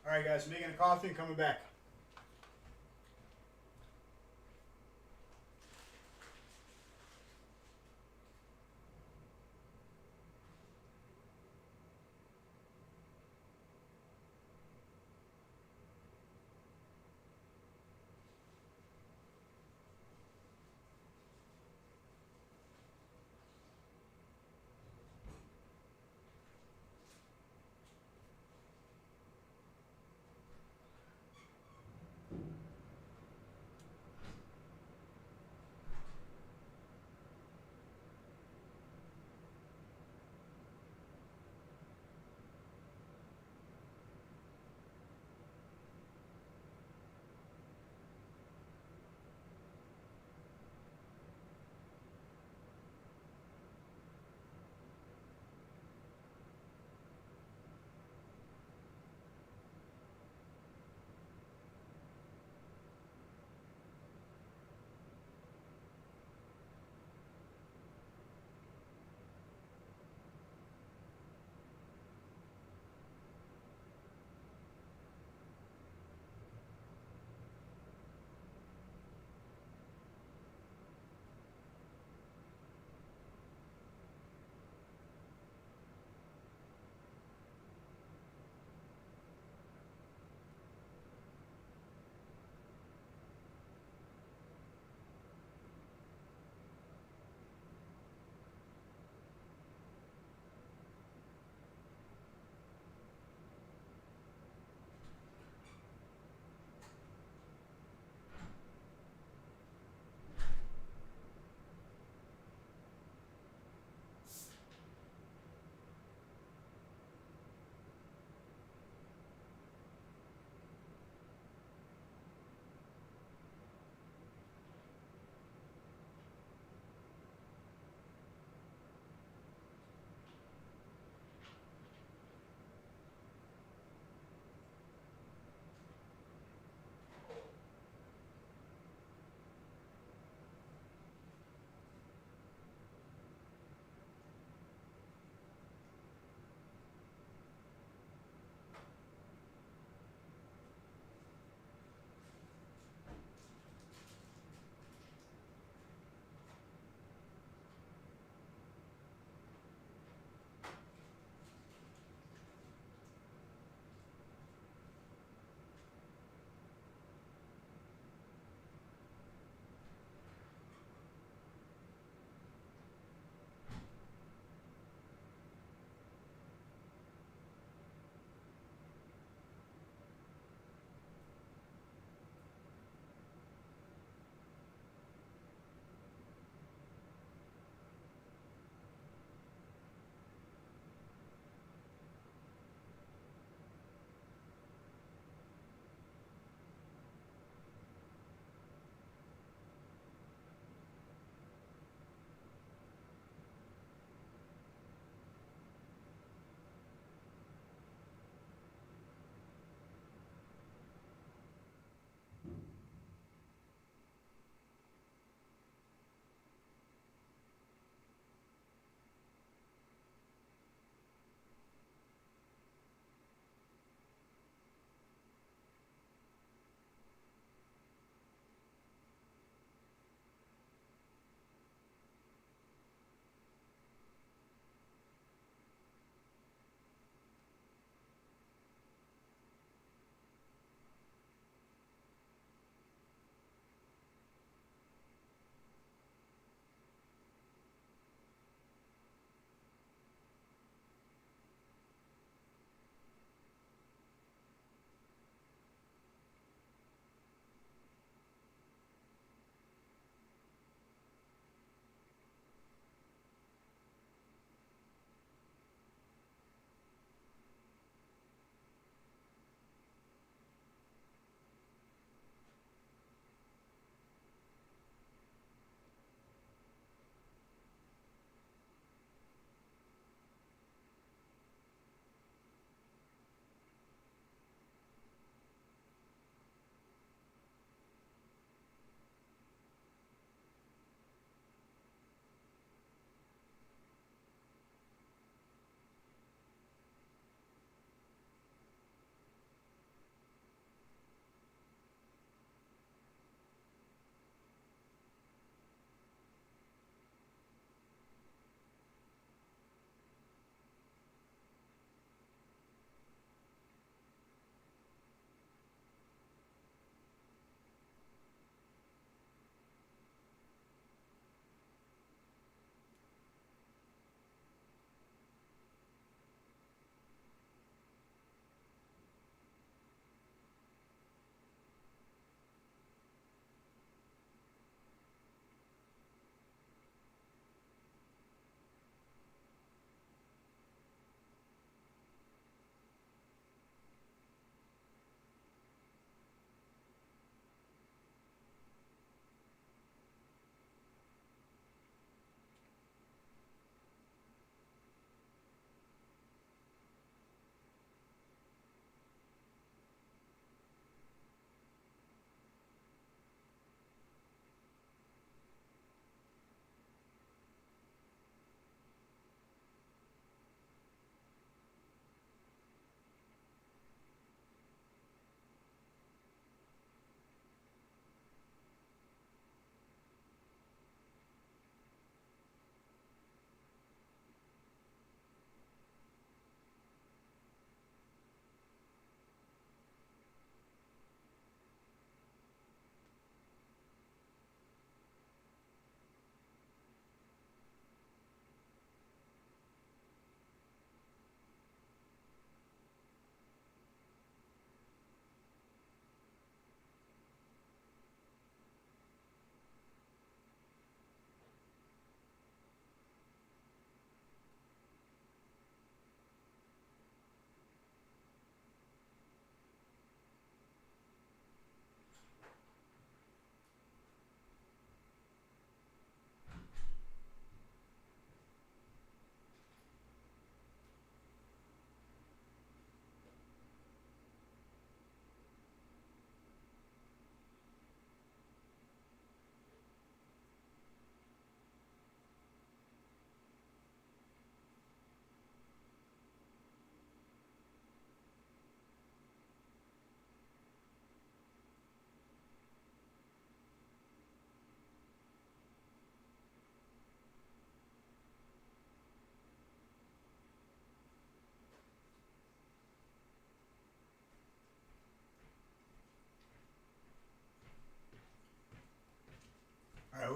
All right, guys, making a coffee and coming back.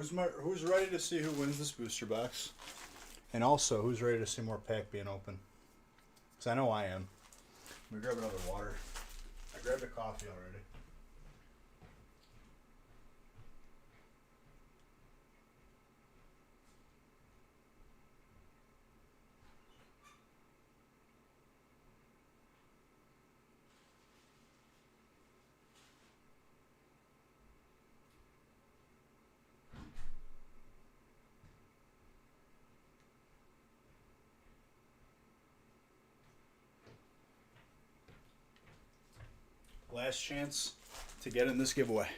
who's ready to see who wins this booster box? And also, who's ready to see more pack being open? Because I know I am. Let me grab another water. I grabbed a coffee already. Last chance to get in this giveaway.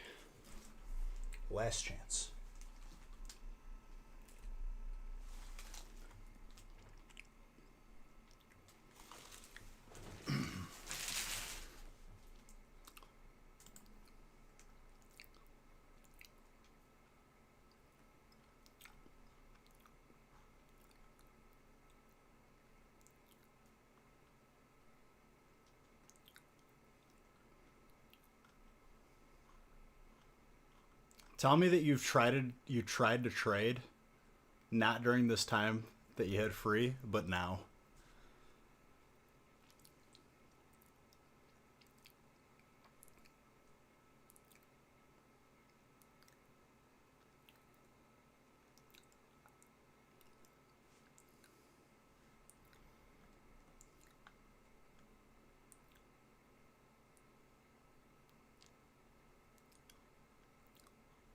Last chance. Tell me that you tried to trade, not during this time that you had free, but now.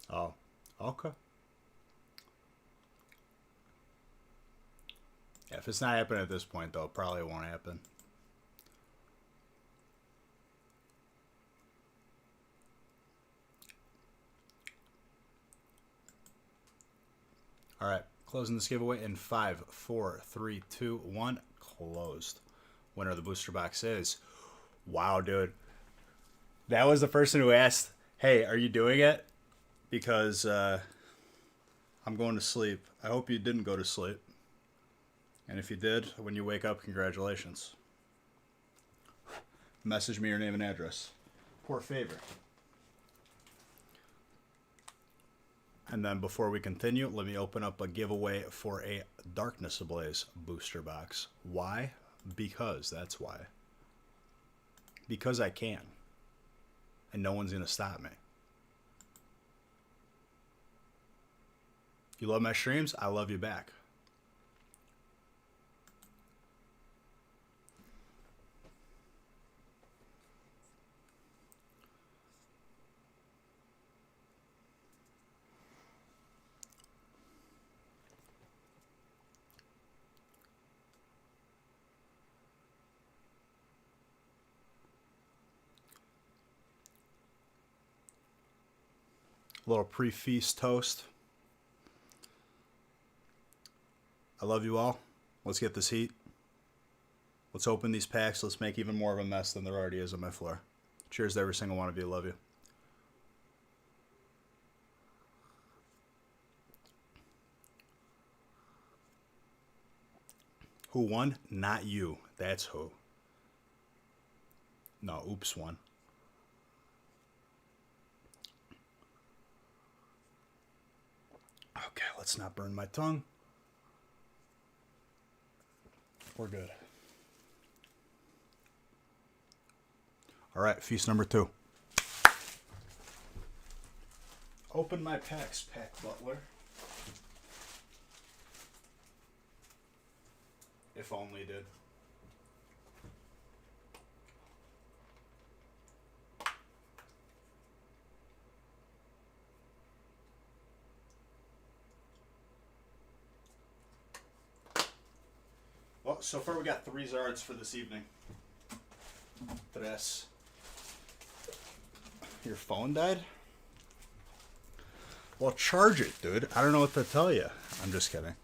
Oh, okay. Yeah, if it's not happening at this point, though, it probably won't happen. All right, closing this giveaway in 5, 4, 3, 2, 1. Closed. Winner of the booster box is... Wow, dude. That was the person who asked, hey, are you doing it? Because I'm going to sleep. I hope you didn't go to sleep. And if you did, when you wake up, congratulations. Message me your name and address. Poor favor. And then before we continue, let me open up a giveaway for a Darkness Ablaze booster box. Why? Because that's why. Because I can. And no one's going to stop me. You love my streams? I love you back. A little pre-feast toast. I love you all. Let's get this heat. Let's open these packs. Let's make even more of a mess than there already is on my floor. Cheers to every single one of you. Love you. Who won? Not you. That's who. No, oops won. Okay, let's not burn my tongue. We're good. All right, feast number 2. Open my packs, Pack Butler. If only did. Well, so far we got 3 Zards for this evening. Tres. Your phone died? Well, charge it, dude. I don't know what to tell you. I'm just kidding.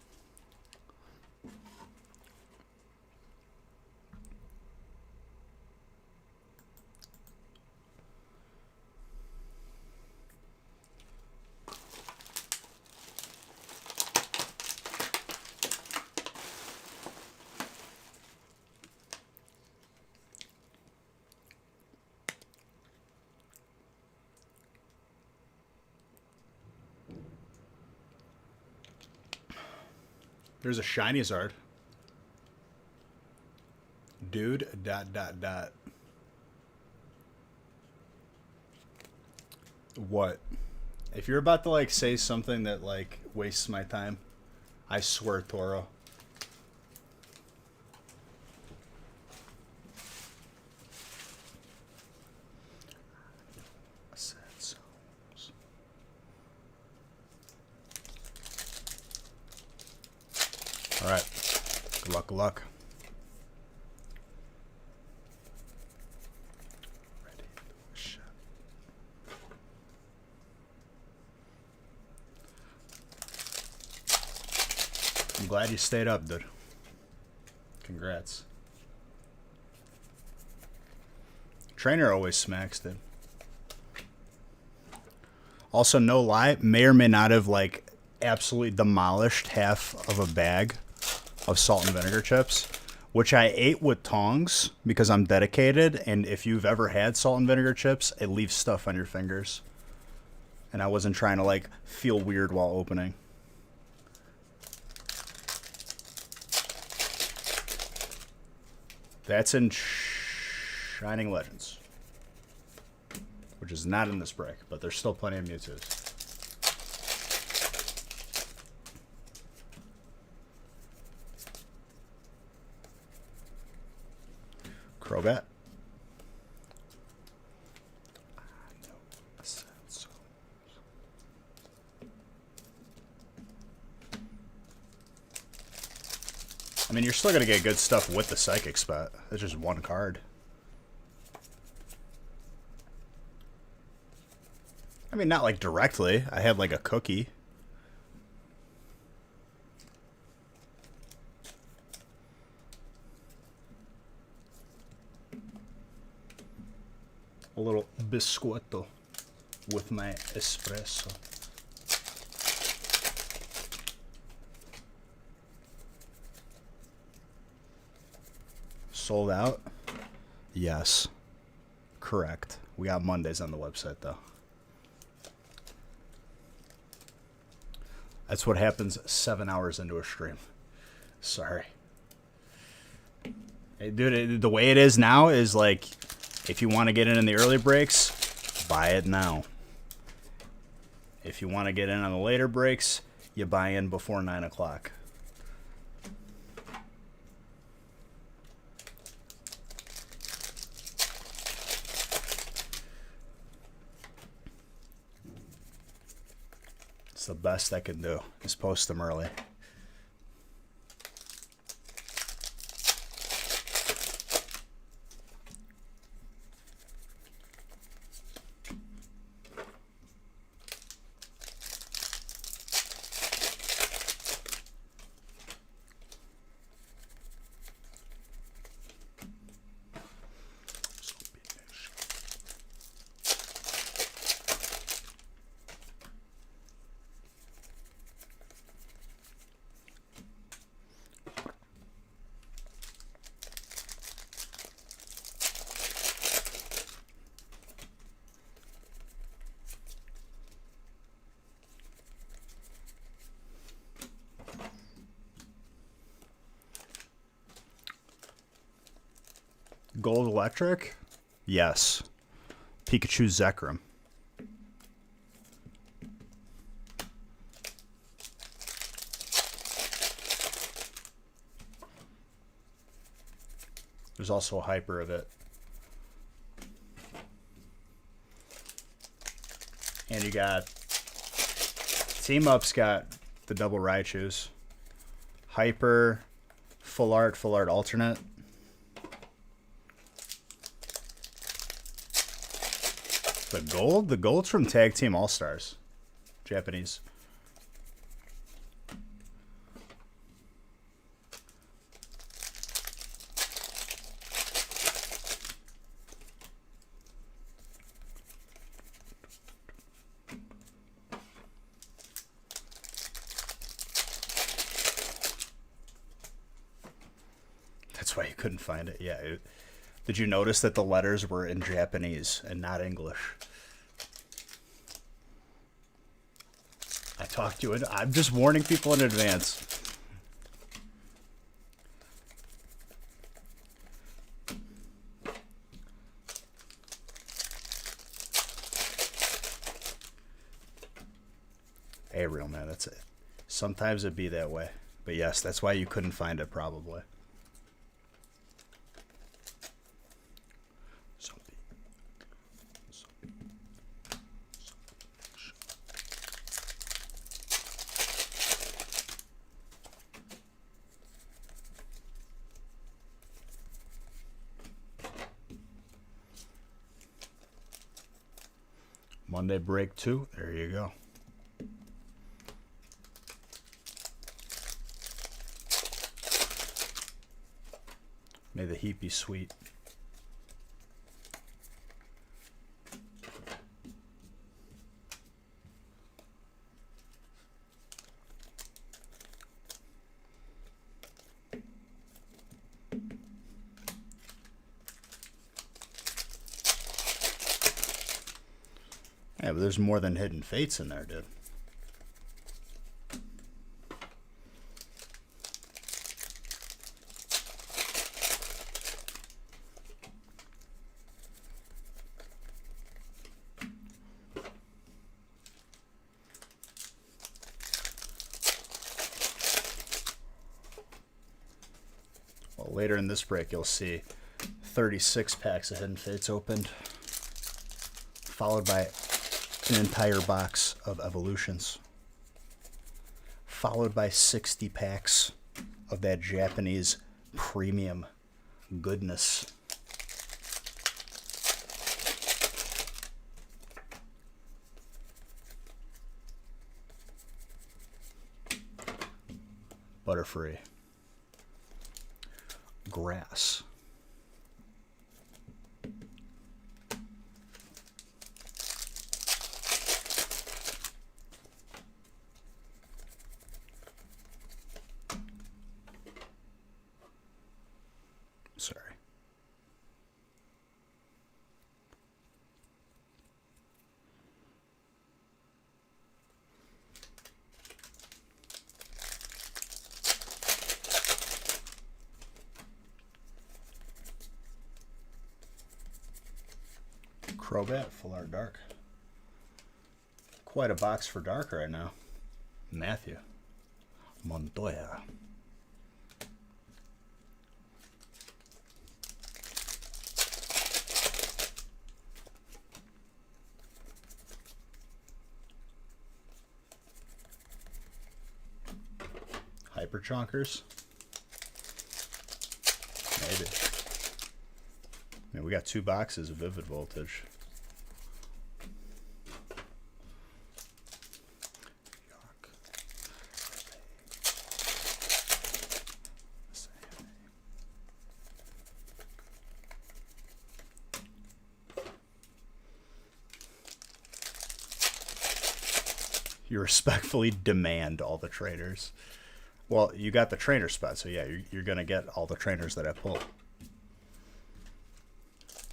There's a shiny Zard. Dude, ... What? If you're about to, like, say something that, like, wastes my time, I swear, Toro. All right. Good luck, good luck. I'm glad you stayed up, dude. Congrats. Trainer always smacks, dude. Also, no lie, may or may not have, like, absolutely demolished half of a bag of salt and vinegar chips, which I ate with tongs because I'm dedicated, and if you've ever had salt and vinegar chips, it leaves stuff on your fingers. And I wasn't trying to, like, feel weird while opening. That's in Shining Legends, which is not in this break, but there's still plenty of Mewtwo's. Crobat. I mean, you're still going to get good stuff with the Psychic spot. It's just one card. I mean, not like directly. I had like a cookie. A little biscoito with my espresso. Sold out? Yes. Correct. We got Mondays on the website, though. That's what happens 7 hours into a stream. Sorry. Hey, dude, the way it is now is like, if you want to get in the early breaks, buy it now. If you want to get in on the later breaks, you buy in before 9 o'clock. It's the best I can do, is post them early. Gold Electric? Yes. Pikachu Zekrom. There's also a hyper of it. And you got... Team Up's got the double Raichus. Hyper, full art alternate. The gold's from Tag Team All-Stars. Japanese. That's why you couldn't find it. Yeah. Did you notice that the letters were in Japanese and not English? I talked to you. I'm just warning people in advance. Hey, real man, that's it. Sometimes it be that way. But yes, that's why you couldn't find it probably. Monday break 2. There you go. May the heat be sweet. Yeah, but there's more than Hidden Fates in there, dude. Well, later in this break, you'll see 36 packs of Hidden Fates opened, followed by an entire box of Evolutions, followed by 60 packs of that Japanese premium goodness. Butterfree. Grass. Sorry. Crobat, Full Art Dark. Quite a box for Dark right now. Matthew. Montoya. Hyper Chonkers. Maybe. I mean, we got 2 boxes of Vivid Voltage. You respectfully demand all the trainers. Well, you got the trainer spot, so yeah, you're going to get all the trainers that I pull.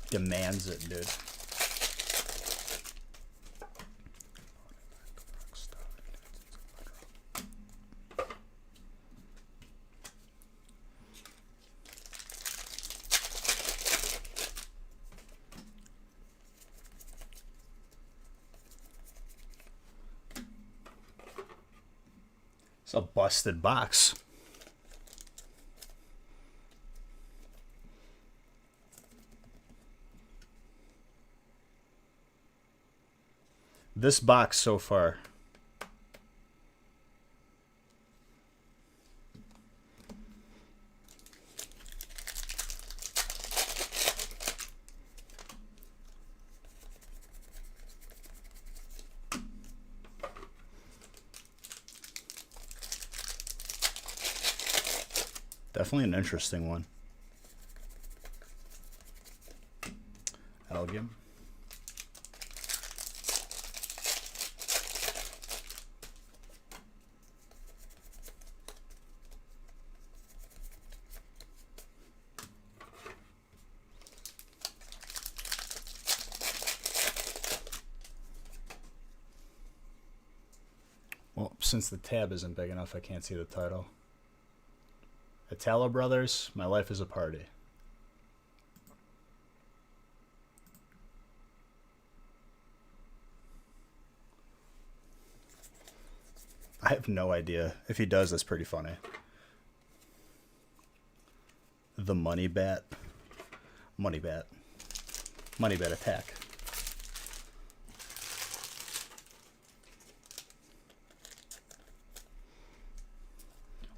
Demands it, dude. It's a busted box. This box so far. Definitely an interesting one. Elgium. Well, since the tab isn't big enough, I can't see the title. Italo Brothers, My Life is a Party. I have no idea. If he does, that's pretty funny. The money bat. Money bat. Money bat attack.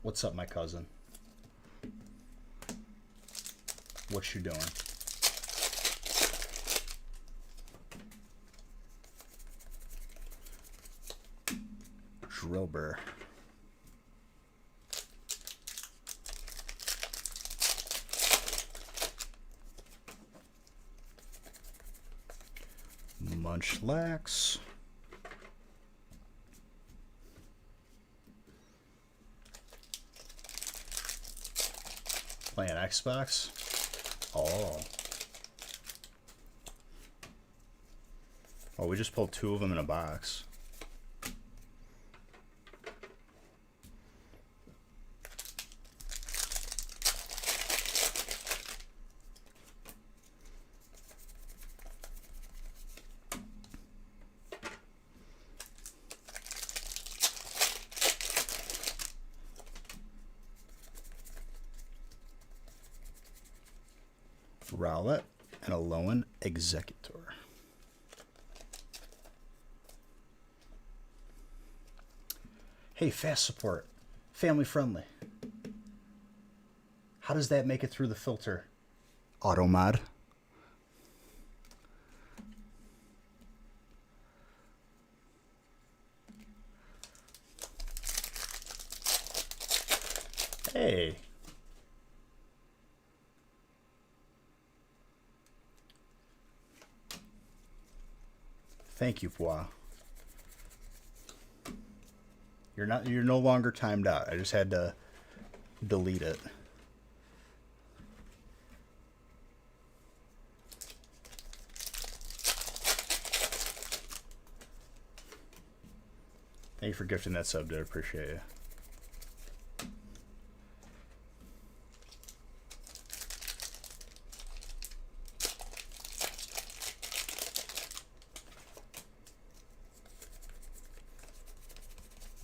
What's up, my cousin? What you doing? Drillbur. Munchlax. Playing Xbox? Oh. Oh, we just pulled 2 of them in a box. Rowlet and Alolan Executor. Hey, fast support. Family friendly. How does that make it through the filter? Automod. Hey. Thank you, Pua. You're no longer timed out. I just had to delete it. Thank you for gifting that sub, dude. I appreciate you.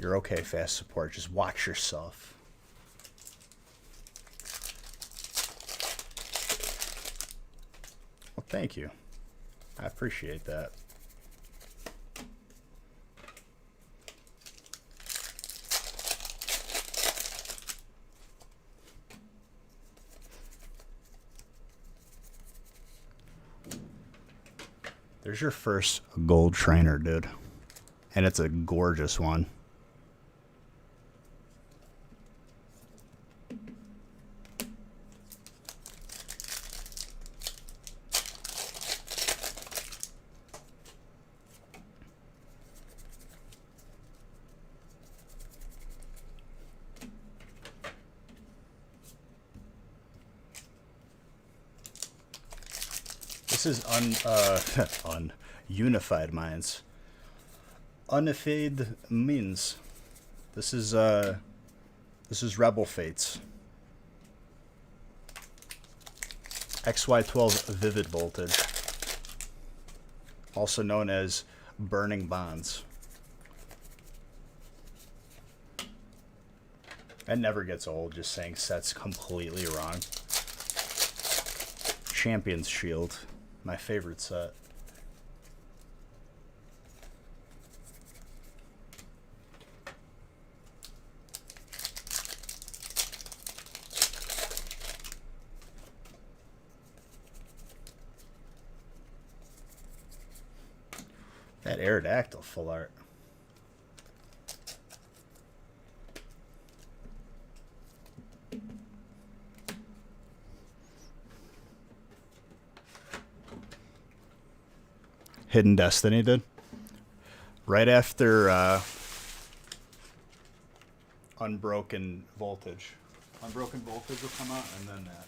You're okay, fast support. Just watch yourself. Well, thank you. I appreciate that. There's your first gold trainer, dude. And it's a gorgeous one. This is Unified Minds. Unified Minds. This is Rebel Fates. XY12 Vivid Voltage. Also known as Burning Bonds. That never gets old, just saying sets completely wrong. Champion's Shield. My favorite set. That Aerodactyl full art. Hidden Destiny did. Right after Unbroken Voltage. Unbroken Voltage will come out, and then that.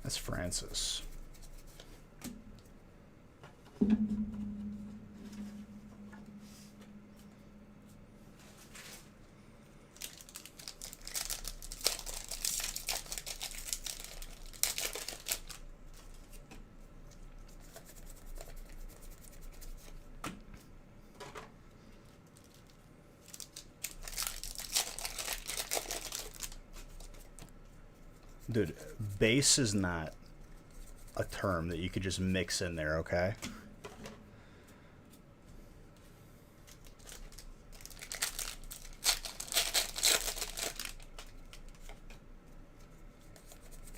That's Francis. Dude, base is not a term that you could just mix in there, okay?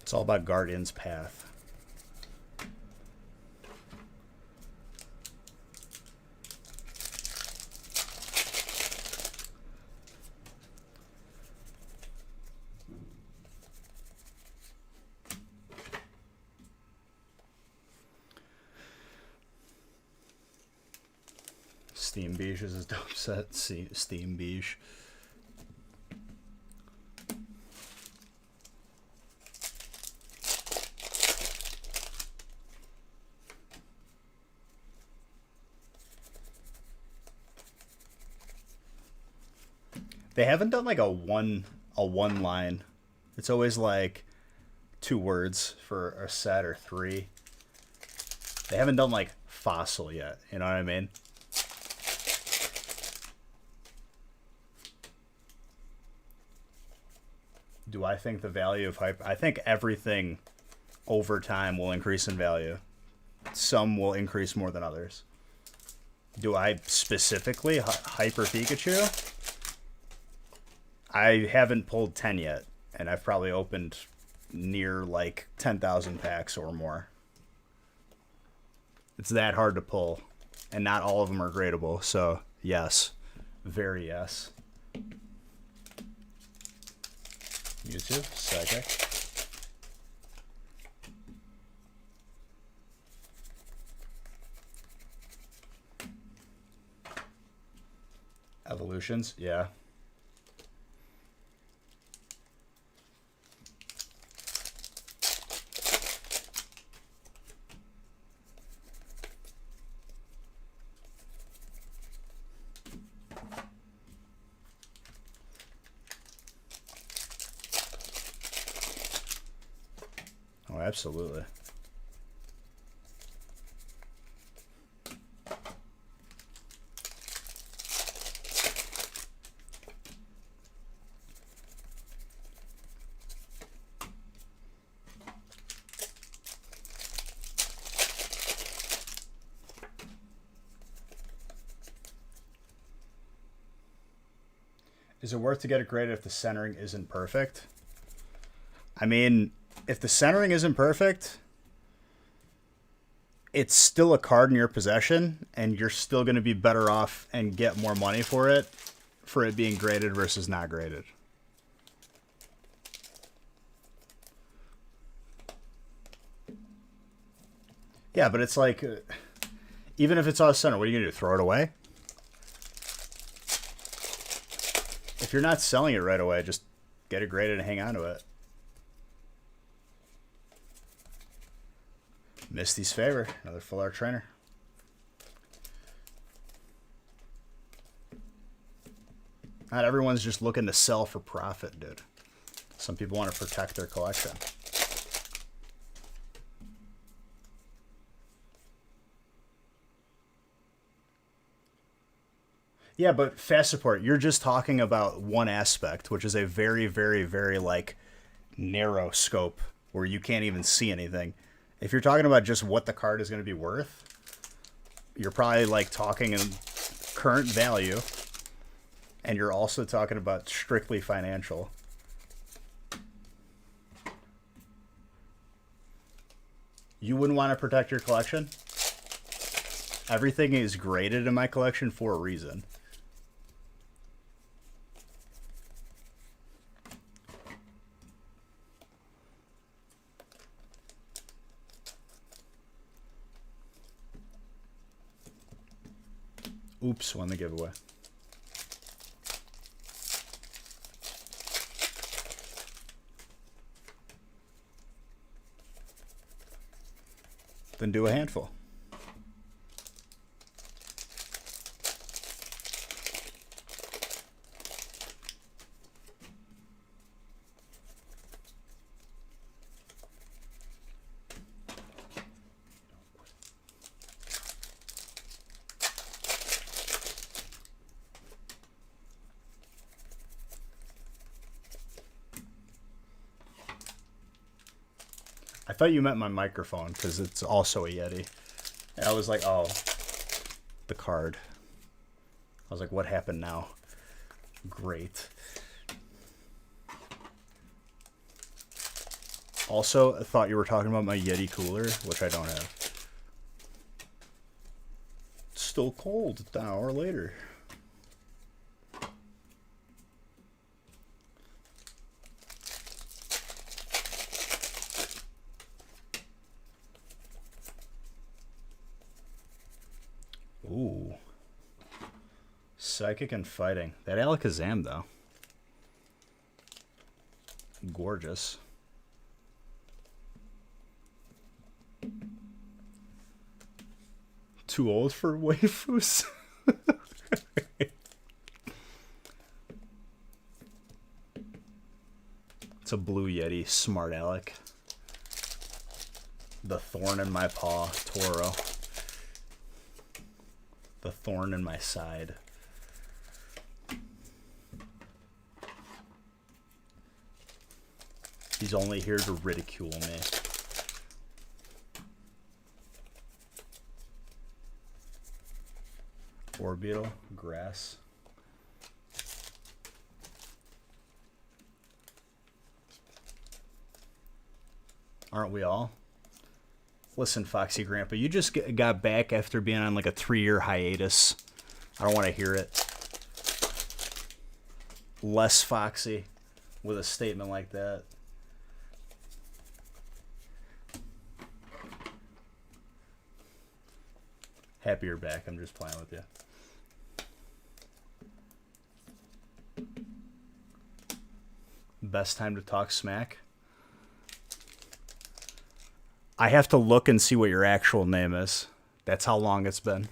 It's all about Guardian's Path. Steam Beige is a dope set. Steam Beige. They haven't done like a one line. It's always like 2 words for a set or 3. They haven't done like Fossil yet. You know what I mean? Do I think the value of hyper? I think everything over time will increase in value. Some will increase more than others. Do I specifically Hyper Pikachu? I haven't pulled 10 yet, and I've probably opened near like 10,000 packs or more. It's that hard to pull, and not all of them are gradable, so yes. Very yes. YouTube, psychic. Evolutions, yeah. Oh, absolutely. Is it worth to get it graded if the centering isn't perfect? I mean, if the centering isn't perfect, it's still a card in your possession, and you're still going to be better off and get more money for it being graded versus not graded. Yeah, but it's like, even if it's off center, what are you going to do? Throw it away? If you're not selling it right away, just get it graded and hang on to it. Misty's Favor, another full art trainer. Not everyone's just looking to sell for profit, dude. Some people want to protect their collection. Yeah, but fast support, you're just talking about one aspect, which is a very, very, very like narrow scope where you can't even see anything. If you're talking about just what the card is going to be worth, you're probably like talking in current value, and you're also talking about strictly financial. You wouldn't want to protect your collection? Everything is graded in my collection for a reason. Oops, won the giveaway. Then do a handful. I thought you meant my microphone because it's also a Yeti. And I was like, oh, the card. I was like, what happened now? Great. Also, I thought you were talking about my Yeti cooler, which I don't have. It's still cold an hour later. Ooh. Psychic and fighting. That Alakazam, though. Gorgeous. Too old for waifus? It's a blue Yeti. Smart Alec. The thorn in my paw. Toro. The thorn in my side. He's only here to ridicule me. Orbeetle, grass. Aren't we all? Listen, Foxy Grandpa, you just got back after being on like a 3-year hiatus. I don't want to hear it. Less Foxy with a statement like that. Happy you're back. I'm just playing with you. Best time to talk smack? I have to look and see what your actual name is. That's how long it's been.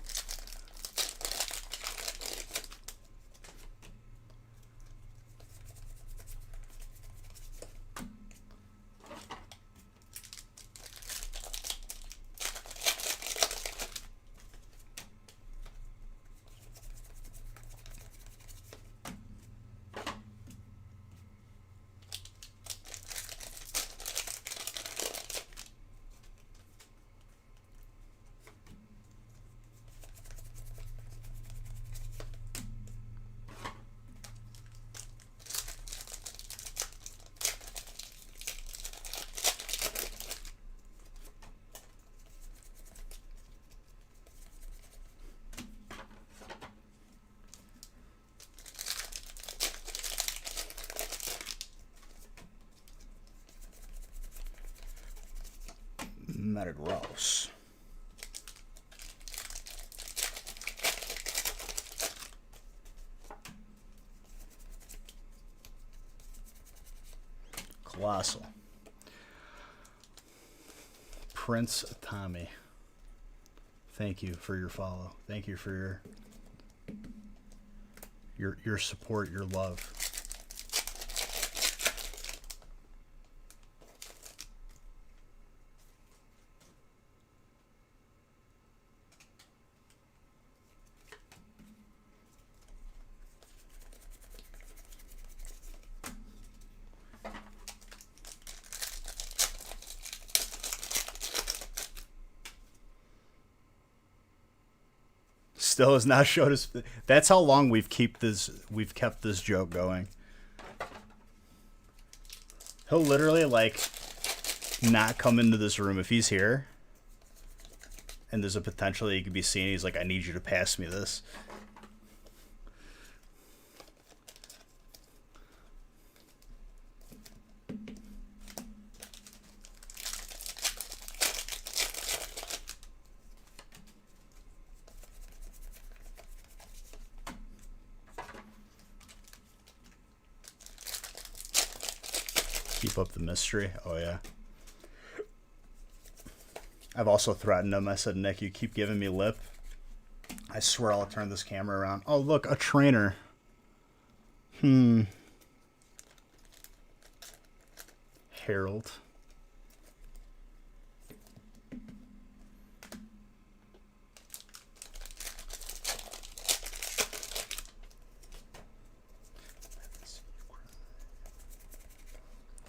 Metagross. Colossal. Prince Tommy. Thank you for your follow. Thank you for your support, your love. Still has not showed us. That's how long we've kept this joke going. He'll literally like not come into this room if he's here, and there's a potential he could be seen. He's like, "I need you to pass me this." Keep up the mystery. Oh, yeah. I've also threatened him. I said, Nick, you keep giving me lip, I swear I'll turn this camera around. Oh, look, a trainer. Harold.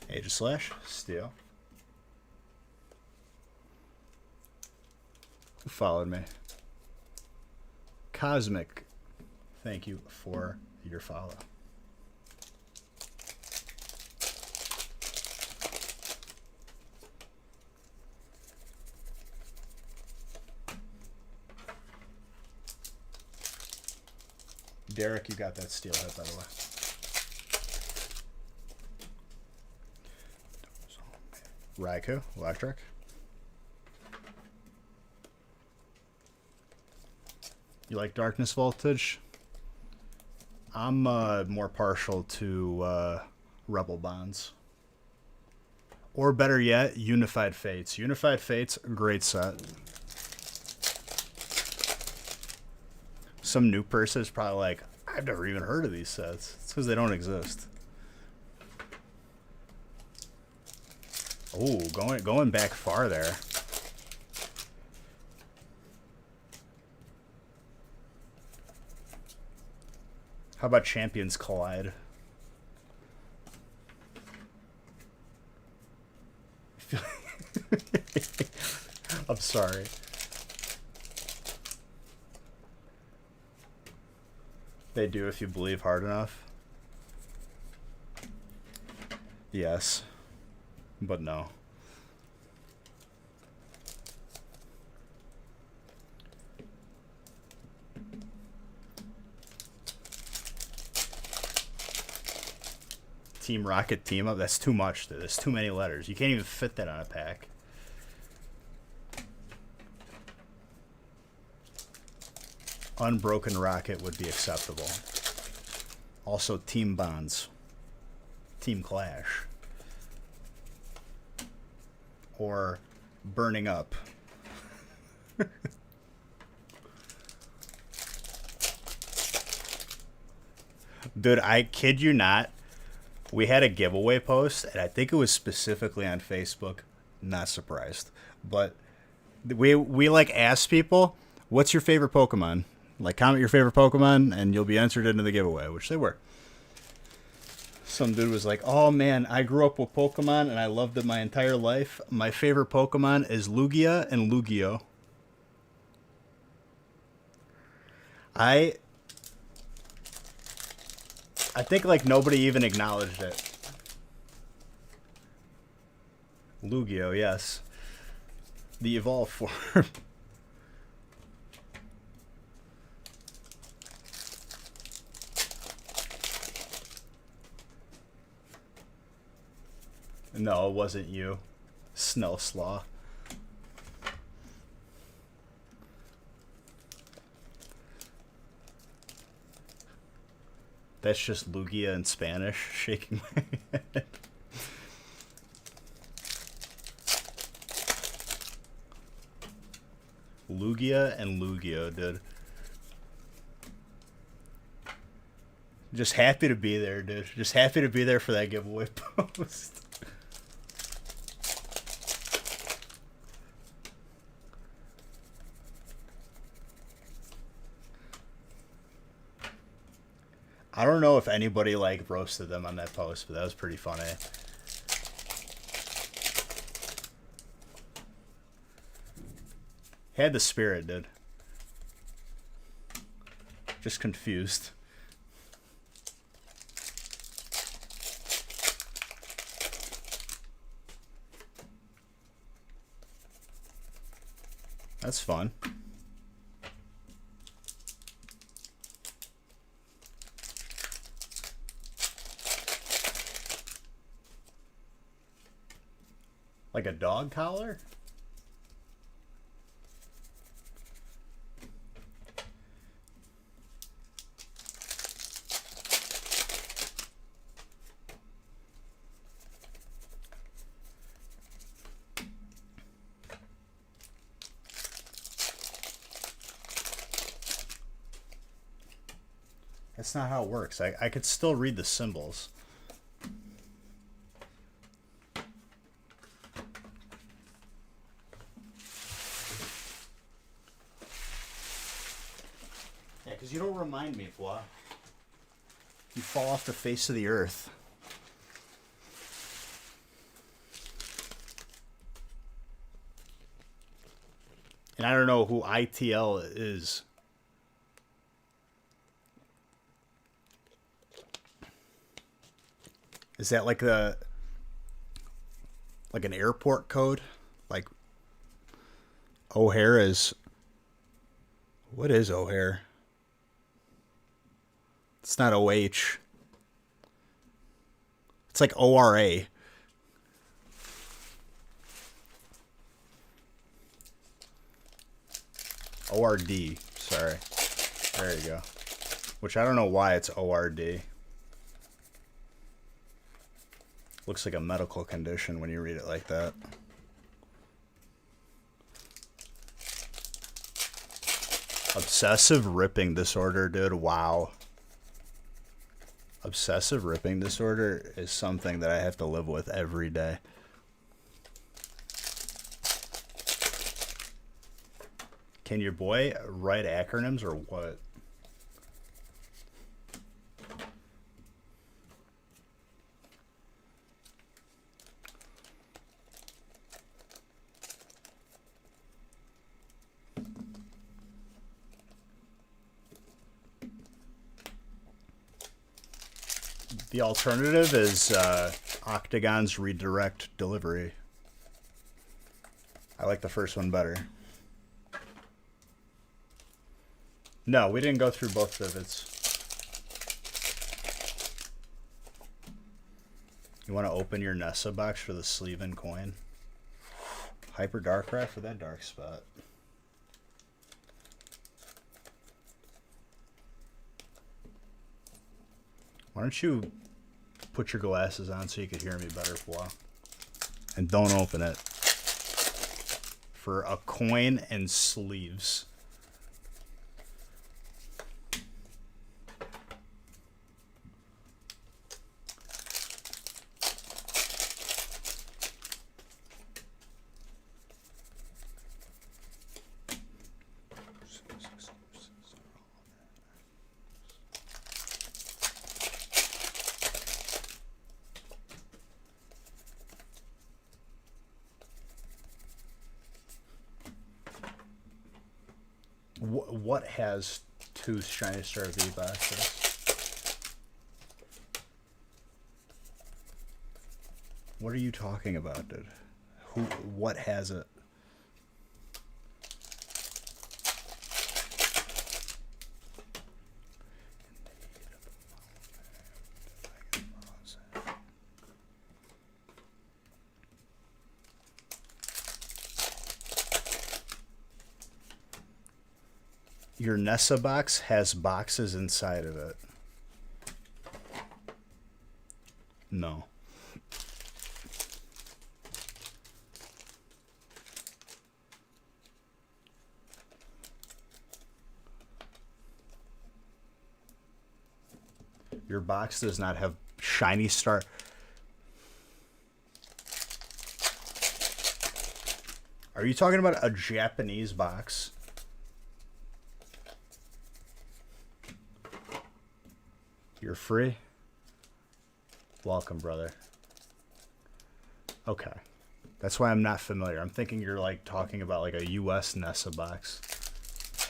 Aegislash, Steel. Followed me. Cosmic, thank you for your follow. Derek, you got that steelhead, by the way. Raikou, electric. You like Darkness Voltage? I'm more partial to Rebel Bonds. Or better yet, Unified Fates. Unified Fates, great set. Some new person is probably like, I've never even heard of these sets. It's because they don't exist. Oh, going back far there. How about Champions Collide? I'm sorry. They do if you believe hard enough. Yes. But no. Team Rocket Team Up? That's too much. There's too many letters. You can't even fit that on a pack. Unbroken Rocket would be acceptable. Also, Team Bonds. Team Clash. Or Burning Up. Dude, I kid you not. We had a giveaway post, and I think it was specifically on Facebook. Not surprised. But we like asked people, what's your favorite Pokemon? Like, comment your favorite Pokemon, and you'll be entered into the giveaway, which they were. Some dude was like, oh man, I grew up with Pokemon, and I loved it my entire life. My favorite Pokemon is Lugia and Lugia. I think like nobody even acknowledged it. Lugia, yes. The evolved form. No, it wasn't you. Snellslaw. That's just Lugia in Spanish, shaking my head. Lugia and Lugia, dude. Just happy to be there, dude. Just happy to be there for that giveaway post. I don't know if anybody like roasted them on that post, but that was pretty funny. Had the spirit, dude. Just confused. That's fun. Like a dog collar? That's not how it works. I could still read the symbols. Yeah, because you don't remind me, Fwa. You fall off the face of the earth. And I don't know who ITL is. Is that like an airport code? Like O'Hare is. What is O'Hare? It's not OH. It's like ORA. ORD. Sorry. There you go. Which I don't know why it's ORD. Looks like a medical condition when you read it like that. Obsessive ripping disorder, dude. Wow. Obsessive ripping disorder is something that I have to live with every day. Can your boy write acronyms or what? The alternative is Octagon's redirect delivery. I like the first one better. No, we didn't go through both divots. You want to open your Nessa box for the sleeve and coin? Hyper Darkrai for that dark spot. Why don't you put your glasses on so you could hear me better for a while? And don't open it. For a coin and sleeves. What has two Shiny Star V boxes? What are you talking about, dude? What has it? Your Nessa box has boxes inside of it. No. Your box does not have Shiny Star. Are you talking about a Japanese box? You're free? Welcome, brother. Okay. That's why I'm not familiar. I'm thinking you're like talking about like a US Nessa box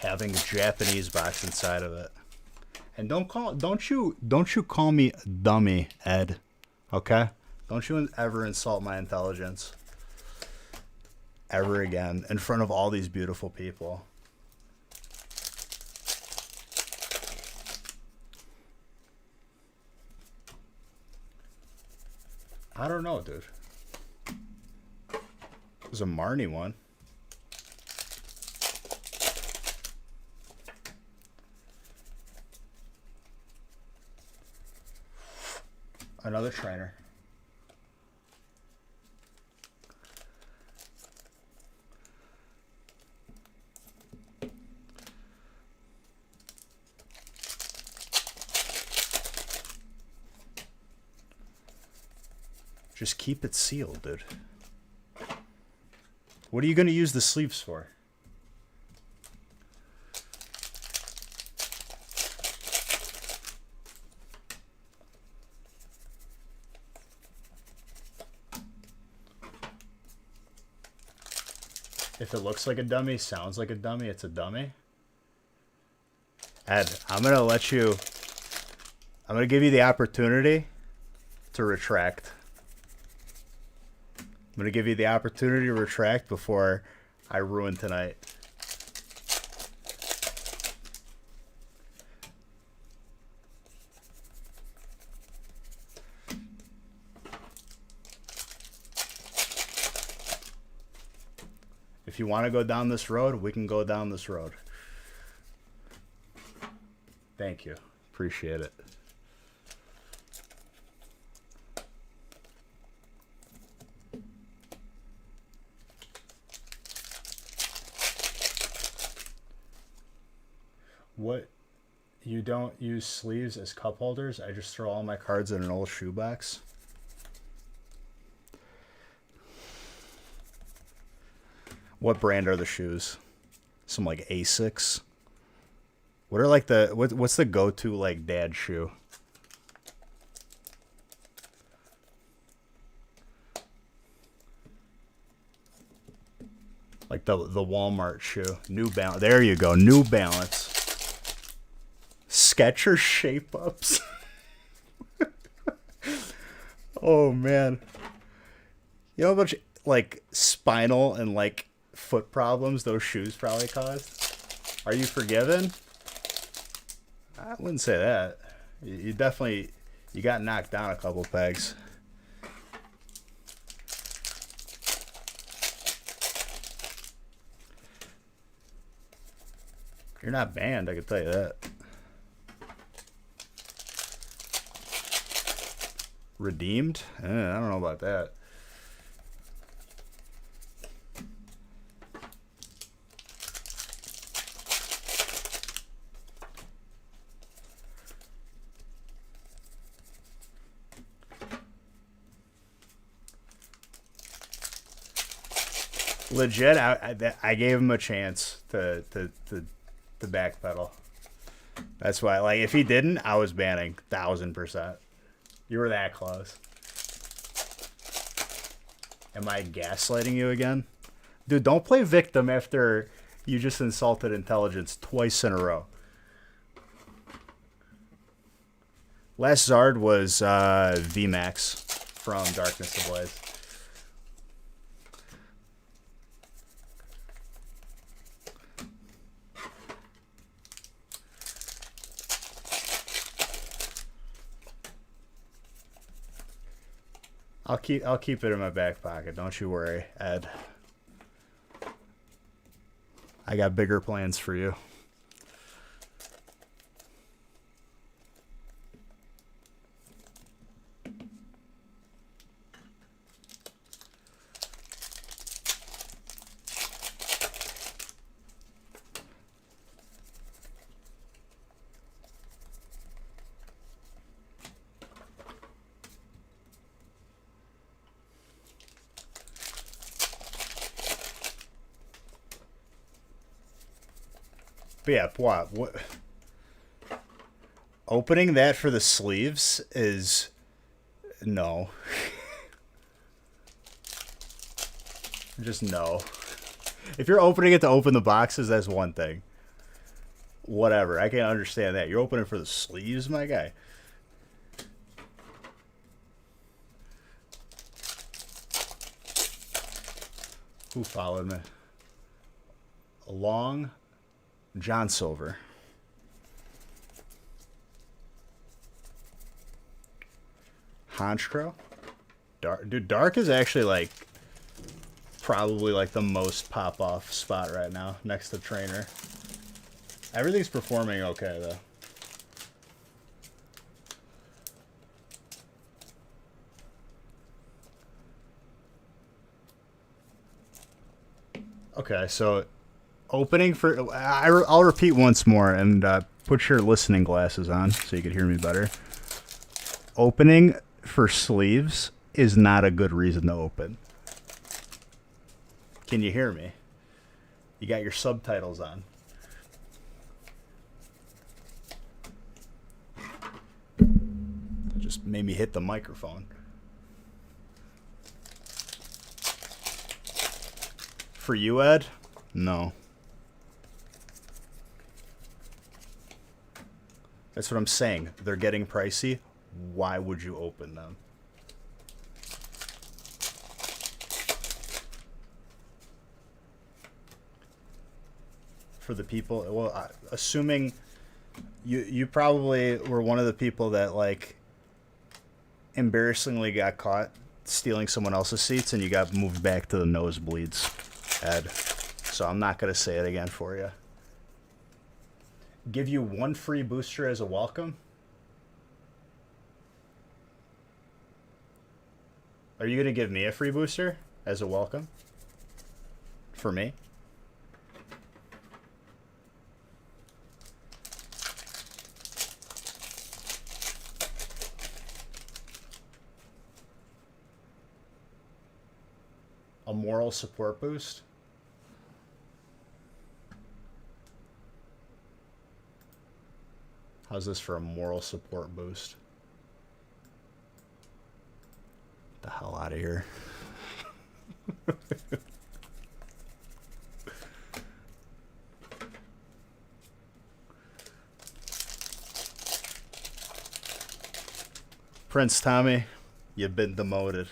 having a Japanese box inside of it. And don't you call me dummy, Ed. Okay? Don't you ever insult my intelligence ever again in front of all these beautiful people. I don't know, dude. There's a Marnie one. Another trainer. Just keep it sealed, dude. What are you going to use the sleeves for? If it looks like a dummy, sounds like a dummy, it's a dummy. Ed, I'm going to give you the opportunity to retract. I'm going to give you the opportunity to retract before I ruin tonight. If you want to go down this road, we can go down this road. Thank you. Appreciate it. What? You don't use sleeves as cup holders? I just throw all my cards in an old shoebox. What brand are the shoes? Some like Asics. What are like the what's the go-to like dad shoe? Like the Walmart shoe. New Balance. There you go. New Balance. Skechers Shape Ups. Oh man. You know how much like spinal and like foot problems those shoes probably caused? Are you forgiven? I wouldn't say that. You definitely you got knocked down a couple pegs. You're not banned, I can tell you that. Redeemed? I don't know about that. Legit, I gave him a chance to backpedal. That's why, like, if he didn't, I was banning 1000%. You were that close. Am I gaslighting you again? Dude, don't play victim after you just insulted intelligence twice in a row. Last Zard was VMAX from Darkness Ablaze. I'll keep it in my back pocket. Don't you worry, Ed. I got bigger plans for you. But yeah, what? Opening that for the sleeves is no. Just no. If you're opening it to open the boxes, that's one thing. Whatever, I can understand that. You're opening for the sleeves, my guy. Who followed me? Long John Silver. Honchkrow. Dude, Dark is actually like probably like the most pop off spot right now next to Trainer. Everything's performing okay though. Okay, so opening for I'll repeat once more and put your listening glasses on so you can hear me better. Opening for sleeves is not a good reason to open. Can you hear me? You got your subtitles on. It just made me hit the microphone. For you, Ed? No. That's what I'm saying. They're getting pricey. Why would you open them? For the people, well, assuming you probably were one of the people that like embarrassingly got caught stealing someone else's seats and you got moved back to the nosebleeds, Ed. So I'm not going to say it again for you. Give you one free booster as a welcome? Are you going to give me a free booster as a welcome? For me? A moral support boost? How's this for a moral support boost? Get the hell out of here. Prince Tommy, you've been demoted.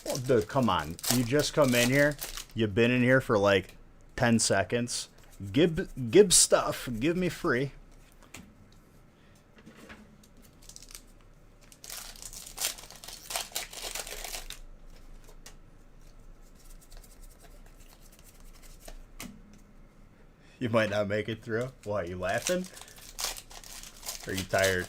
Well, dude, come on. You just come in here. You've been in here for like 10 seconds. Give stuff. Give me free. You might not make it through. Why, you laughing? Or are you tired?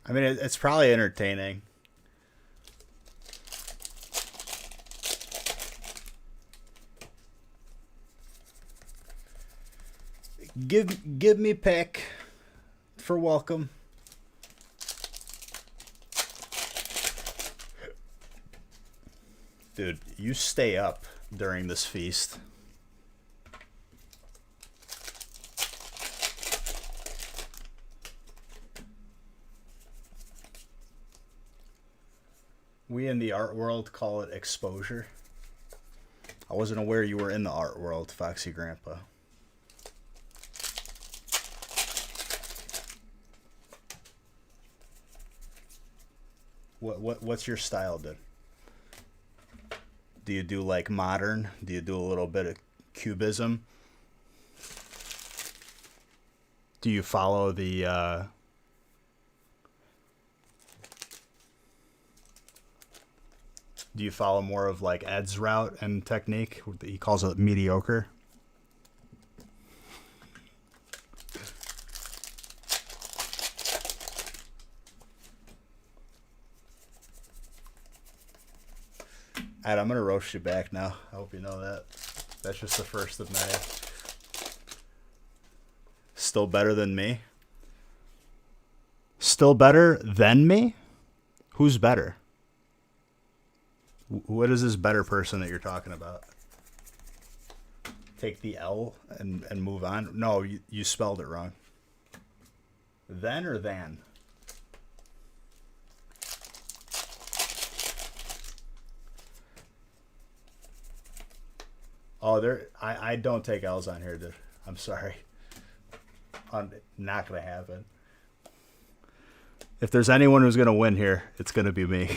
I mean, it's probably entertaining. Give me pick for welcome. Dude, you stay up during this feast. We in the art world call it exposure. I wasn't aware you were in the art world, Foxy Grandpa. What's your style, dude? Do you do like modern? Do you do a little bit of cubism? Do you follow the do you follow more of like Ed's route and technique? He calls it mediocre. Ed, I'm gonna roast you back now. I hope you know that. That's just the first of many. Still better than me? Still better than me? Who's better? What is this better person that you're talking about? Take the L and move on? No, you spelled it wrong. Then or than? Oh, I don't take L's on here, dude. I'm sorry. Not going to happen. If there's anyone who's going to win here, it's going to be me.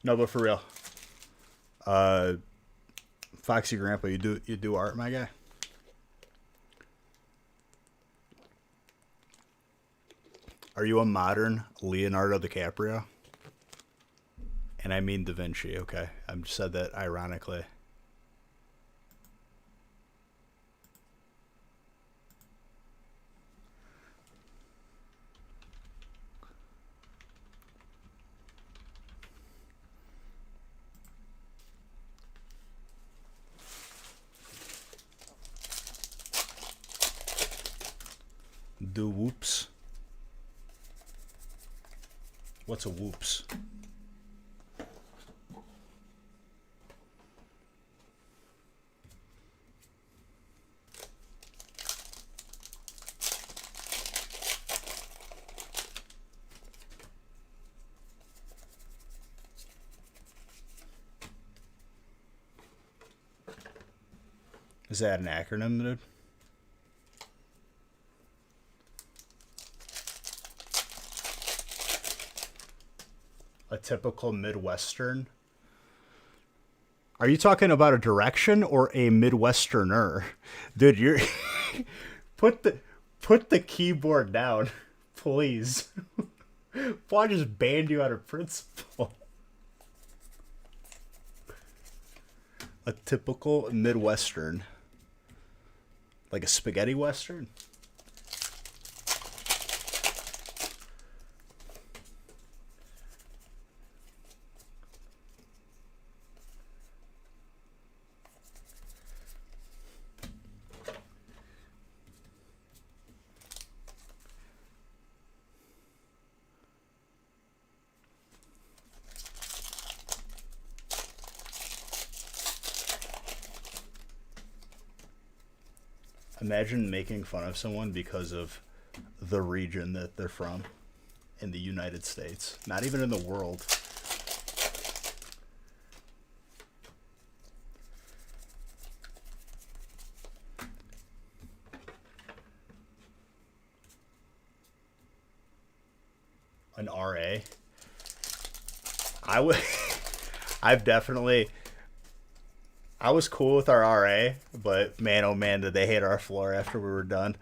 No, but for real. Foxy Grandpa, you do art, my guy? Are you a modern Leonardo DiCaprio? And I mean Da Vinci, okay? I said that ironically. Do whoops. What's a whoops? Is that an acronym, dude? A typical Midwestern? Are you talking about a direction or a Midwesterner? Dude, you're put the keyboard down, please. Well, I just banned you out of principle. A typical Midwestern. Like a spaghetti western? Imagine making fun of someone because of the region that they're from in the United States. Not even in the world. An RA. I would. I've definitely. I was cool with our RA, but man, oh man, did they hate our floor after we were done.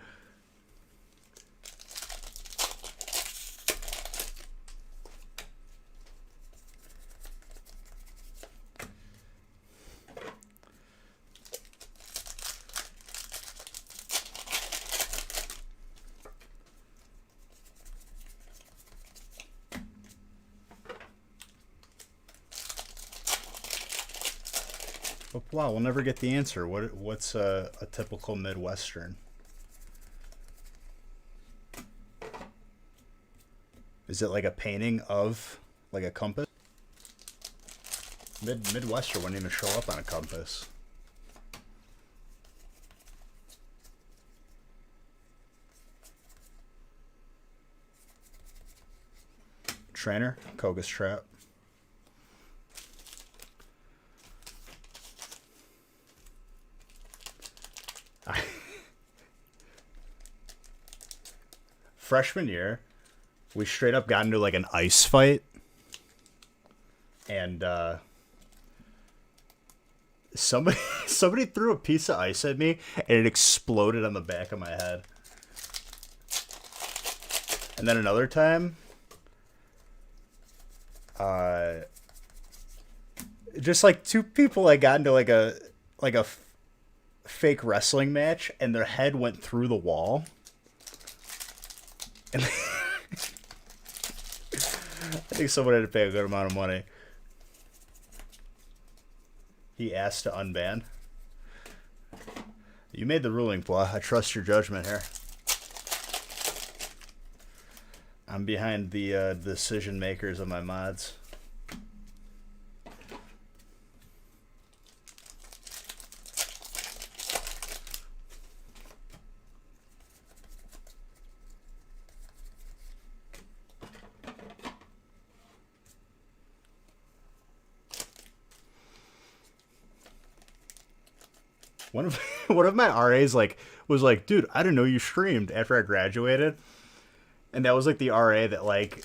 But wow, we'll never get the answer. What's a typical Midwestern? Is it like a painting of like a compass? Midwestern wouldn't even show up on a compass. Trainer, Koga's Trap. Freshman year, we straight up got into like an ice fight, and somebody threw a piece of ice at me, and it exploded on the back of my head. And then another time, just like two people, I got into like a fake wrestling match, and their head went through the wall. And I think someone had to pay a good amount of money. He asked to unban. You made the ruling, boy. I trust your judgment here. I'm behind the decision makers of my mods. One of my RAs was like, dude, I didn't know you streamed after I graduated. And that was like the RA that like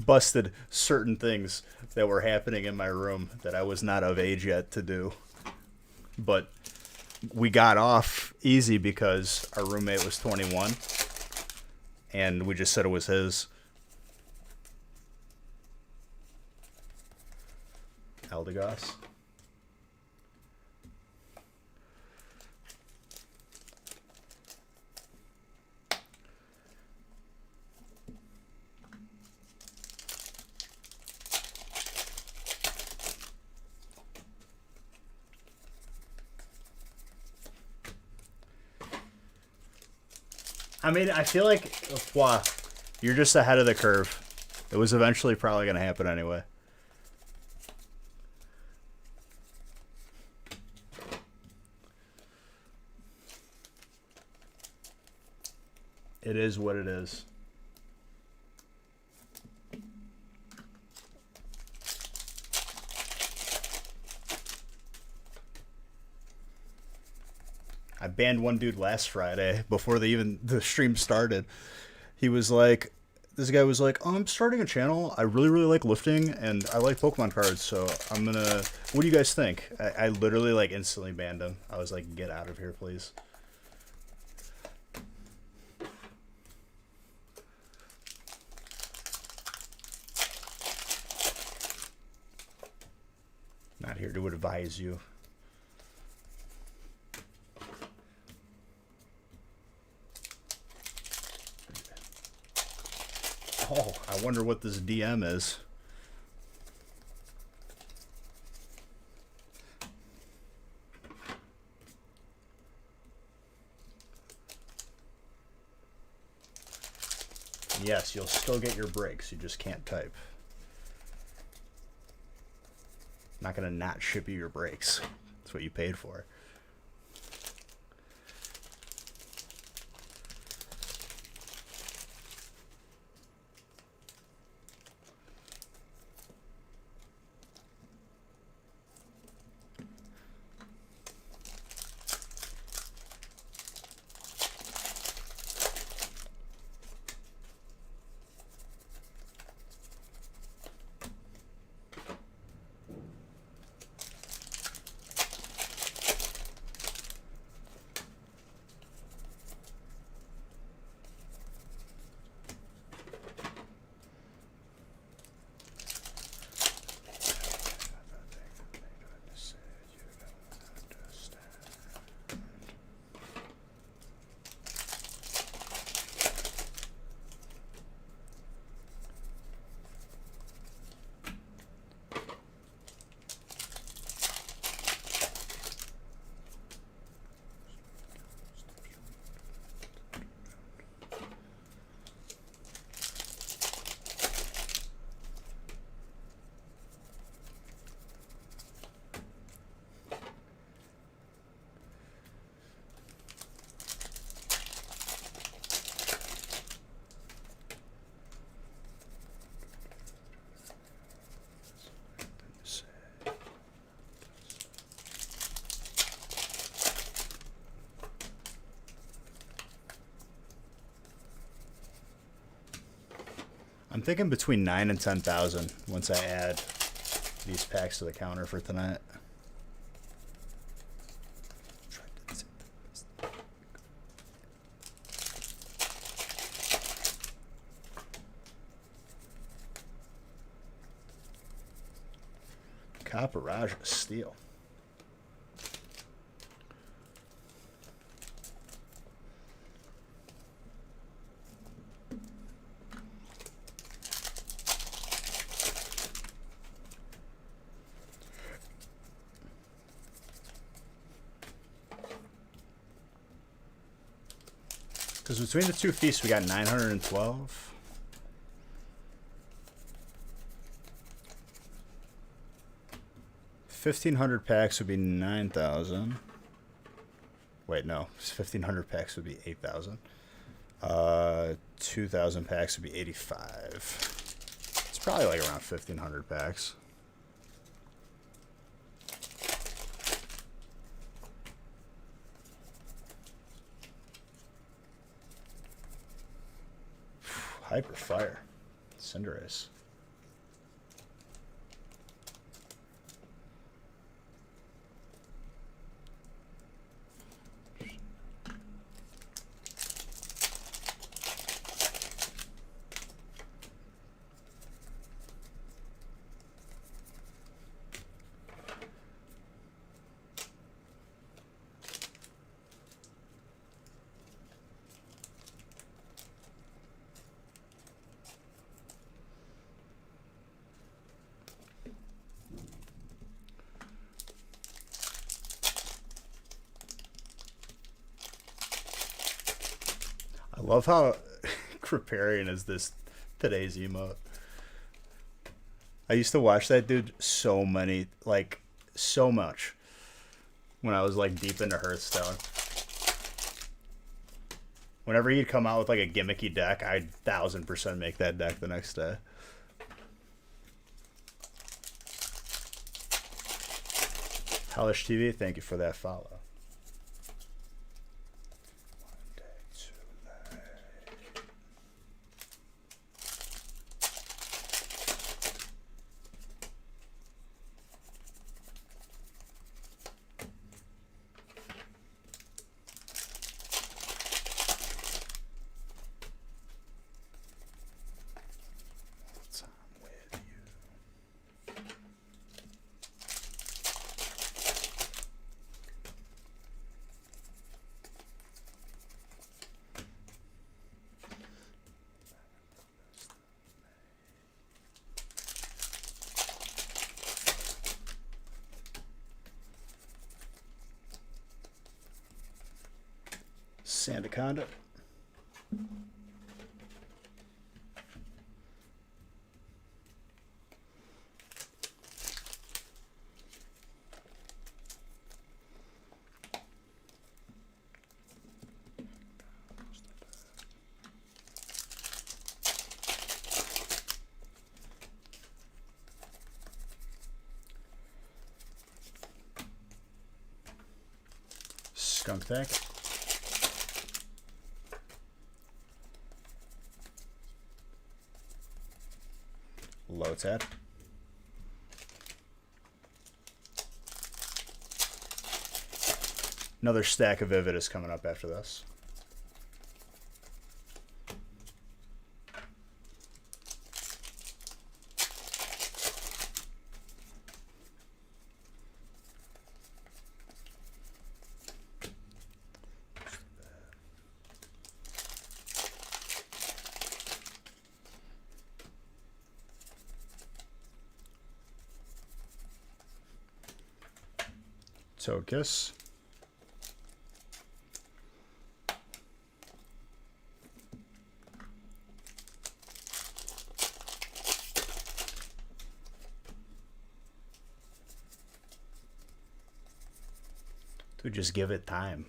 busted certain things that were happening in my room that I was not of age yet to do. But we got off easy because our roommate was 21 and we just said it was his. Eldegoss. I mean, I feel like, wow, you're just ahead of the curve. It was eventually probably going to happen anyway. It is what it is. I banned one dude last Friday before the stream started. He was like, this guy was like, oh, I'm starting a channel. I really like lifting and I like Pokemon cards, so I'm gonna. What do you guys think? I literally like instantly banned him. I was like, get out of here, please. Not here to advise you. Oh, I wonder what this DM is. Yes, you'll still get your breaks. You just can't type. I'm not going to not ship you your breaks. That's what you paid for. I'm thinking between 9 and 10,000 once I add these packs to the counter for tonight. Copperage Steel. Because between the two feasts, we got 912. $1,500 packs would be 9,000. Wait, no. 1,500 packs would be 8,000. 2,000 packs would be 85. It's probably like around 1,500 packs. Hyper Fire. Cinderace. love how Kriparian is this today's emote. I used to watch that dude so much when I was like deep into Hearthstone. Whenever he'd come out with like a gimmicky deck, I'd 1000% make that deck the next day. Hellish TV, thank you for that follow. Sandaconda. Skunk Tank. Lotad. Another stack of Vivid is coming up after this. Tokus. Dude, just give it time.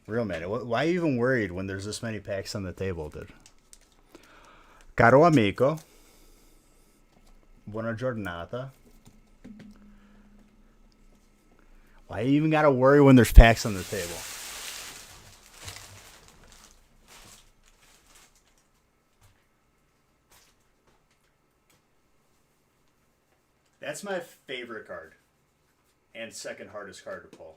Real man, why are you even worried when there's this many packs on the table, dude? Caro amico. Buona giornata. Why you even gotta worry when there's packs on the table? That's my favorite card. And second hardest card to pull.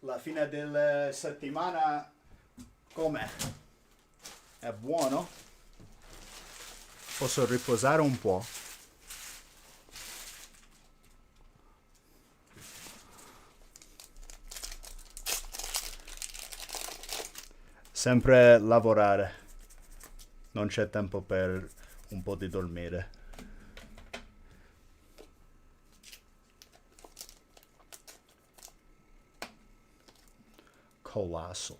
La fine della settimana com'è? È buono? Posso riposare un po'. Sempre lavorare. Non c'è tempo per un po' di dormire. Colossal.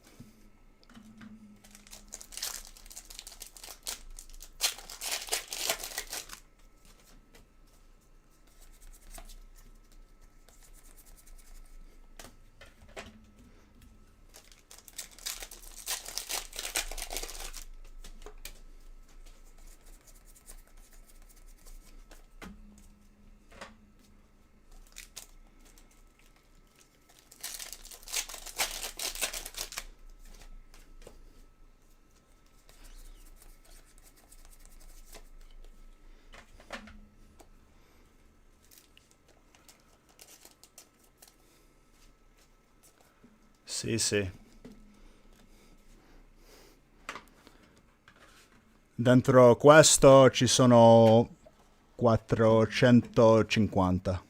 Sì, sì. Dentro questo ci sono 450.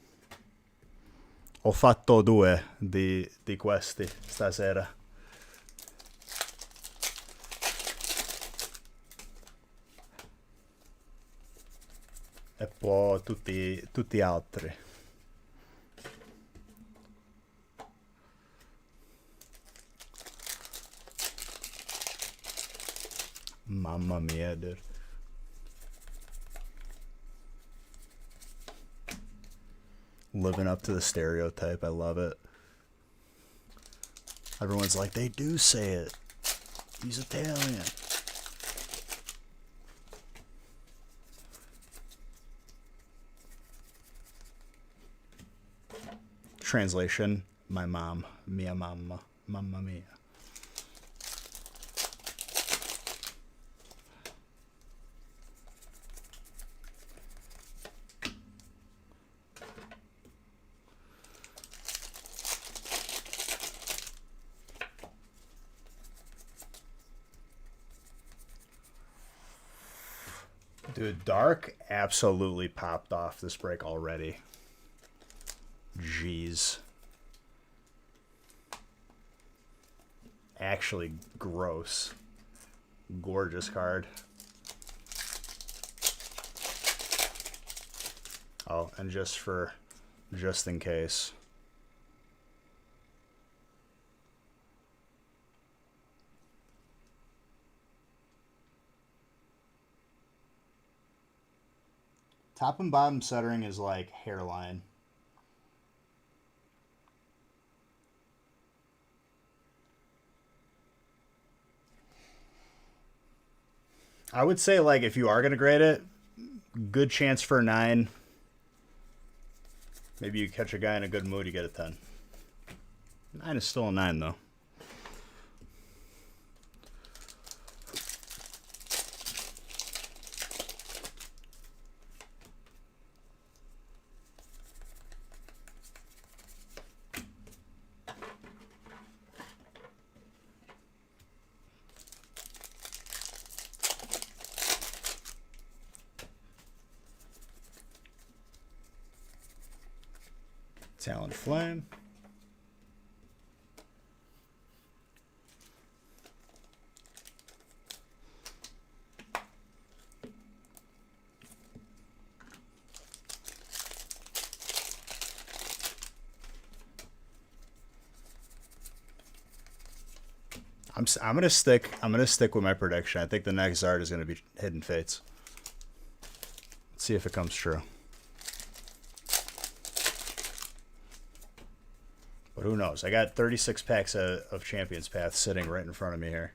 Ho fatto 2 di questi stasera. E poi tutti altri. Mamma mia, dude. Living up to the stereotype. I love it. Everyone's like, they do say it. He's Italian. Translation, my mom, mia mamma, mamma mia. Dude, Dark absolutely popped off this break already. Jeez. Actually gross. Gorgeous card. Oh, and just in case. Top and bottom centering is like hairline. I would say, like, if you are going to grade it, good chance for a 9. Maybe you catch a guy in a good mood, you get a 10. 9 is still a 9, though. Talon Flame. I'm gonna stick with my prediction. I think the next Zard is gonna be Hidden Fates. Let's see if it comes true. But who knows? I got 36 packs of Champions Path sitting right in front of me here.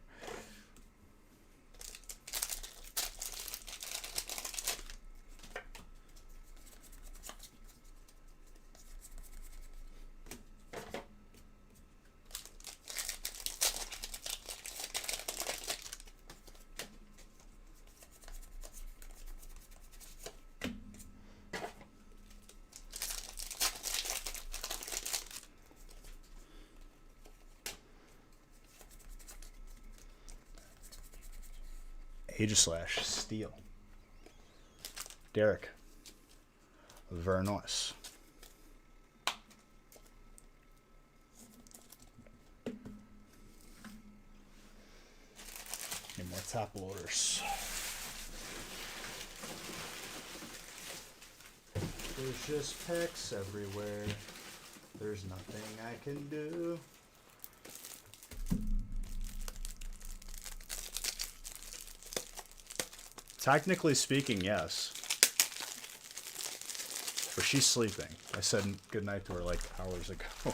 Aegislash, Steel. Derek. Vernois. Need more top loaders. There's just packs everywhere. There's nothing I can do. Technically speaking, yes. But she's sleeping. I said goodnight to her like hours ago.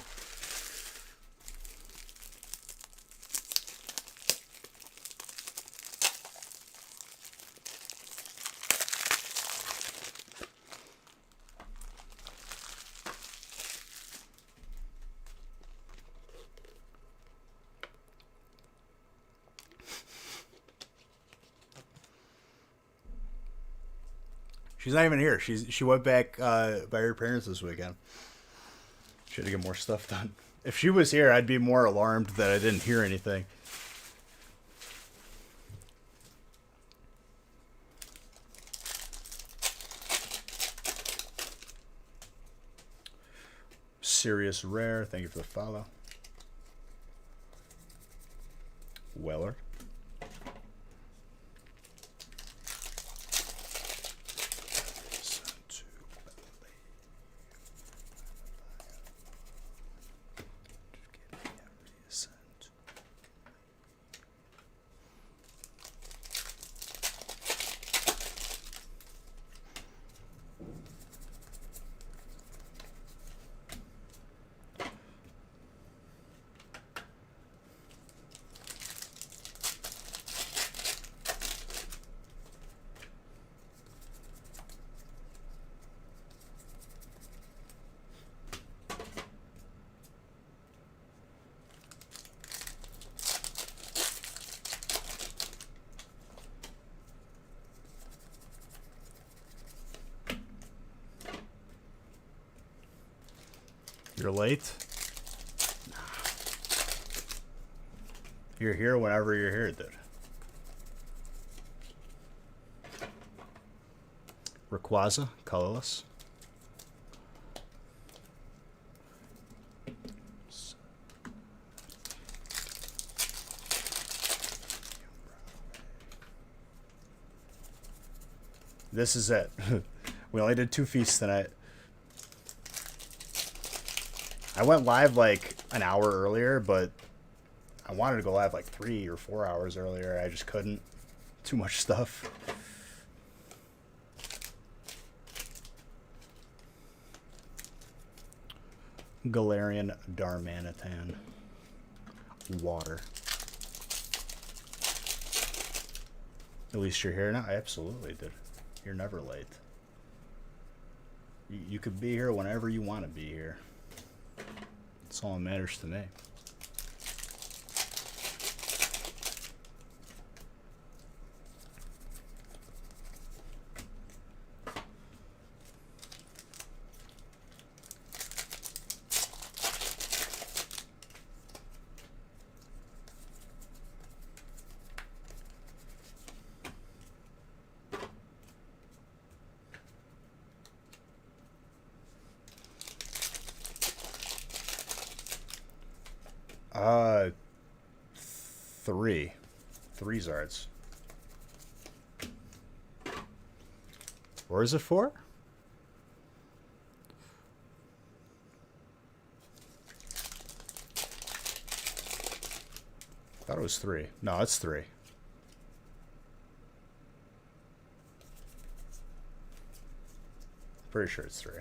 She's not even here. She went back by her parents this weekend. She had to get more stuff done. If she was here, I'd be more alarmed that I didn't hear anything. Serious Rare, thank you for the follow. Weller. You're late? You're here whenever you're here, dude. Rayquaza, colorless. This is it. We only did 2 feasts tonight. I went live like an hour earlier, but I wanted to go live like 3 or 4 hours earlier. I just couldn't. Too much stuff. Galarian Darmanitan. Water. At least you're here now? I absolutely did. You're never late. You could be here whenever you want to be here. That's all that matters to me. Three Zards. Or is it 4? Thought it was 3. No, it's 3. Pretty sure it's 3.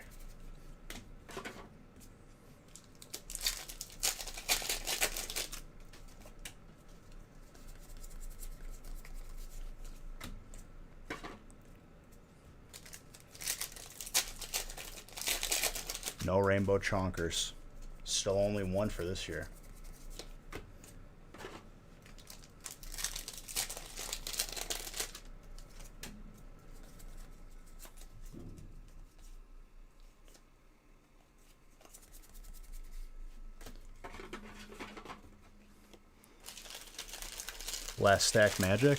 No Rainbow Chonkers. Still only 1 for this year. Last stack Magic.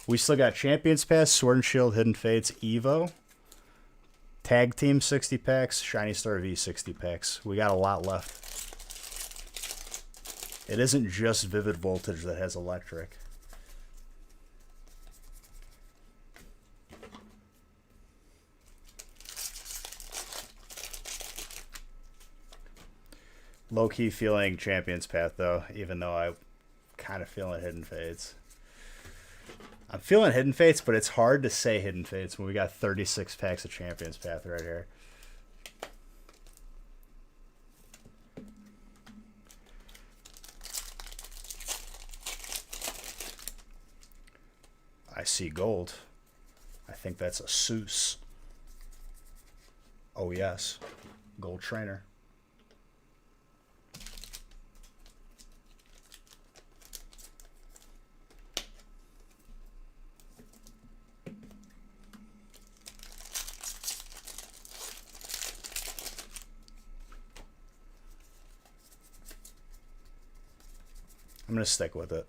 We still got Champions Pass, Sword and Shield, Hidden Fates, Evo. Tag Team 60 packs, Shiny Star V 60 packs. We got a lot left. It isn't just Vivid Voltage that has electric. Low-key feeling Champions Path, though, even though I kind of feeling Hidden Fates. I'm feeling Hidden Fates, but it's hard to say Hidden Fates when we got 36 packs of Champions Path right here. I see gold. I think that's a Seuss. Oh, yes. Gold Trainer. I'm going to stick with it.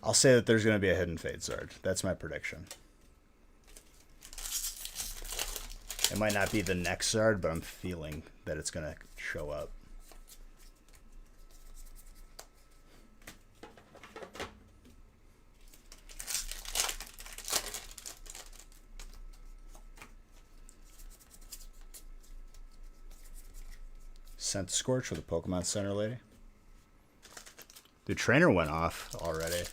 I'll say that there's going to be a Hidden Fate Zard. That's my prediction. It might not be the next Zard, but I'm feeling that it's going to show up. Sent Scorch with a Pokemon Center lady. The trainer went off already.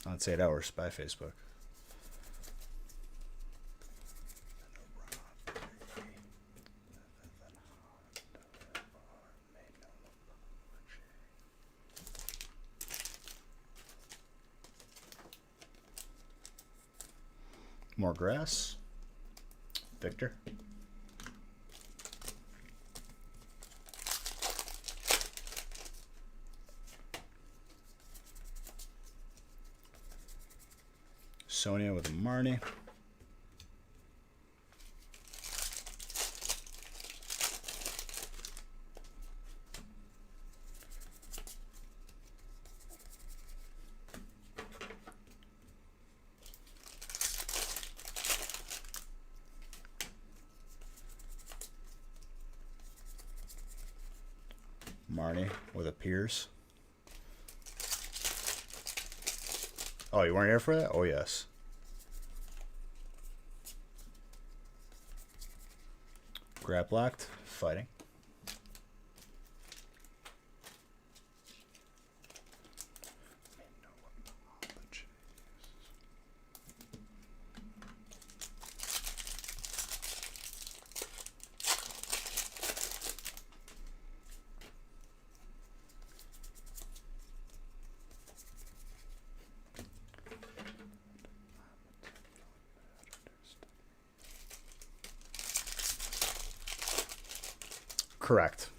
On 8 hours by Facebook. More grass. Victor. Sonia with a Marnie. Marnie with a Pierce. Oh, you weren't here for that? Oh, yes. Grab locked, fighting. Correct.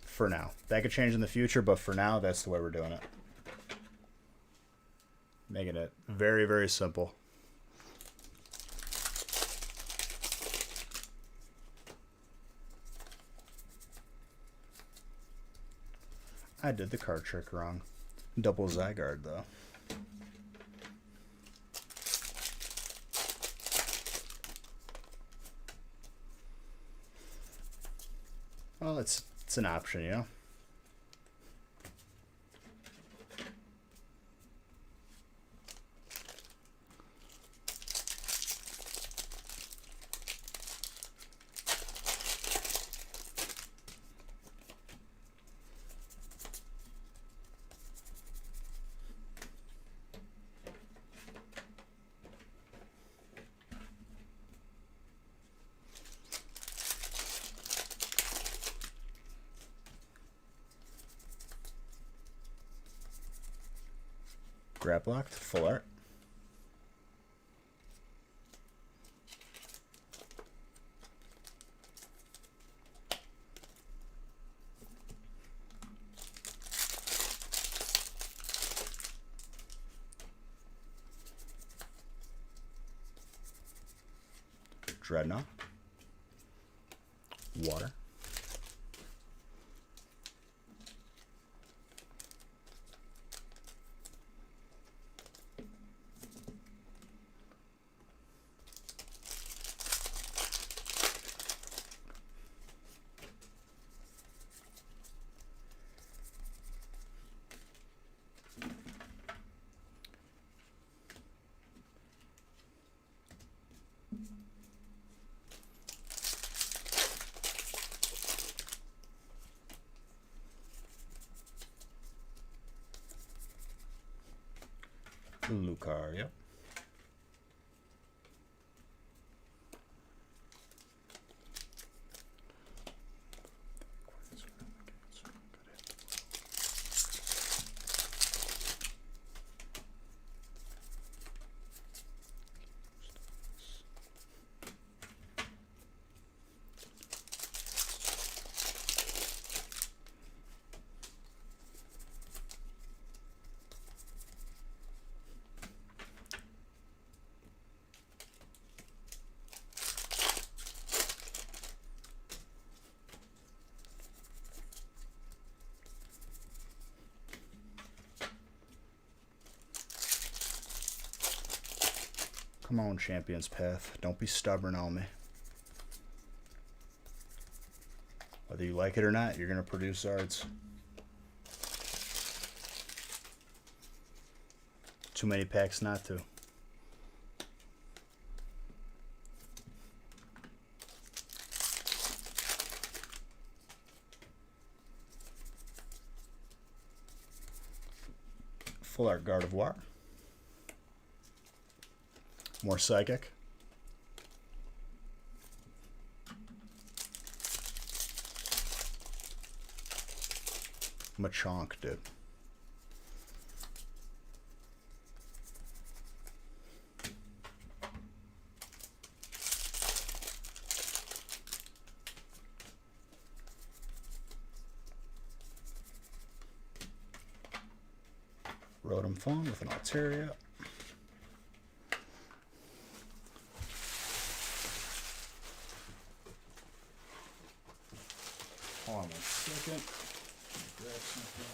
For now. That could change in the future, but for now, that's the way we're doing it. Making it very, very simple. I did the card trick wrong. Double Zygarde, though. Well, it's an option, you know? Grab locked, full art. Dreadnought. Water. Lucario. Come on, Champion's Path. Don't be stubborn on me. Whether you like it or not, you're going to produce arts. Too many packs not to. Full art Gardevoir. More Psychic. Machamp, dude. Rotom Fawn with an Altaria. Hold on 1 second. Grab something.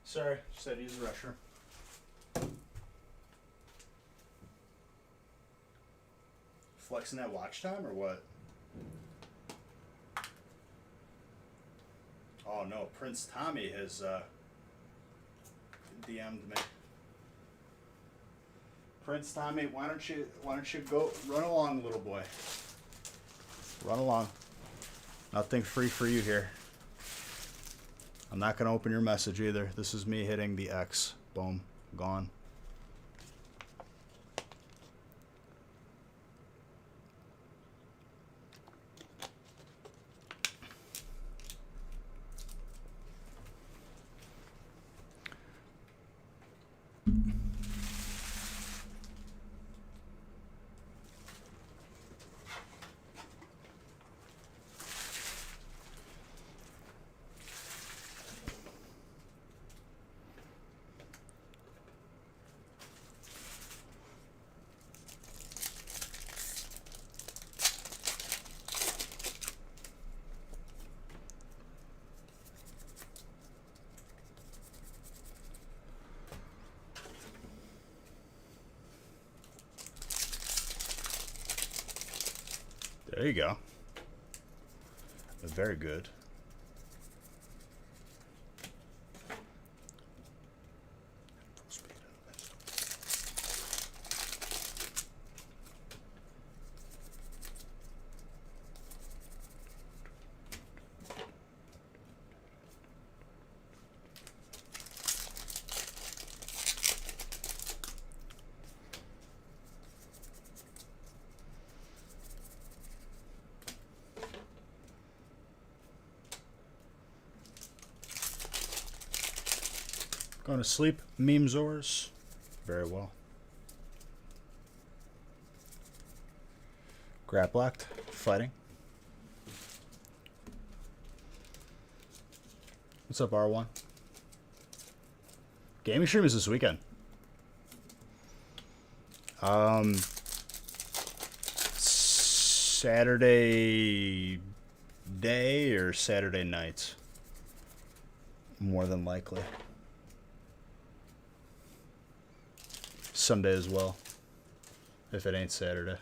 Sorry, just had to use the restroom. Flexing that watch time or what? Oh no, Prince Tommy has DM'd me. Prince Tommy, why don't you go run along, little boy? Run along. Nothing free for you here. I'm not gonna open your message either. This is me hitting the X. Boom. Gone. There you go. Very good. Going to sleep, Memezors? Very well. Grapplocked, fighting. What's up, R1? Gaming stream is this weekend. Saturday day or Saturday night? More than likely. Sunday as well, if it ain't Saturday.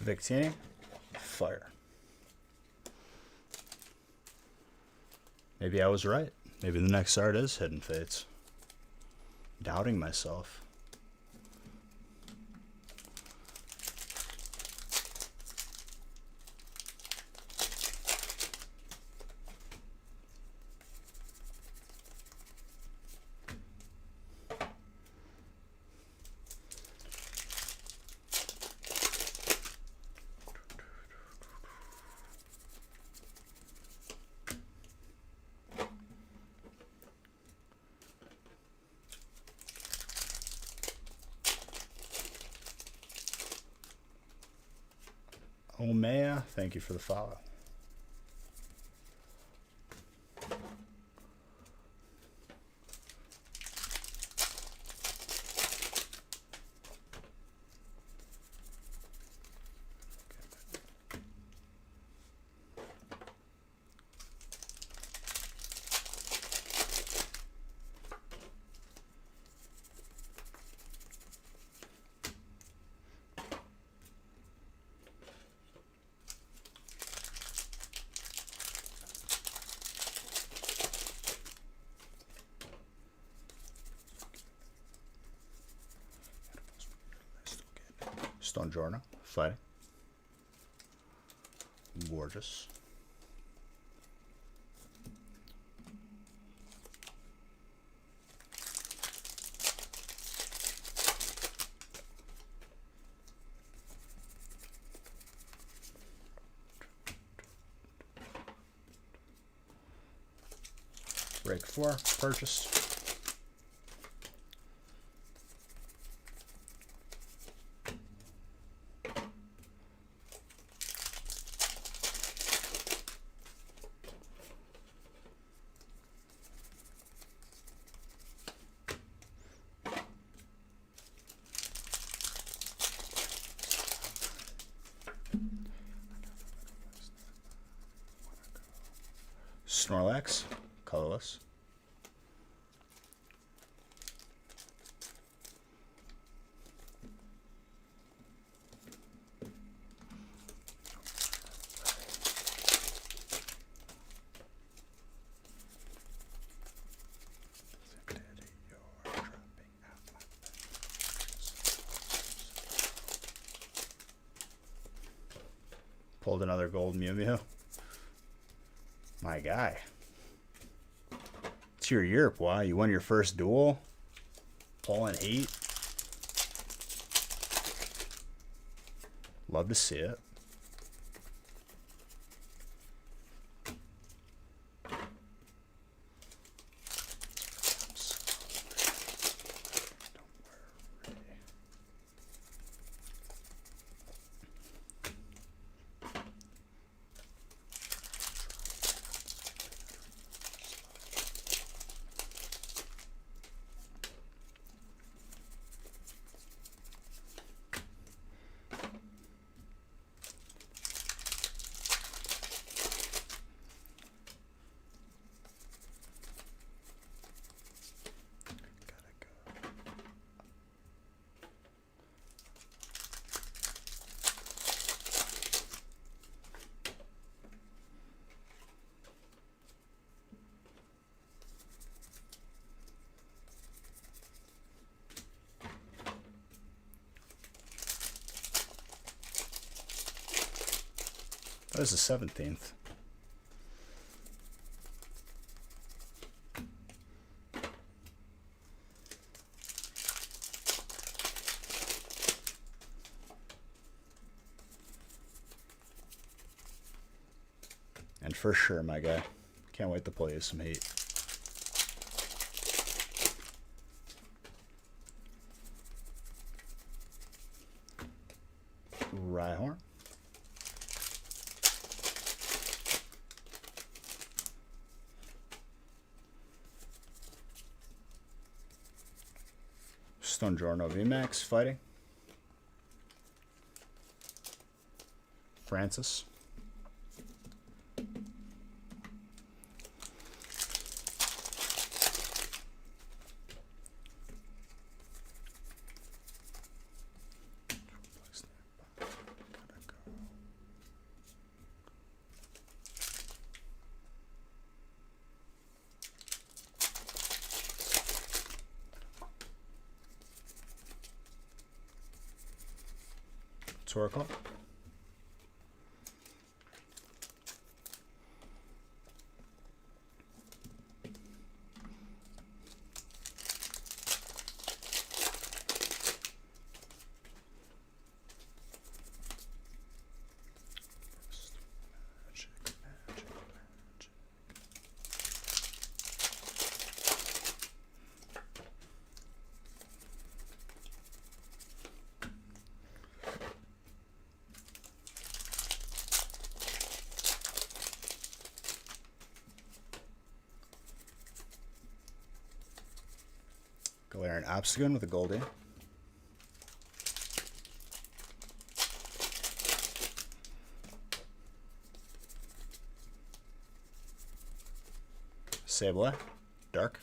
Victini, fire. Maybe I was right. Maybe the next art is Hidden Fates. Doubting myself. Omea, thank you for the follow. Stonjourno, fighting. Gorgeous. Break 4, purchased. Snorlax, colorless. Pulled another gold Mew Mew. My guy. It's your year, boy. You won your first duel. Pulling heat. Love to see it. That was the 17th. And for sure, my guy. Can't wait to play you some heat. Rhyhorn. Stonjourno VMAX fighting. Francis. Torkoal. Galarian Obstagoon with a Goldie. Sableye, Dark.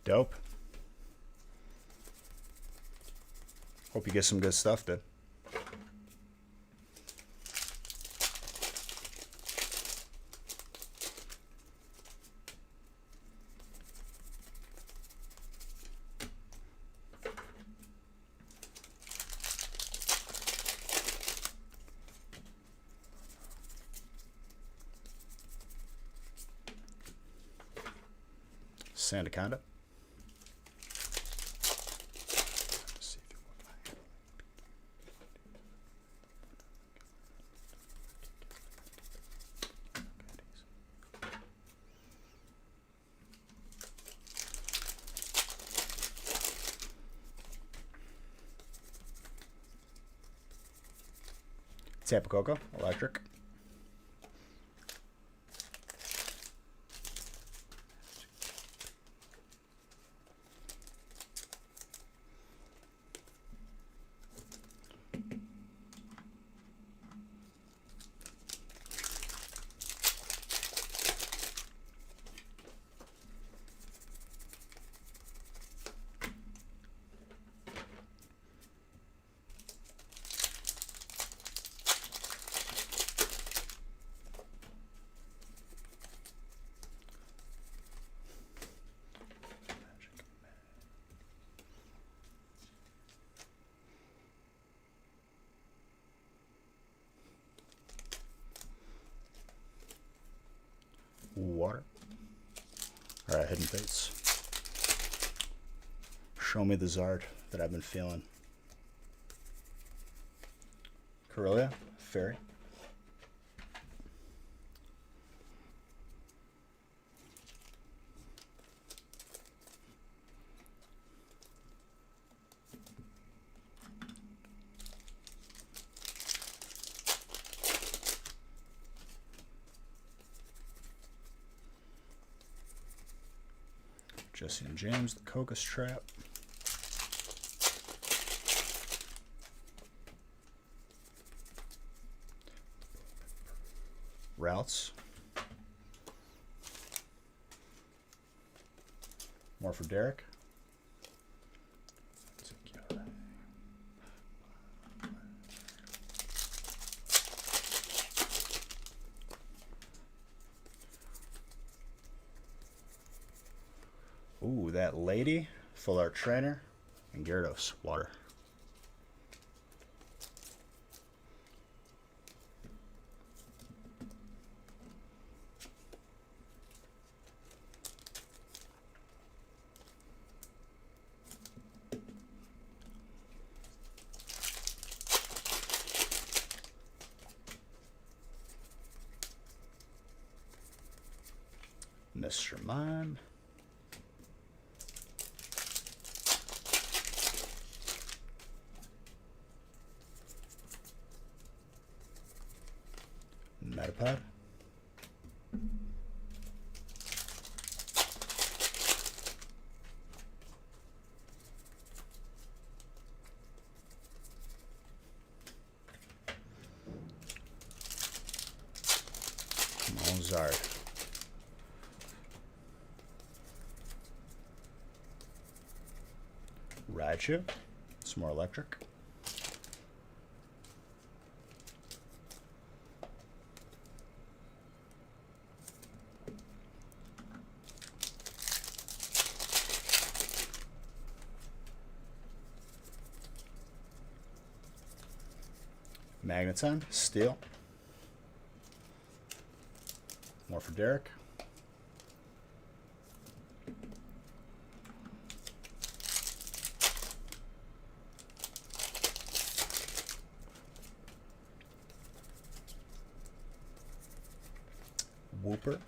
Dope. Hope you get some good stuff, dude. Sandaconda. Tapu Koko, electric. Water. Alright, Hidden Fates. Show me the Zard that I've been feeling. Corellia, Fairy. Jesse and James, the Koga's Trap. Routes. More for Derek. Ooh, that lady, Full Art Trainer, and Gyarados, water. Mr. Mime. Metapod. Come on, Zard. Raichu. Some more electric. Magneton, Steel. More for Derek. Wooper.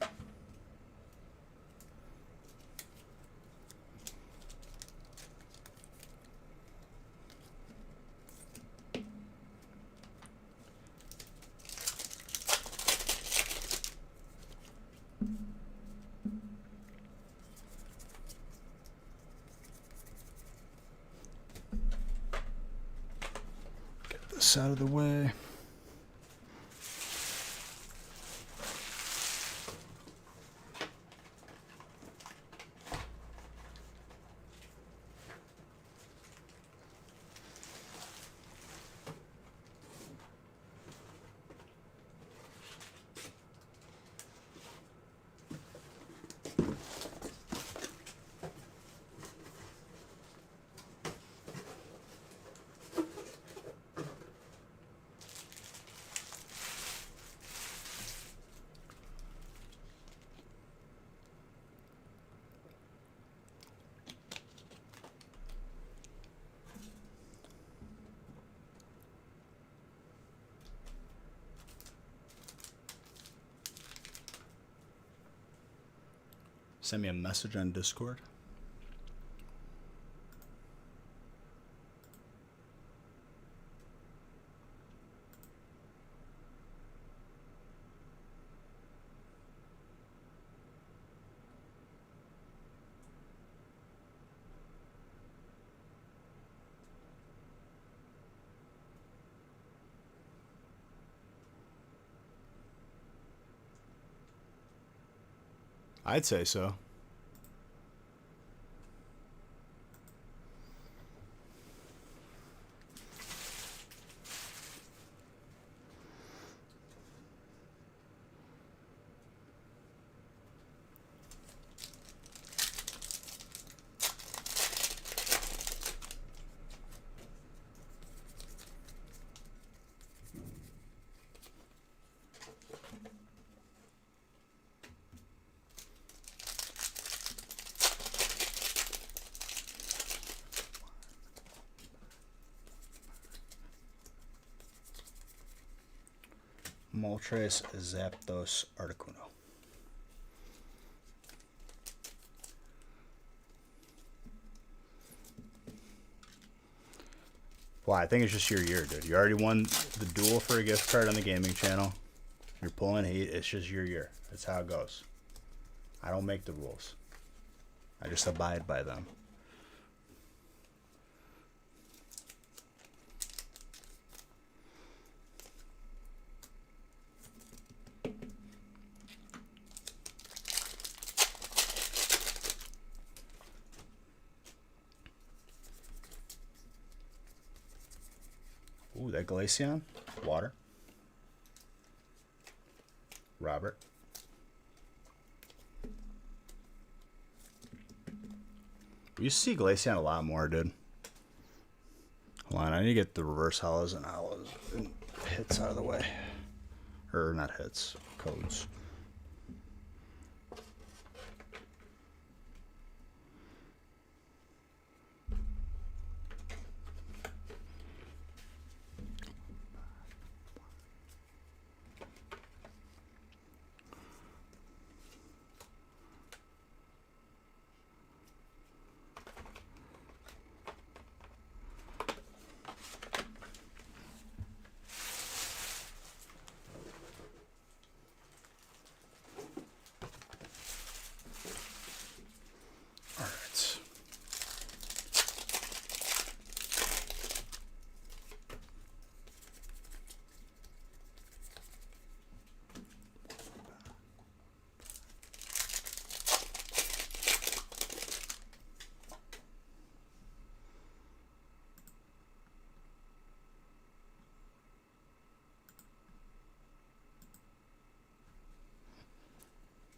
Get this out of the way. Send me a message on Discord. I'd say so. Moltres Zapdos Articuno. Well, I think it's just your year, dude. You already won the duel for a gift card on the gaming channel. You're pulling heat. It's just your year. That's how it goes. I don't make the rules. I just abide by them. Ooh, that Glaceon. Water. Robert. We used to see Glaceon a lot more, dude. Hold on, I need to get the reverse hollows and hits out of the way. Or not hits, codes.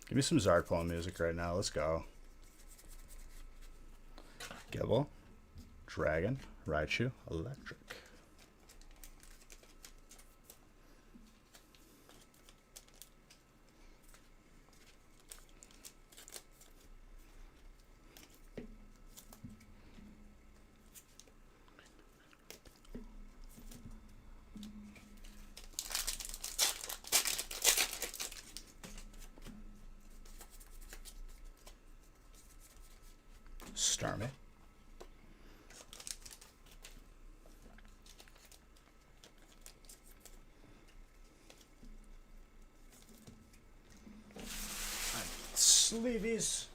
Give me some Zarkpon music right now. Let's go. Gible, Dragon, Raichu, Electric. Starmie. Sleevies.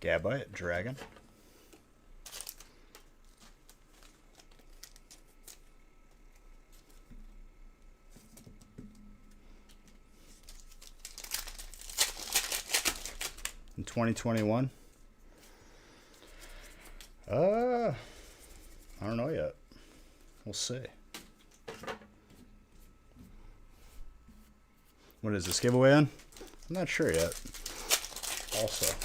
Gabite, Dragon. In 2021? I don't know yet. We'll see. What is this giveaway on? I'm not sure yet. Also.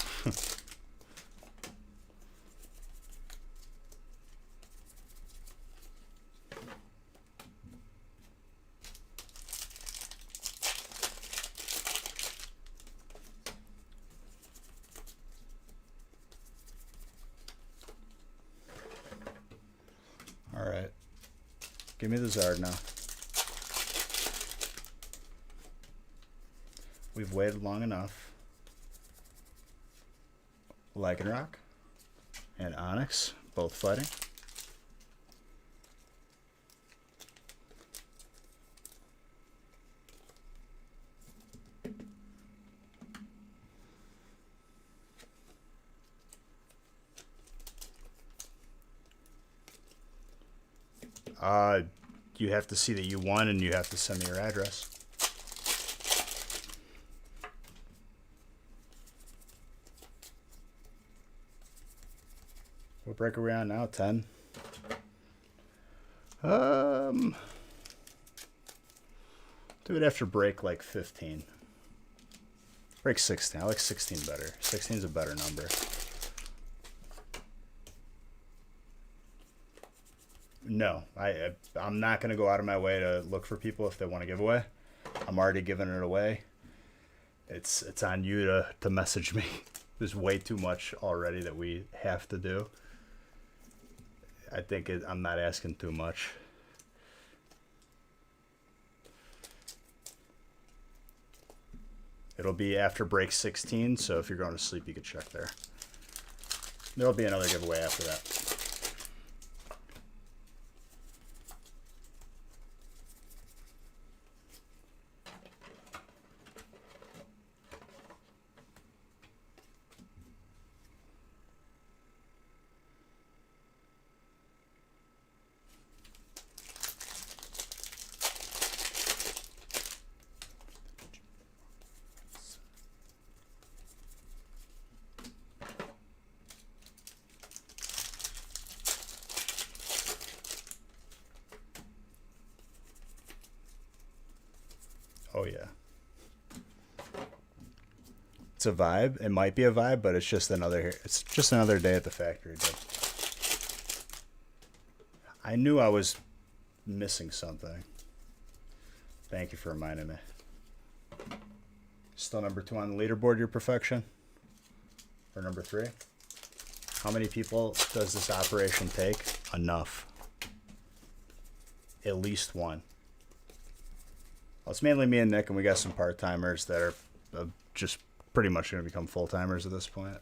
All right. Give me the Zard now. We've waited long enough. Lycanroc and Onyx, both fighting. You have to see that you won, and you have to send me your address. What break are we on now? 10? Do it after break like 15. Break 16. I like 16 better. 16 is a better number. No, I'm not going to go out of my way to look for people if they want to give away. I'm already giving it away. It's on you to message me. There's way too much already that we have to do. I think I'm not asking too much. It'll be after break 16, so if you're going to sleep, you can check there. There'll be another giveaway after that. Oh yeah. It's a vibe. It might be a vibe, but it's just another day at the factory. But I knew I was missing something. Thank you for reminding me. Still number 2 on the leaderboard, your perfection? Or number 3? How many people does this operation take? Enough. At least one. Well, it's mainly me and Nick, and we got some part-timers that are just pretty much going to become full-timers at this point.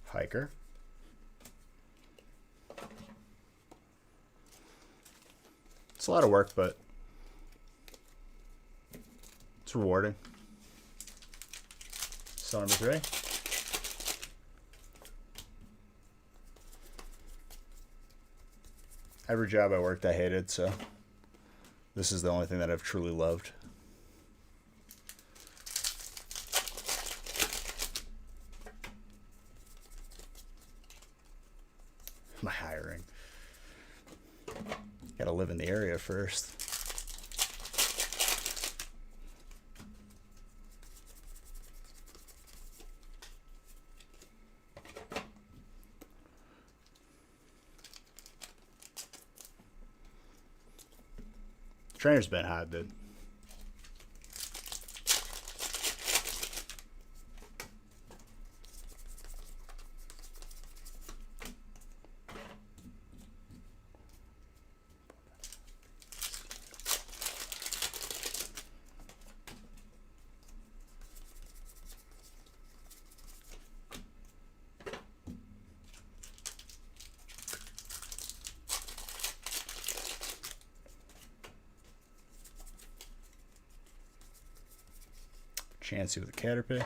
Hiker. It's a lot of work, but it's rewarding. So number 3. Every job I worked I hated, so this is the only thing that I've truly loved. My hiring. Gotta live in the area first. Trainer's been hot, dude. Chansey with a Caterpie.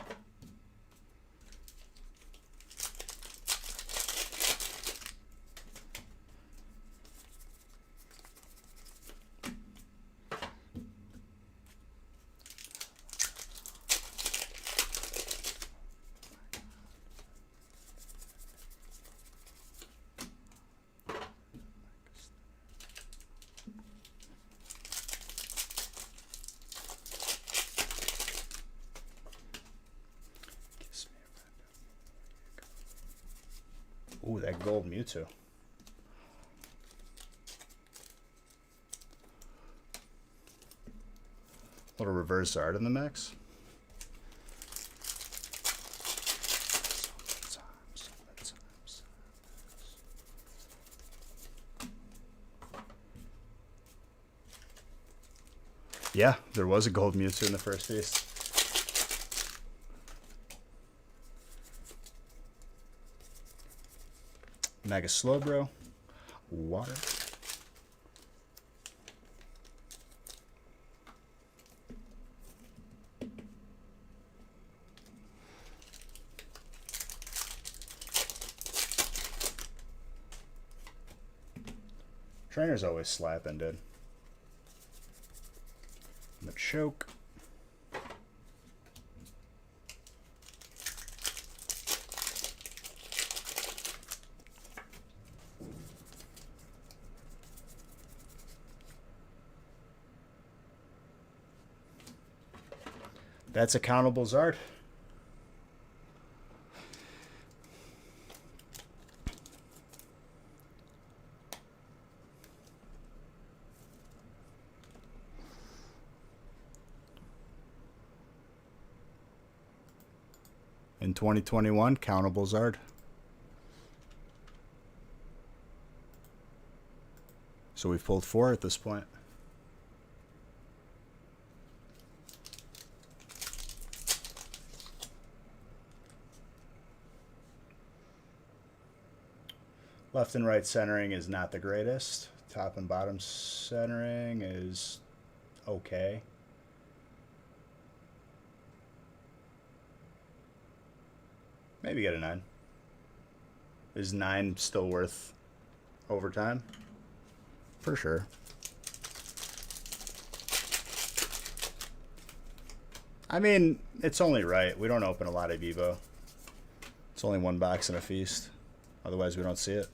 Ooh, that gold Mewtwo. Little reverse Zard in the mix. Yeah, there was a gold Mewtwo in the first feast. Mega Slowbro. Water. Trainer's always slapping, dude. Machoke. That's a countable Zard. In 2021, countable Zard. So we've pulled 4 at this point. Left and right centering is not the greatest. Top and bottom centering is okay. Maybe get a 9. Is 9 still worth overtime? For sure. I mean, it's only right. We don't open a lot of Evo. It's only 1 box in a feast. Otherwise, we don't see it.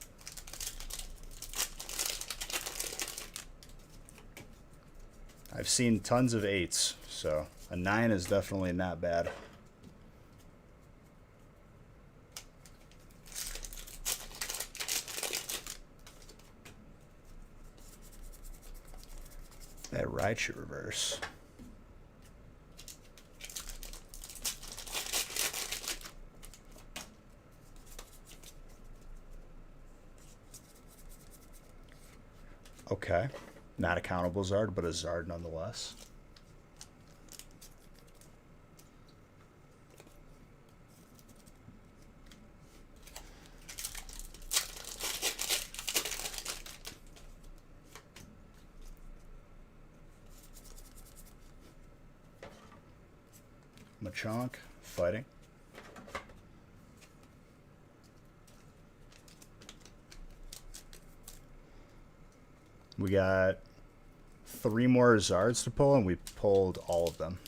I've seen tons of 8s, so a 9 is definitely not bad. That Raichu reverse. Okay. Not a countable Zard, but a Zard nonetheless. Machamp fighting. We got 3 more Zards to pull, and we pulled all of them.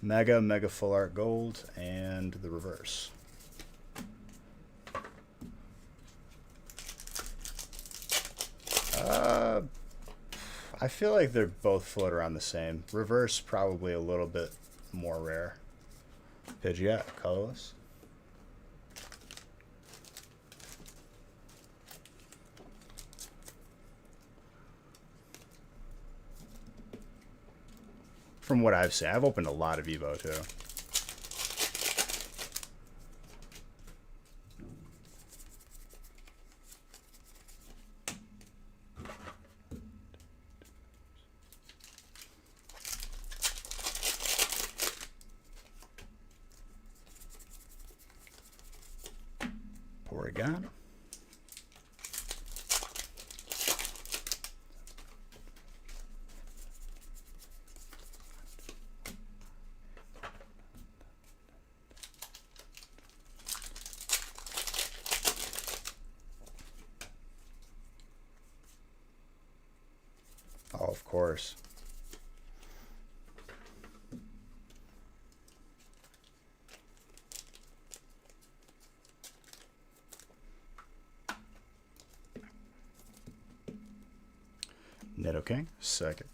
Mega Full Art Gold, and the reverse. I feel like they're both float around the same. Reverse probably a little bit more rare. Pidgeot, colorless. From what I've seen, I've opened a lot of Evo too. Porygon. Oh, of course. Nidoking, Psychic.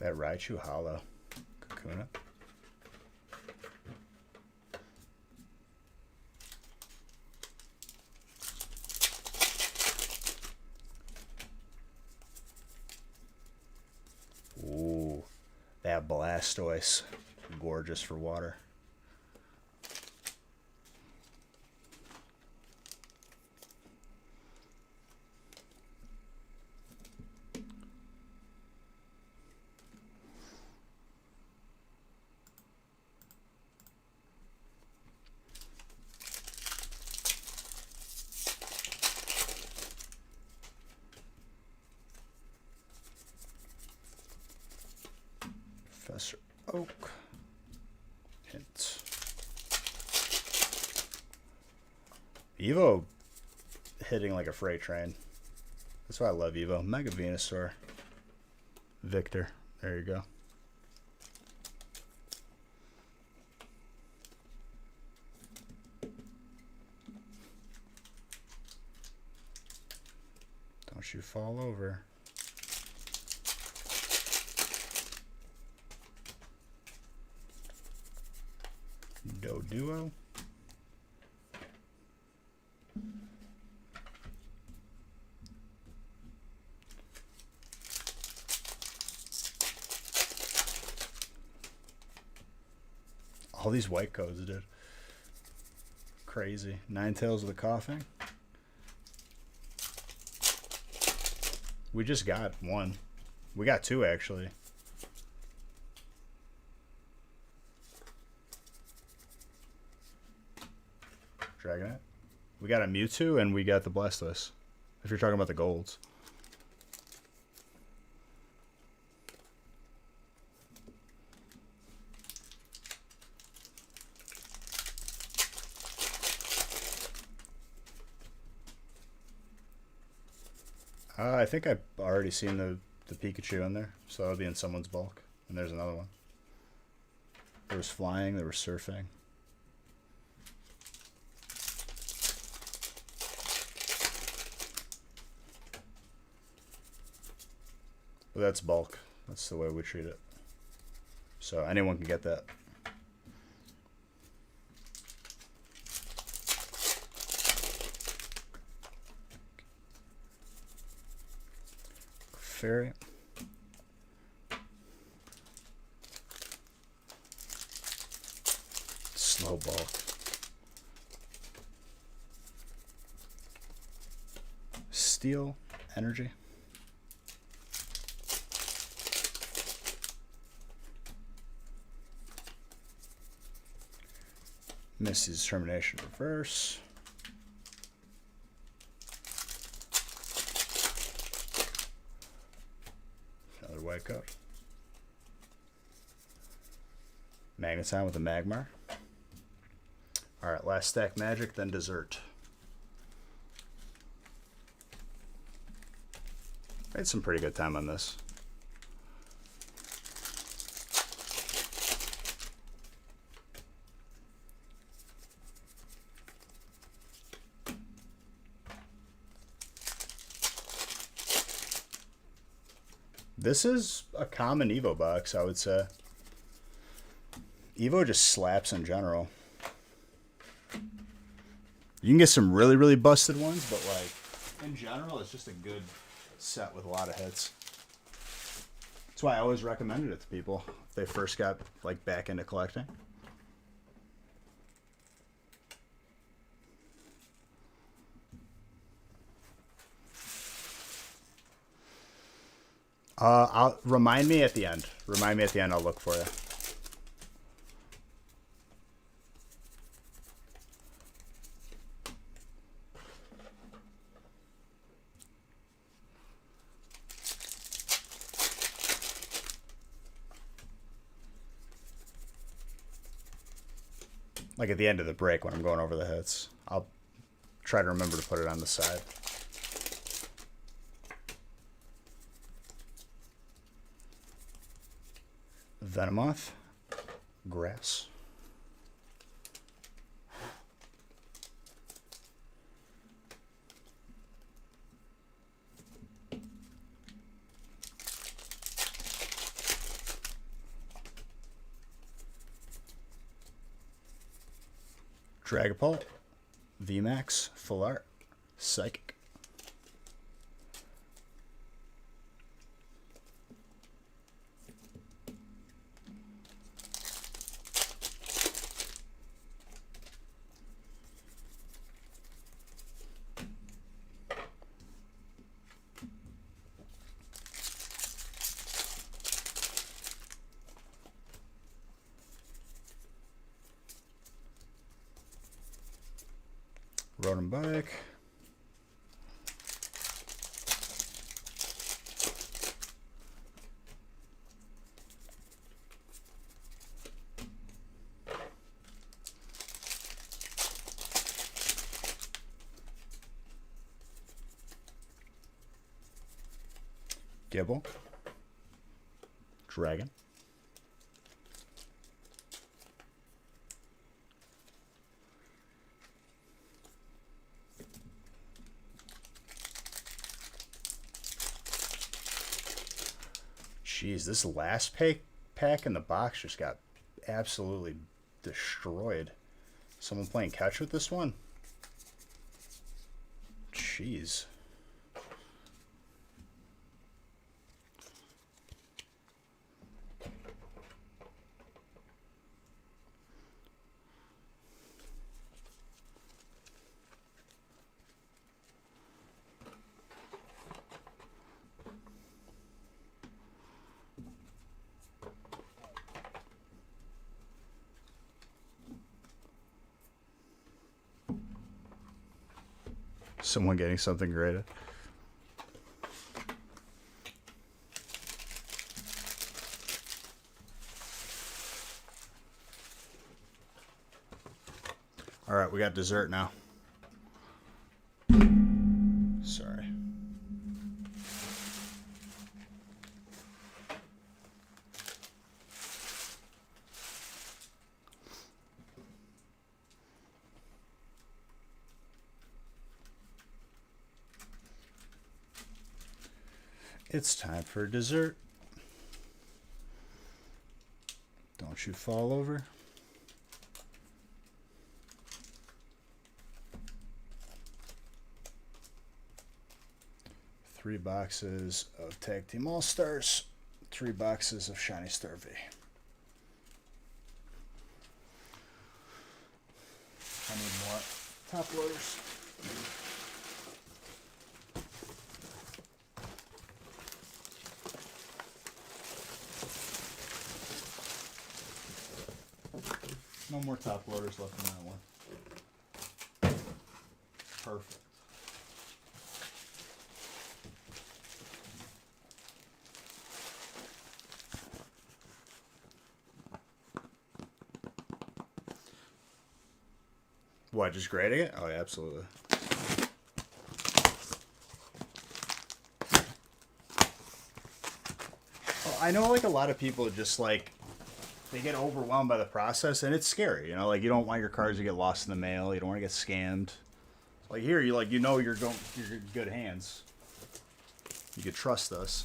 That Raichu Hollow. Kakuna. Ooh, that Blastoise. Gorgeous for water. Professor Oak. Hint. Evo hitting like a freight train. That's why I love Evo. Mega Venusaur. Victor. There you go. Don't you fall over. Doduo. All these white codes did. Crazy. Ninetales of the Coughing. We just got one. We got two, actually. Dragonite. We got a Mewtwo and we got the Blastoise. If you're talking about the golds. I think I've already seen the Pikachu in there, so that'll be in someone's bulk. And there's another one. There was flying, there was surfing. But that's bulk. That's the way we treat it. So anyone can get that. Fairy. Slow bulk. Steel energy. Misty's Determination reverse. Another white coat. Magneton with a Magmar. Alright, last stack Magic, then dessert. Made some pretty good time on this. This is a common Evo box, I would say. Evo just slaps in general. You can get some really, really busted ones, but like in general, it's just a good set with a lot of hits. That's why I always recommended it to people if they first got like back into collecting. I'll remind me at the end. Remind me at the end. I'll look for you. Like at the end of the break when I'm going over the hits, I'll try to remember to put it on the side. Venomoth, grass. Dragapult, VMAX, Full Art, Psychic. Rotom Bike. Gibble. Dragon. Jeez, this last pack in the box just got absolutely destroyed. Someone playing catch with this one? Jeez. Someone getting something graded. All right, we got dessert now. Sorry. It's time for dessert. Don't you fall over. Three boxes of Tag Team All-Stars. 3 boxes of Shiny Star V. I need more top loaders. No more top loaders left in that one. Perfect. What, just grading it? Oh, yeah, absolutely. Well, I know, like, a lot of people just, like, they get overwhelmed by the process, and it's scary, you know? Like, you don't want your cards to get lost in the mail. You don't want to get scammed. Like, here, you're in good hands. You could trust us.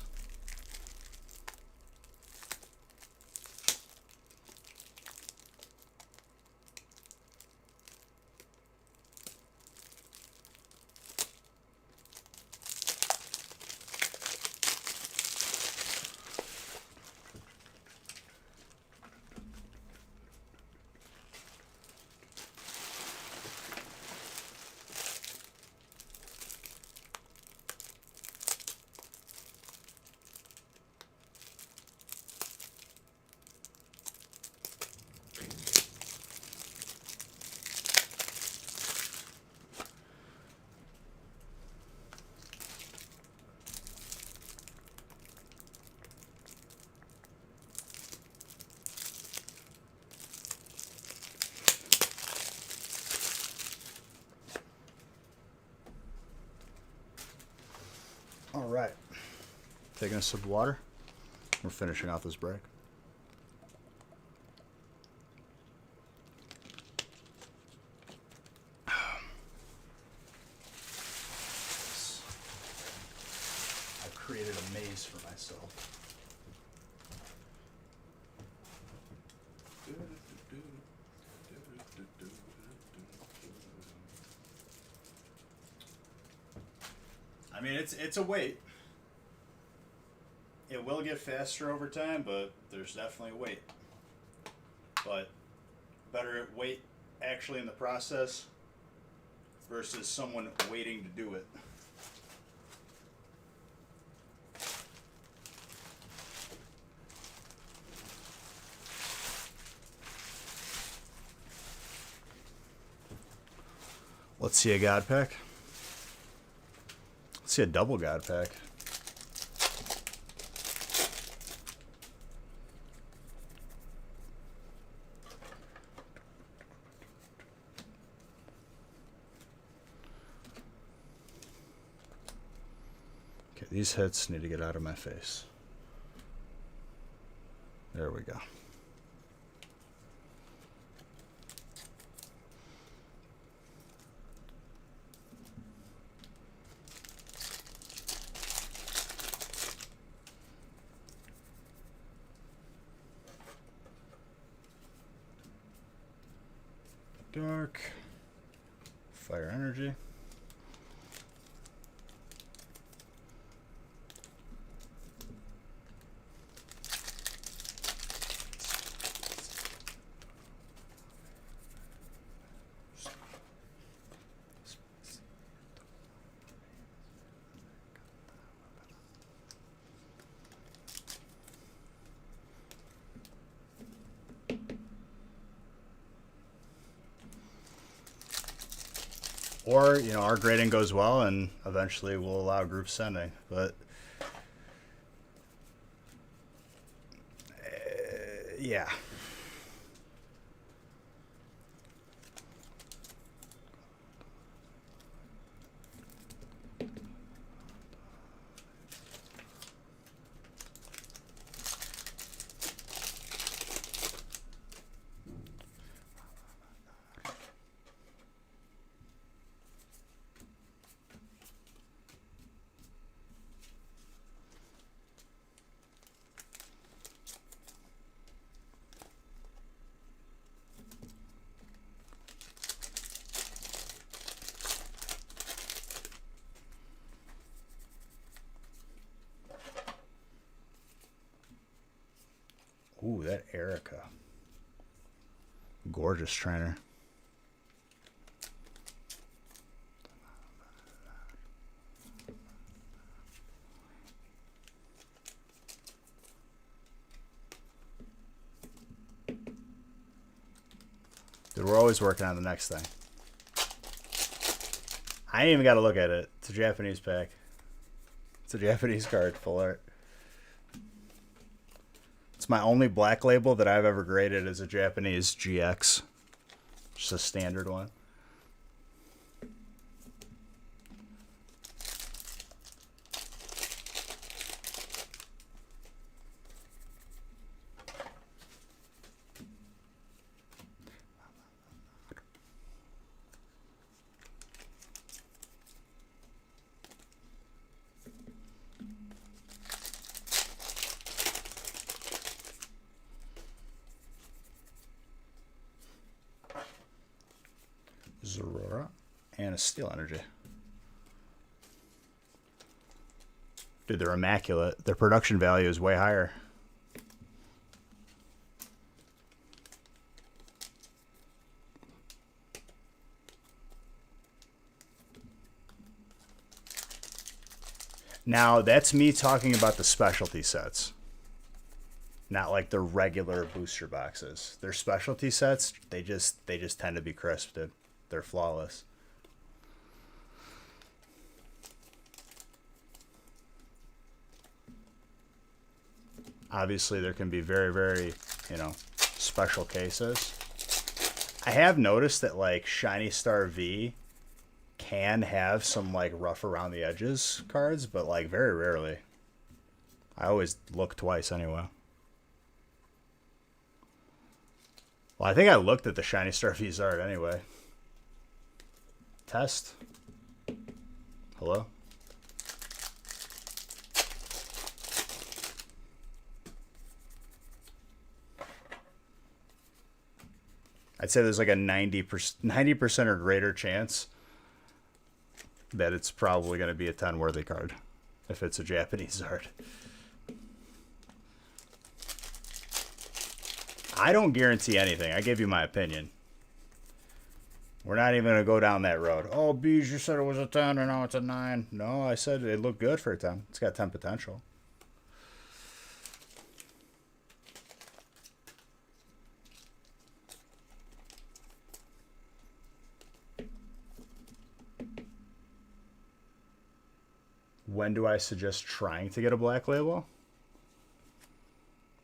All right. Taking a sip of water. We're finishing off this break. I've created a maze for myself. I mean, it's a wait. It will get faster over time, but there's definitely a wait. But better wait actually in the process versus someone waiting to do it. Let's see a God pack. Let's see a double God pack. Okay, these hits need to get out of my face. There we go. Dark. Fire energy. Or, you know, our grading goes well and eventually we'll allow group sending. But, yeah. Ooh, that Erica. Gorgeous trainer. Dude, we're always working on the next thing. I ain't even got to look at it. It's a Japanese pack. It's a Japanese card, full art. It's my only black label that I've ever graded as a Japanese GX. Just a standard one. Zorora and a Steel Energy. Dude, they're immaculate. Their production value is way higher. Now, that's me talking about the specialty sets. Not like the regular booster boxes. Their specialty sets, they just tend to be crisp, dude. They're flawless. Obviously, there can be very, very, you know, special cases. I have noticed that, like, Shiny Star V can have some, like, rough around the edges cards, but, like, very rarely. I always look twice anyway. Well, I think I looked at the Shiny Star V's art anyway. Test. Hello? I'd say there's like a 90% or greater chance that it's probably going to be a 10 worthy card if it's a Japanese art. I don't guarantee anything. I gave you my opinion. We're not even going to go down that road. Oh, Bees, you said it was a 10 and now it's a 9. No, I said it looked good for a 10. It's got 10 potential. When do I suggest trying to get a black label?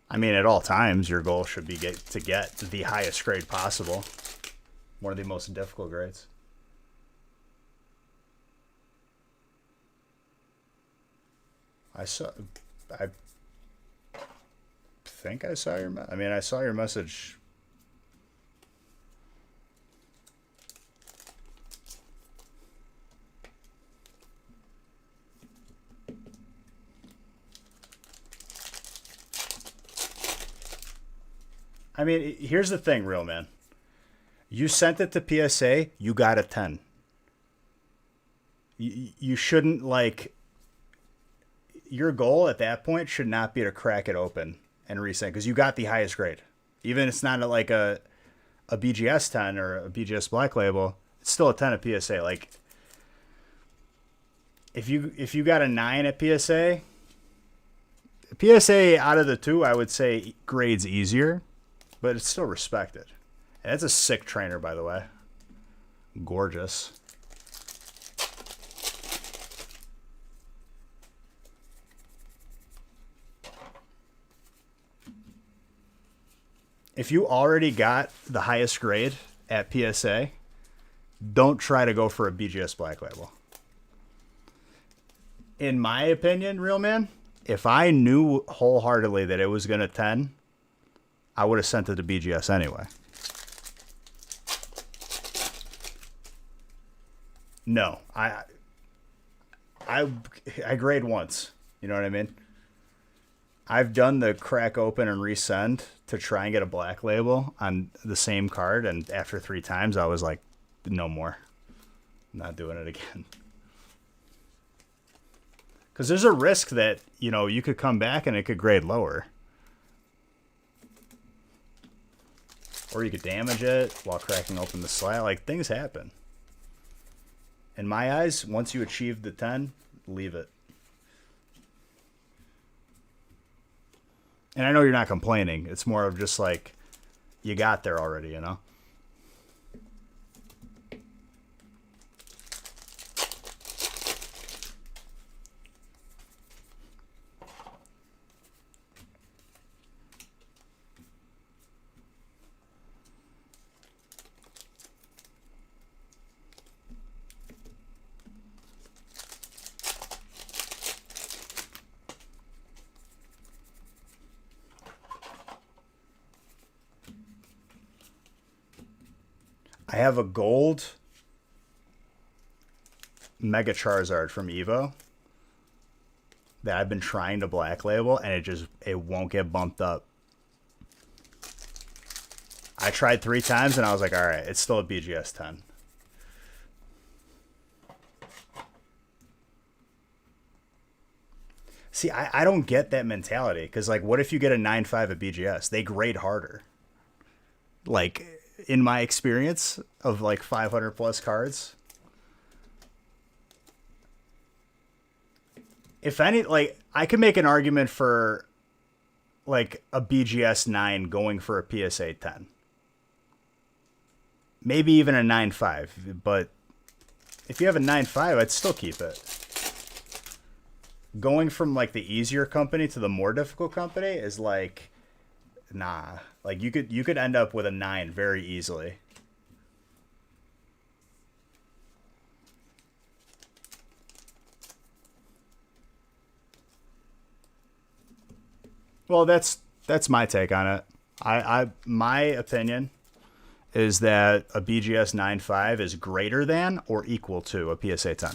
I mean, at all times, your goal should be to get the highest grade possible. One of the most difficult grades. I think I saw your. I mean, I saw your message. I mean, here's the thing, real man. You sent it to PSA, you got a 10. You shouldn't, like, your goal at that point should not be to crack it open and resend, because you got the highest grade. Even if it's not like a BGS 10 or a BGS Black Label, it's still a 10 at PSA. Like, if you got a 9 at PSA out of the two, I would say grade's easier, but it's still respected. And that's a sick trainer, by the way. Gorgeous. If you already got the highest grade at PSA, don't try to go for a BGS Black Label. In my opinion, real man, if I knew wholeheartedly that it was going to 10, I would have sent it to BGS anyway. No, I grade once. You know what I mean? I've done the crack open and resend to try and get a black label on the same card, and after 3 times, I was like, no more. I'm not doing it again. Because there's a risk that, you know, you could come back and it could grade lower. Or you could damage it while cracking open the slat. Like, things happen. In my eyes, once you achieve the 10, leave it. And I know you're not complaining. It's more of just like, you got there already, you know? I have a gold Mega Charizard from Evo that I've been trying to black label, and it won't get bumped up. I tried 3 times, and I was like, all right, it's still a BGS 10. See, I don't get that mentality, because, like, what if you get a 9.5 at BGS? They grade harder. Like, in my experience of like 500 plus cards, if any, like, I could make an argument for like a BGS 9 going for a PSA 10, maybe even a 9.5, but if you have a 9.5, I'd still keep it. Going from like the easier company to the more difficult company is like, nah. Like, you could end up with a 9 very easily. Well, that's my take on it. My opinion is that a BGS 9.5 is greater than or equal to a PSA 10.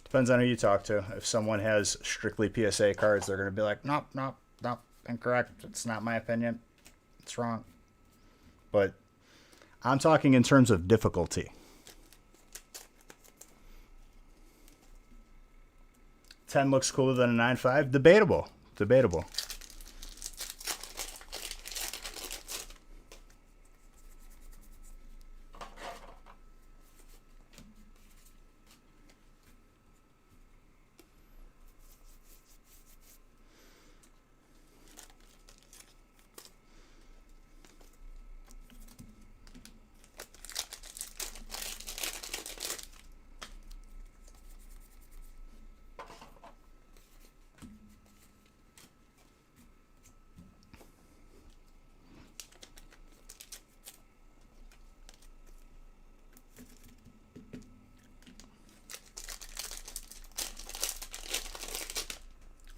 Depends on who you talk to. If someone has strictly PSA cards, they're going to be like, nope, incorrect. It's not my opinion. It's wrong. But I'm talking in terms of difficulty. 10 looks cooler than a 9.5. Debatable. Debatable.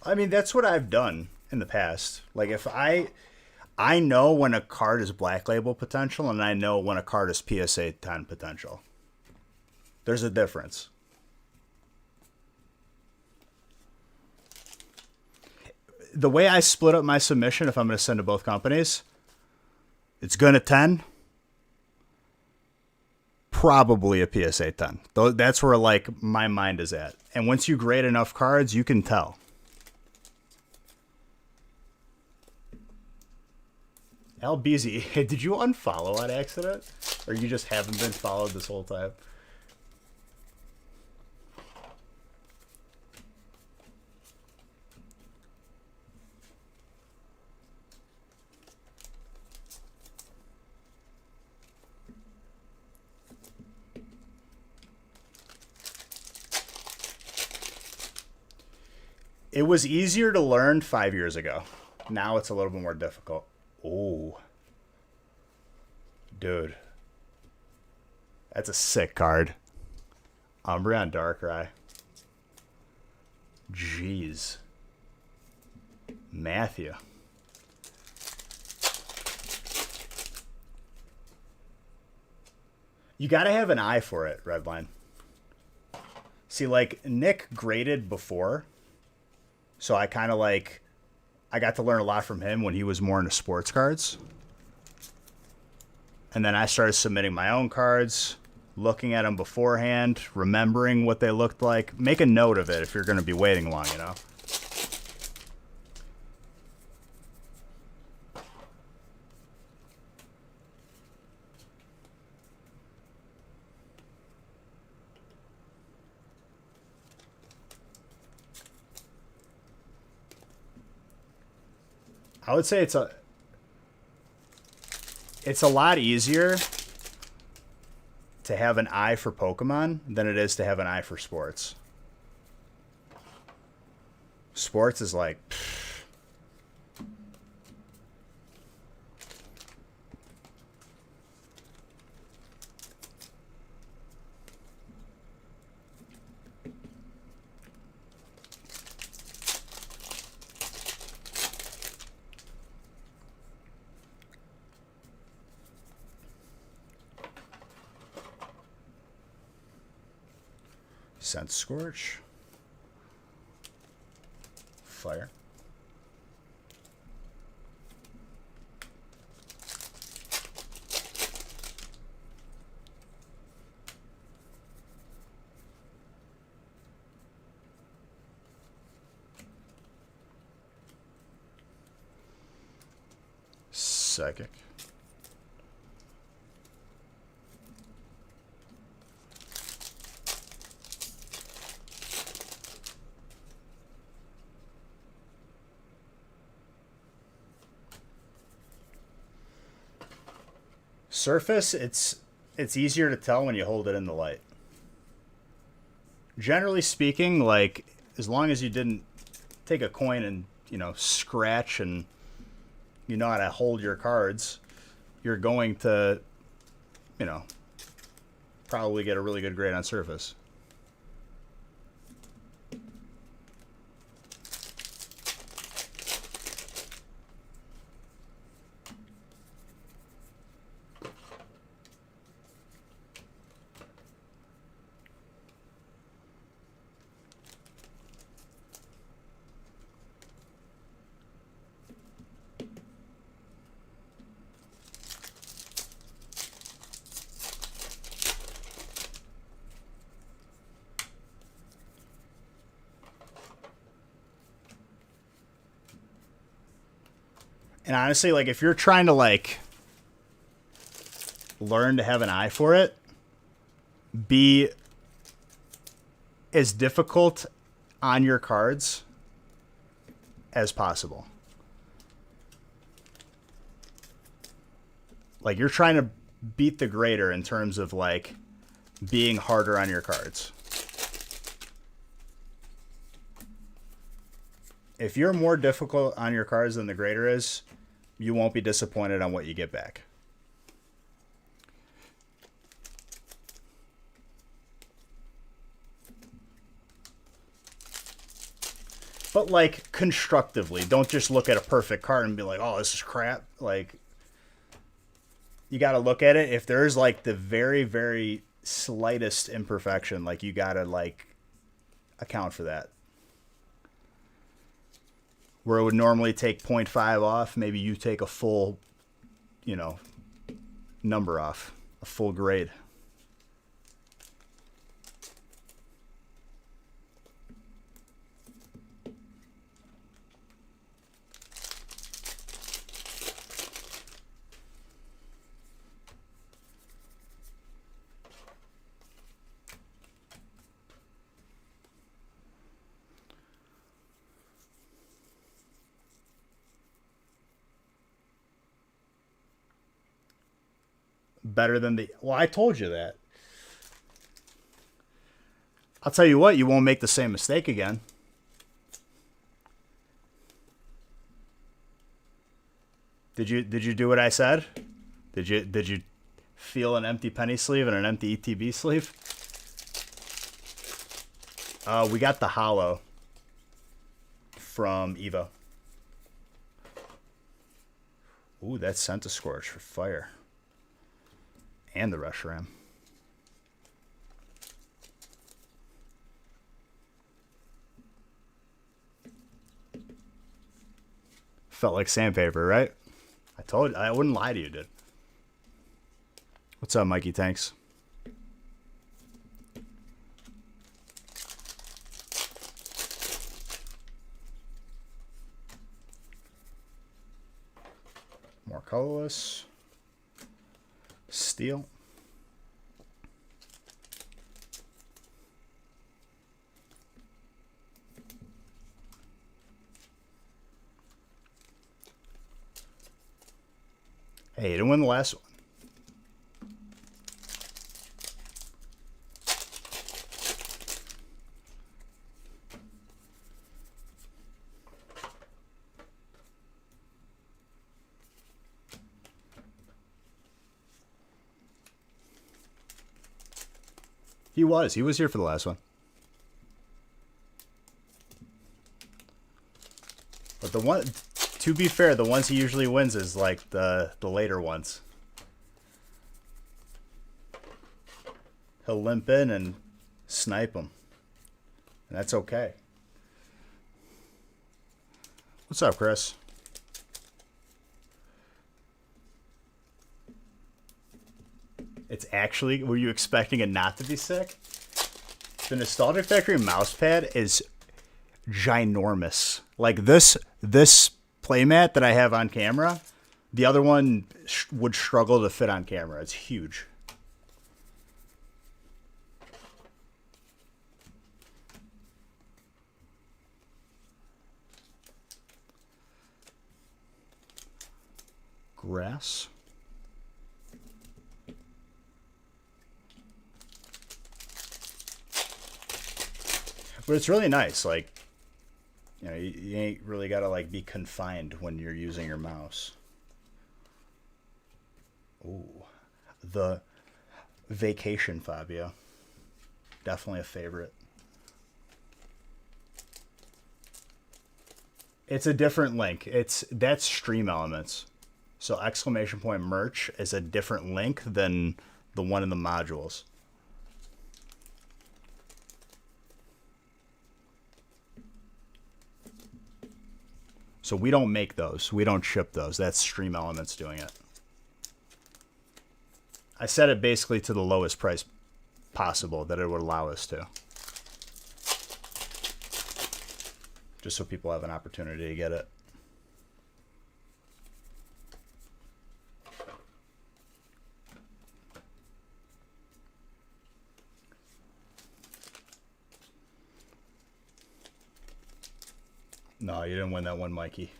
I mean, that's what I've done in the past. Like if I know when a card is black label potential and I know when a card is PSA 10 potential. There's a difference. The way I split up my submission, if I'm going to send to both companies, it's going to 10, probably a PSA 10. That's where like my mind is at. And once you grade enough cards, you can tell. LBZ, hey, did you unfollow on accident? Or you just haven't been followed this whole time? It was easier to learn 5 years ago. Now it's a little bit more difficult. Oh. Dude. That's a sick card. Umbreon Darkrai. Jeez. Matthew. You gotta have an eye for it, Redline. See, like, Nick graded before. So I kind of like... I got to learn a lot from him when he was more into sports cards. And then I started submitting my own cards, looking at them beforehand, remembering what they looked like. Make a note of it if you're going to be waiting long, you know? I would say it's a lot easier to have an eye for Pokemon than it is to have an eye for sports. Sports is like... Scent Scorch. Fire. Psychic. Surface, it's easier to tell when you hold it in the light. Generally speaking, like, as long as you didn't take a coin and, you know, scratch and you know how to hold your cards, you're going to, you know, probably get a really good grade on surface. And honestly, like if you're trying to like learn to have an eye for it, be as difficult on your cards as possible. Like you're trying to beat the grader in terms of like being harder on your cards. If you're more difficult on your cards than the grader is, you won't be disappointed on what you get back. But like constructively, don't just look at a perfect card and be like, "Oh, this is crap." Like you got to look at it. If there's like the very, very slightest imperfection, like you got to like account for that. Where it would normally take 0.5 off, maybe you take a full, you know, number off, a full grade. Better than the... Well, I told you that. I'll tell you what, you won't make the same mistake again. Did you do what I said? Did you feel an empty penny sleeve and an empty ETB sleeve? We got the hollow from Evo. Ooh, that's Centiskorch for fire. And the Reshiram. Felt like sandpaper, right? I told you, I wouldn't lie to you, dude. What's up, Mikey Tanks? More colorless. Steel. Hey, you didn't win the last one. He was here for the last one. But the one, to be fair, the ones he usually wins is like the later ones. He'll limp in and snipe them. And that's okay. What's up, Chris? It's actually, were you expecting it not to be sick? The Nostalgic Factory mousepad is ginormous. Like this playmat that I have on camera, the other one would struggle to fit on camera. It's huge. Grass. But it's really nice. Like, you know, you ain't really got to like be confined when you're using your mouse. Ooh, the Vacation Fabio. Definitely a favorite. It's a different link. That's Stream Elements. So exclamation point merch is a different link than the one in the modules. So we don't make those. We don't ship those. That's Stream Elements doing it. I set it basically to the lowest price possible that it would allow us to. Just so people have an opportunity to get it. No, you didn't win that one, Mikey.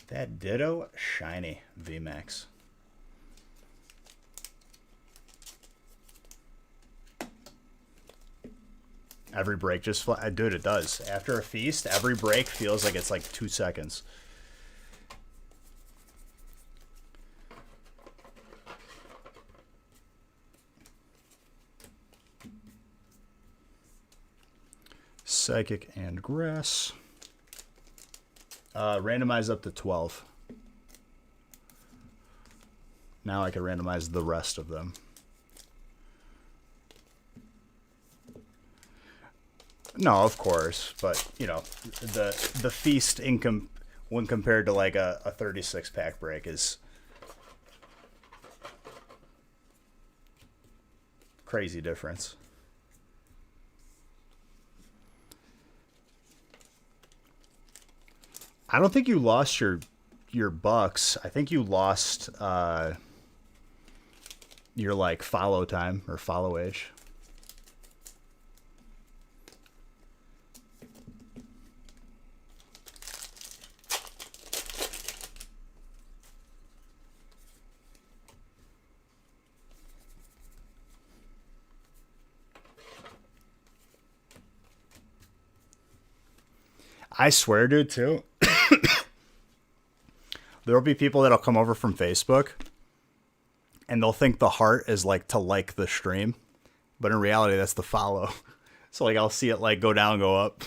That Ditto shiny VMAX. Every break just dude, it does. After a feast, every break feels like it's like 2 seconds. Psychic and Grass. Randomize up to 12. Now I can randomize the rest of them. No, of course, but you know, the feast income when compared to like a 36 pack break is crazy difference. I don't think you lost your bucks. I think you lost your like follow time or follow age. I swear, dude, too. There'll be people that'll come over from Facebook and they'll think the heart is like to like the stream, but in reality, that's the follow. So like I'll see it like go down, go up.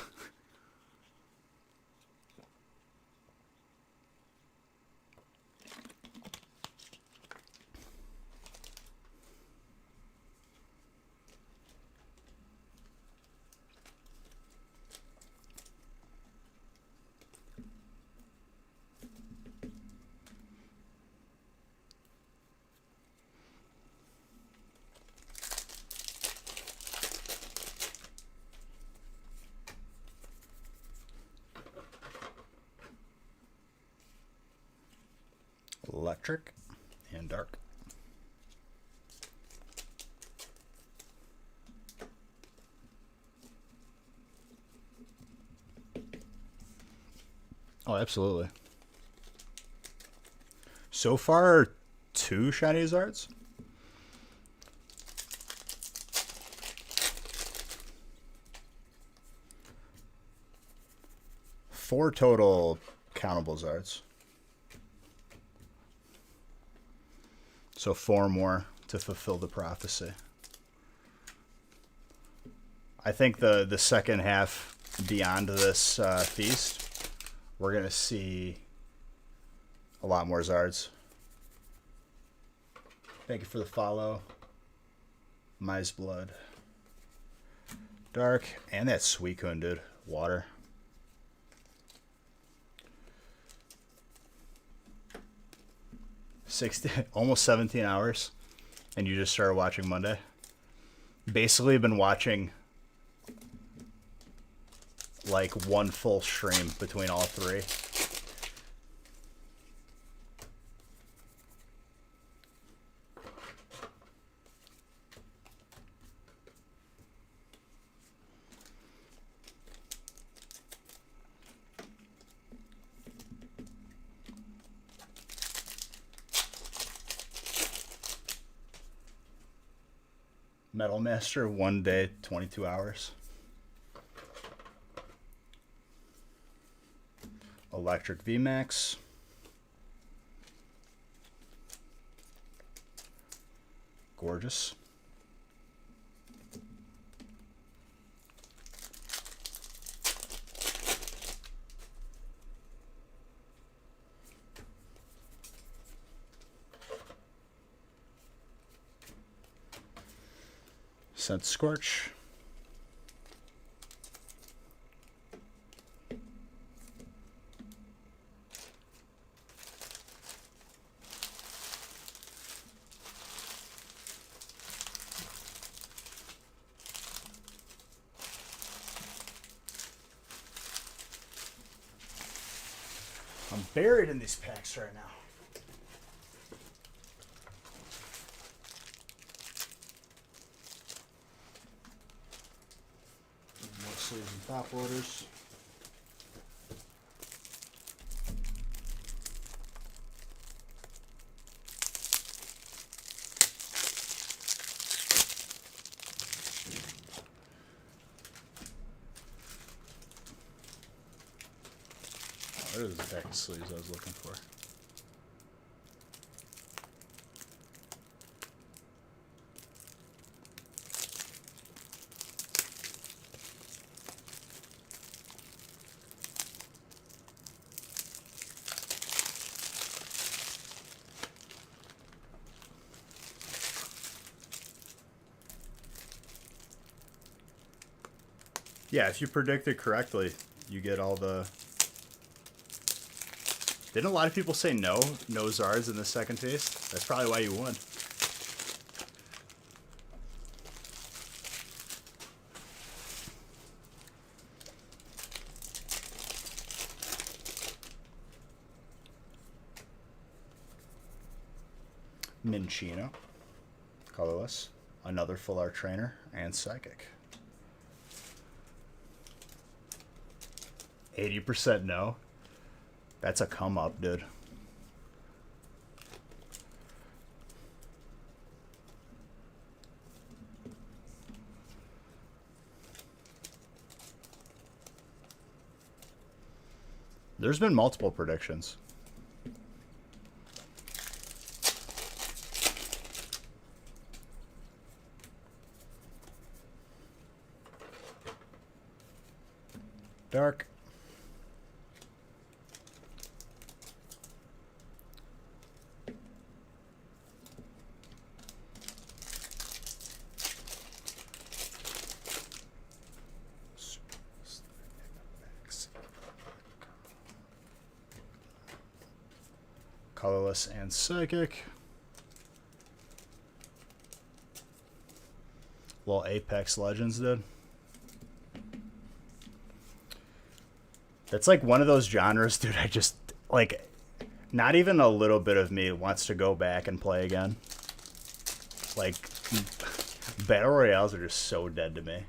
Electric and dark. Oh, absolutely. So far, 2 shiny Zards. Four total countable Zards. So 4 more to fulfill the prophecy. I think the second half beyond this feast, we're going to see a lot more Zards. Thank you for the follow. Mize Blood. Dark. And that Suicune, dude. Water. Almost 17 hours. And you just started watching Monday. Basically been watching like one full stream between all 3. Metal Master, 1 day, 22 hours. Electric VMAX. Gorgeous. Scent Scorch. I'm buried in these packs right now. More sleeves and top loaders. There's the pack of sleeves I was looking for. Yeah, if you predict it correctly, you get all the... Didn't a lot of people say no Zards in the second taste? That's probably why you won. Minchino, colorless, another full art trainer, and psychic. 80% no. That's a come up, dude. There's been multiple predictions. Dark. Colorless and psychic. Little Apex Legends did. That's like one of those genres, dude. I just, like, not even a little bit of me wants to go back and play again. Like, Battle Royales are just so dead to me.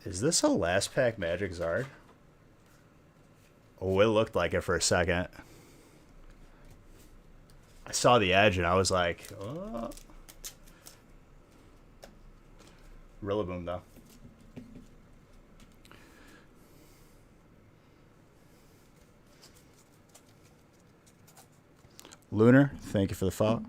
Is this a last pack Magic Zard? Oh, it looked like it for a second. I saw the edge and I was like, oh. Rillaboom, though. Lunar, thank you for the follow.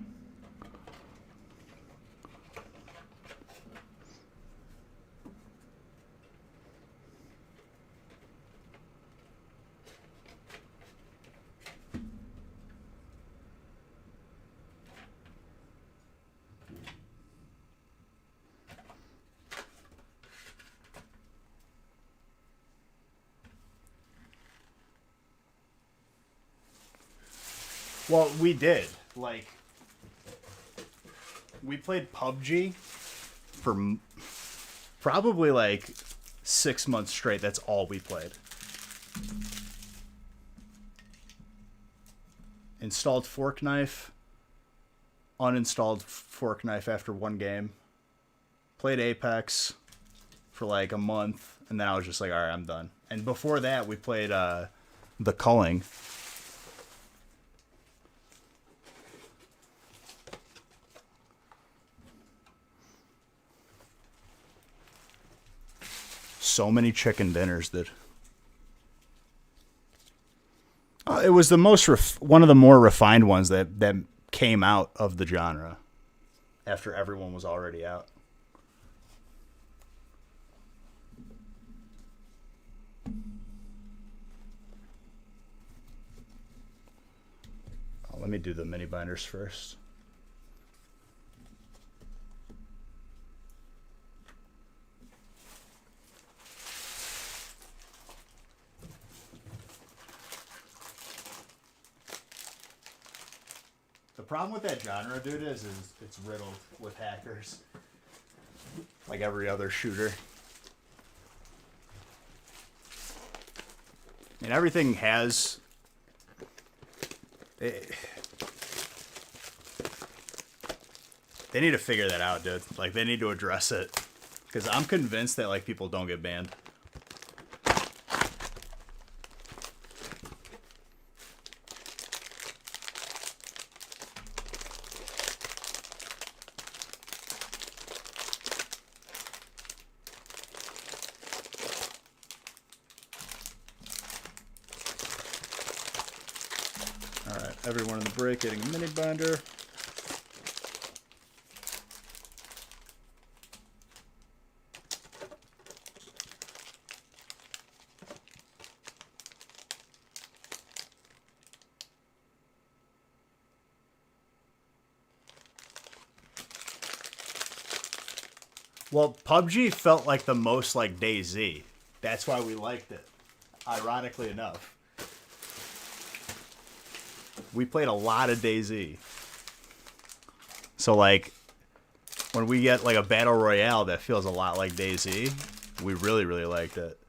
Well, we did. Like, we played PUBG for probably like 6 months straight. That's all we played. Installed Fork Knife. Uninstalled Fork Knife after one game. Played Apex for like a month. And then I was just like, all right, I'm done. And before that, we played The Culling. So many chicken dinners, dude. It was the most one of the more refined ones that came out of the genre after everyone was already out. Let me do the mini binders first. The problem with that genre, dude, is it's riddled with hackers. Like every other shooter. And everything has... They need to figure that out, dude. Like, they need to address it. Because I'm convinced that, like, people don't get banned. Alright, everyone in the break getting a mini binder. Well, PUBG felt like the most like DayZ. That's why we liked it. Ironically enough. We played a lot of DayZ. So like when we get like a battle royale that feels a lot like DayZ, we really, really liked it.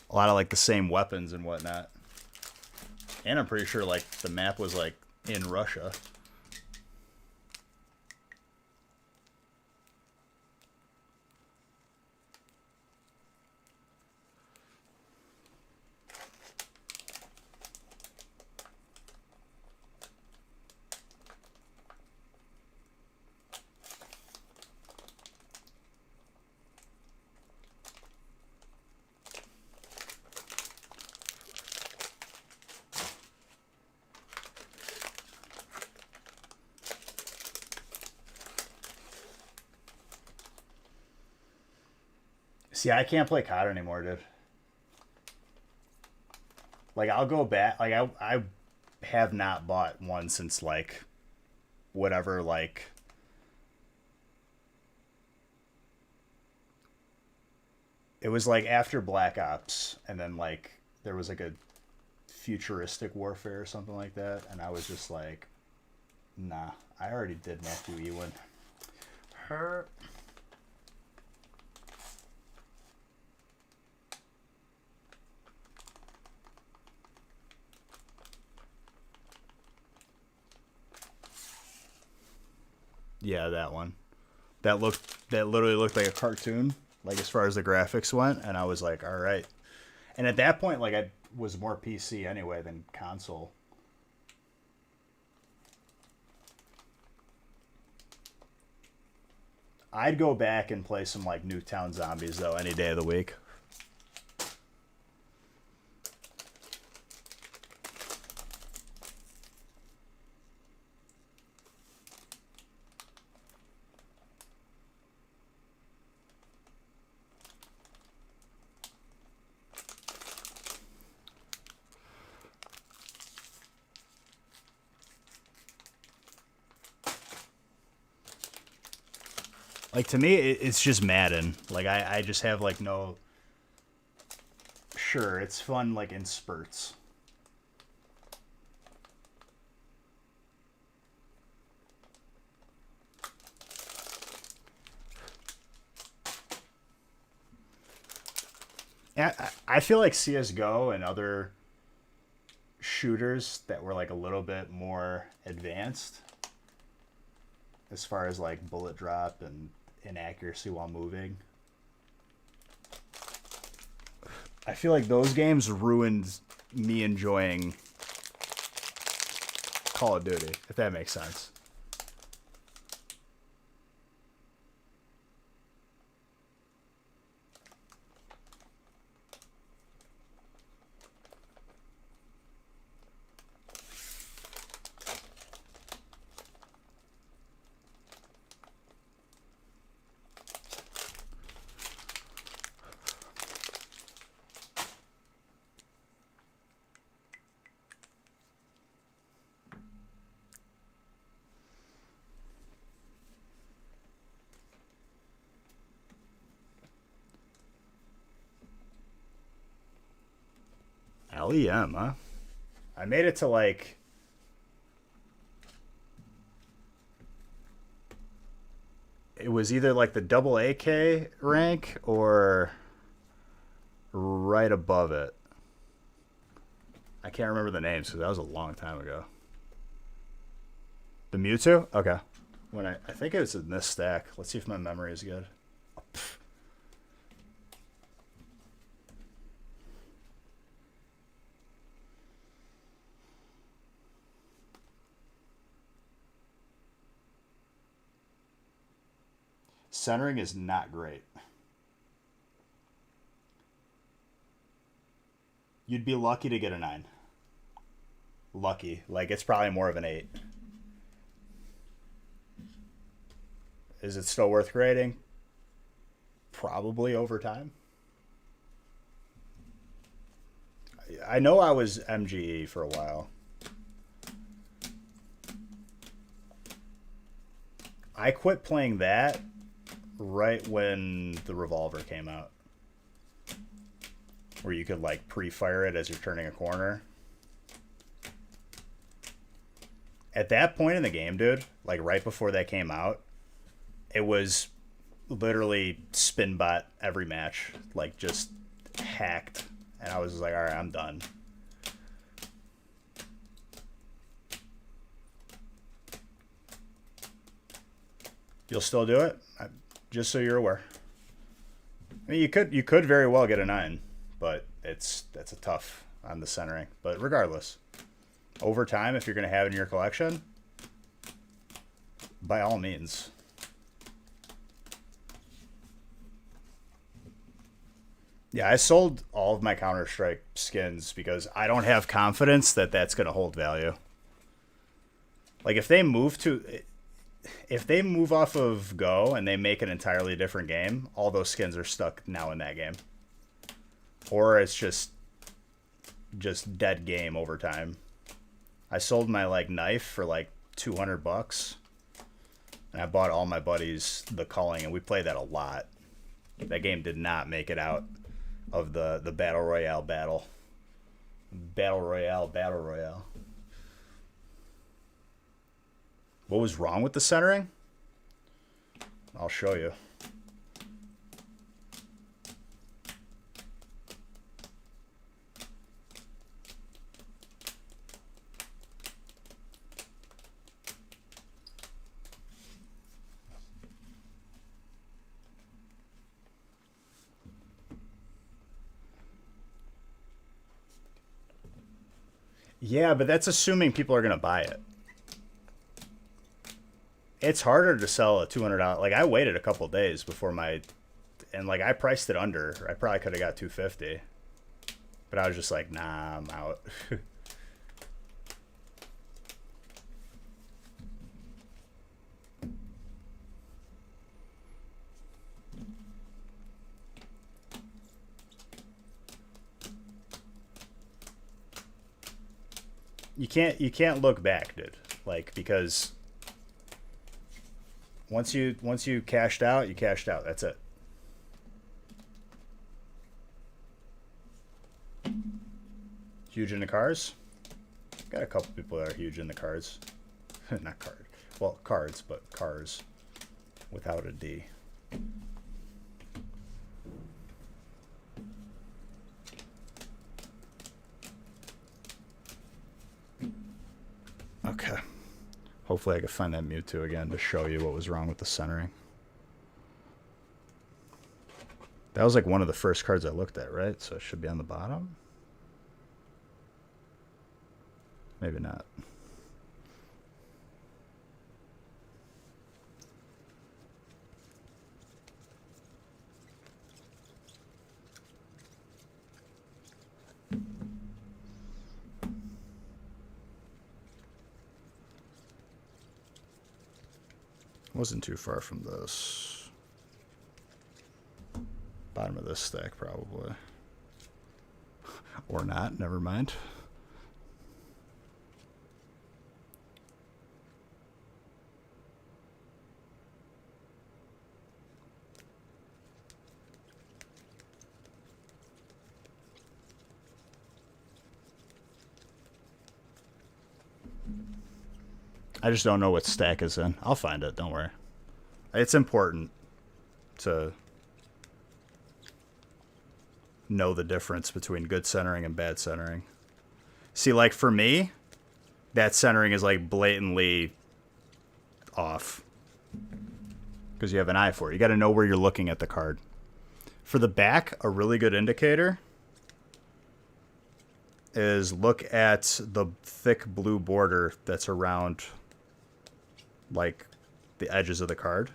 A lot of like the same weapons and whatnot. And I'm pretty sure like the map was like in Russia. See, I can't play COD anymore, dude. Like, I'll go back. Like, I have not bought one since, like, whatever, like... It was, like, after Black Ops, and then, like, there was, like, a futuristic warfare or something like that, and I was just like, nah, I already did Matthew Ewan. Her... Yeah, that one. That literally looked like a cartoon, like as far as the graphics went, and I was like, all right. And at that point, like I was more PC anyway than console. I'd go back and play some like Nuketown Zombies though any day of the week. Like, to me, it's just Madden. Like, I just have, like, no... Sure, it's fun, like, in spurts. I feel like CSGO and other shooters that were, like, a little bit more advanced as far as, like, bullet drop and inaccuracy while moving. I feel like those games ruined me enjoying Call of Duty, if that makes sense. LEM, huh? I made it to like... It was either like the double AK rank or right above it. I can't remember the names because that was a long time ago. The Mewtwo? Okay. When I think it was in this stack. Let's see if my memory is good. Centering is not great. You'd be lucky to get a 9. Lucky. Like, it's probably more of an 8. Is it still worth grading? Probably over time. I know I was MGE for a while. I quit playing that right when the revolver came out, where you could like pre-fire it as you're turning a corner. At that point in the game, dude, like right before that came out, it was literally spin bot every match, like just hacked. And I was like, all right, I'm done. You'll still do it? Just so you're aware. I mean, you could very well get a 9, but that's a tough on the centering. But regardless, over time, if you're going to have it in your collection, by all means. Yeah, I sold all of my Counter-Strike skins because I don't have confidence that that's going to hold value. Like, if they move off of Go and they make an entirely different game, all those skins are stuck now in that game. Or it's just dead game over time. I sold my like knife for like $200, and I bought all my buddies the Culling, and we played that a lot. That game did not make it out of the Battle Royale battle. Battle Royale. What was wrong with the centering? I'll show you. Yeah, but that's assuming people are going to buy it. It's harder to sell a $200. Like, I waited a couple days before and like I priced it under. I probably could have got $250, but I was just like, nah, I'm out. You can't look back, dude. Like, because once you cashed out, you cashed out. That's it. Huge into cars? Got a couple people that are huge into cards. Not card. Well, cards, but cars without a D. Okay. Hopefully I can find that Mewtwo again to show you what was wrong with the centering. That was like one of the first cards I looked at, right? So it should be on the bottom. Maybe not. Wasn't too far from this. Bottom of this stack, probably. Or not, never mind. I just don't know what stack is in. I'll find it, don't worry. It's important to know the difference between good centering and bad centering. See, like for me, that centering is like blatantly off because you have an eye for it. You got to know where you're looking at the card. For the back, a really good indicator is look at the thick blue border that's around like the edges of the card.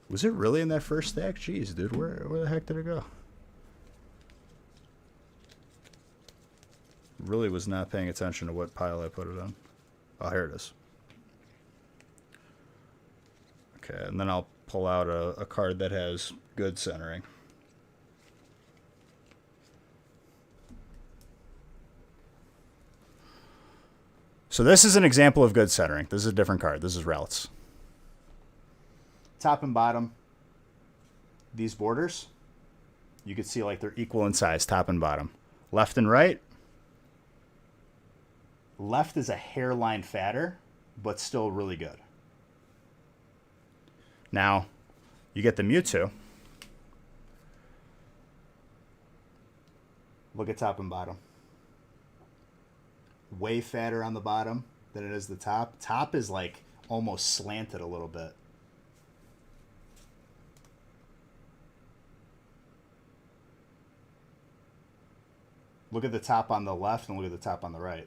Was it really in that first stack? Jeez, dude, where the heck did it go? Really was not paying attention to what pile I put it on. Oh, here it is. Okay, and then I'll pull out a card that has good centering. So this is an example of good centering. This is a different card. This is Relics. Top and bottom, these borders, you can see like they're equal in size, top and bottom. Left and right. Left is a hairline fatter, but still really good. Now, you get the Mewtwo. Look at top and bottom. Way fatter on the bottom than it is the top. Top is like almost slanted a little bit. Look at the top on the left and look at the top on the right.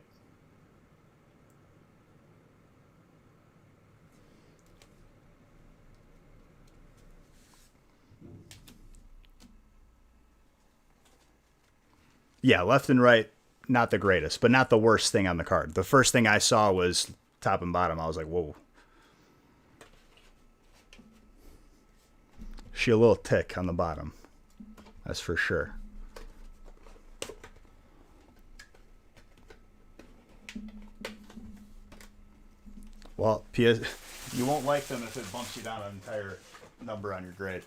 Yeah, left and right, not the greatest, but not the worst thing on the card. The first thing I saw was top and bottom. I was like, whoa. She a little tick on the bottom. That's for sure. Well, you won't like them if it bumps you down an entire number on your grade.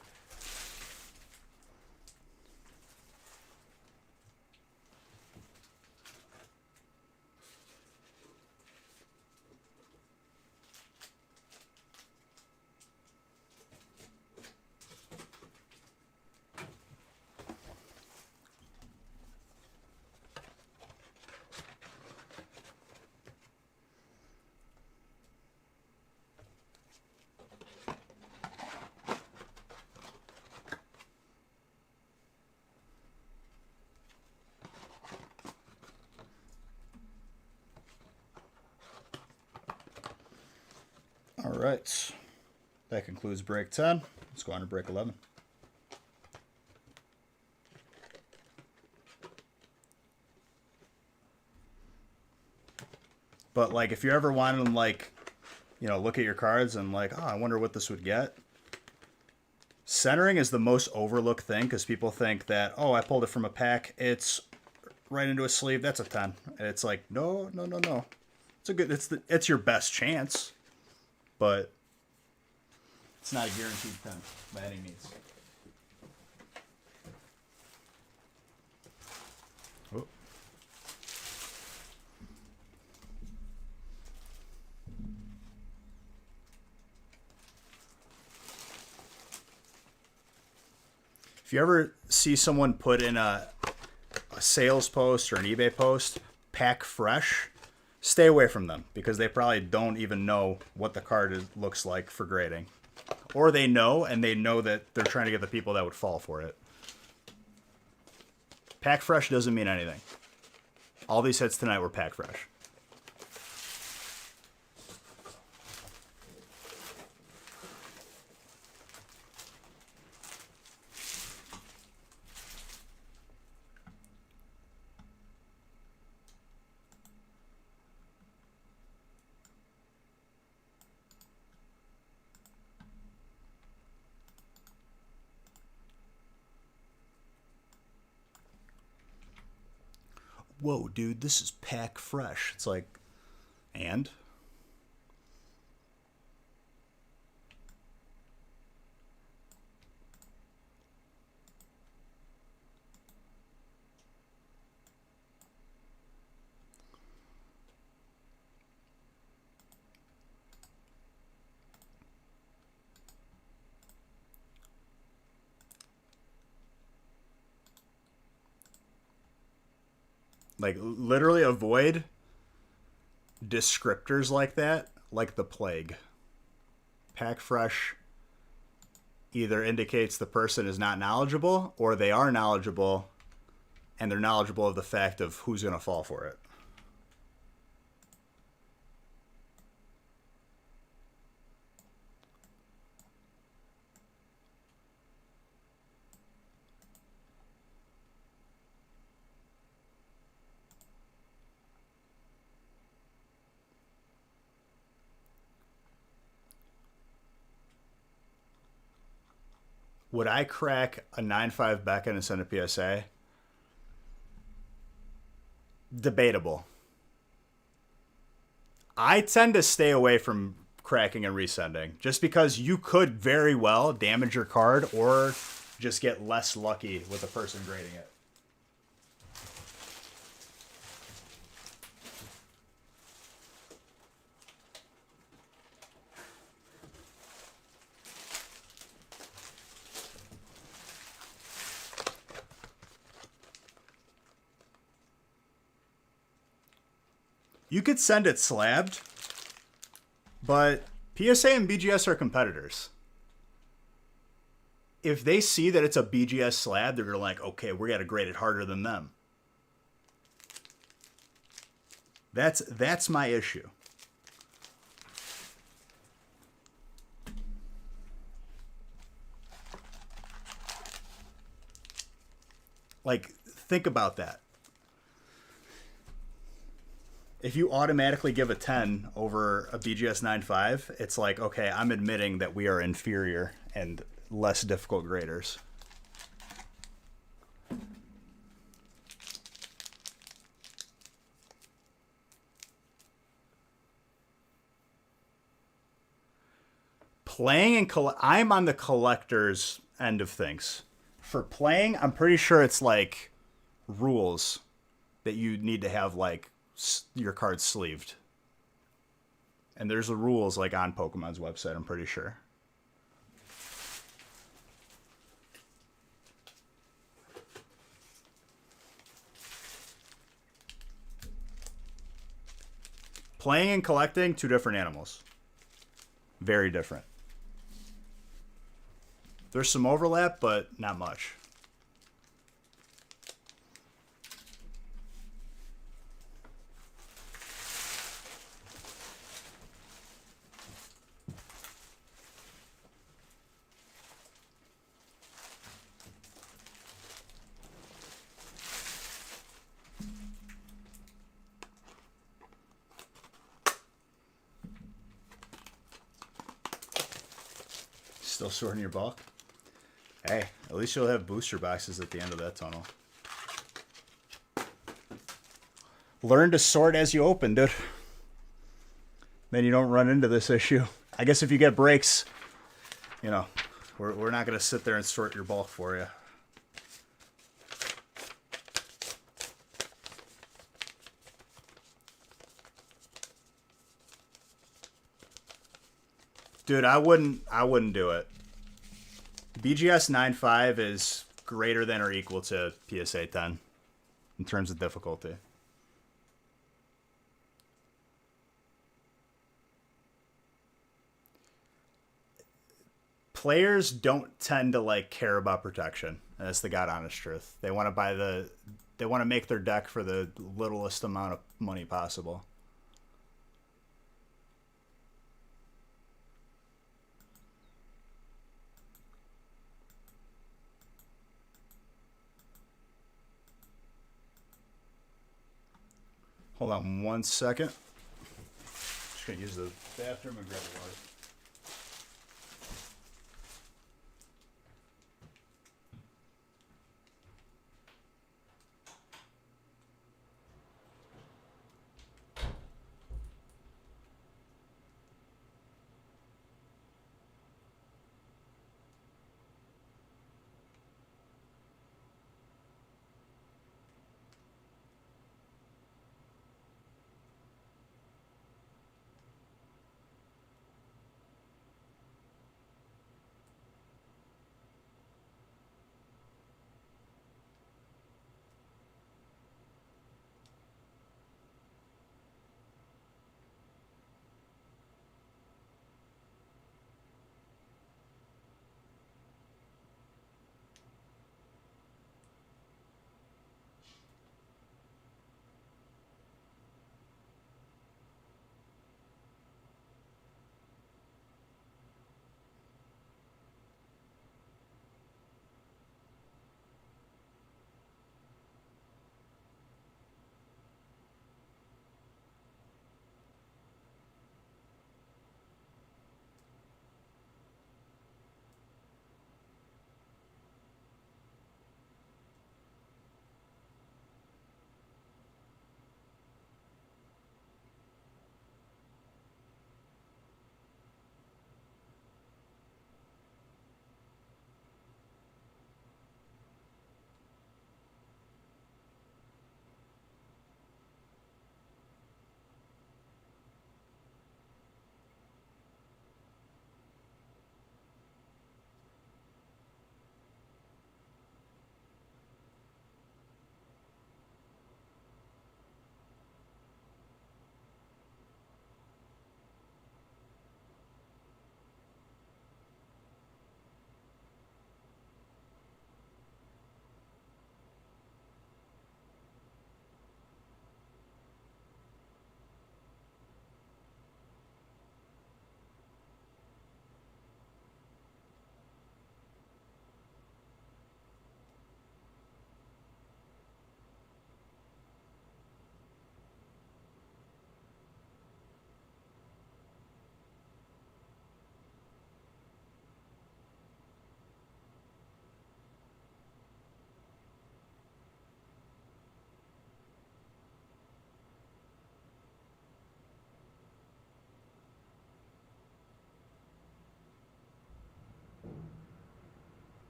All right, that concludes break 10. Let's go on to break 11. But like, if you ever wanted to like, you know, look at your cards and like, oh, I wonder what this would get. Centering is the most overlooked thing because people think that, oh, I pulled it from a pack. It's right into a sleeve. That's a 10. And it's like, no. It's a good. It's your best chance. But it's not a guaranteed 10 by any means. Oh. If you ever see someone put in a sales post or an eBay post, pack fresh, stay away from them because they probably don't even know what the card looks like for grading. Or they know, and they know that they're trying to get the people that would fall for it. Pack fresh doesn't mean anything. All these hits tonight were pack fresh. Whoa, dude, this is pack fresh. It's like, and? Like, literally avoid descriptors like that, like the plague. Pack fresh either indicates the person is not knowledgeable or they are knowledgeable and they're knowledgeable of the fact of who's going to fall for it. Would I crack a 9.5 Beckon and send a PSA? Debatable. I tend to stay away from cracking and resending just because you could very well damage your card or just get less lucky with the person grading it. You could send it slabbed, but PSA and BGS are competitors. If they see that it's a BGS slab, they're like, okay, we got to grade it harder than them. That's my issue. Like, think about that. If you automatically give a 10 over a BGS 9.5, it's like, okay, I'm admitting that we are inferior and less difficult graders. Playing and I'm on the collector's end of things. For playing, I'm pretty sure it's like rules that you need to have like your cards sleeved. And there's the rules like on Pokemon's website, I'm pretty sure. Playing and collecting, two different animals. Very different. There's some overlap, but not much. Still sorting your bulk? Hey, at least you'll have booster boxes at the end of that tunnel. Learn to sort as you open, dude. Then you don't run into this issue. I guess if you get breaks, you know, we're not going to sit there and sort your bulk for you. Dude, I wouldn't do it. BGS 9.5 is greater than or equal to PSA 10 in terms of difficulty. Players don't tend to like care about protection. That's the god honest truth. They want to make their deck for the littlest amount of money possible. Hold on 1 second. Just gonna use the bathroom and grab a water.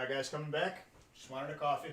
Alright guys, coming back. Just wanted a coffee.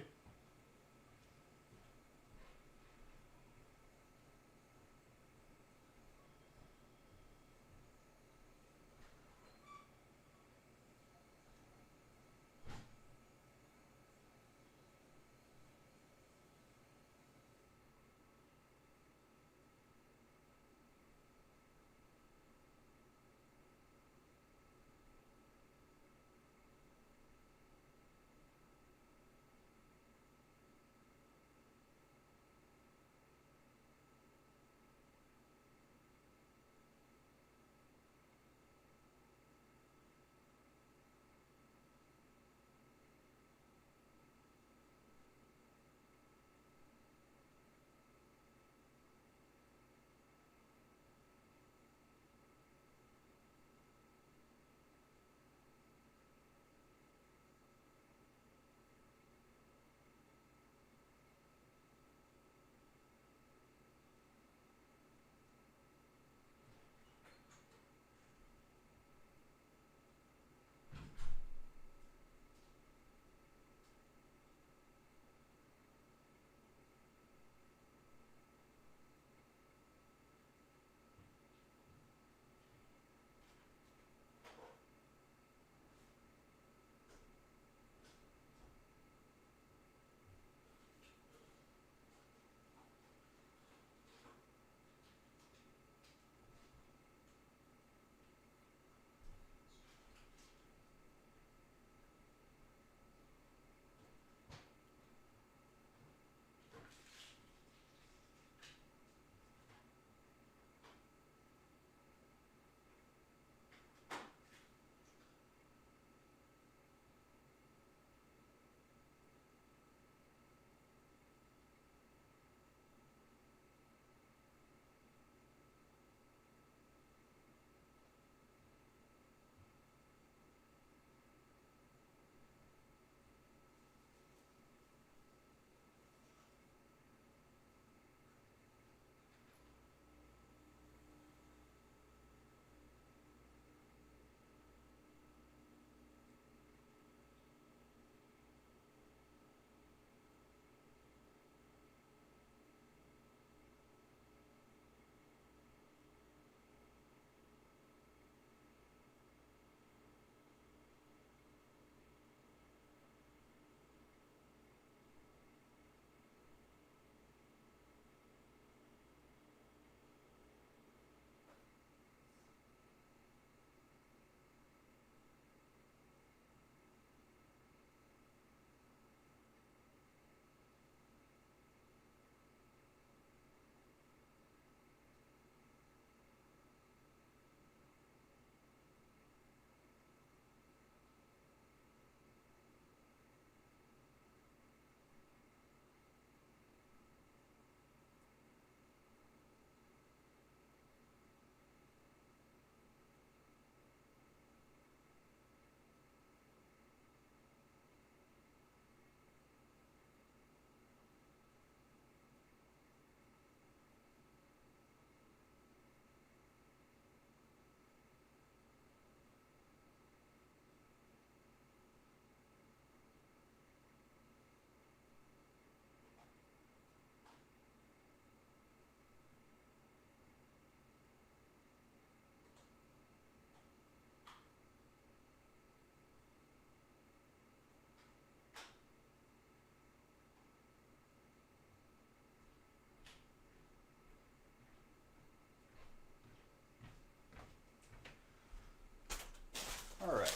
Alright.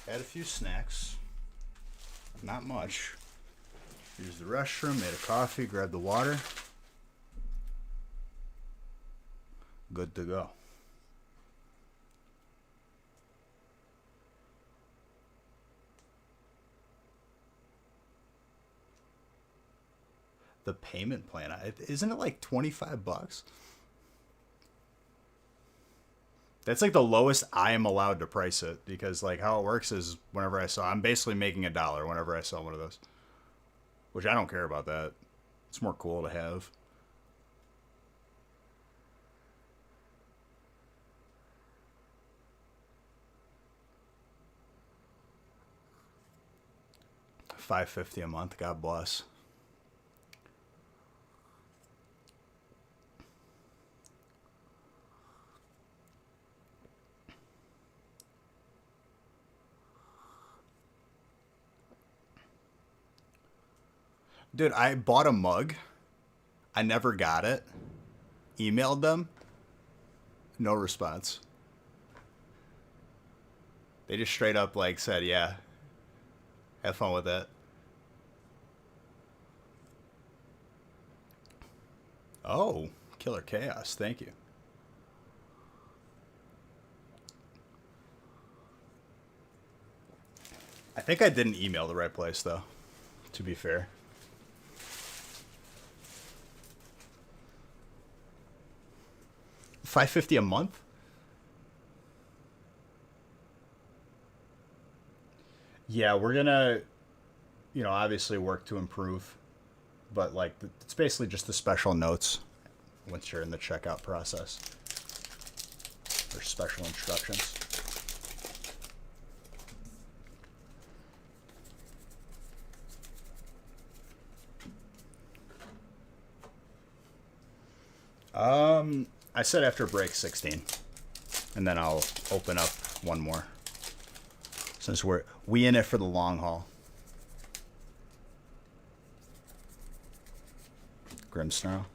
Had a few snacks. Not much. Used the restroom, made a coffee, grabbed the water. Good to go. The payment plan, isn't it like $25? That's like the lowest I am allowed to price it, because like how it works is whenever I'm basically making $1 whenever I sell one of those, which I don't care about that. It's more cool to have. $5.50 a month. God bless. Dude, I bought a mug. I never got it. Emailed them. No response. They just straight up like said, yeah, have fun with it. Oh, Killer Chaos. Thank you. I think I didn't email the right place, though, to be fair. $5.50 a month? Yeah, we're gonna, obviously work to improve, but like it's basically just the special notes once you're in the checkout process. Or special instructions. I said after break 16, and then I'll open up one more. Since we in it for the long haul. Grimmsnarl.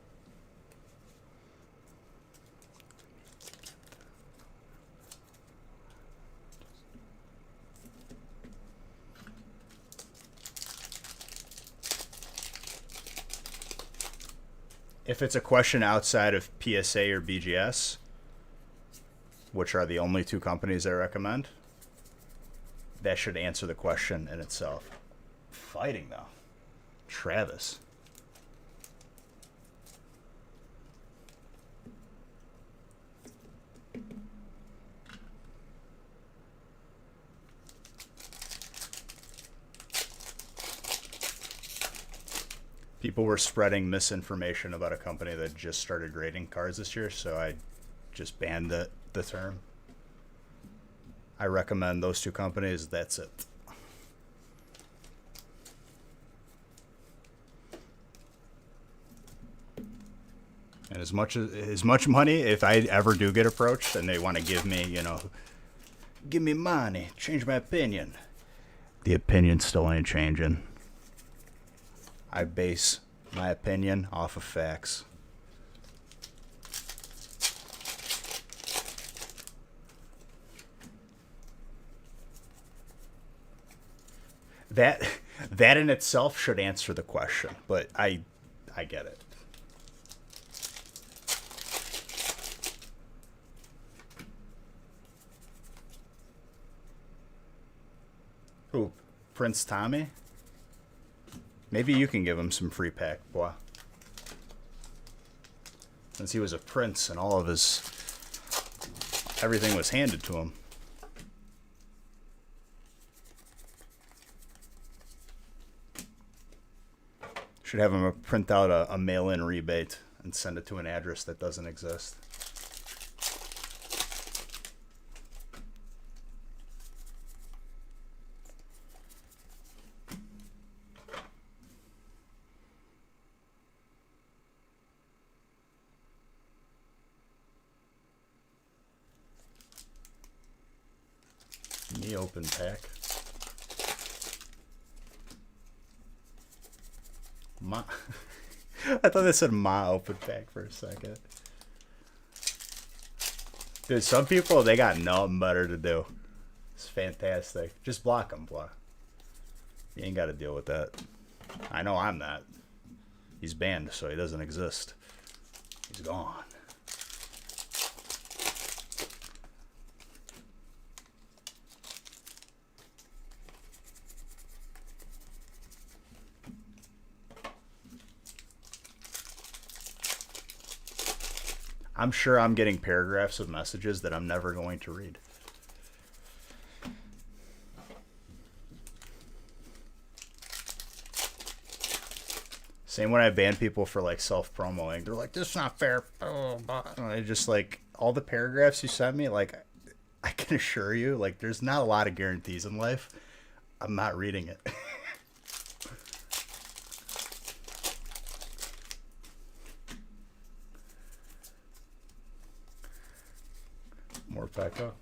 If it's a question outside of PSA or BGS, which are the only two companies I recommend, that should answer the question in itself. Fighting, though. Travis. People were spreading misinformation about a company that just started grading cards this year, so I just banned the term. I recommend those two companies. That's it. And as much money, if I ever do get approached and they want to give me, give me money, change my opinion, the opinion still ain't changing. I base my opinion off of facts. That in itself should answer the question, but I get it. Who? Prince Tommy? Maybe you can give him some free pack, boy. Since he was a prince and all of everything was handed to him. Should have him print out a mail-in rebate and send it to an address that doesn't exist. Me open pack. I thought they said ma open pack for a second. Dude, some people, they got nothing better to do. It's fantastic. Just block them, block. You ain't got to deal with that. I know I'm not. He's banned, so he doesn't exist. He's gone. I'm sure I'm getting paragraphs of messages that I'm never going to read. Same when I ban people for like self-promoing. They're like, this is not fair. And I just like, all the paragraphs you sent me, like, I can assure you, like, there's not a lot of guarantees in life. I'm not reading it. More Pekka.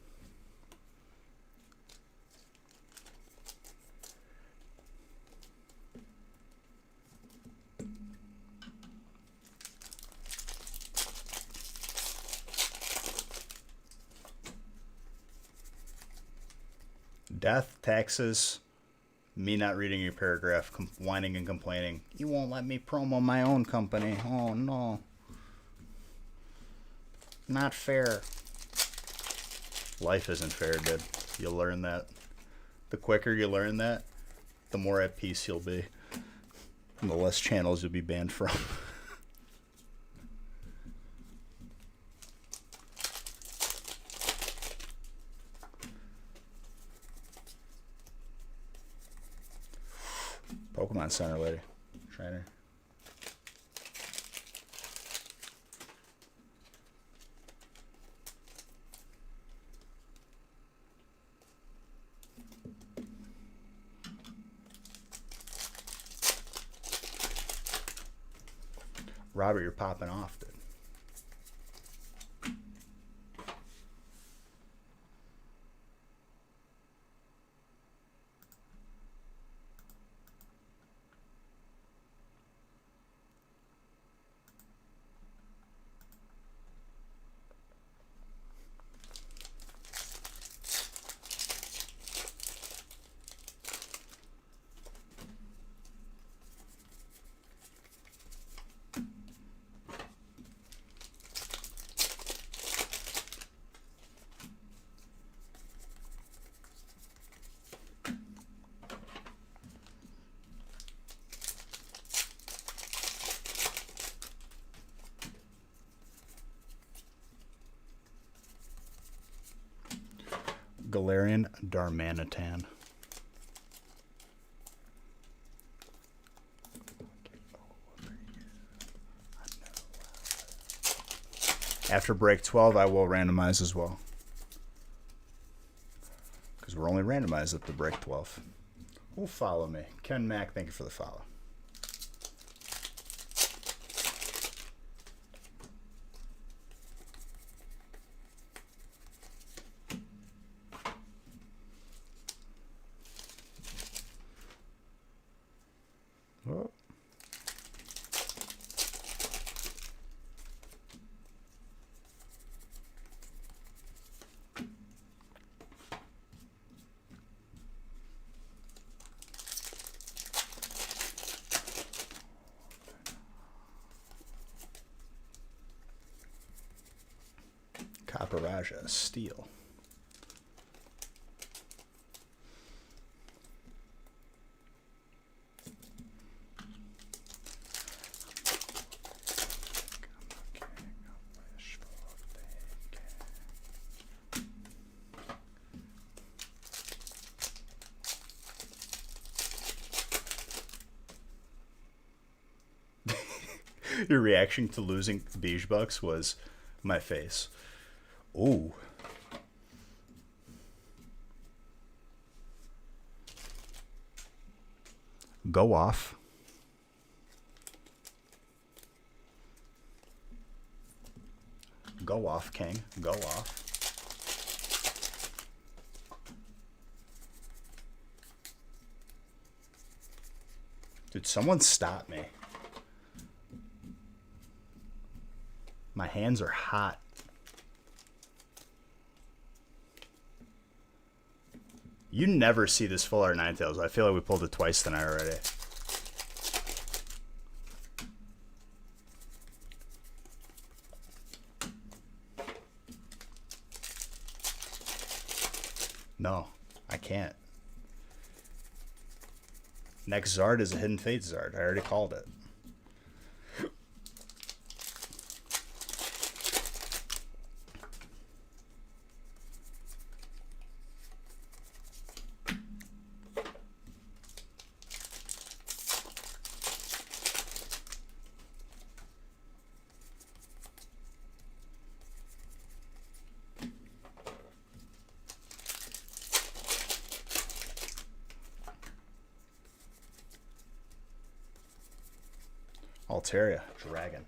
Death, taxes, me not reading your paragraph, whining and complaining. You won't let me promo my own company. Oh, no. Not fair. Life isn't fair, dude. You'll learn that. The quicker you learn that, the more at peace you'll be. And the less channels you'll be banned from. Pokemon Center lady. Trainer. Robert, you're popping off, dude. Galarian Darmanitan. After break 12, I will randomize as well. Because we're only randomized up to break 12. Who'll follow me? Ken Mack, thank you for the follow. Oh. Caparaja, steel. Your reaction to losing Beige was my face. Ooh. Go off. Go off, King. Go off. Dude, someone stop me. My hands are hot. You never see this full art Ninetales. I feel like we pulled it twice tonight already. No, I can't. Next Zard is a Hidden Fate Zard. I already called it. Altaria, Dragon.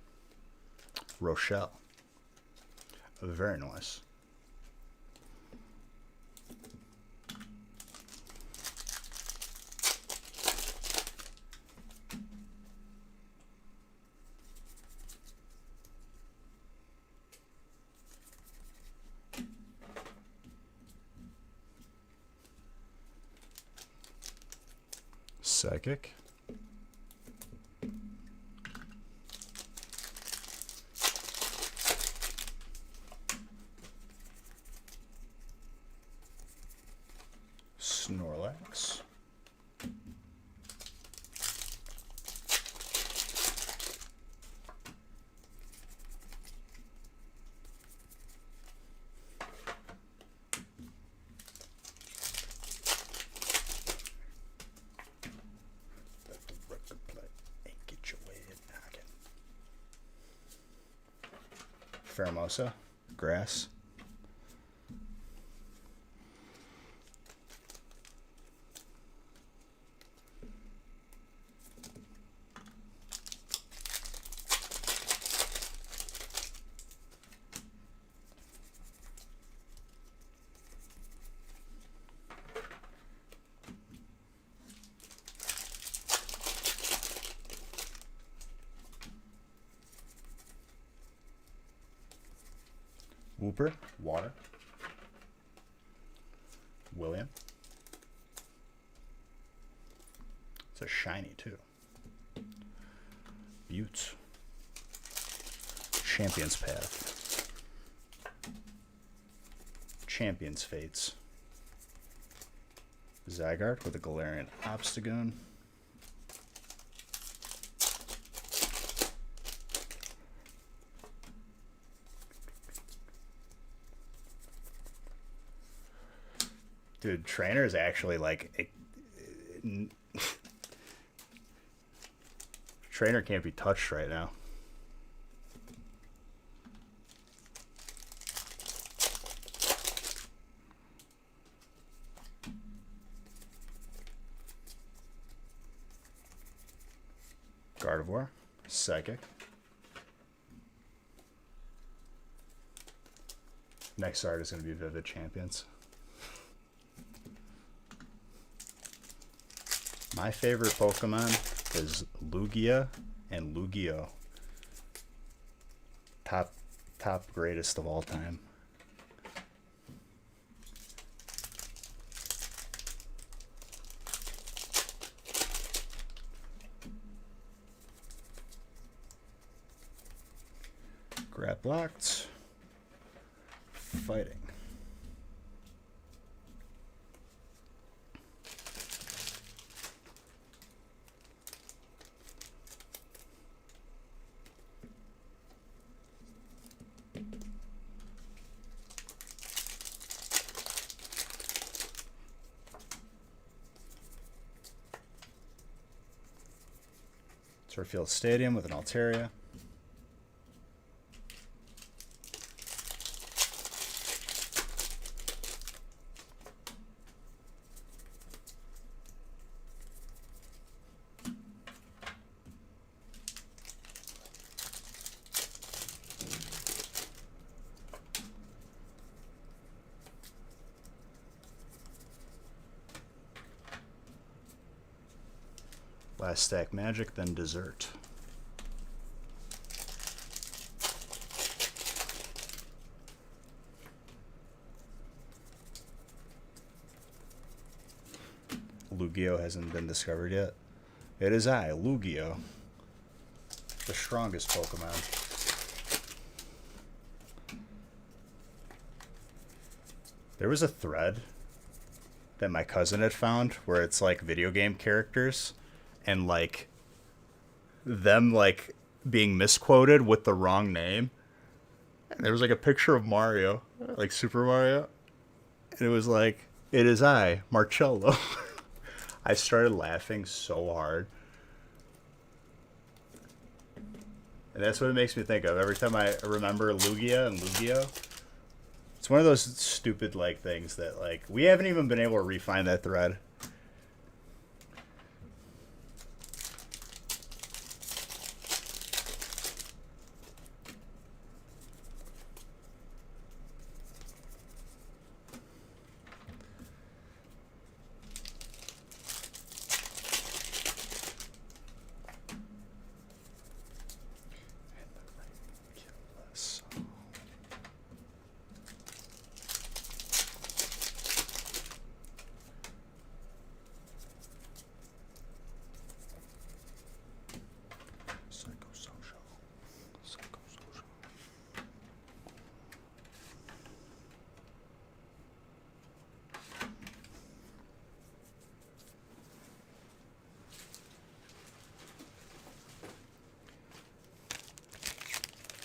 Rochelle. Very nice. Psychic. Snorlax. Pheromosa, grass. Wooper, water. William. It's a shiny too. Butte. Champion's Path. Champion's Fates. Zygarde with a Galarian Obstagoon. Dude, Trainer is actually like... Trainer can't be touched right now. Gardevoir, Psychic. Next art is going to be Vivid Champions. My favorite Pokemon is Lugia and Lugia. Top greatest of all time. Grab blocked. Fighting. Turffield Stadium with an Altaria. Last stack Magic, then Dessert. Lugia hasn't been discovered yet. It is I, Lugia, the strongest Pokemon. There was a thread that my cousin had found where it's like video game characters and like them like being misquoted with the wrong name. And there was like a picture of Mario, like Super Mario, and it was like, it is I, Marcello. I started laughing so hard. And that's what it makes me think of every time I remember Lugia and Lugia. It's one of those stupid like things that like we haven't even been able to refine that thread.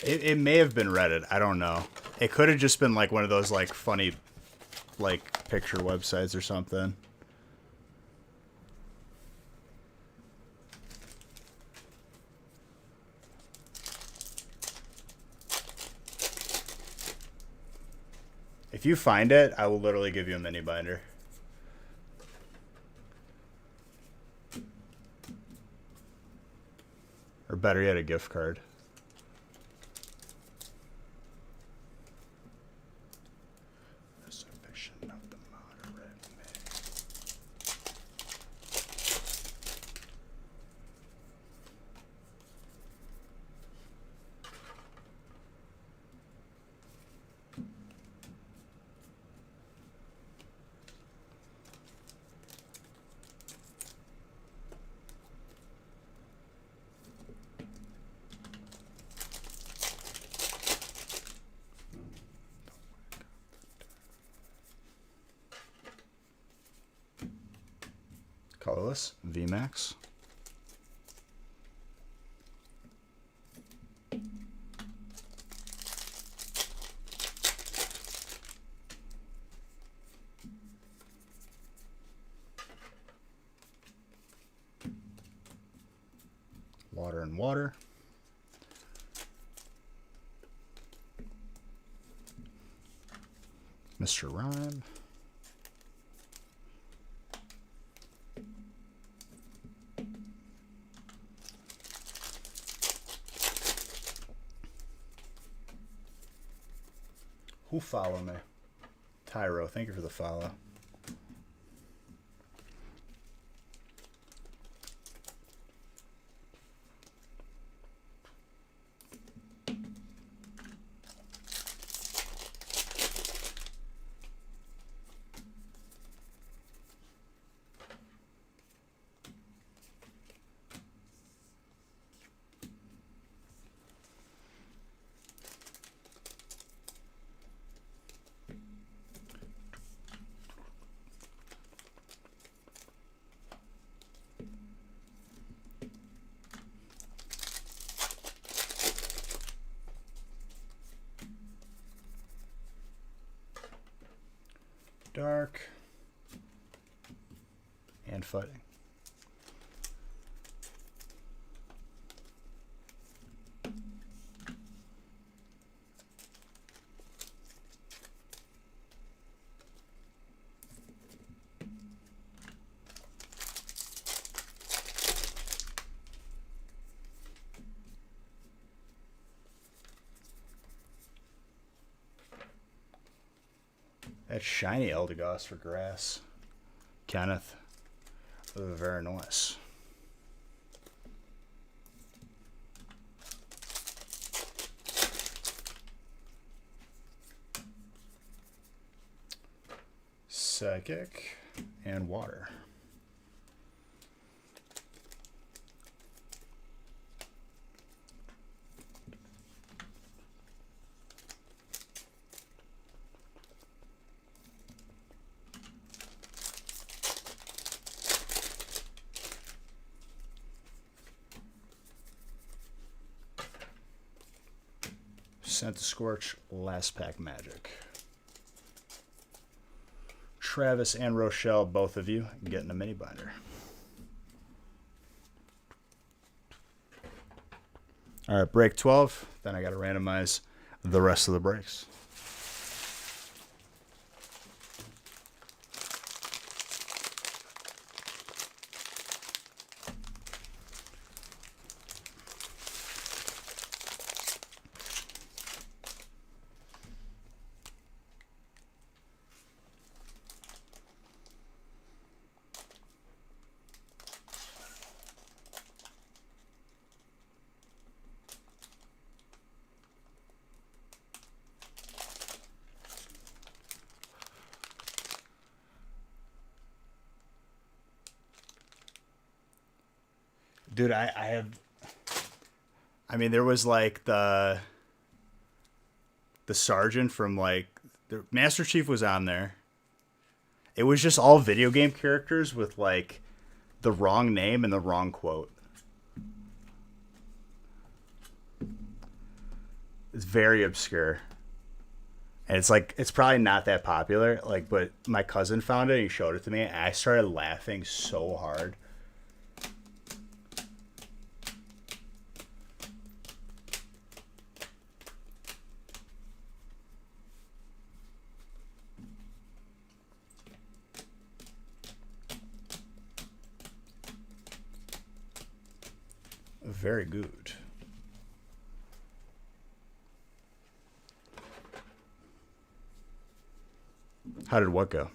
It may have been Reddit. I don't know. It could have just been like one of those like funny like picture websites or something. If you find it, I will literally give you a mini binder. Or better yet, a gift card. Colorless, VMAX. Water and water. Mr. Rhyme. Who follow me? Tyro, thank you for the follow. Dark and fighting. That's shiny Eldegoss for grass. Kenneth. Very nice. Psychic and water. Sent to Scorch, last pack magic. Travis and Rochelle, both of you, getting a mini binder. All right, break 12. Then I got to randomize the rest of the breaks. Dude, I mean, there was like the sergeant from like the Master Chief was on there. It was just all video game characters with like the wrong name and the wrong quote. It's very obscure. And it's like, it's probably not that popular. Like, but my cousin found it and he showed it to me and I started laughing so hard. Very good. How did what go?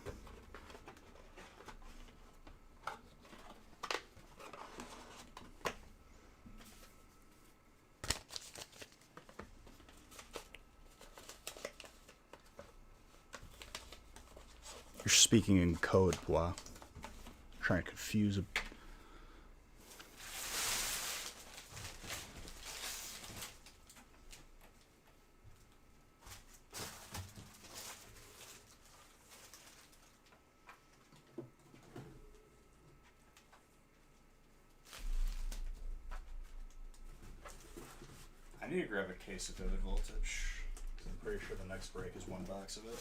You're speaking in code, Bois. Trying to confuse a... I need to grab a case of Vivid Voltage. I'm pretty sure the next break is one box of it.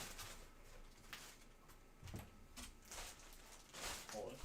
Hold it.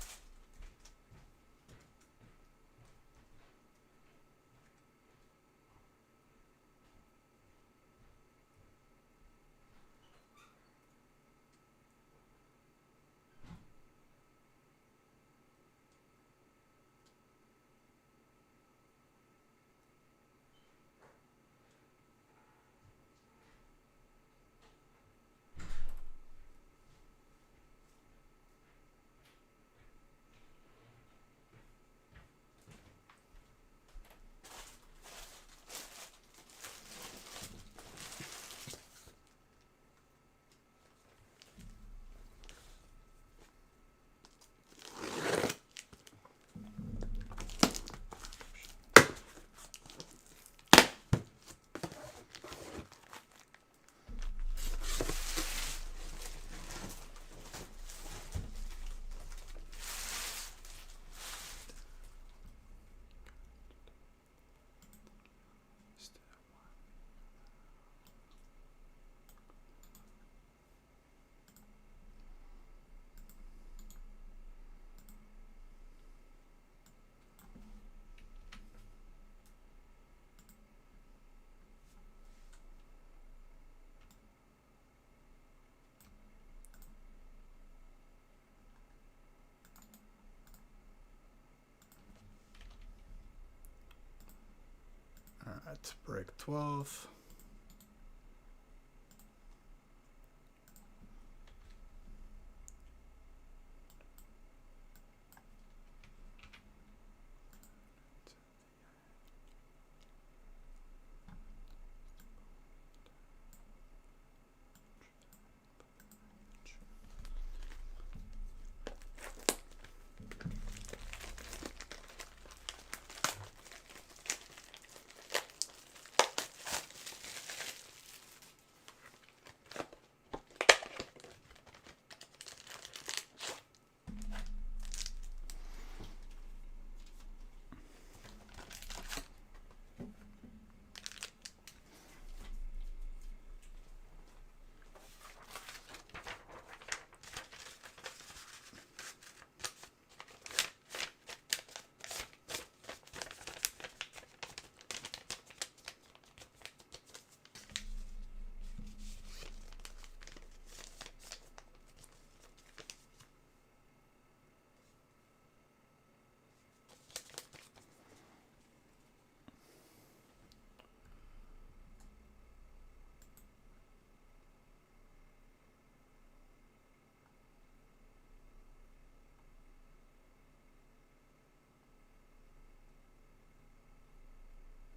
Alright, break 12.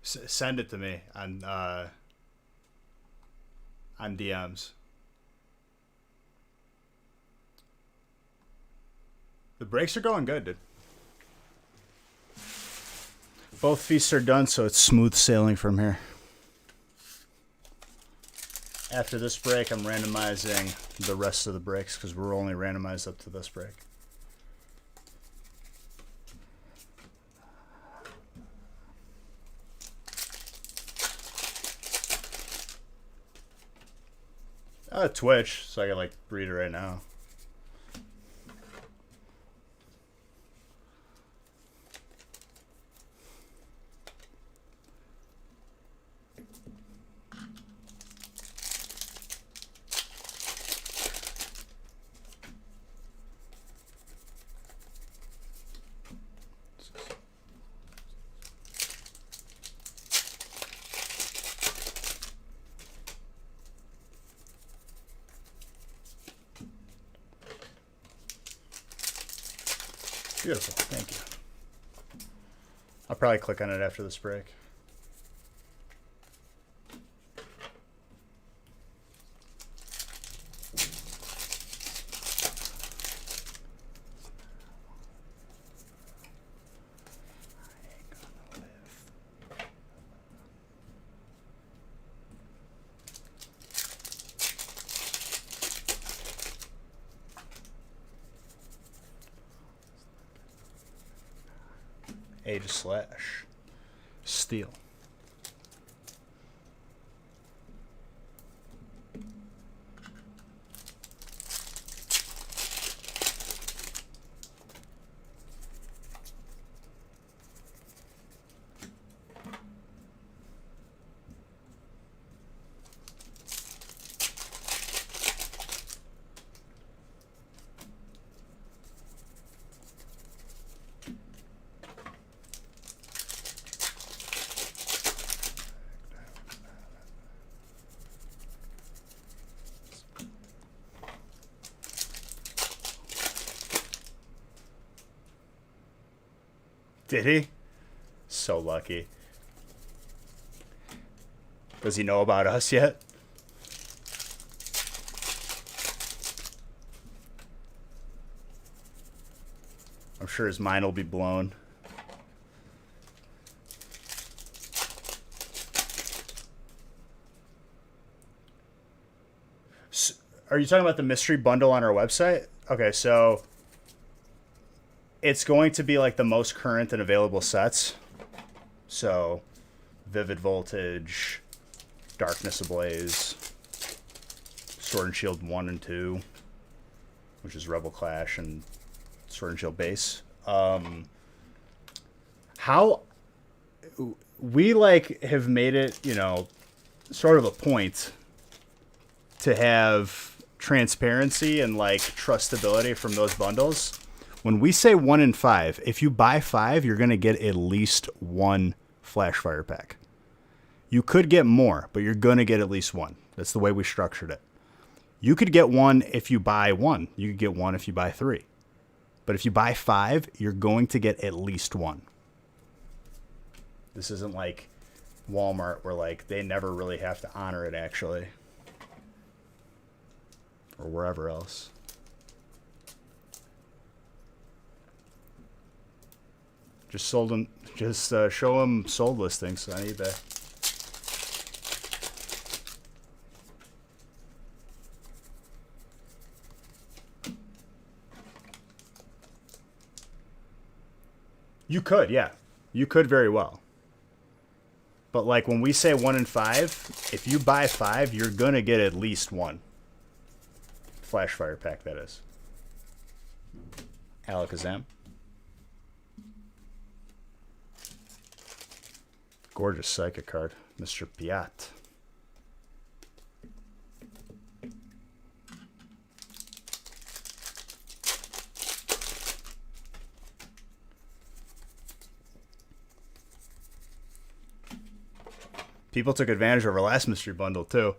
Send it to me on DMs. The breaks are going good, dude. Both feasts are done, so it's smooth sailing from here. After this break, I'm randomizing the rest of the breaks because we're only randomized up to this break. Twitch, so I can like read it right now. Beautiful, thank you. I'll probably click on it after this break. Age/. Steel. Did he? So lucky. Does he know about us yet? I'm sure his mind will be blown. So, are you talking about the mystery bundle on our website? Okay, so it's going to be like the most current and available sets. So, Vivid Voltage, Darkness Ablaze, Sword and Shield 1 and 2, which is Rebel Clash and Sword and Shield base. How we like have made it, you know, sort of a point to have transparency and like trustability from those bundles. When we say 1 in 5, if you buy 5, you're going to get at least 1 Flashfire pack. You could get more, but you're going to get at least 1. That's the way we structured it. You could get 1 if you buy 1. You could get 1 if you buy 3. But if you buy 5, you're going to get at least 1. This isn't like Walmart where like they never really have to honor it actually. Or wherever else. Just sold them. Just show them sold listings on eBay. You could, yeah. You could very well. But like when we say 1 in 5, if you buy 5, you're gonna get at least 1 Flashfire pack. That is. Alakazam. Gorgeous Psychic card, Mr. Piat. People took advantage of our last mystery bundle too.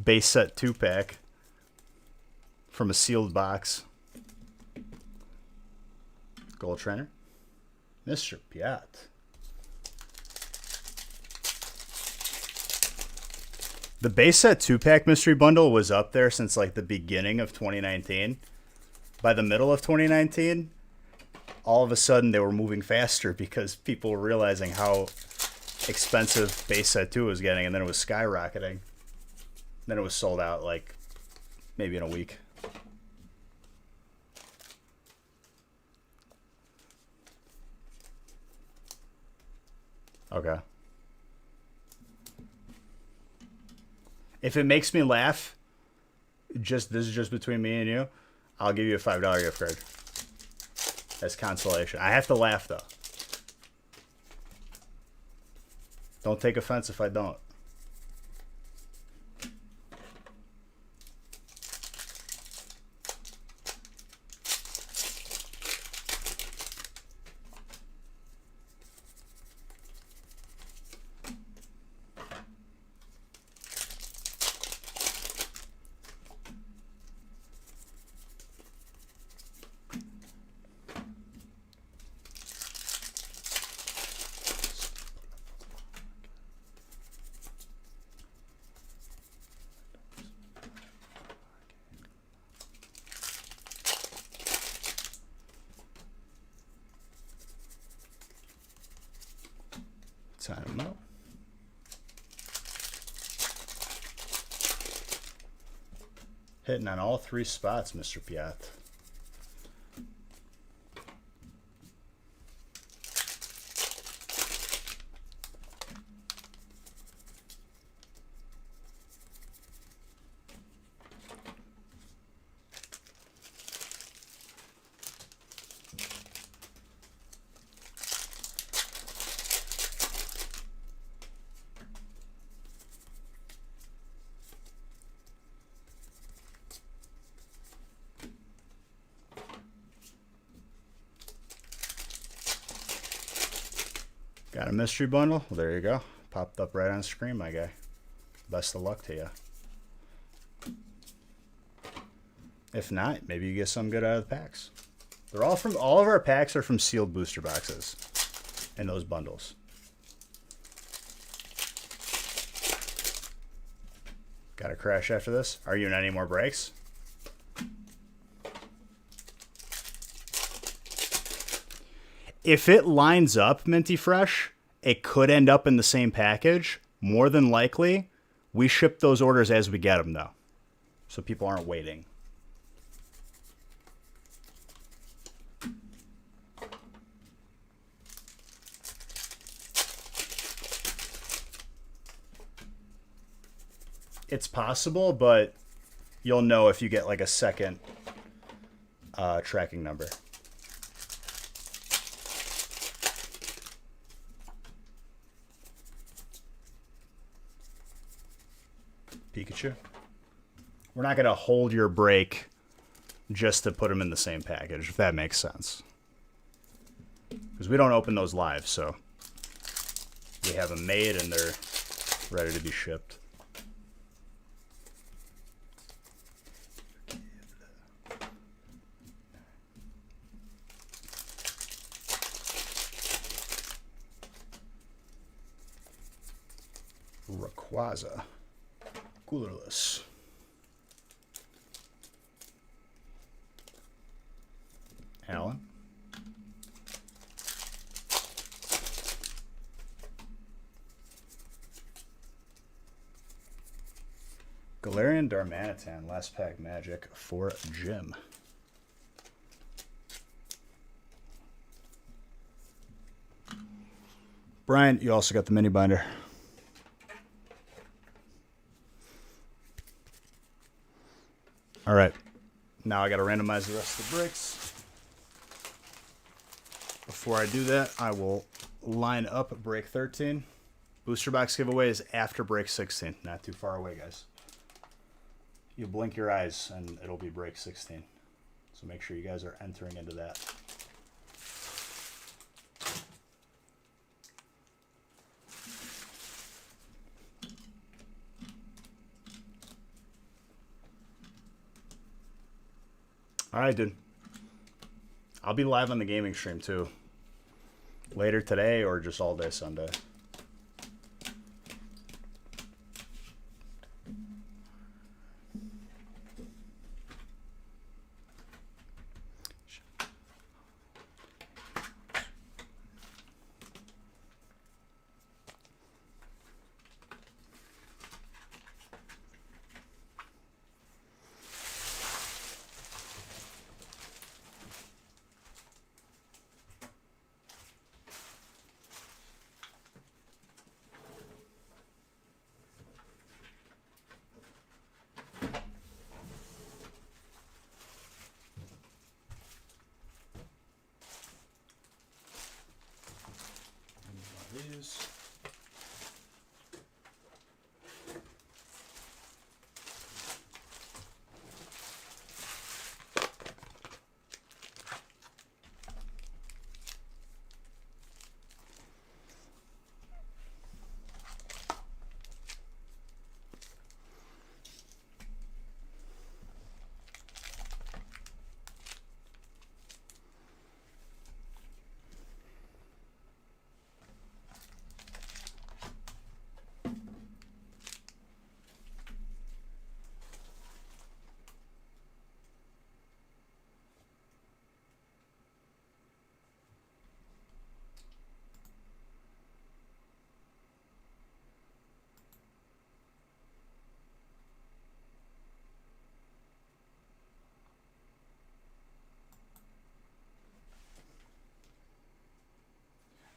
Base set 2-pack from a sealed box. Gold Trainer, Mr. Piat. The base set 2-pack mystery bundle was up there since like the beginning of 2019. By the middle of 2019, all of a sudden they were moving faster because people were realizing how expensive base set 2 was getting, and then it was skyrocketing. Then it was sold out like maybe in a week. Okay. If it makes me laugh, this is just between me and you, I'll give you a $5 gift card as consolation. I have to laugh though. Don't take offense if I don't. Time out. Hitting on all 3 spots, Mr. Piat. Got a mystery bundle? Well, there you go. Popped up right on screen, my guy. Best of luck to you. If not, maybe you get some good out of the packs. They're all from, all of our packs are from sealed booster boxes in those bundles. Got a crash after this? Are you in any more breaks? If it lines up, Minty Fresh, it could end up in the same package. More than likely, we ship those orders as we get them, though. So people aren't waiting. It's possible, but you'll know if you get like a second tracking number. Pikachu. We're not going to hold your break just to put them in the same package, if that makes sense. Because we don't open those live, so we have them made and they're ready to be shipped. Rayquaza. Coolerless. Alan. Galarian Darmanitan, last pack magic for Jim. Brian, you also got the mini binder. All right, now I got to randomize the rest of the breaks. Before I do that, I will line up break 13. Booster box giveaway is after break 16. Not too far away, guys. You blink your eyes and it'll be break 16. So make sure you guys are entering into that. All right, dude. I'll be live on the gaming stream too. Later today or just all day Sunday. use.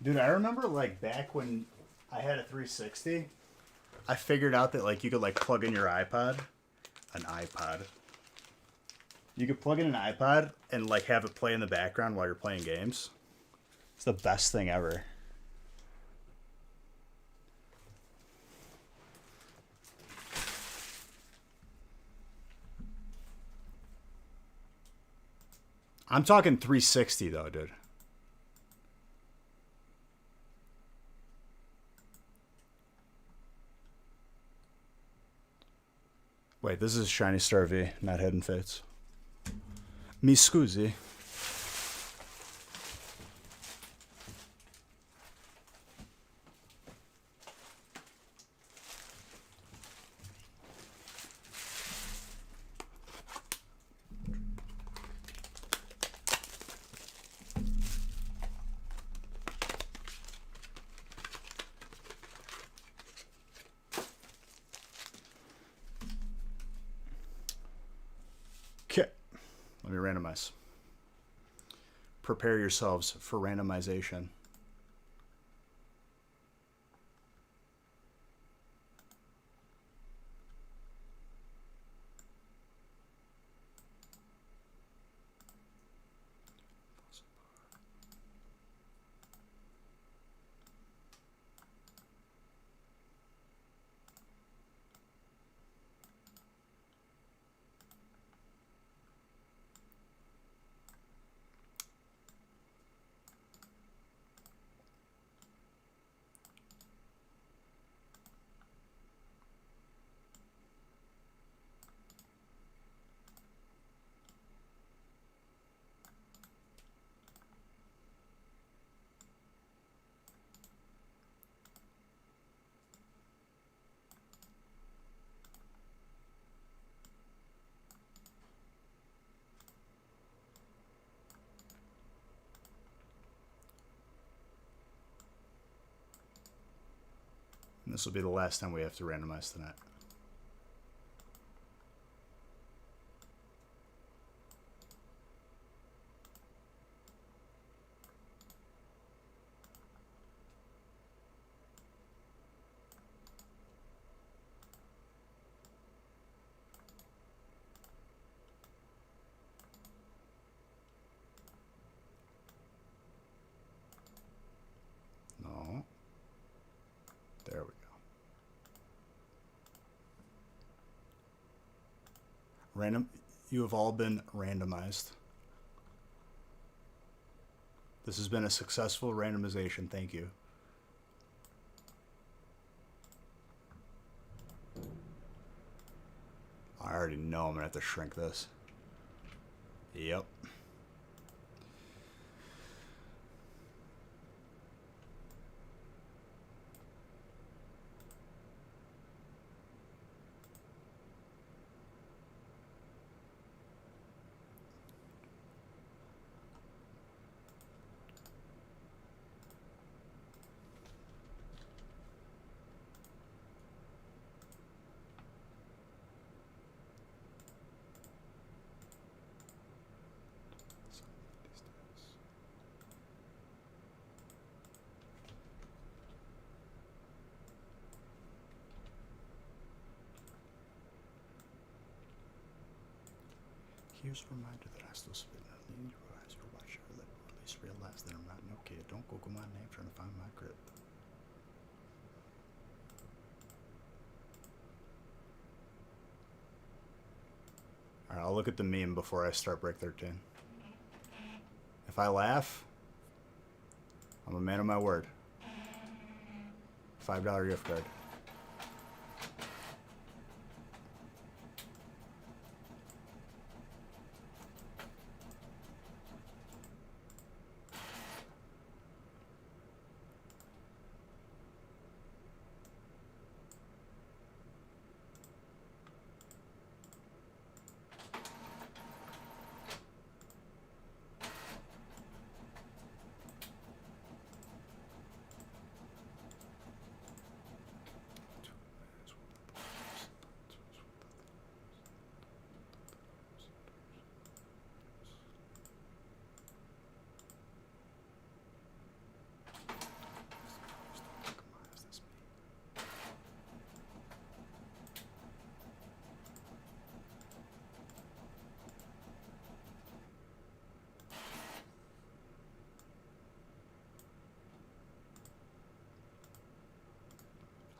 Dude, I remember like back when I had a 360, I figured out that like you could like plug in your iPod, an iPod. You could plug in an iPod and like have it play in the background while you're playing games. It's the best thing ever. I'm talking 360 though, dude. Wait, this is Shiny Star V, not Hidden Fates. Mi scusi. Okay, let me randomize. Prepare yourselves for randomization. And this will be the last time we have to randomize tonight. No. There we go. Random. You have all been randomized. This has been a successful randomization. Thank you. I already know I'm going to have to shrink this. Yep. Here's a reminder that I still spit in a lead rise or watch your lip, or at least realize that I'm not no kid. Don't Google my name trying to find my grip. Alright, I'll look at the meme before I start break 13. If I laugh, I'm a man of my word. $5 gift card.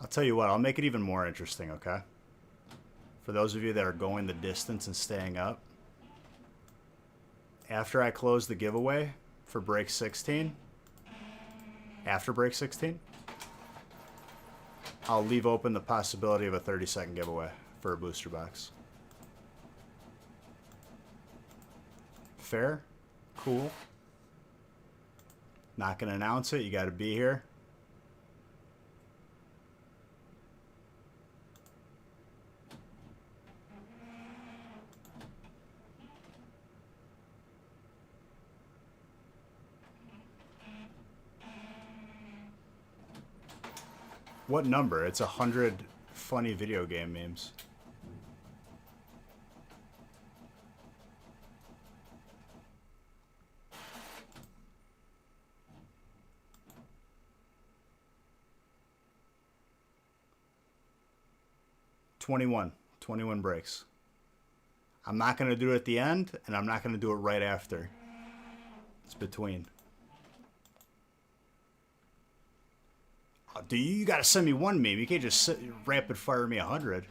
I'll tell you what, I'll make it even more interesting, okay? For those of you that are going the distance and staying up, after I close the giveaway for break 16, after break 16, I'll leave open the possibility of a 30-second giveaway for a booster box. Fair? Cool. Not gonna announce it, you gotta be here. What number? It's 100 funny video game memes. Twenty-one breaks. I'm not going to do it at the end, and I'm not going to do it right after. It's between. Dude, you got to send me one meme. You can't just rapid fire me 100.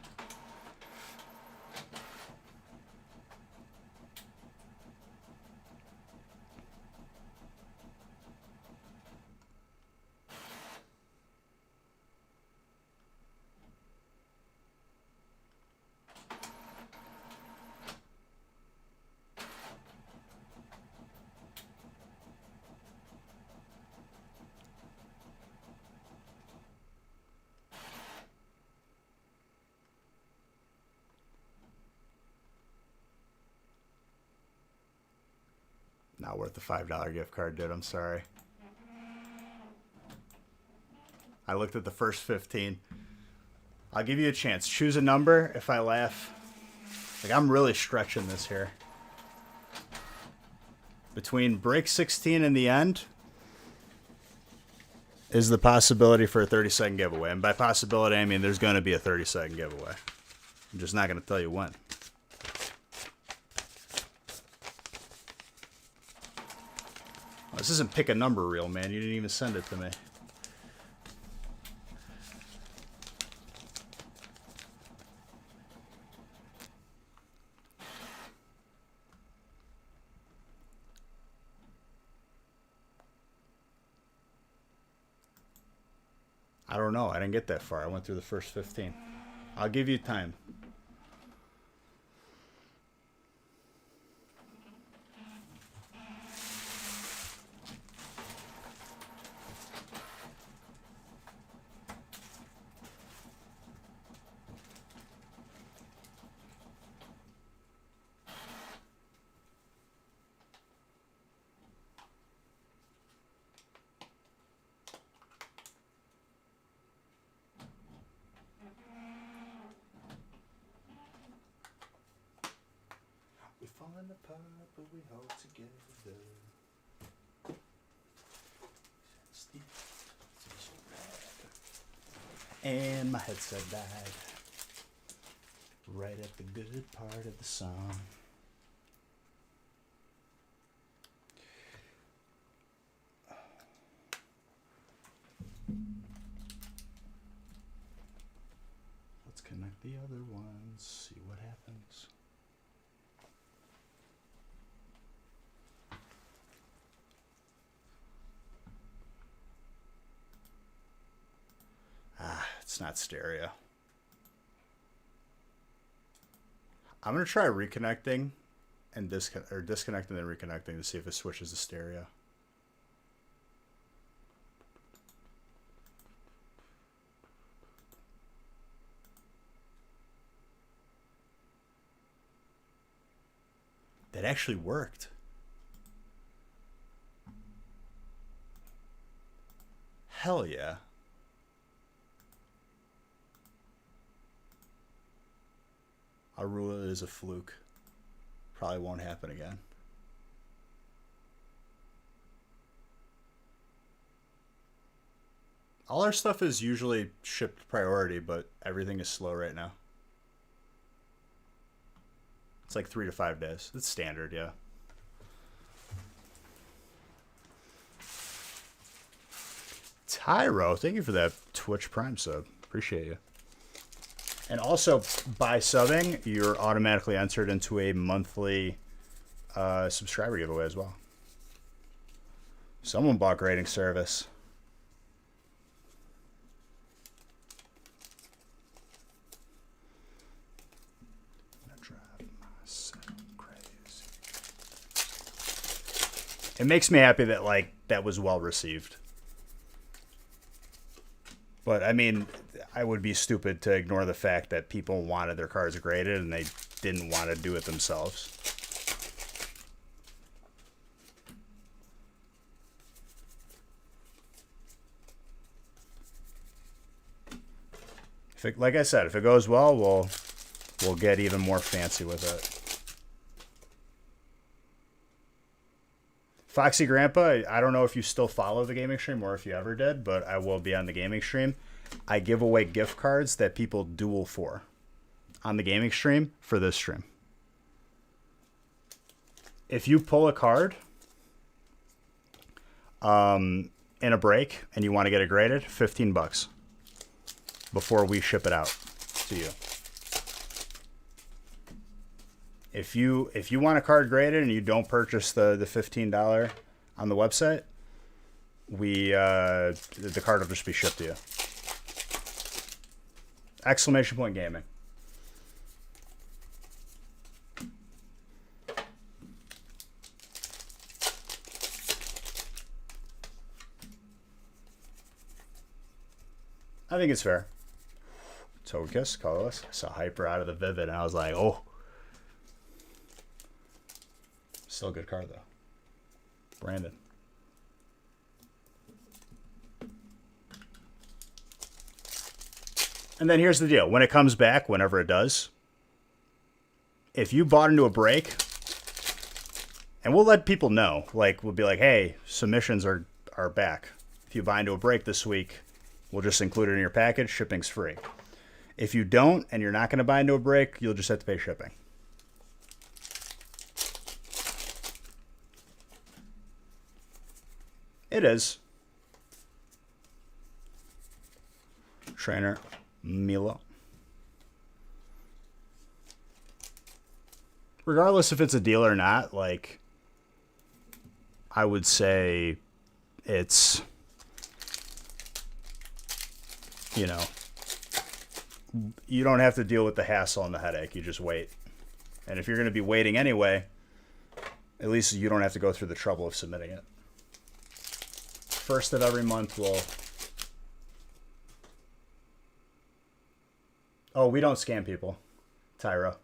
Not worth the $5 gift card, dude. I'm sorry. I looked at the first 15. I'll give you a chance. Choose a number. If I laugh, like I'm really stretching this here. Between break 16 and the end is the possibility for a 30-second giveaway. And by possibility, I mean there's going to be a 30-second giveaway. I'm just not going to tell you when. This isn't pick a number reel, man. You didn't even send it to me. I don't know. I didn't get that far. I went through the first 15. I'll give you time. Falling apart, but we hold together. And my headset died right at the good part of the song. Let's connect the other ones, see what happens. It's not stereo. I'm going to try reconnecting and disconnecting and reconnecting to see if it switches to stereo. That actually worked. Hell yeah. I'll rule it as a fluke. Probably won't happen again. All our stuff is usually shipped priority, but everything is slow right now. It's like 3 to 5 days. It's standard, yeah. Tyro, thank you for that Twitch Prime sub. Appreciate you. And also, by subbing, you're automatically entered into a monthly subscriber giveaway as well. Someone bought grading service. It makes me happy that like that was well received. But I mean, I would be stupid to ignore the fact that people wanted their cars graded and they didn't want to do it themselves. If it, like I said, if it goes well, we'll get even more fancy with it. Foxy Grandpa, I don't know if you still follow the gaming stream or if you ever did, but I will be on the gaming stream. I give away gift cards that people duel for on the gaming stream for this stream. If you pull a card in a break and you want to get it graded, $15 before we ship it out to you. If you want a card graded and you don't purchase the $15 on the website, the card will just be shipped to you. Exclamation point gaming. I think it's fair. Toadkiss, colorless. I saw Hyper out of the Vivid and I was like, oh. Still a good card though. Brandon. And then here's the deal. When it comes back, whenever it does, if you bought into a break, and we'll let people know, like we'll be like, hey, submissions are back. If you buy into a break this week, we'll just include it in your package. Shipping's free. If you don't, and you're not going to buy into a break, you'll just have to pay shipping. It is. Trainer Milo. Regardless if it's a deal or not, like, I would say it's, you know, you don't have to deal with the hassle and the headache. You just wait. And if you're going to be waiting anyway, at least you don't have to go through the trouble of submitting it. First of every month we'll... Oh, we don't scam people. Tyro,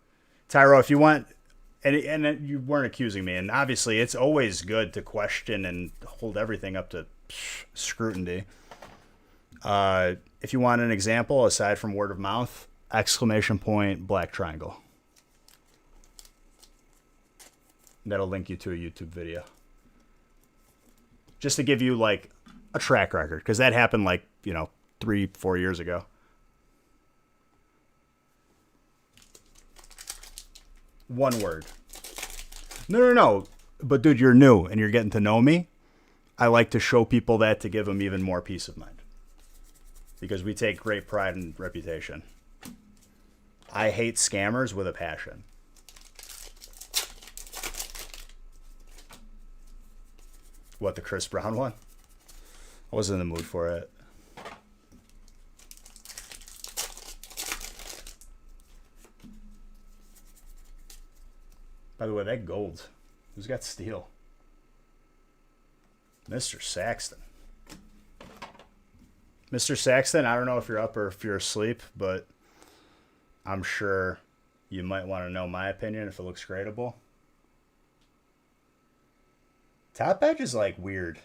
if you want... And you weren't accusing me. And obviously, it's always good to question and hold everything up to scrutiny. If you want an example, aside from word of mouth, exclamation point, black triangle. That'll link you to a YouTube video. Just to give you, like, a track record. Because that happened, like, 3-4 years ago. One word. No. But, dude, you're new and you're getting to know me. I like to show people that to give them even more peace of mind. Because we take great pride in reputation. I hate scammers with a passion. What, the Chris Brown one? I wasn't in the mood for it. By the way, that gold. Who's got steel? Mr. Saxton. Mr. Saxton, I don't know if you're up or if you're asleep, but I'm sure you might want to know my opinion if it looks gradable. Top edge is like weird.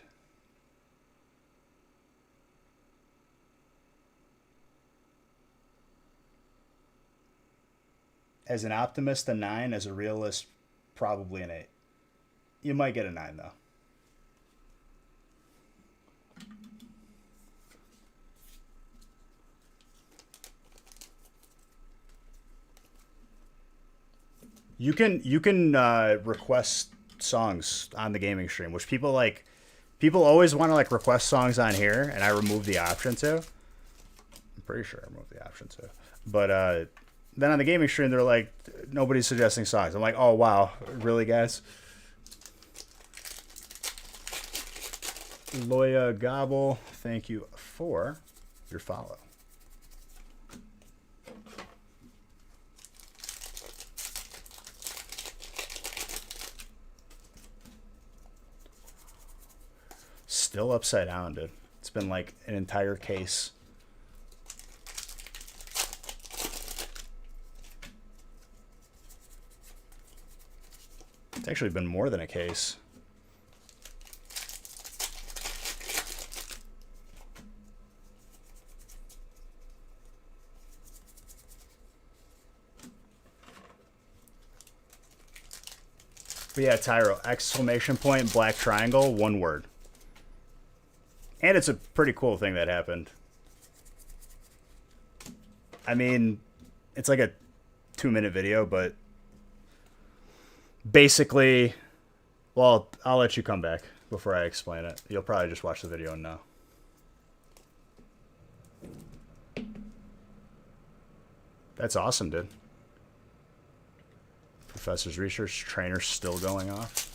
As an optimist, a 9. As a realist, probably an 8. You might get a 9, though. You can request songs on the gaming stream, which people like. People always want to like request songs on here, and I remove the option to. I'm pretty sure I removed the option to. But then on the gaming stream, they're like, nobody's suggesting songs. I'm like, oh wow, really, guys? Loya Gobble, thank you for your follow. Still upside down, dude. It's been like an entire case. It's actually been more than a case. But yeah, Tyro, exclamation point, black triangle, one word. And it's a pretty cool thing that happened. I mean, it's like a 2-minute video, but basically, well, I'll let you come back before I explain it. You'll probably just watch the video and know. That's awesome, dude. Professor's research trainer still going off.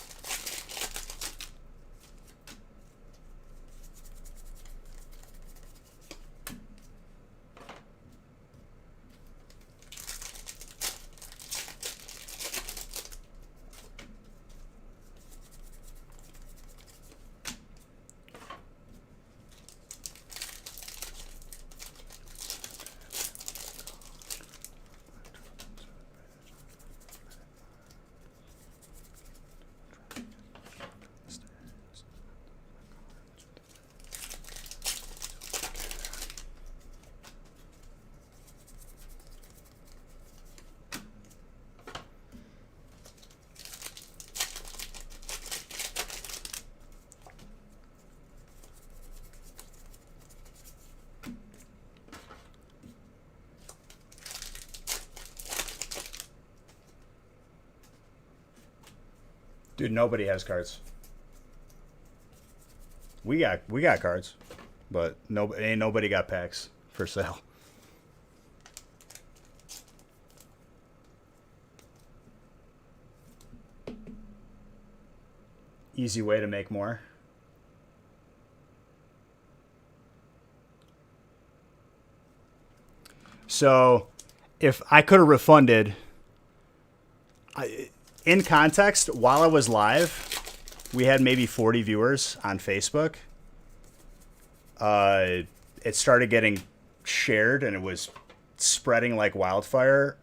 Dude, nobody has cards. We got cards, but ain't nobody got packs for sale. Easy way to make more. So, if I could have refunded, in context, while I was live, we had maybe 40 viewers on Facebook. It started getting shared and it was spreading like wildfire.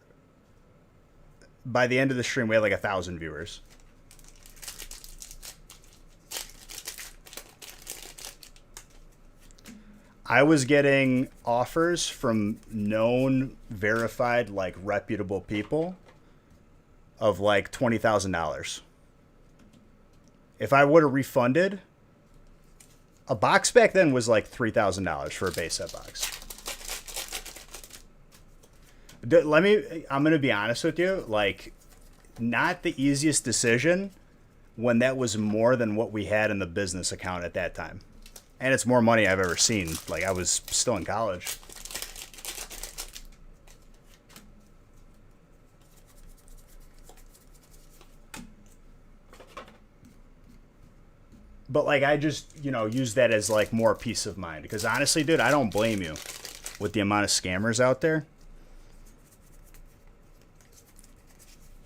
By the end of the stream, we had like 1,000 viewers. I was getting offers from known, verified, like reputable people of like $20,000. If I would have refunded, a box back then was like $3,000 for a base set box. I'm going to be honest with you, like, not the easiest decision when that was more than what we had in the business account at that time. And it's more money I've ever seen. Like, I was still in college. But, like, I just, use that as, like, more peace of mind. Because, honestly, dude, I don't blame you with the amount of scammers out there.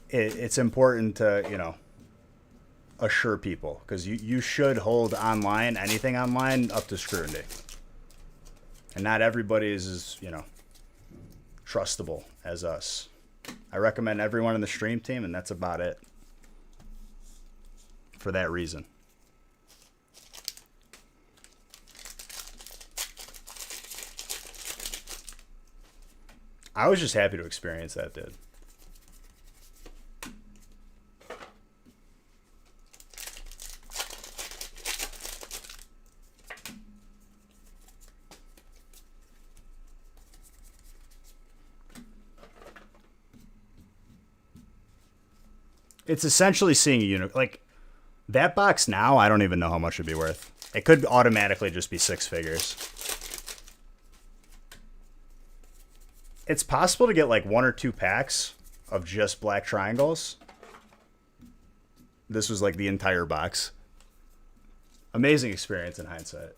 it's important to, assure people because you should hold online, anything online, up to scrutiny. And not everybody is as, trustable as us. I recommend everyone in the stream team, and that's about it for that reason. I was just happy to experience that, dude. It's essentially seeing a unicorn. Like, that box now, I don't even know how much it'd be worth. It could automatically just be 6 figures. It's possible to get like 1 or 2 packs of just black triangles. This was like the entire box. Amazing experience in hindsight.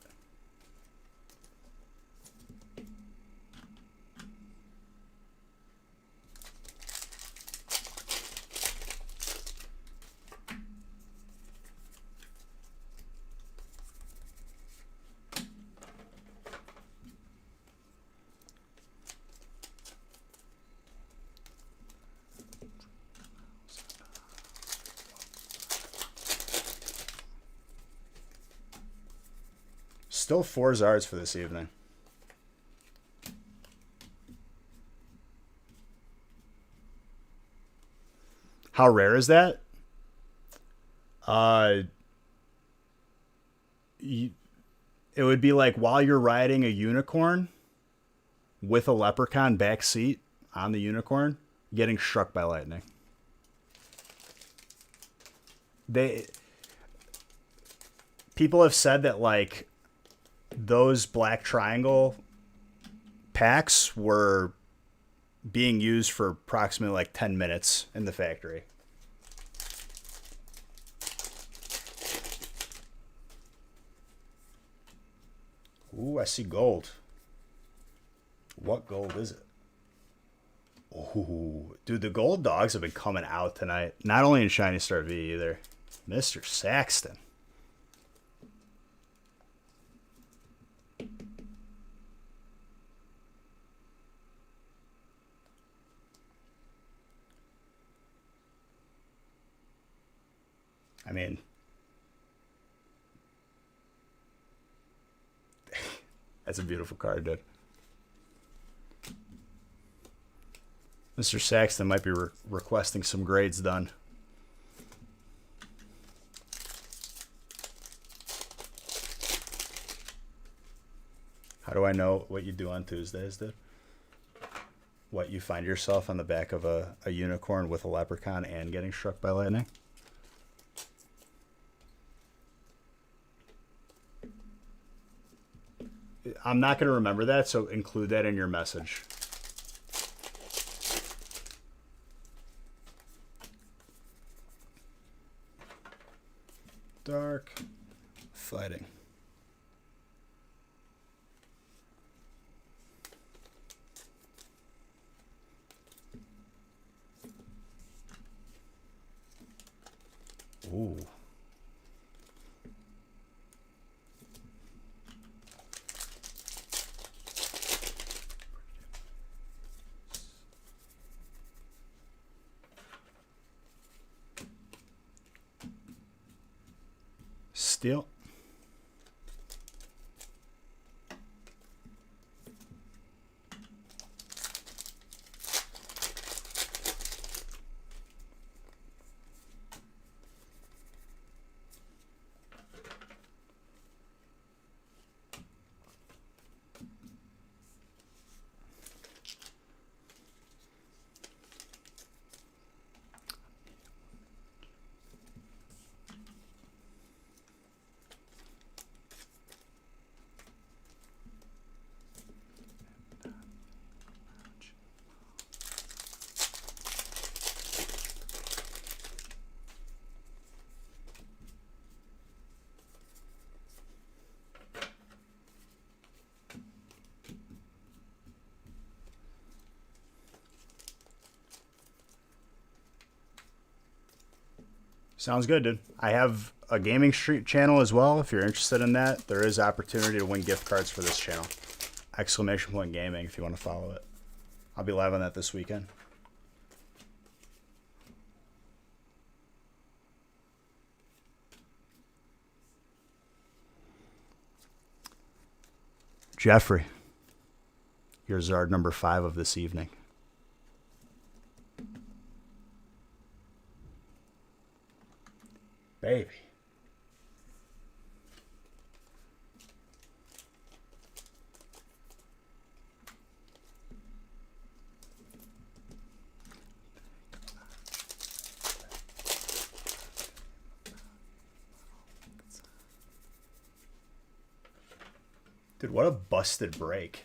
Still 4 Zards for this evening. How rare is that? It would be like while you're riding a unicorn with a leprechaun back seat on the unicorn, getting struck by lightning. People have said that like those black triangle packs were being used for approximately like 10 minutes in the factory. Ooh, I see gold. What gold is it? Ooh, dude, the gold dogs have been coming out tonight. Not only in Shiny Star V either. Mr. Saxton. I mean, that's a beautiful card, dude. Mr. Saxton might be requesting some grades done. How do I know what you do on Tuesdays, dude? What, you find yourself on the back of a unicorn with a leprechaun and getting struck by lightning? I'm not going to remember that, so include that in your message. Dark fighting. Ooh. Steel. Sounds good, dude. I have a gaming street channel as well. If you're interested in that, there is opportunity to win gift cards for this channel. Exclamation point gaming if you want to follow it. I'll be live on that this weekend. Jeffrey, you're Zard number 5 of this evening. Baby. Dude, what a busted break.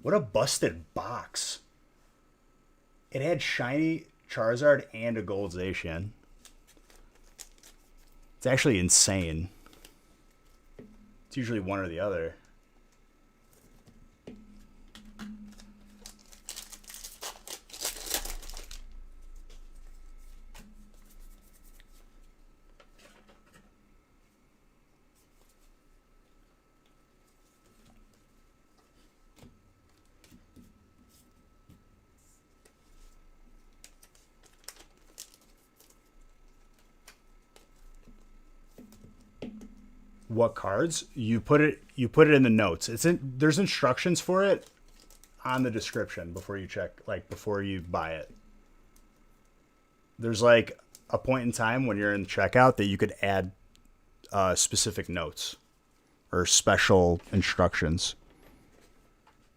What a busted box. It had shiny Charizard and a gold Zacian. It's actually insane. It's usually one or the other. What cards? You put it in the notes. There's instructions for it on the description before you check, like before you buy it. There's like a point in time when you're in checkout that you could add specific notes or special instructions.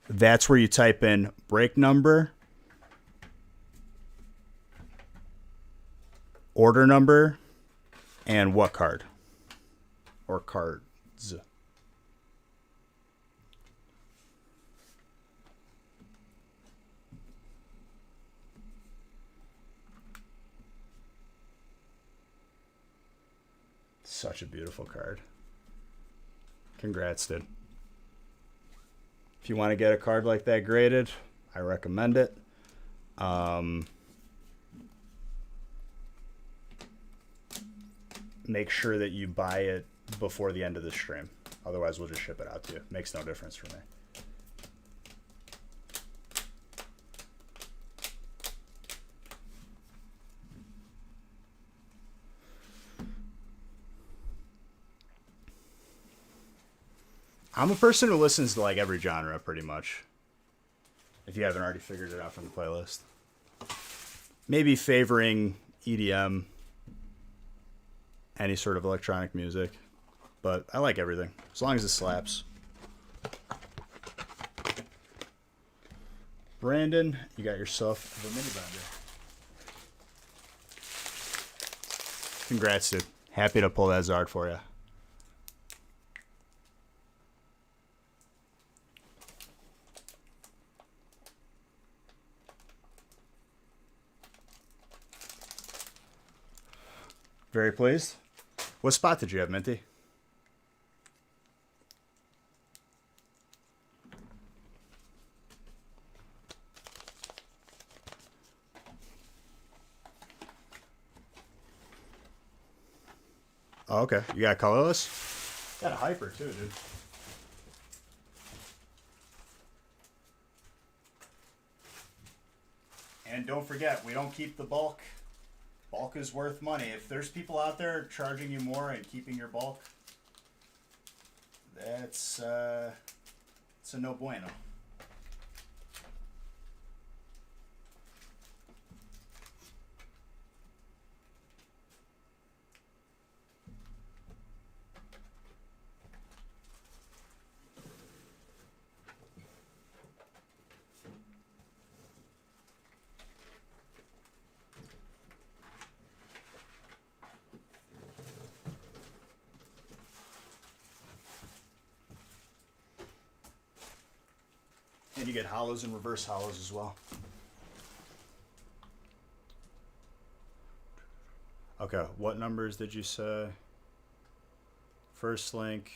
That's where you type in break number, order number, and what card or cards. Such a beautiful card. Congrats, dude. If you want to get a card like that graded, I recommend it. Make sure that you buy it before the end of the stream. Otherwise, we'll just ship it out to you. Makes no difference for me. I'm a person who listens to like every genre pretty much. If you haven't already figured it out from the playlist. Maybe favoring EDM, any sort of electronic music. But I like everything, as long as it slaps. Brandon, you got yourself the mini binder. Congrats, dude. Happy to pull that Zard for you. Very pleased. What spot did you have, Minty? Oh, okay. You got colorless? Got a hyper too, dude. And don't forget, we don't keep the bulk. Bulk is worth money. If there's people out there charging you more and keeping your bulk, that's it's a no bueno. And you get hollows and reverse hollows as well. Okay, what numbers did you say? First link.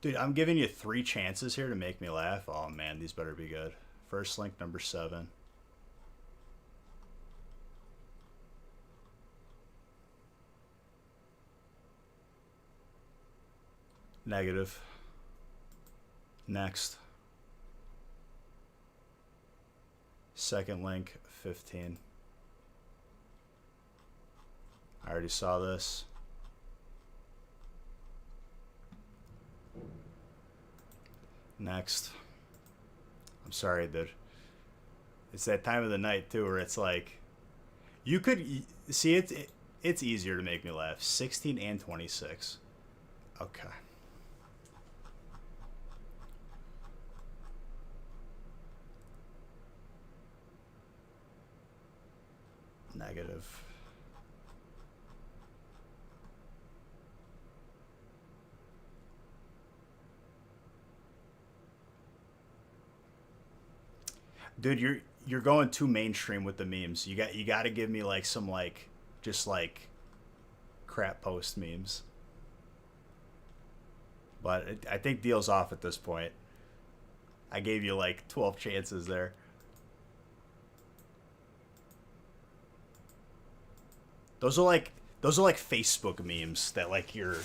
Dude, I'm giving you 3 chances here to make me laugh. Oh man, these better be good. First link number 7. Negative. Next. Second link, 15. I already saw this. Next. I'm sorry, dude. It's that time of the night too where it's like you could see it's easier to make me laugh. 16 and 26. Okay. Negative. Dude, you're going too mainstream with the memes. You got to give me like some like just like crap post memes. But I think deal's off at this point. I gave you like 12 chances there. Those are like Facebook memes that like your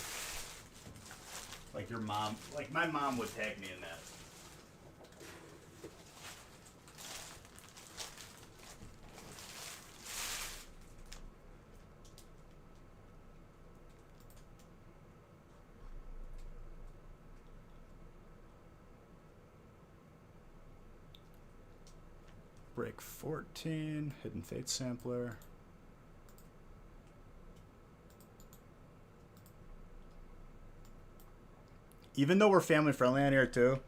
mom, like my mom would tag me in that. Break 14, Hidden Fate Sampler. Even though we're family friendly on here too,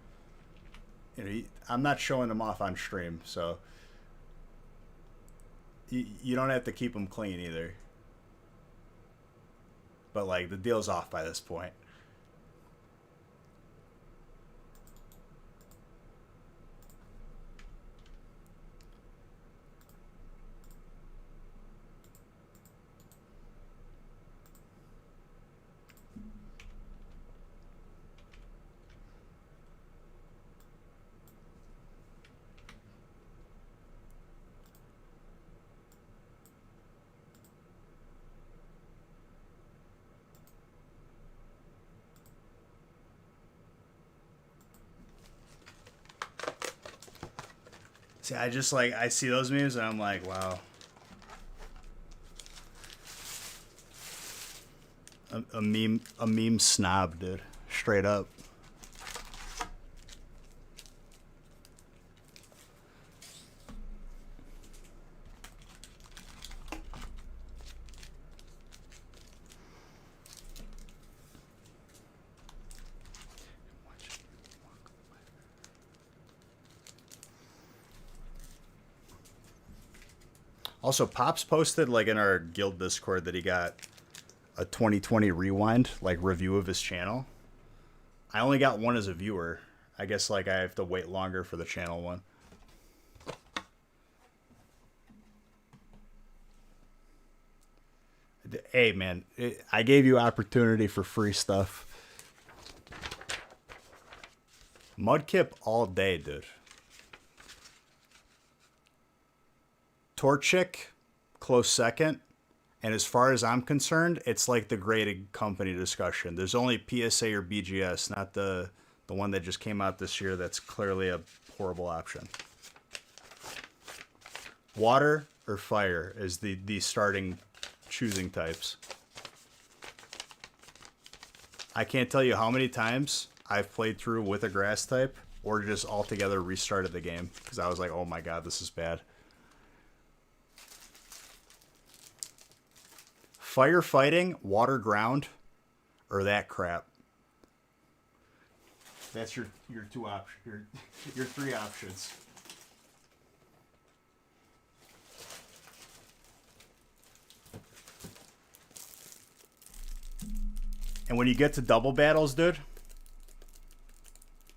you know, I'm not showing them off on stream, so you don't have to keep them clean either. But like the deal's off by this point. See, I just like I see those memes and I'm like, wow. A meme snob, dude. Straight up. Also, Pops posted like in our guild Discord that he got a 2020 rewind like review of his channel. I only got one as a viewer. I guess like I have to wait longer for the channel one. Hey man, I gave you opportunity for free stuff. Mudkip all day, dude. Torchic, close second. And as far as I'm concerned, it's like the graded company discussion. There's only PSA or BGS, not the one that just came out this year that's clearly a horrible option. Water or fire is the starting choosing types. I can't tell you how many times I've played through with a grass type or just altogether restarted the game because I was like, oh my god, this is bad. Firefighting, water ground, or that crap. That's your two options. Your 3 options. And when you get to double battles, dude,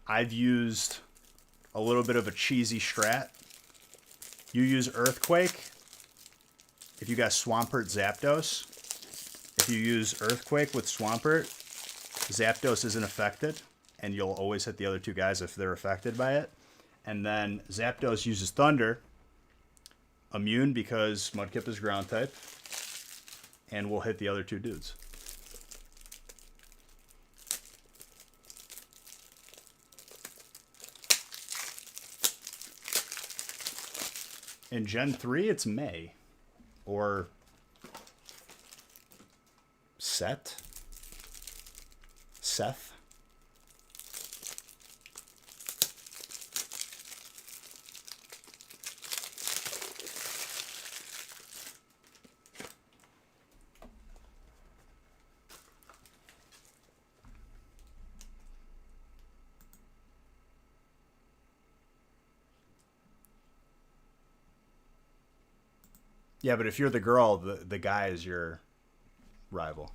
I've used a little bit of a cheesy strat. You use Earthquake. If you got Swampert Zapdos, if you use Earthquake with Swampert, Zapdos isn't affected. and you'll always hit the other two guys if they're affected by it. And then Zapdos uses Thunder, immune because Mudkip is ground type, and we'll hit the other two dudes. In Gen 3, it's May. Or Seth. Yeah, but if you're the girl, the guy is your rival.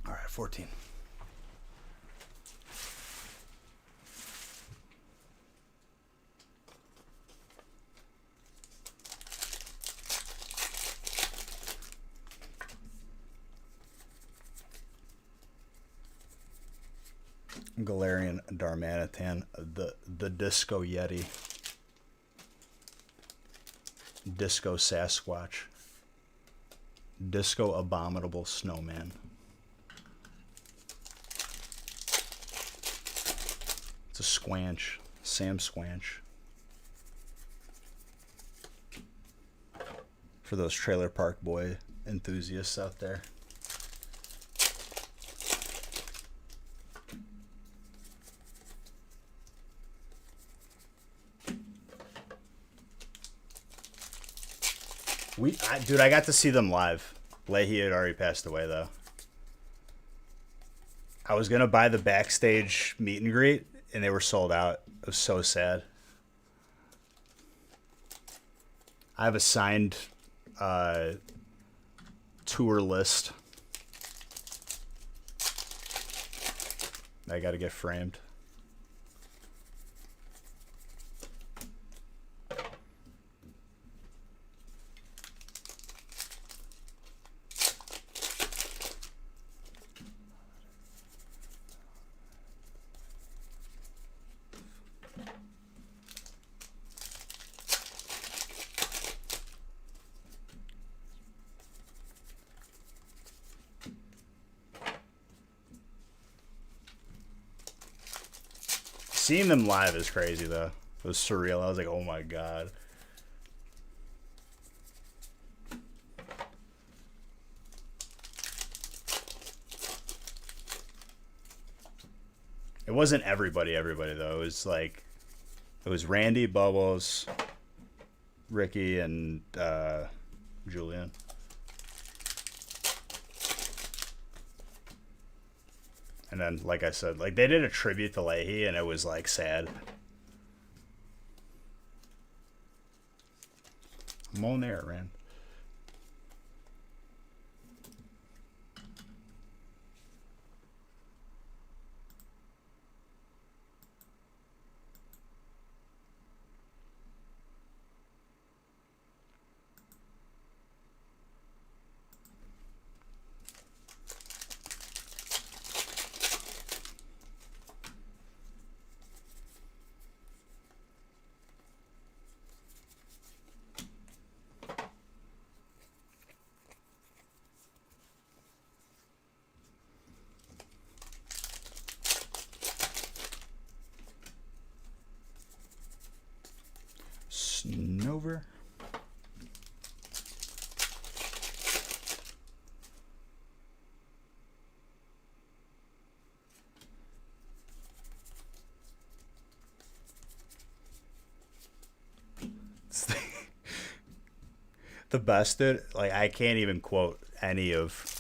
All right, 14. Galarian Darmanitan, the Disco Yeti, Disco Sasquatch, Disco Abominable Snowman. It's a Squanch, Sam Squanch. For those Trailer Park Boy enthusiasts out there. Dude, I got to see them live. Leahy had already passed away, though. I was going to buy the backstage meet and greet, and they were sold out. It was so sad. I have a signed tour list. I got to get framed. Seeing them live is crazy, though. It was surreal. I was like, oh my god. It wasn't everybody, though. It was like, it was Randy, Bubbles, Ricky, and Julian. And then, like I said, like they did a tribute to Leahy, and it was like sad. I'm on there, Rand. Snover. The best, dude. Like I can't even quote any of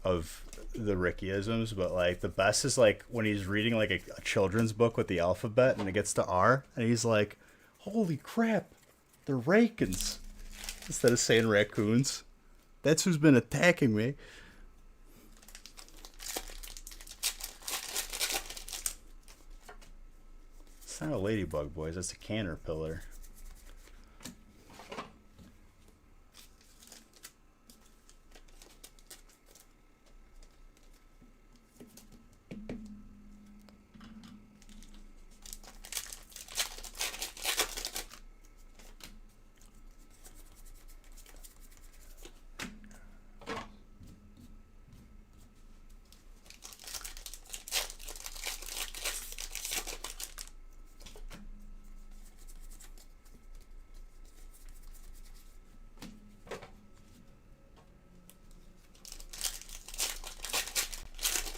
the Rickyisms, but like the best is like when he's reading like a children's book with the alphabet and it gets to R and he's like, holy crap, they're rakins, instead of saying raccoons. That's who's been attacking me. It's not a ladybug, boys, that's a caterpillar.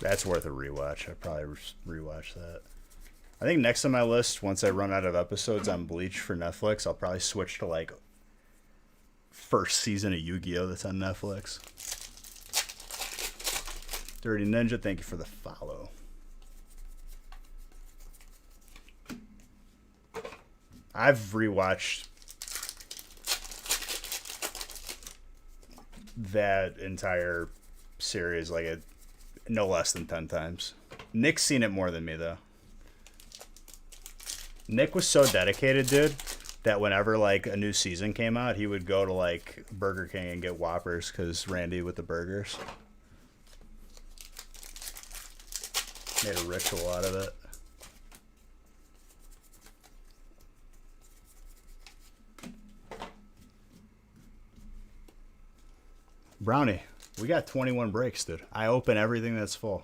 That's worth a rewatch. I probably rewatch that. I think next on my list, once I run out of episodes on Bleach for Netflix, I'll probably switch to like first season of Yu-Gi-Oh! That's on Netflix. Dirty Ninja, thank you for the follow. I've rewatched that entire series like no less than 10 times. Nick's seen it more than me, though. Nick was so dedicated, dude, that whenever like a new season came out, he would go to like Burger King and get Whoppers because Randy with the burgers. Made a ritual out of it. Brownie, we got 21 breaks, dude. I open everything that's full.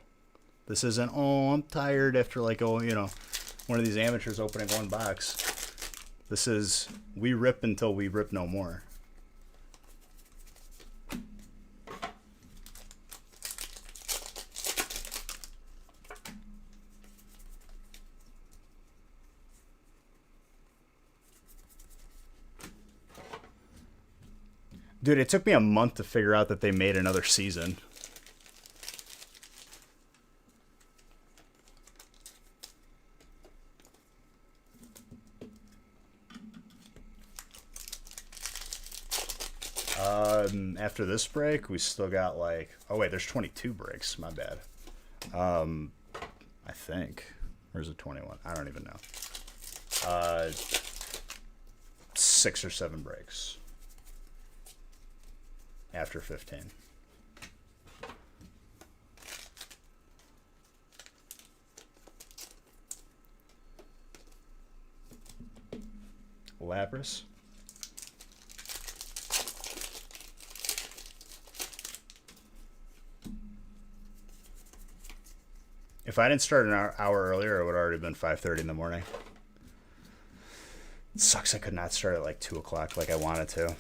This isn't, oh, I'm tired after like, oh, you know, one of these amateurs opening one box. This is, we rip until we rip no more. Dude, it took me a month to figure out that they made another season. After this break, we still got like... Oh, wait, there's 22 breaks. My bad. I think. Or is it 21? I don't even know. 6 or 7 breaks. After 15. Lapras. If I didn't start an hour earlier, it would have already been 5:30 in the morning. It sucks I could not start at like 2 o'clock like I wanted to.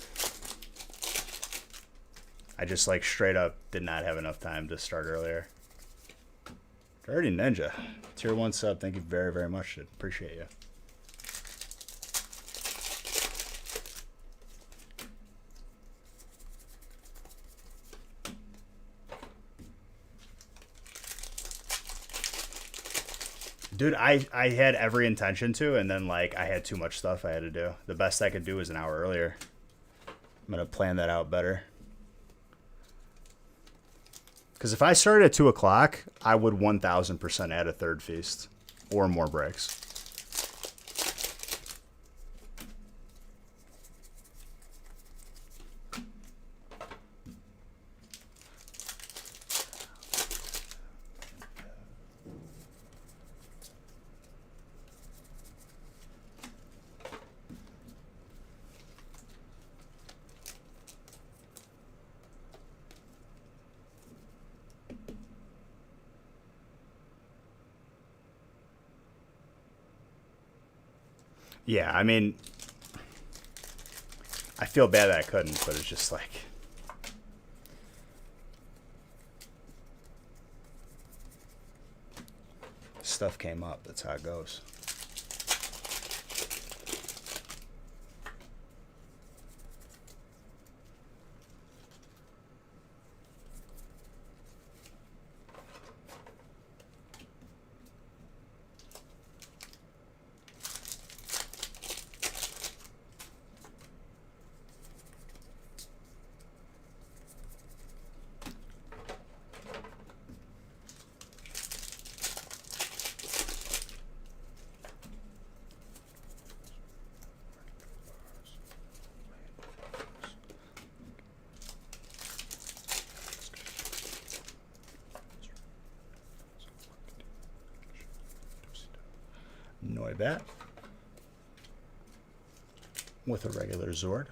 I just like straight up did not have enough time to start earlier. Dirty Ninja. Tier 1 sub. Thank you very, very much, dude. Appreciate you. Dude, I had every intention to, and then like I had too much stuff I had to do. The best I could do was an hour earlier. I'm going to plan that out better. Because if I started at 2 o'clock, I would 1,000% add a third feast or more breaks. Yeah, I mean, I feel bad that I couldn't, but it's just like... Stuff came up. That's how it goes. Noibat with a regular Zord.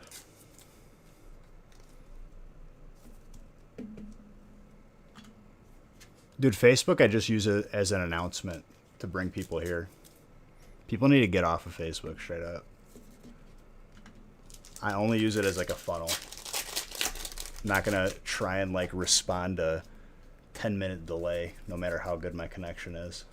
Dude, Facebook, I just use it as an announcement to bring people here. People need to get off of Facebook, straight up. I only use it as like a funnel. I'm not going to try and like respond to 10-minute delay, no matter how good my connection is.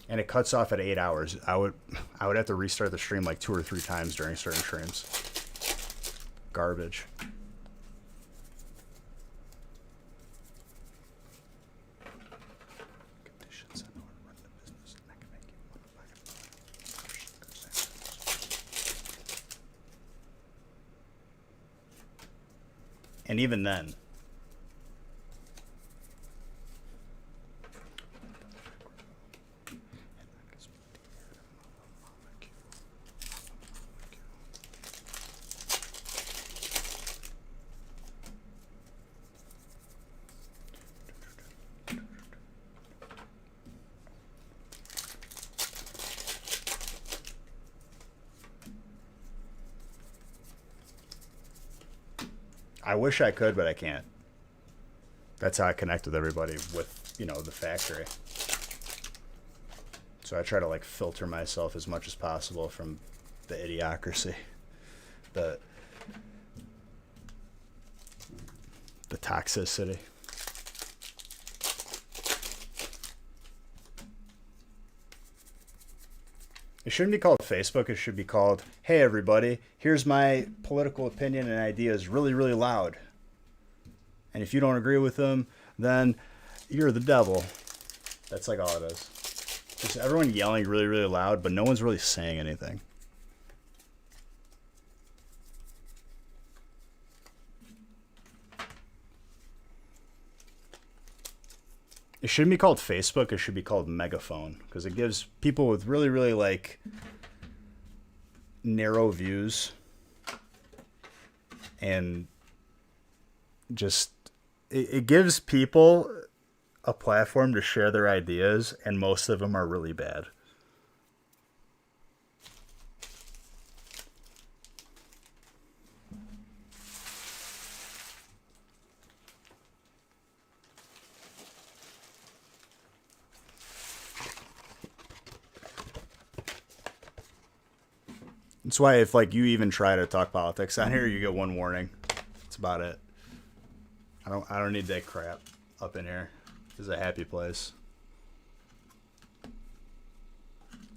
And it cuts off at 8 hours. I would have to restart the stream like 2 or 3 times during certain streams. Garbage. And even then, I wish I could, but I can't. That's how I connect with everybody with, you know, the factory. So I try to like filter myself as much as possible from the idiocracy, the toxicity. It shouldn't be called Facebook. It should be called, hey, everybody, here's my political opinion and ideas really, really loud. And if you don't agree with them, then you're the devil. That's like all it is. Just everyone yelling really, really loud, but no one's really saying anything. It shouldn't be called Facebook. It should be called Megaphone, because it gives people with really, really like narrow views and just it gives people a platform to share their ideas, and most of them are really bad. That's why if like you even try to talk politics on here, you get one warning. That's about it. I don't need that crap up in here. This is a happy place.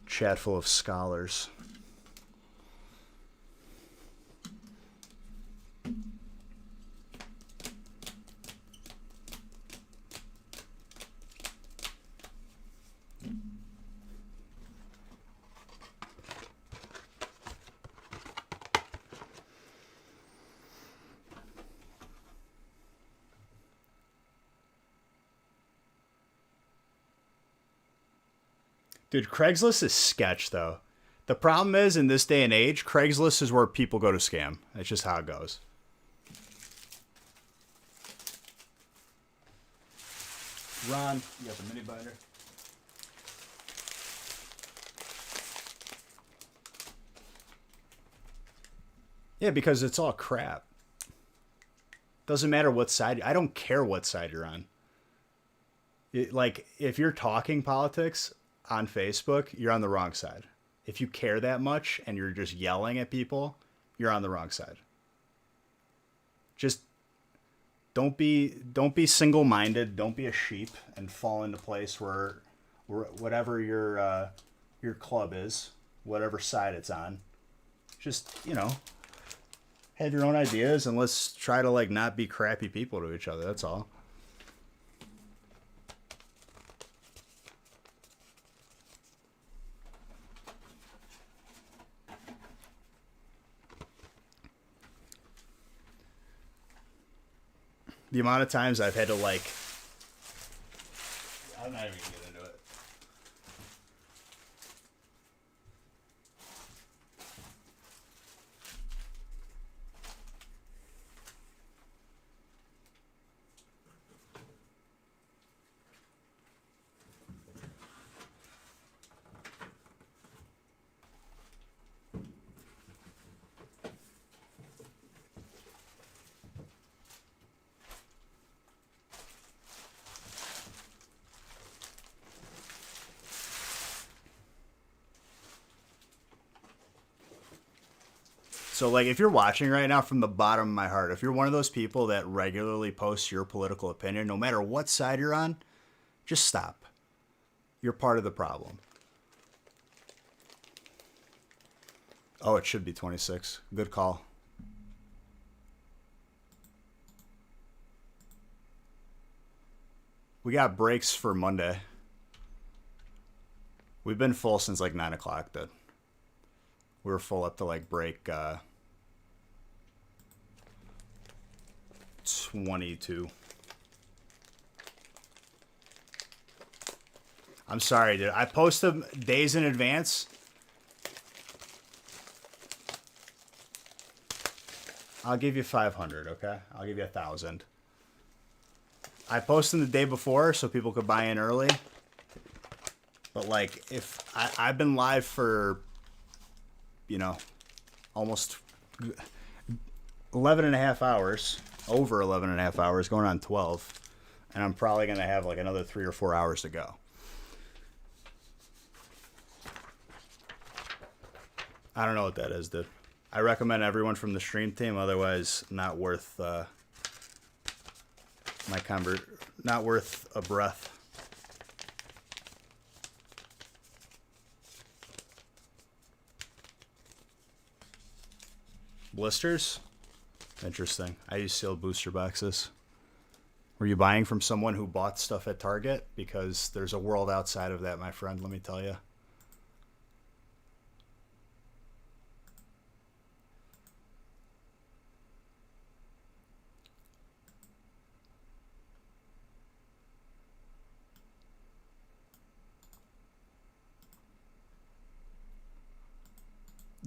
Chat full of scholars. Dude, Craigslist is sketch, though. The problem is, in this day and age, Craigslist is where people go to scam. That's just how it goes. Ron, you got the mini binder? Yeah, because it's all crap. Doesn't matter what side. I don't care what side you're on. Like, if you're talking politics on Facebook, you're on the wrong side. If you care that much and you're just yelling at people, you're on the wrong side. Just don't be single-minded. Don't be a sheep and fall into place where whatever your club is, whatever side it's on, just, you know, have your own ideas, and let's try to like not be crappy people to each other. That's all. The amount of times I've had to like, I'm not even gonna get into it. So, like, if you're watching right now from the bottom of my heart, if you're one of those people that regularly posts your political opinion, no matter what side you're on, just stop. You're part of the problem. Oh, it should be 26. Good call. We got breaks for Monday. We've been full since like 9 o'clock, dude. We were full up to like break 22. I'm sorry, dude. I post them days in advance. I'll give you 500, okay? I'll give you 1,000. I post them the day before so people could buy in early. But like, if I've been live for, you know, almost 11 and a half hours, over 11 and a half hours, going on 12. And I'm probably going to have like another 3 or 4 hours to go. I don't know what that is, dude. I recommend everyone from the stream team. Otherwise, not worth not worth a breath. Blisters? Interesting. I use sealed booster boxes. Were you buying from someone who bought stuff at Target? Because there's a world outside of that, my friend, let me tell you.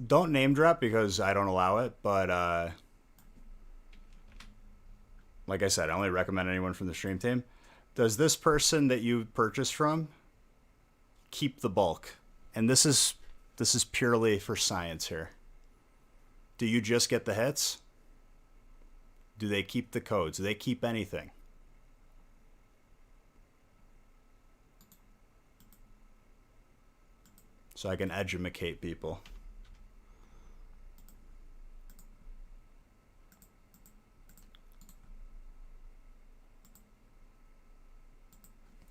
Don't name drop because I don't allow it, but like I said, I only recommend anyone from the stream team. Does this person that you purchased from keep the bulk? And this is purely for science here. Do you just get the hits? Do they keep the codes? Do they keep anything? So I can educate people.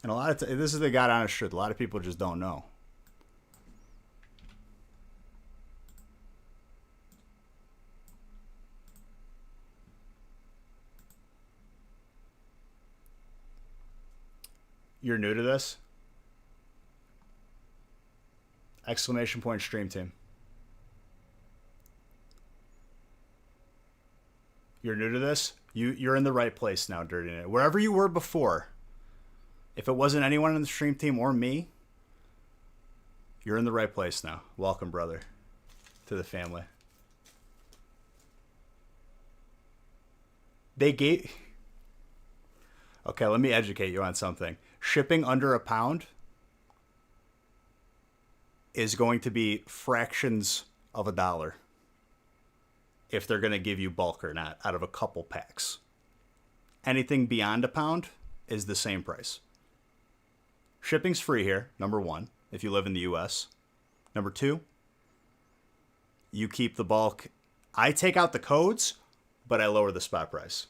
And a lot of this is the God honest truth. A lot of people just don't know. You're new to this? Exclamation point stream team. You're new to this? You're in the right place now, Dirty Knit. Wherever you were before, if it wasn't anyone in the stream team or me, you're in the right place now. Welcome, brother, to the family. They gave... Okay, let me educate you on something. Shipping under £1 is going to be fractions of a dollar if they're going to give you bulk or not out of a couple packs. Anything beyond £1 is the same price. Shipping's free here, number one, if you live in the US. Number two, you keep the bulk. I take out the codes, but I lower the spot price.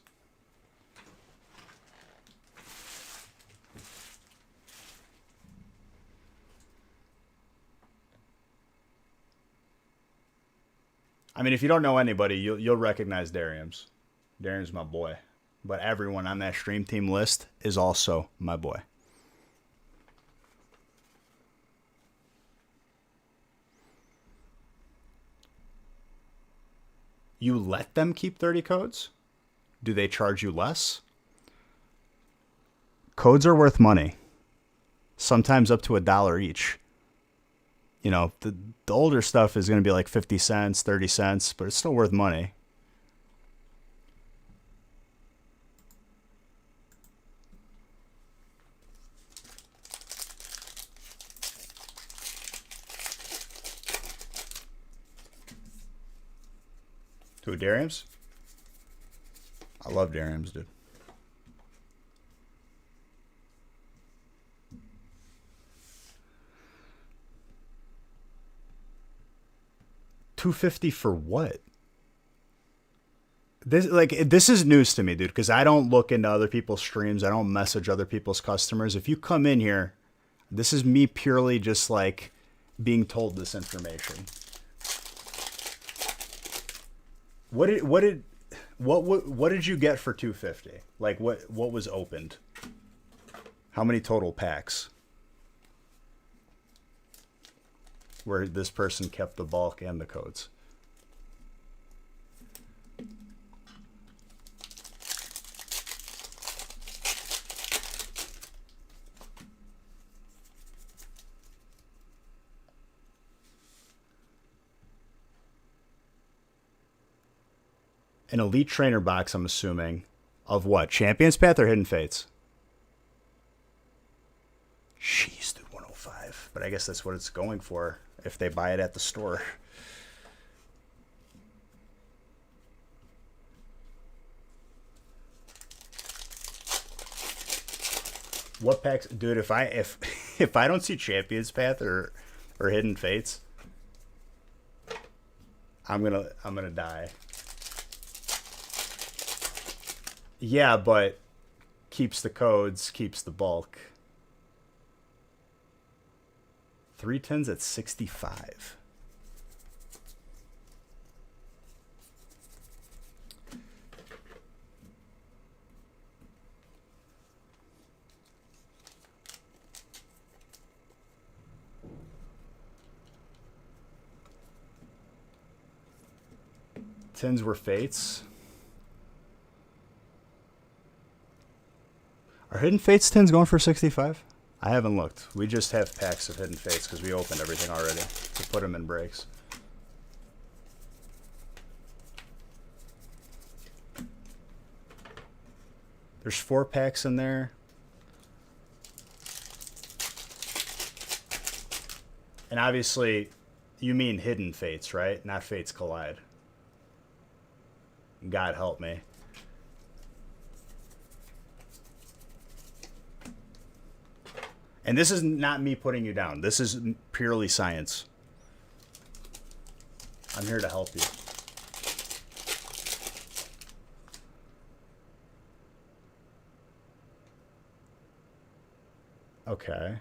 I mean, if you don't know anybody, you'll recognize Darium's. Darium's my boy. But everyone on that stream team list is also my boy. You let them keep 30 codes? Do they charge you less? Codes are worth money. Sometimes up to $1 each. You know, the older stuff is going to be like 50 cents, 30 cents, but it's still worth money. Who, Darium's? I love Darium's, dude. $250 for what? This is news to me, dude, because I don't look into other people's streams. I don't message other people's customers. If you come in here, this is me purely just like being told this information. What did you get for 250? Like what was opened? How many total packs? Where this person kept the bulk and the codes. An Elite Trainer box, I'm assuming, of what? Champions Path or Hidden Fates? Jeez, dude, 105. But I guess that's what it's going for if they buy it at the store. What packs, dude? If I don't see Champions Path or Hidden Fates, I'm gonna die. Yeah, but keeps the codes, keeps the bulk. 310s at 65. Tens were Fates. Are Hidden Fates tins going for 65? I haven't looked. We just have packs of Hidden Fates because we opened everything already to put them in breaks. There's 4 packs in there. And obviously, you mean Hidden Fates, right? Not Fates Collide. God help me. And this is not me putting you down. This is purely science. I'm here to help you. Okay.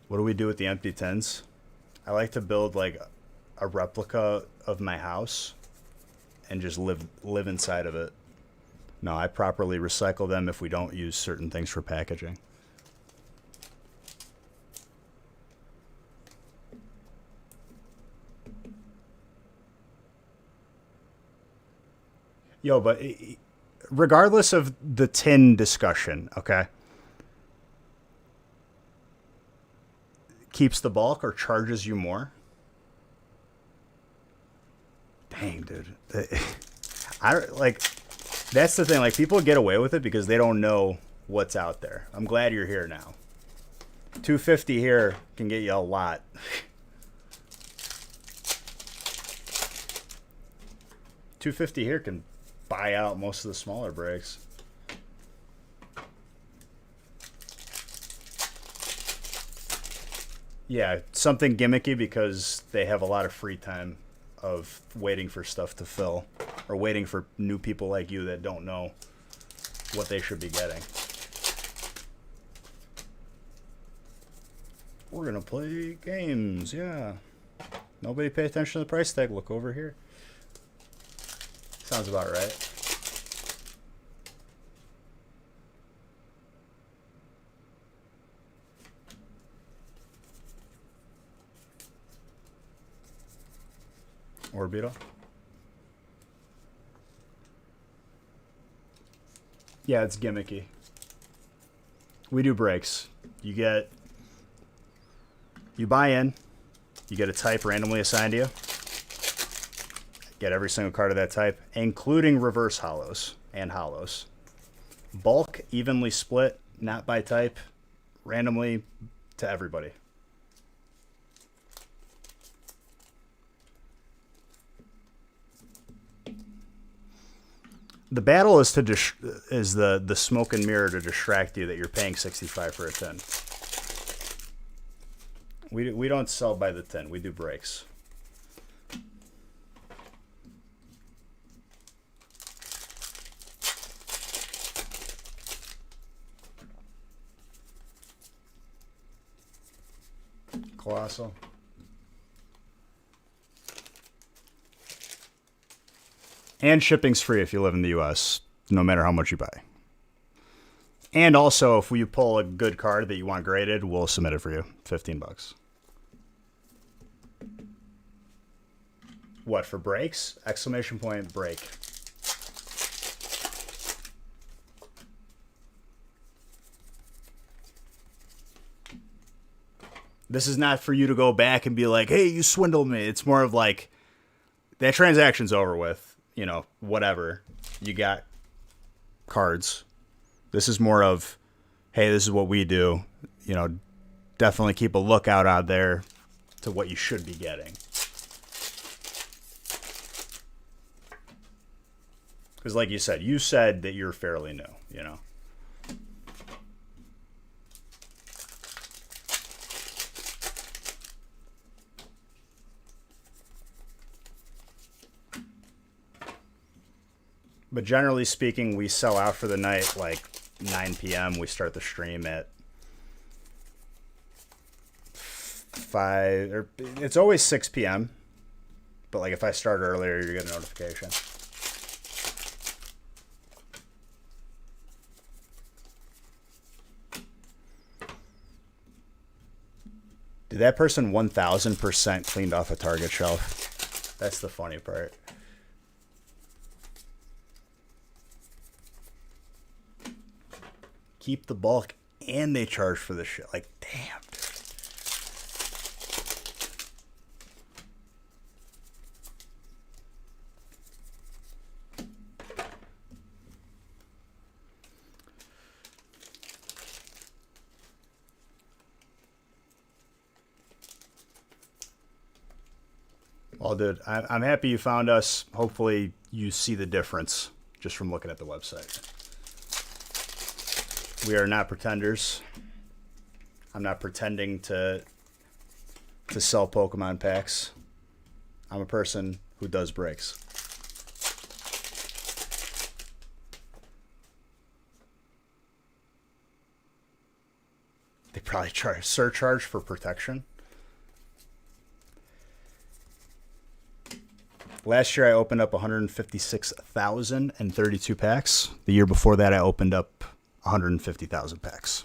What do we do with the empty tins? I like to build like a replica of my house and just live inside of it. No, I properly recycle them if we don't use certain things for packaging. Yo, but regardless of the tin discussion, okay? Keeps the bulk or charges you more? Dang, dude. That's the thing. Like, people get away with it because they don't know what's out there. I'm glad you're here now. 250 here can get you a lot. $250 here can buy out most of the smaller breaks. Yeah, something gimmicky because they have a lot of free time of waiting for stuff to fill or waiting for new people like you that don't know what they should be getting. We're gonna play games, yeah. Nobody pay attention to the price tag. Look over here. Sounds about right. Orbital. Yeah, it's gimmicky. We do breaks. You buy in, you get a type randomly assigned to you. Get every single card of that type, including reverse hollows and hollows. Bulk, evenly split, not by type, randomly to everybody. The battle is the smoke and mirror to distract you that you're paying 65 for a tin. We don't sell by the tin. We do breaks. Colossal. And shipping's free if you live in the US, no matter how much you buy. And also, if you pull a good card that you want graded, we'll submit it for you. $15. What, for breaks? Exclamation point break. This is not for you to go back and be like, hey, you swindled me. It's more of like, that transaction's over with. You know, whatever. You got cards. This is more of, hey, this is what we do. You know, definitely keep a lookout out there to what you should be getting. Because like you said that you're fairly new, you know. But generally speaking, we sell out for the night like 9 p.m. We start the stream at 5, or it's always 6 p.m. But like if I start earlier, you get a notification. Dude, that person 1,000% cleaned off a Target shelf. That's the funny part. Keep the bulk, and they charge for this shit. Like, damn. Well, dude, I'm happy you found us. Hopefully you see the difference just from looking at the website. We are not pretenders. I'm not pretending to sell Pokemon packs. I'm a person who does breaks. They probably surcharge for protection. Last year I opened up 156,032 packs. The year before that I opened up 150,000 packs.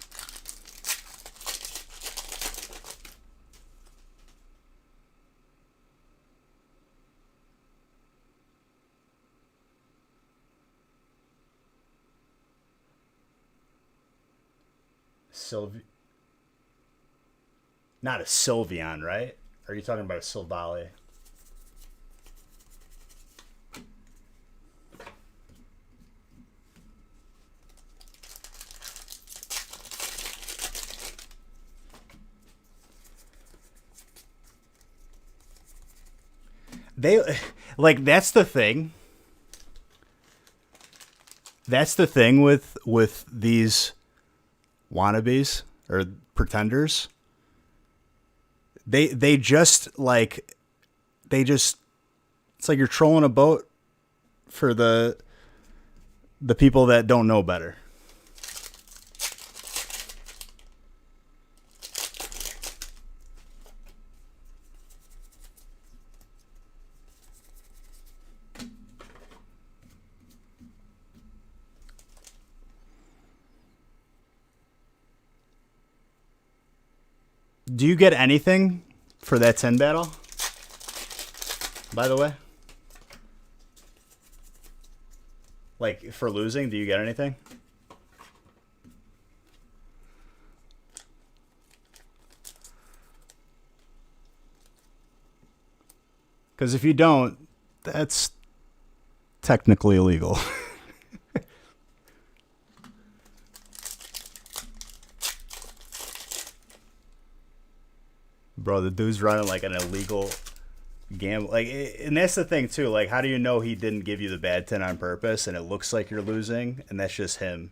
Not a Sylveon, right? Are you talking about a Silvally? They, like, that's the thing. That's the thing with these wannabes or pretenders. They just like, it's like you're trolling a boat for the people that don't know better. Do you get anything for that 10 battle? By the way? Like, for losing, do you get anything? Because if you don't, that's technically illegal. Bro, the dude's running like an illegal gamble. Like, and that's the thing too. Like, how do you know he didn't give you the bad 10 on purpose and it looks like you're losing and that's just him?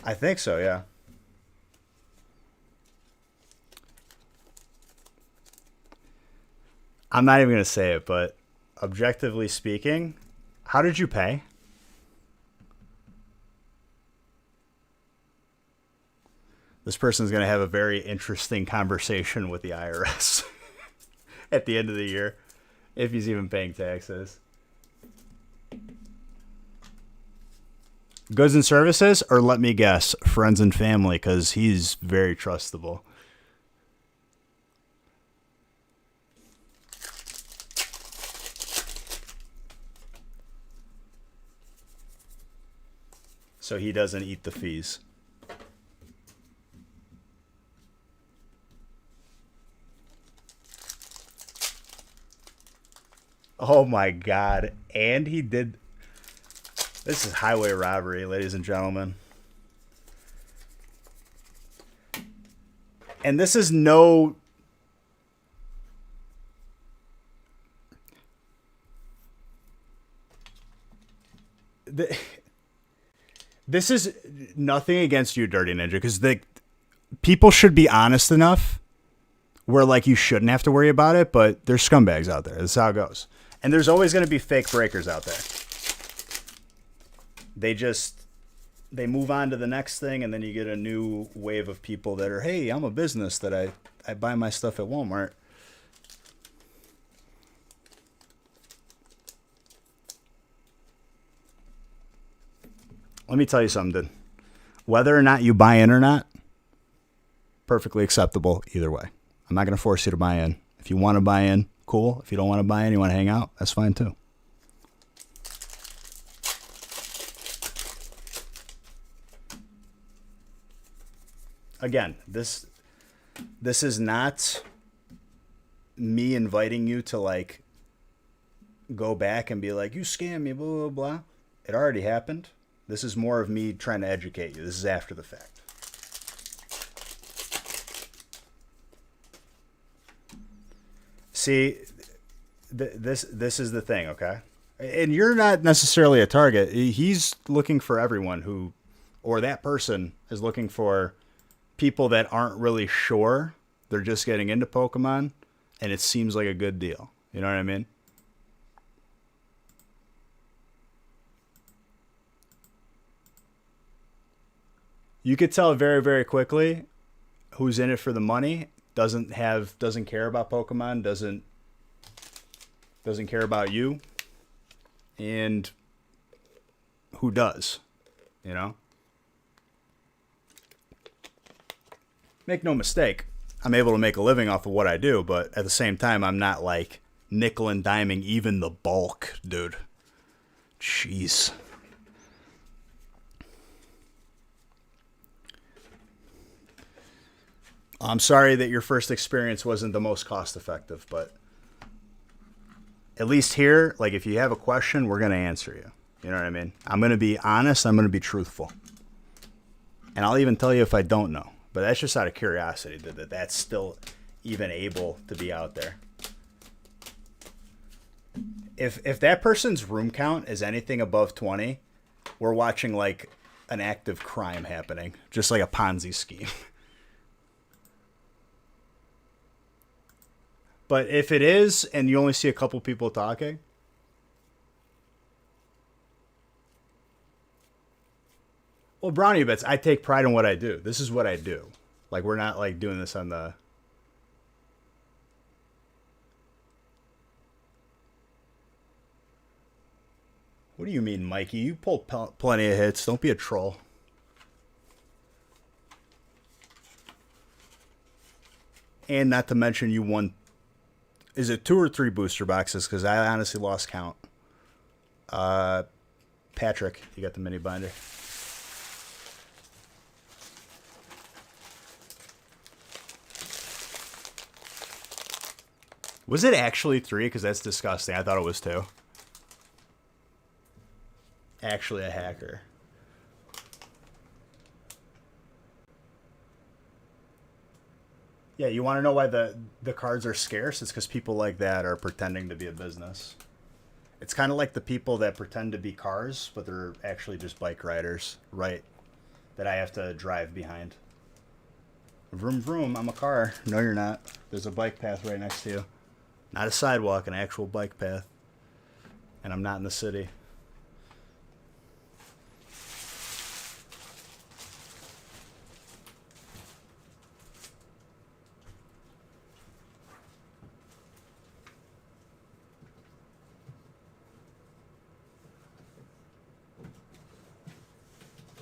I think so, yeah. I'm not even going to say it, but objectively speaking, how did you pay? This person's going to have a very interesting conversation with the IRS at the end of the year, if he's even paying taxes. Goods and services, or let me guess, friends and family, because he's very trustable. So he doesn't eat the fees. Oh my God. And he did. This is highway robbery, ladies and gentlemen. And this is no. This is nothing against you, Dirty Ninja, because the people should be honest enough where, like, you shouldn't have to worry about it, but there's scumbags out there. That's how it goes. And there's always going to be fake breakers out there. They move on to the next thing, and then you get a new wave of people that are, hey, I'm a business that I buy my stuff at Walmart. Let me tell you something, dude. Whether or not you buy in or not, perfectly acceptable either way. I'm not going to force you to buy in. If you want to buy in, cool. If you don't want to buy in, you want to hang out, that's fine too. Again, this is not me inviting you to, like, go back and be like, you scam me, blah, blah, blah. It already happened. This is more of me trying to educate you. This is after the fact. See, this is the thing, okay? And you're not necessarily a target. He's looking for everyone who, or that person is looking for people that aren't really sure. They're just getting into Pokemon, and it seems like a good deal. You know what I mean? You could tell very, very quickly who's in it for the money, doesn't care about Pokemon, doesn't care about you, and who does, you know? Make no mistake, I'm able to make a living off of what I do, but at the same time, I'm not like nickel and diming even the bulk, dude. Jeez. I'm sorry that your first experience wasn't the most cost effective, but at least here, like, if you have a question, we're going to answer you. You know what I mean? I'm going to be honest. I'm going to be truthful. And I'll even tell you if I don't know. But that's just out of curiosity that that's still even able to be out there. If that person's room count is anything above 20, we're watching, like, an active crime happening. Just like a Ponzi scheme. But if it is, and you only see a couple people talking, well, Brownie Bits, I take pride in what I do. This is what I do. Like, we're not, like, doing this on the... What do you mean, Mikey? You pulled plenty of hits. Don't be a troll. And not to mention you won... Is it 2 or 3 booster boxes? Because I honestly lost count. Patrick, you got the mini binder. Was it actually 3? Because that's disgusting. I thought it was 2. Actually a hacker. Yeah, you want to know why the cards are scarce? It's because people like that are pretending to be a business. It's kind of like the people that pretend to be cars, but they're actually just bike riders. Right that I have to drive behind. Vroom vroom, I'm a car. No, you're not. There's a bike path right next to you. Not a sidewalk, an actual bike path. And I'm not in the city.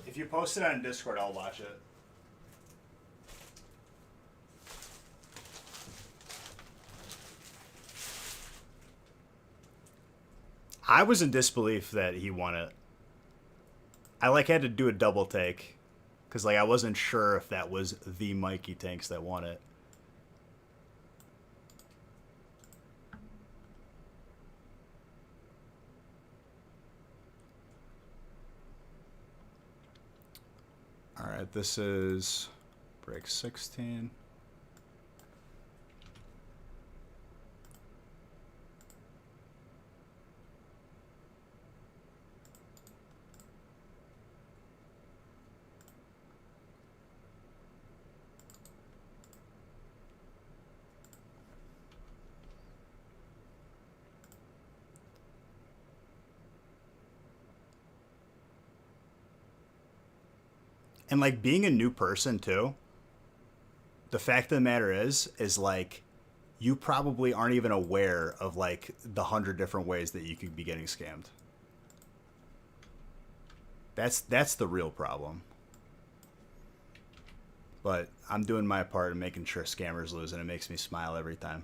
If you post it on Discord, I'll watch it. I was in disbelief that he won it. I had to do a double take because I wasn't sure if that was the Mikey Tanks that won it. All right, this is break 16. And being a new person too, the fact of the matter is you probably aren't even aware of the 100 different ways that you could be getting scammed. That's the real problem. But I'm doing my part in making sure scammers lose, and it makes me smile every time.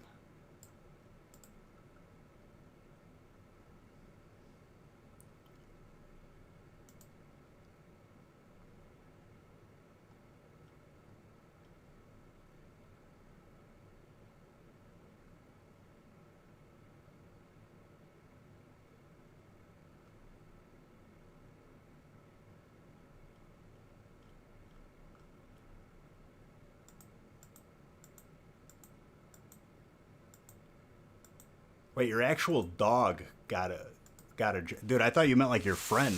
Wait, your actual dog got a dude. I thought you meant your friend.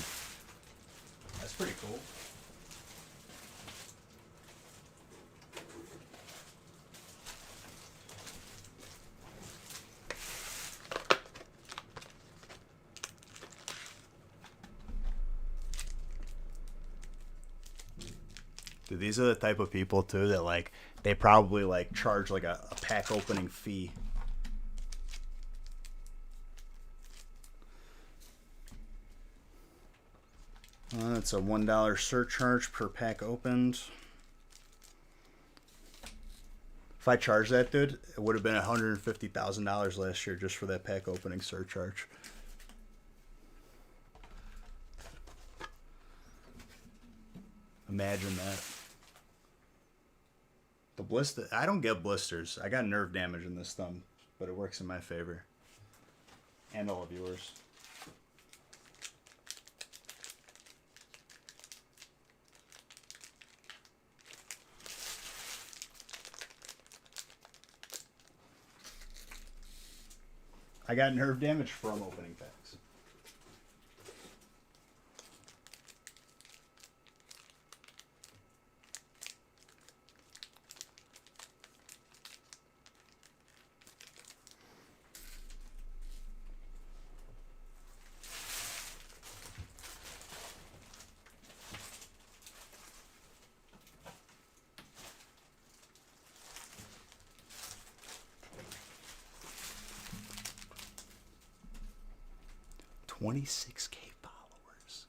That's pretty cool. Dude, these are the type of people too that they probably charge a pack opening fee. That's a $1 surcharge per pack opened. If I charged that, dude, it would have been $150,000 last year just for that pack opening surcharge. Imagine that. The blister. I don't get blisters. I got nerve damage in this thumb, but it works in my favor. And all of yours. I got nerve damage from opening packs. $26,000 followers.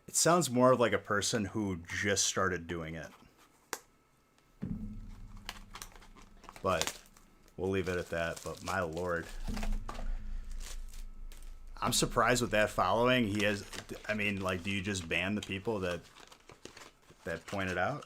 It sounds more of a person who just started doing it. But we'll leave it at that. But my lord. I'm surprised with that following. He has, do you just ban the people that point it out?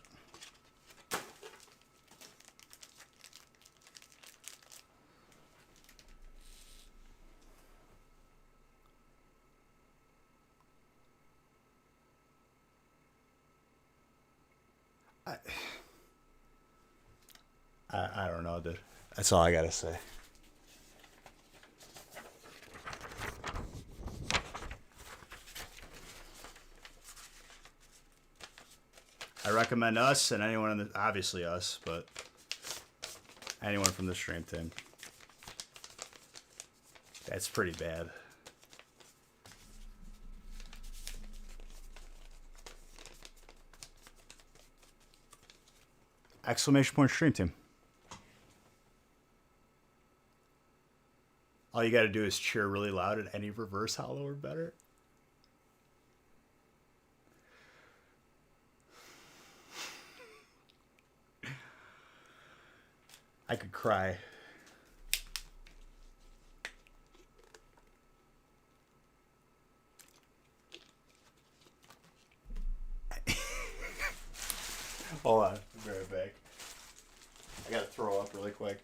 I don't know, dude. That's all I gotta say. I recommend us and anyone in the, obviously us, but anyone from the stream team. That's pretty bad. Exclamation point stream team. All you got to do is cheer really loud at any reverse hollow or better. I could cry. Hold on, I'll be right back. I gotta throw up really quick.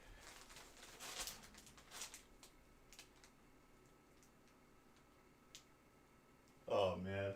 Oh man.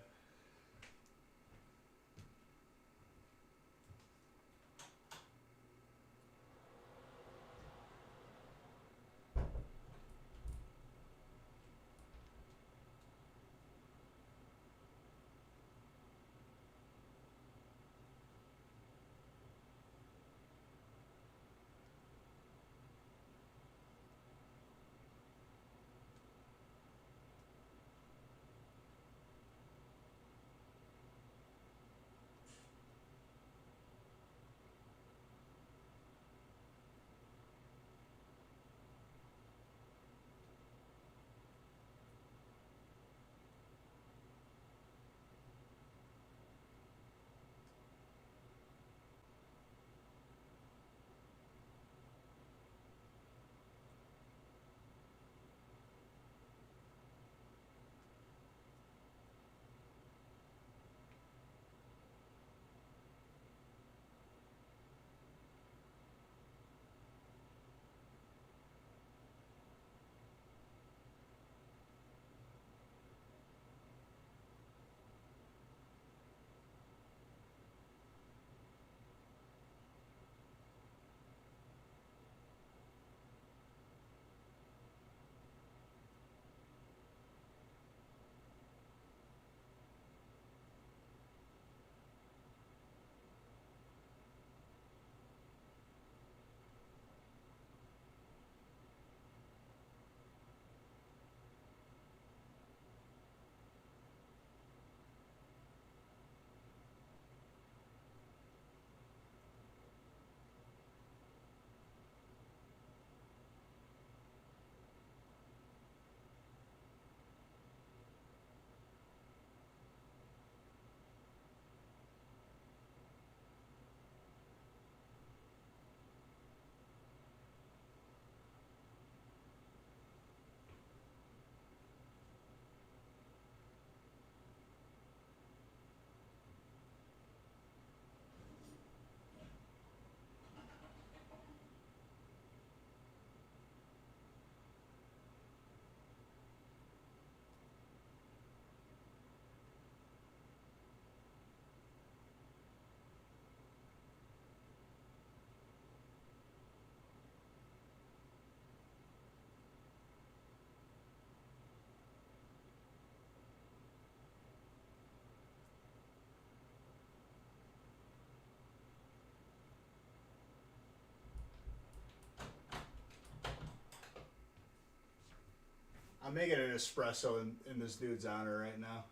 I'm making an espresso in this dude's honor right now.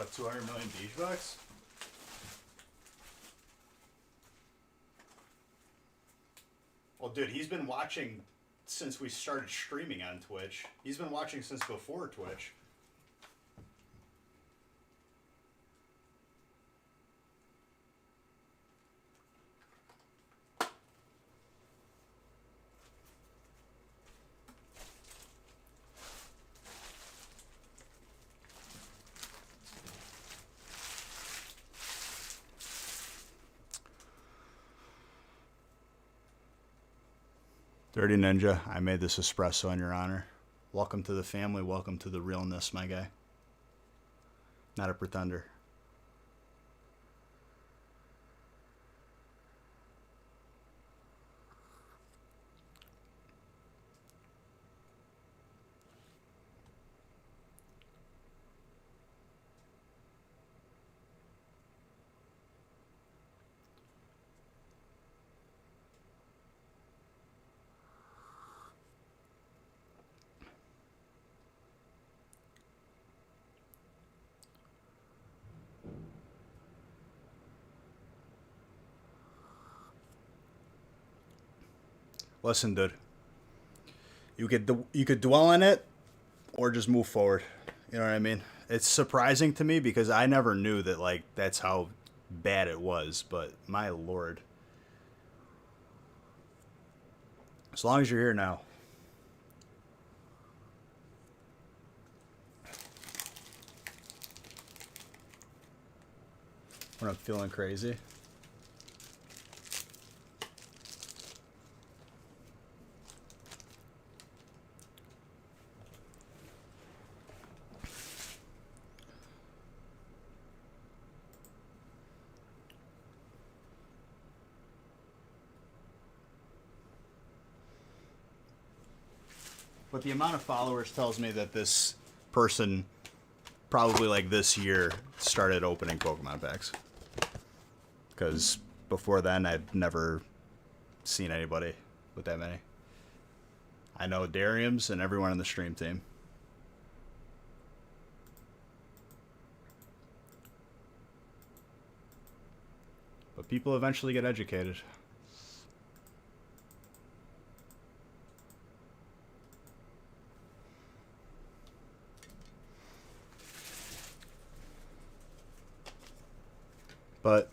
what, 200 million beach bucks? Well, dude, he's been watching since we started streaming on Twitch. He's been watching since before Twitch. Dirty Ninja, I made this espresso in your honor. Welcome to the family. Welcome to the realness, my guy. Not a pretender. Listen, dude. You could dwell on it, or just move forward. You know what I mean? It's surprising to me because I never knew that like that's how bad it was. But my lord, as long as you're here now. When I'm feeling crazy. But the amount of followers tells me that this person, probably like this year, started opening Pokemon packs. Because before then, I'd never seen anybody with that many. I know Darium's and everyone on the stream team. But people eventually get educated. But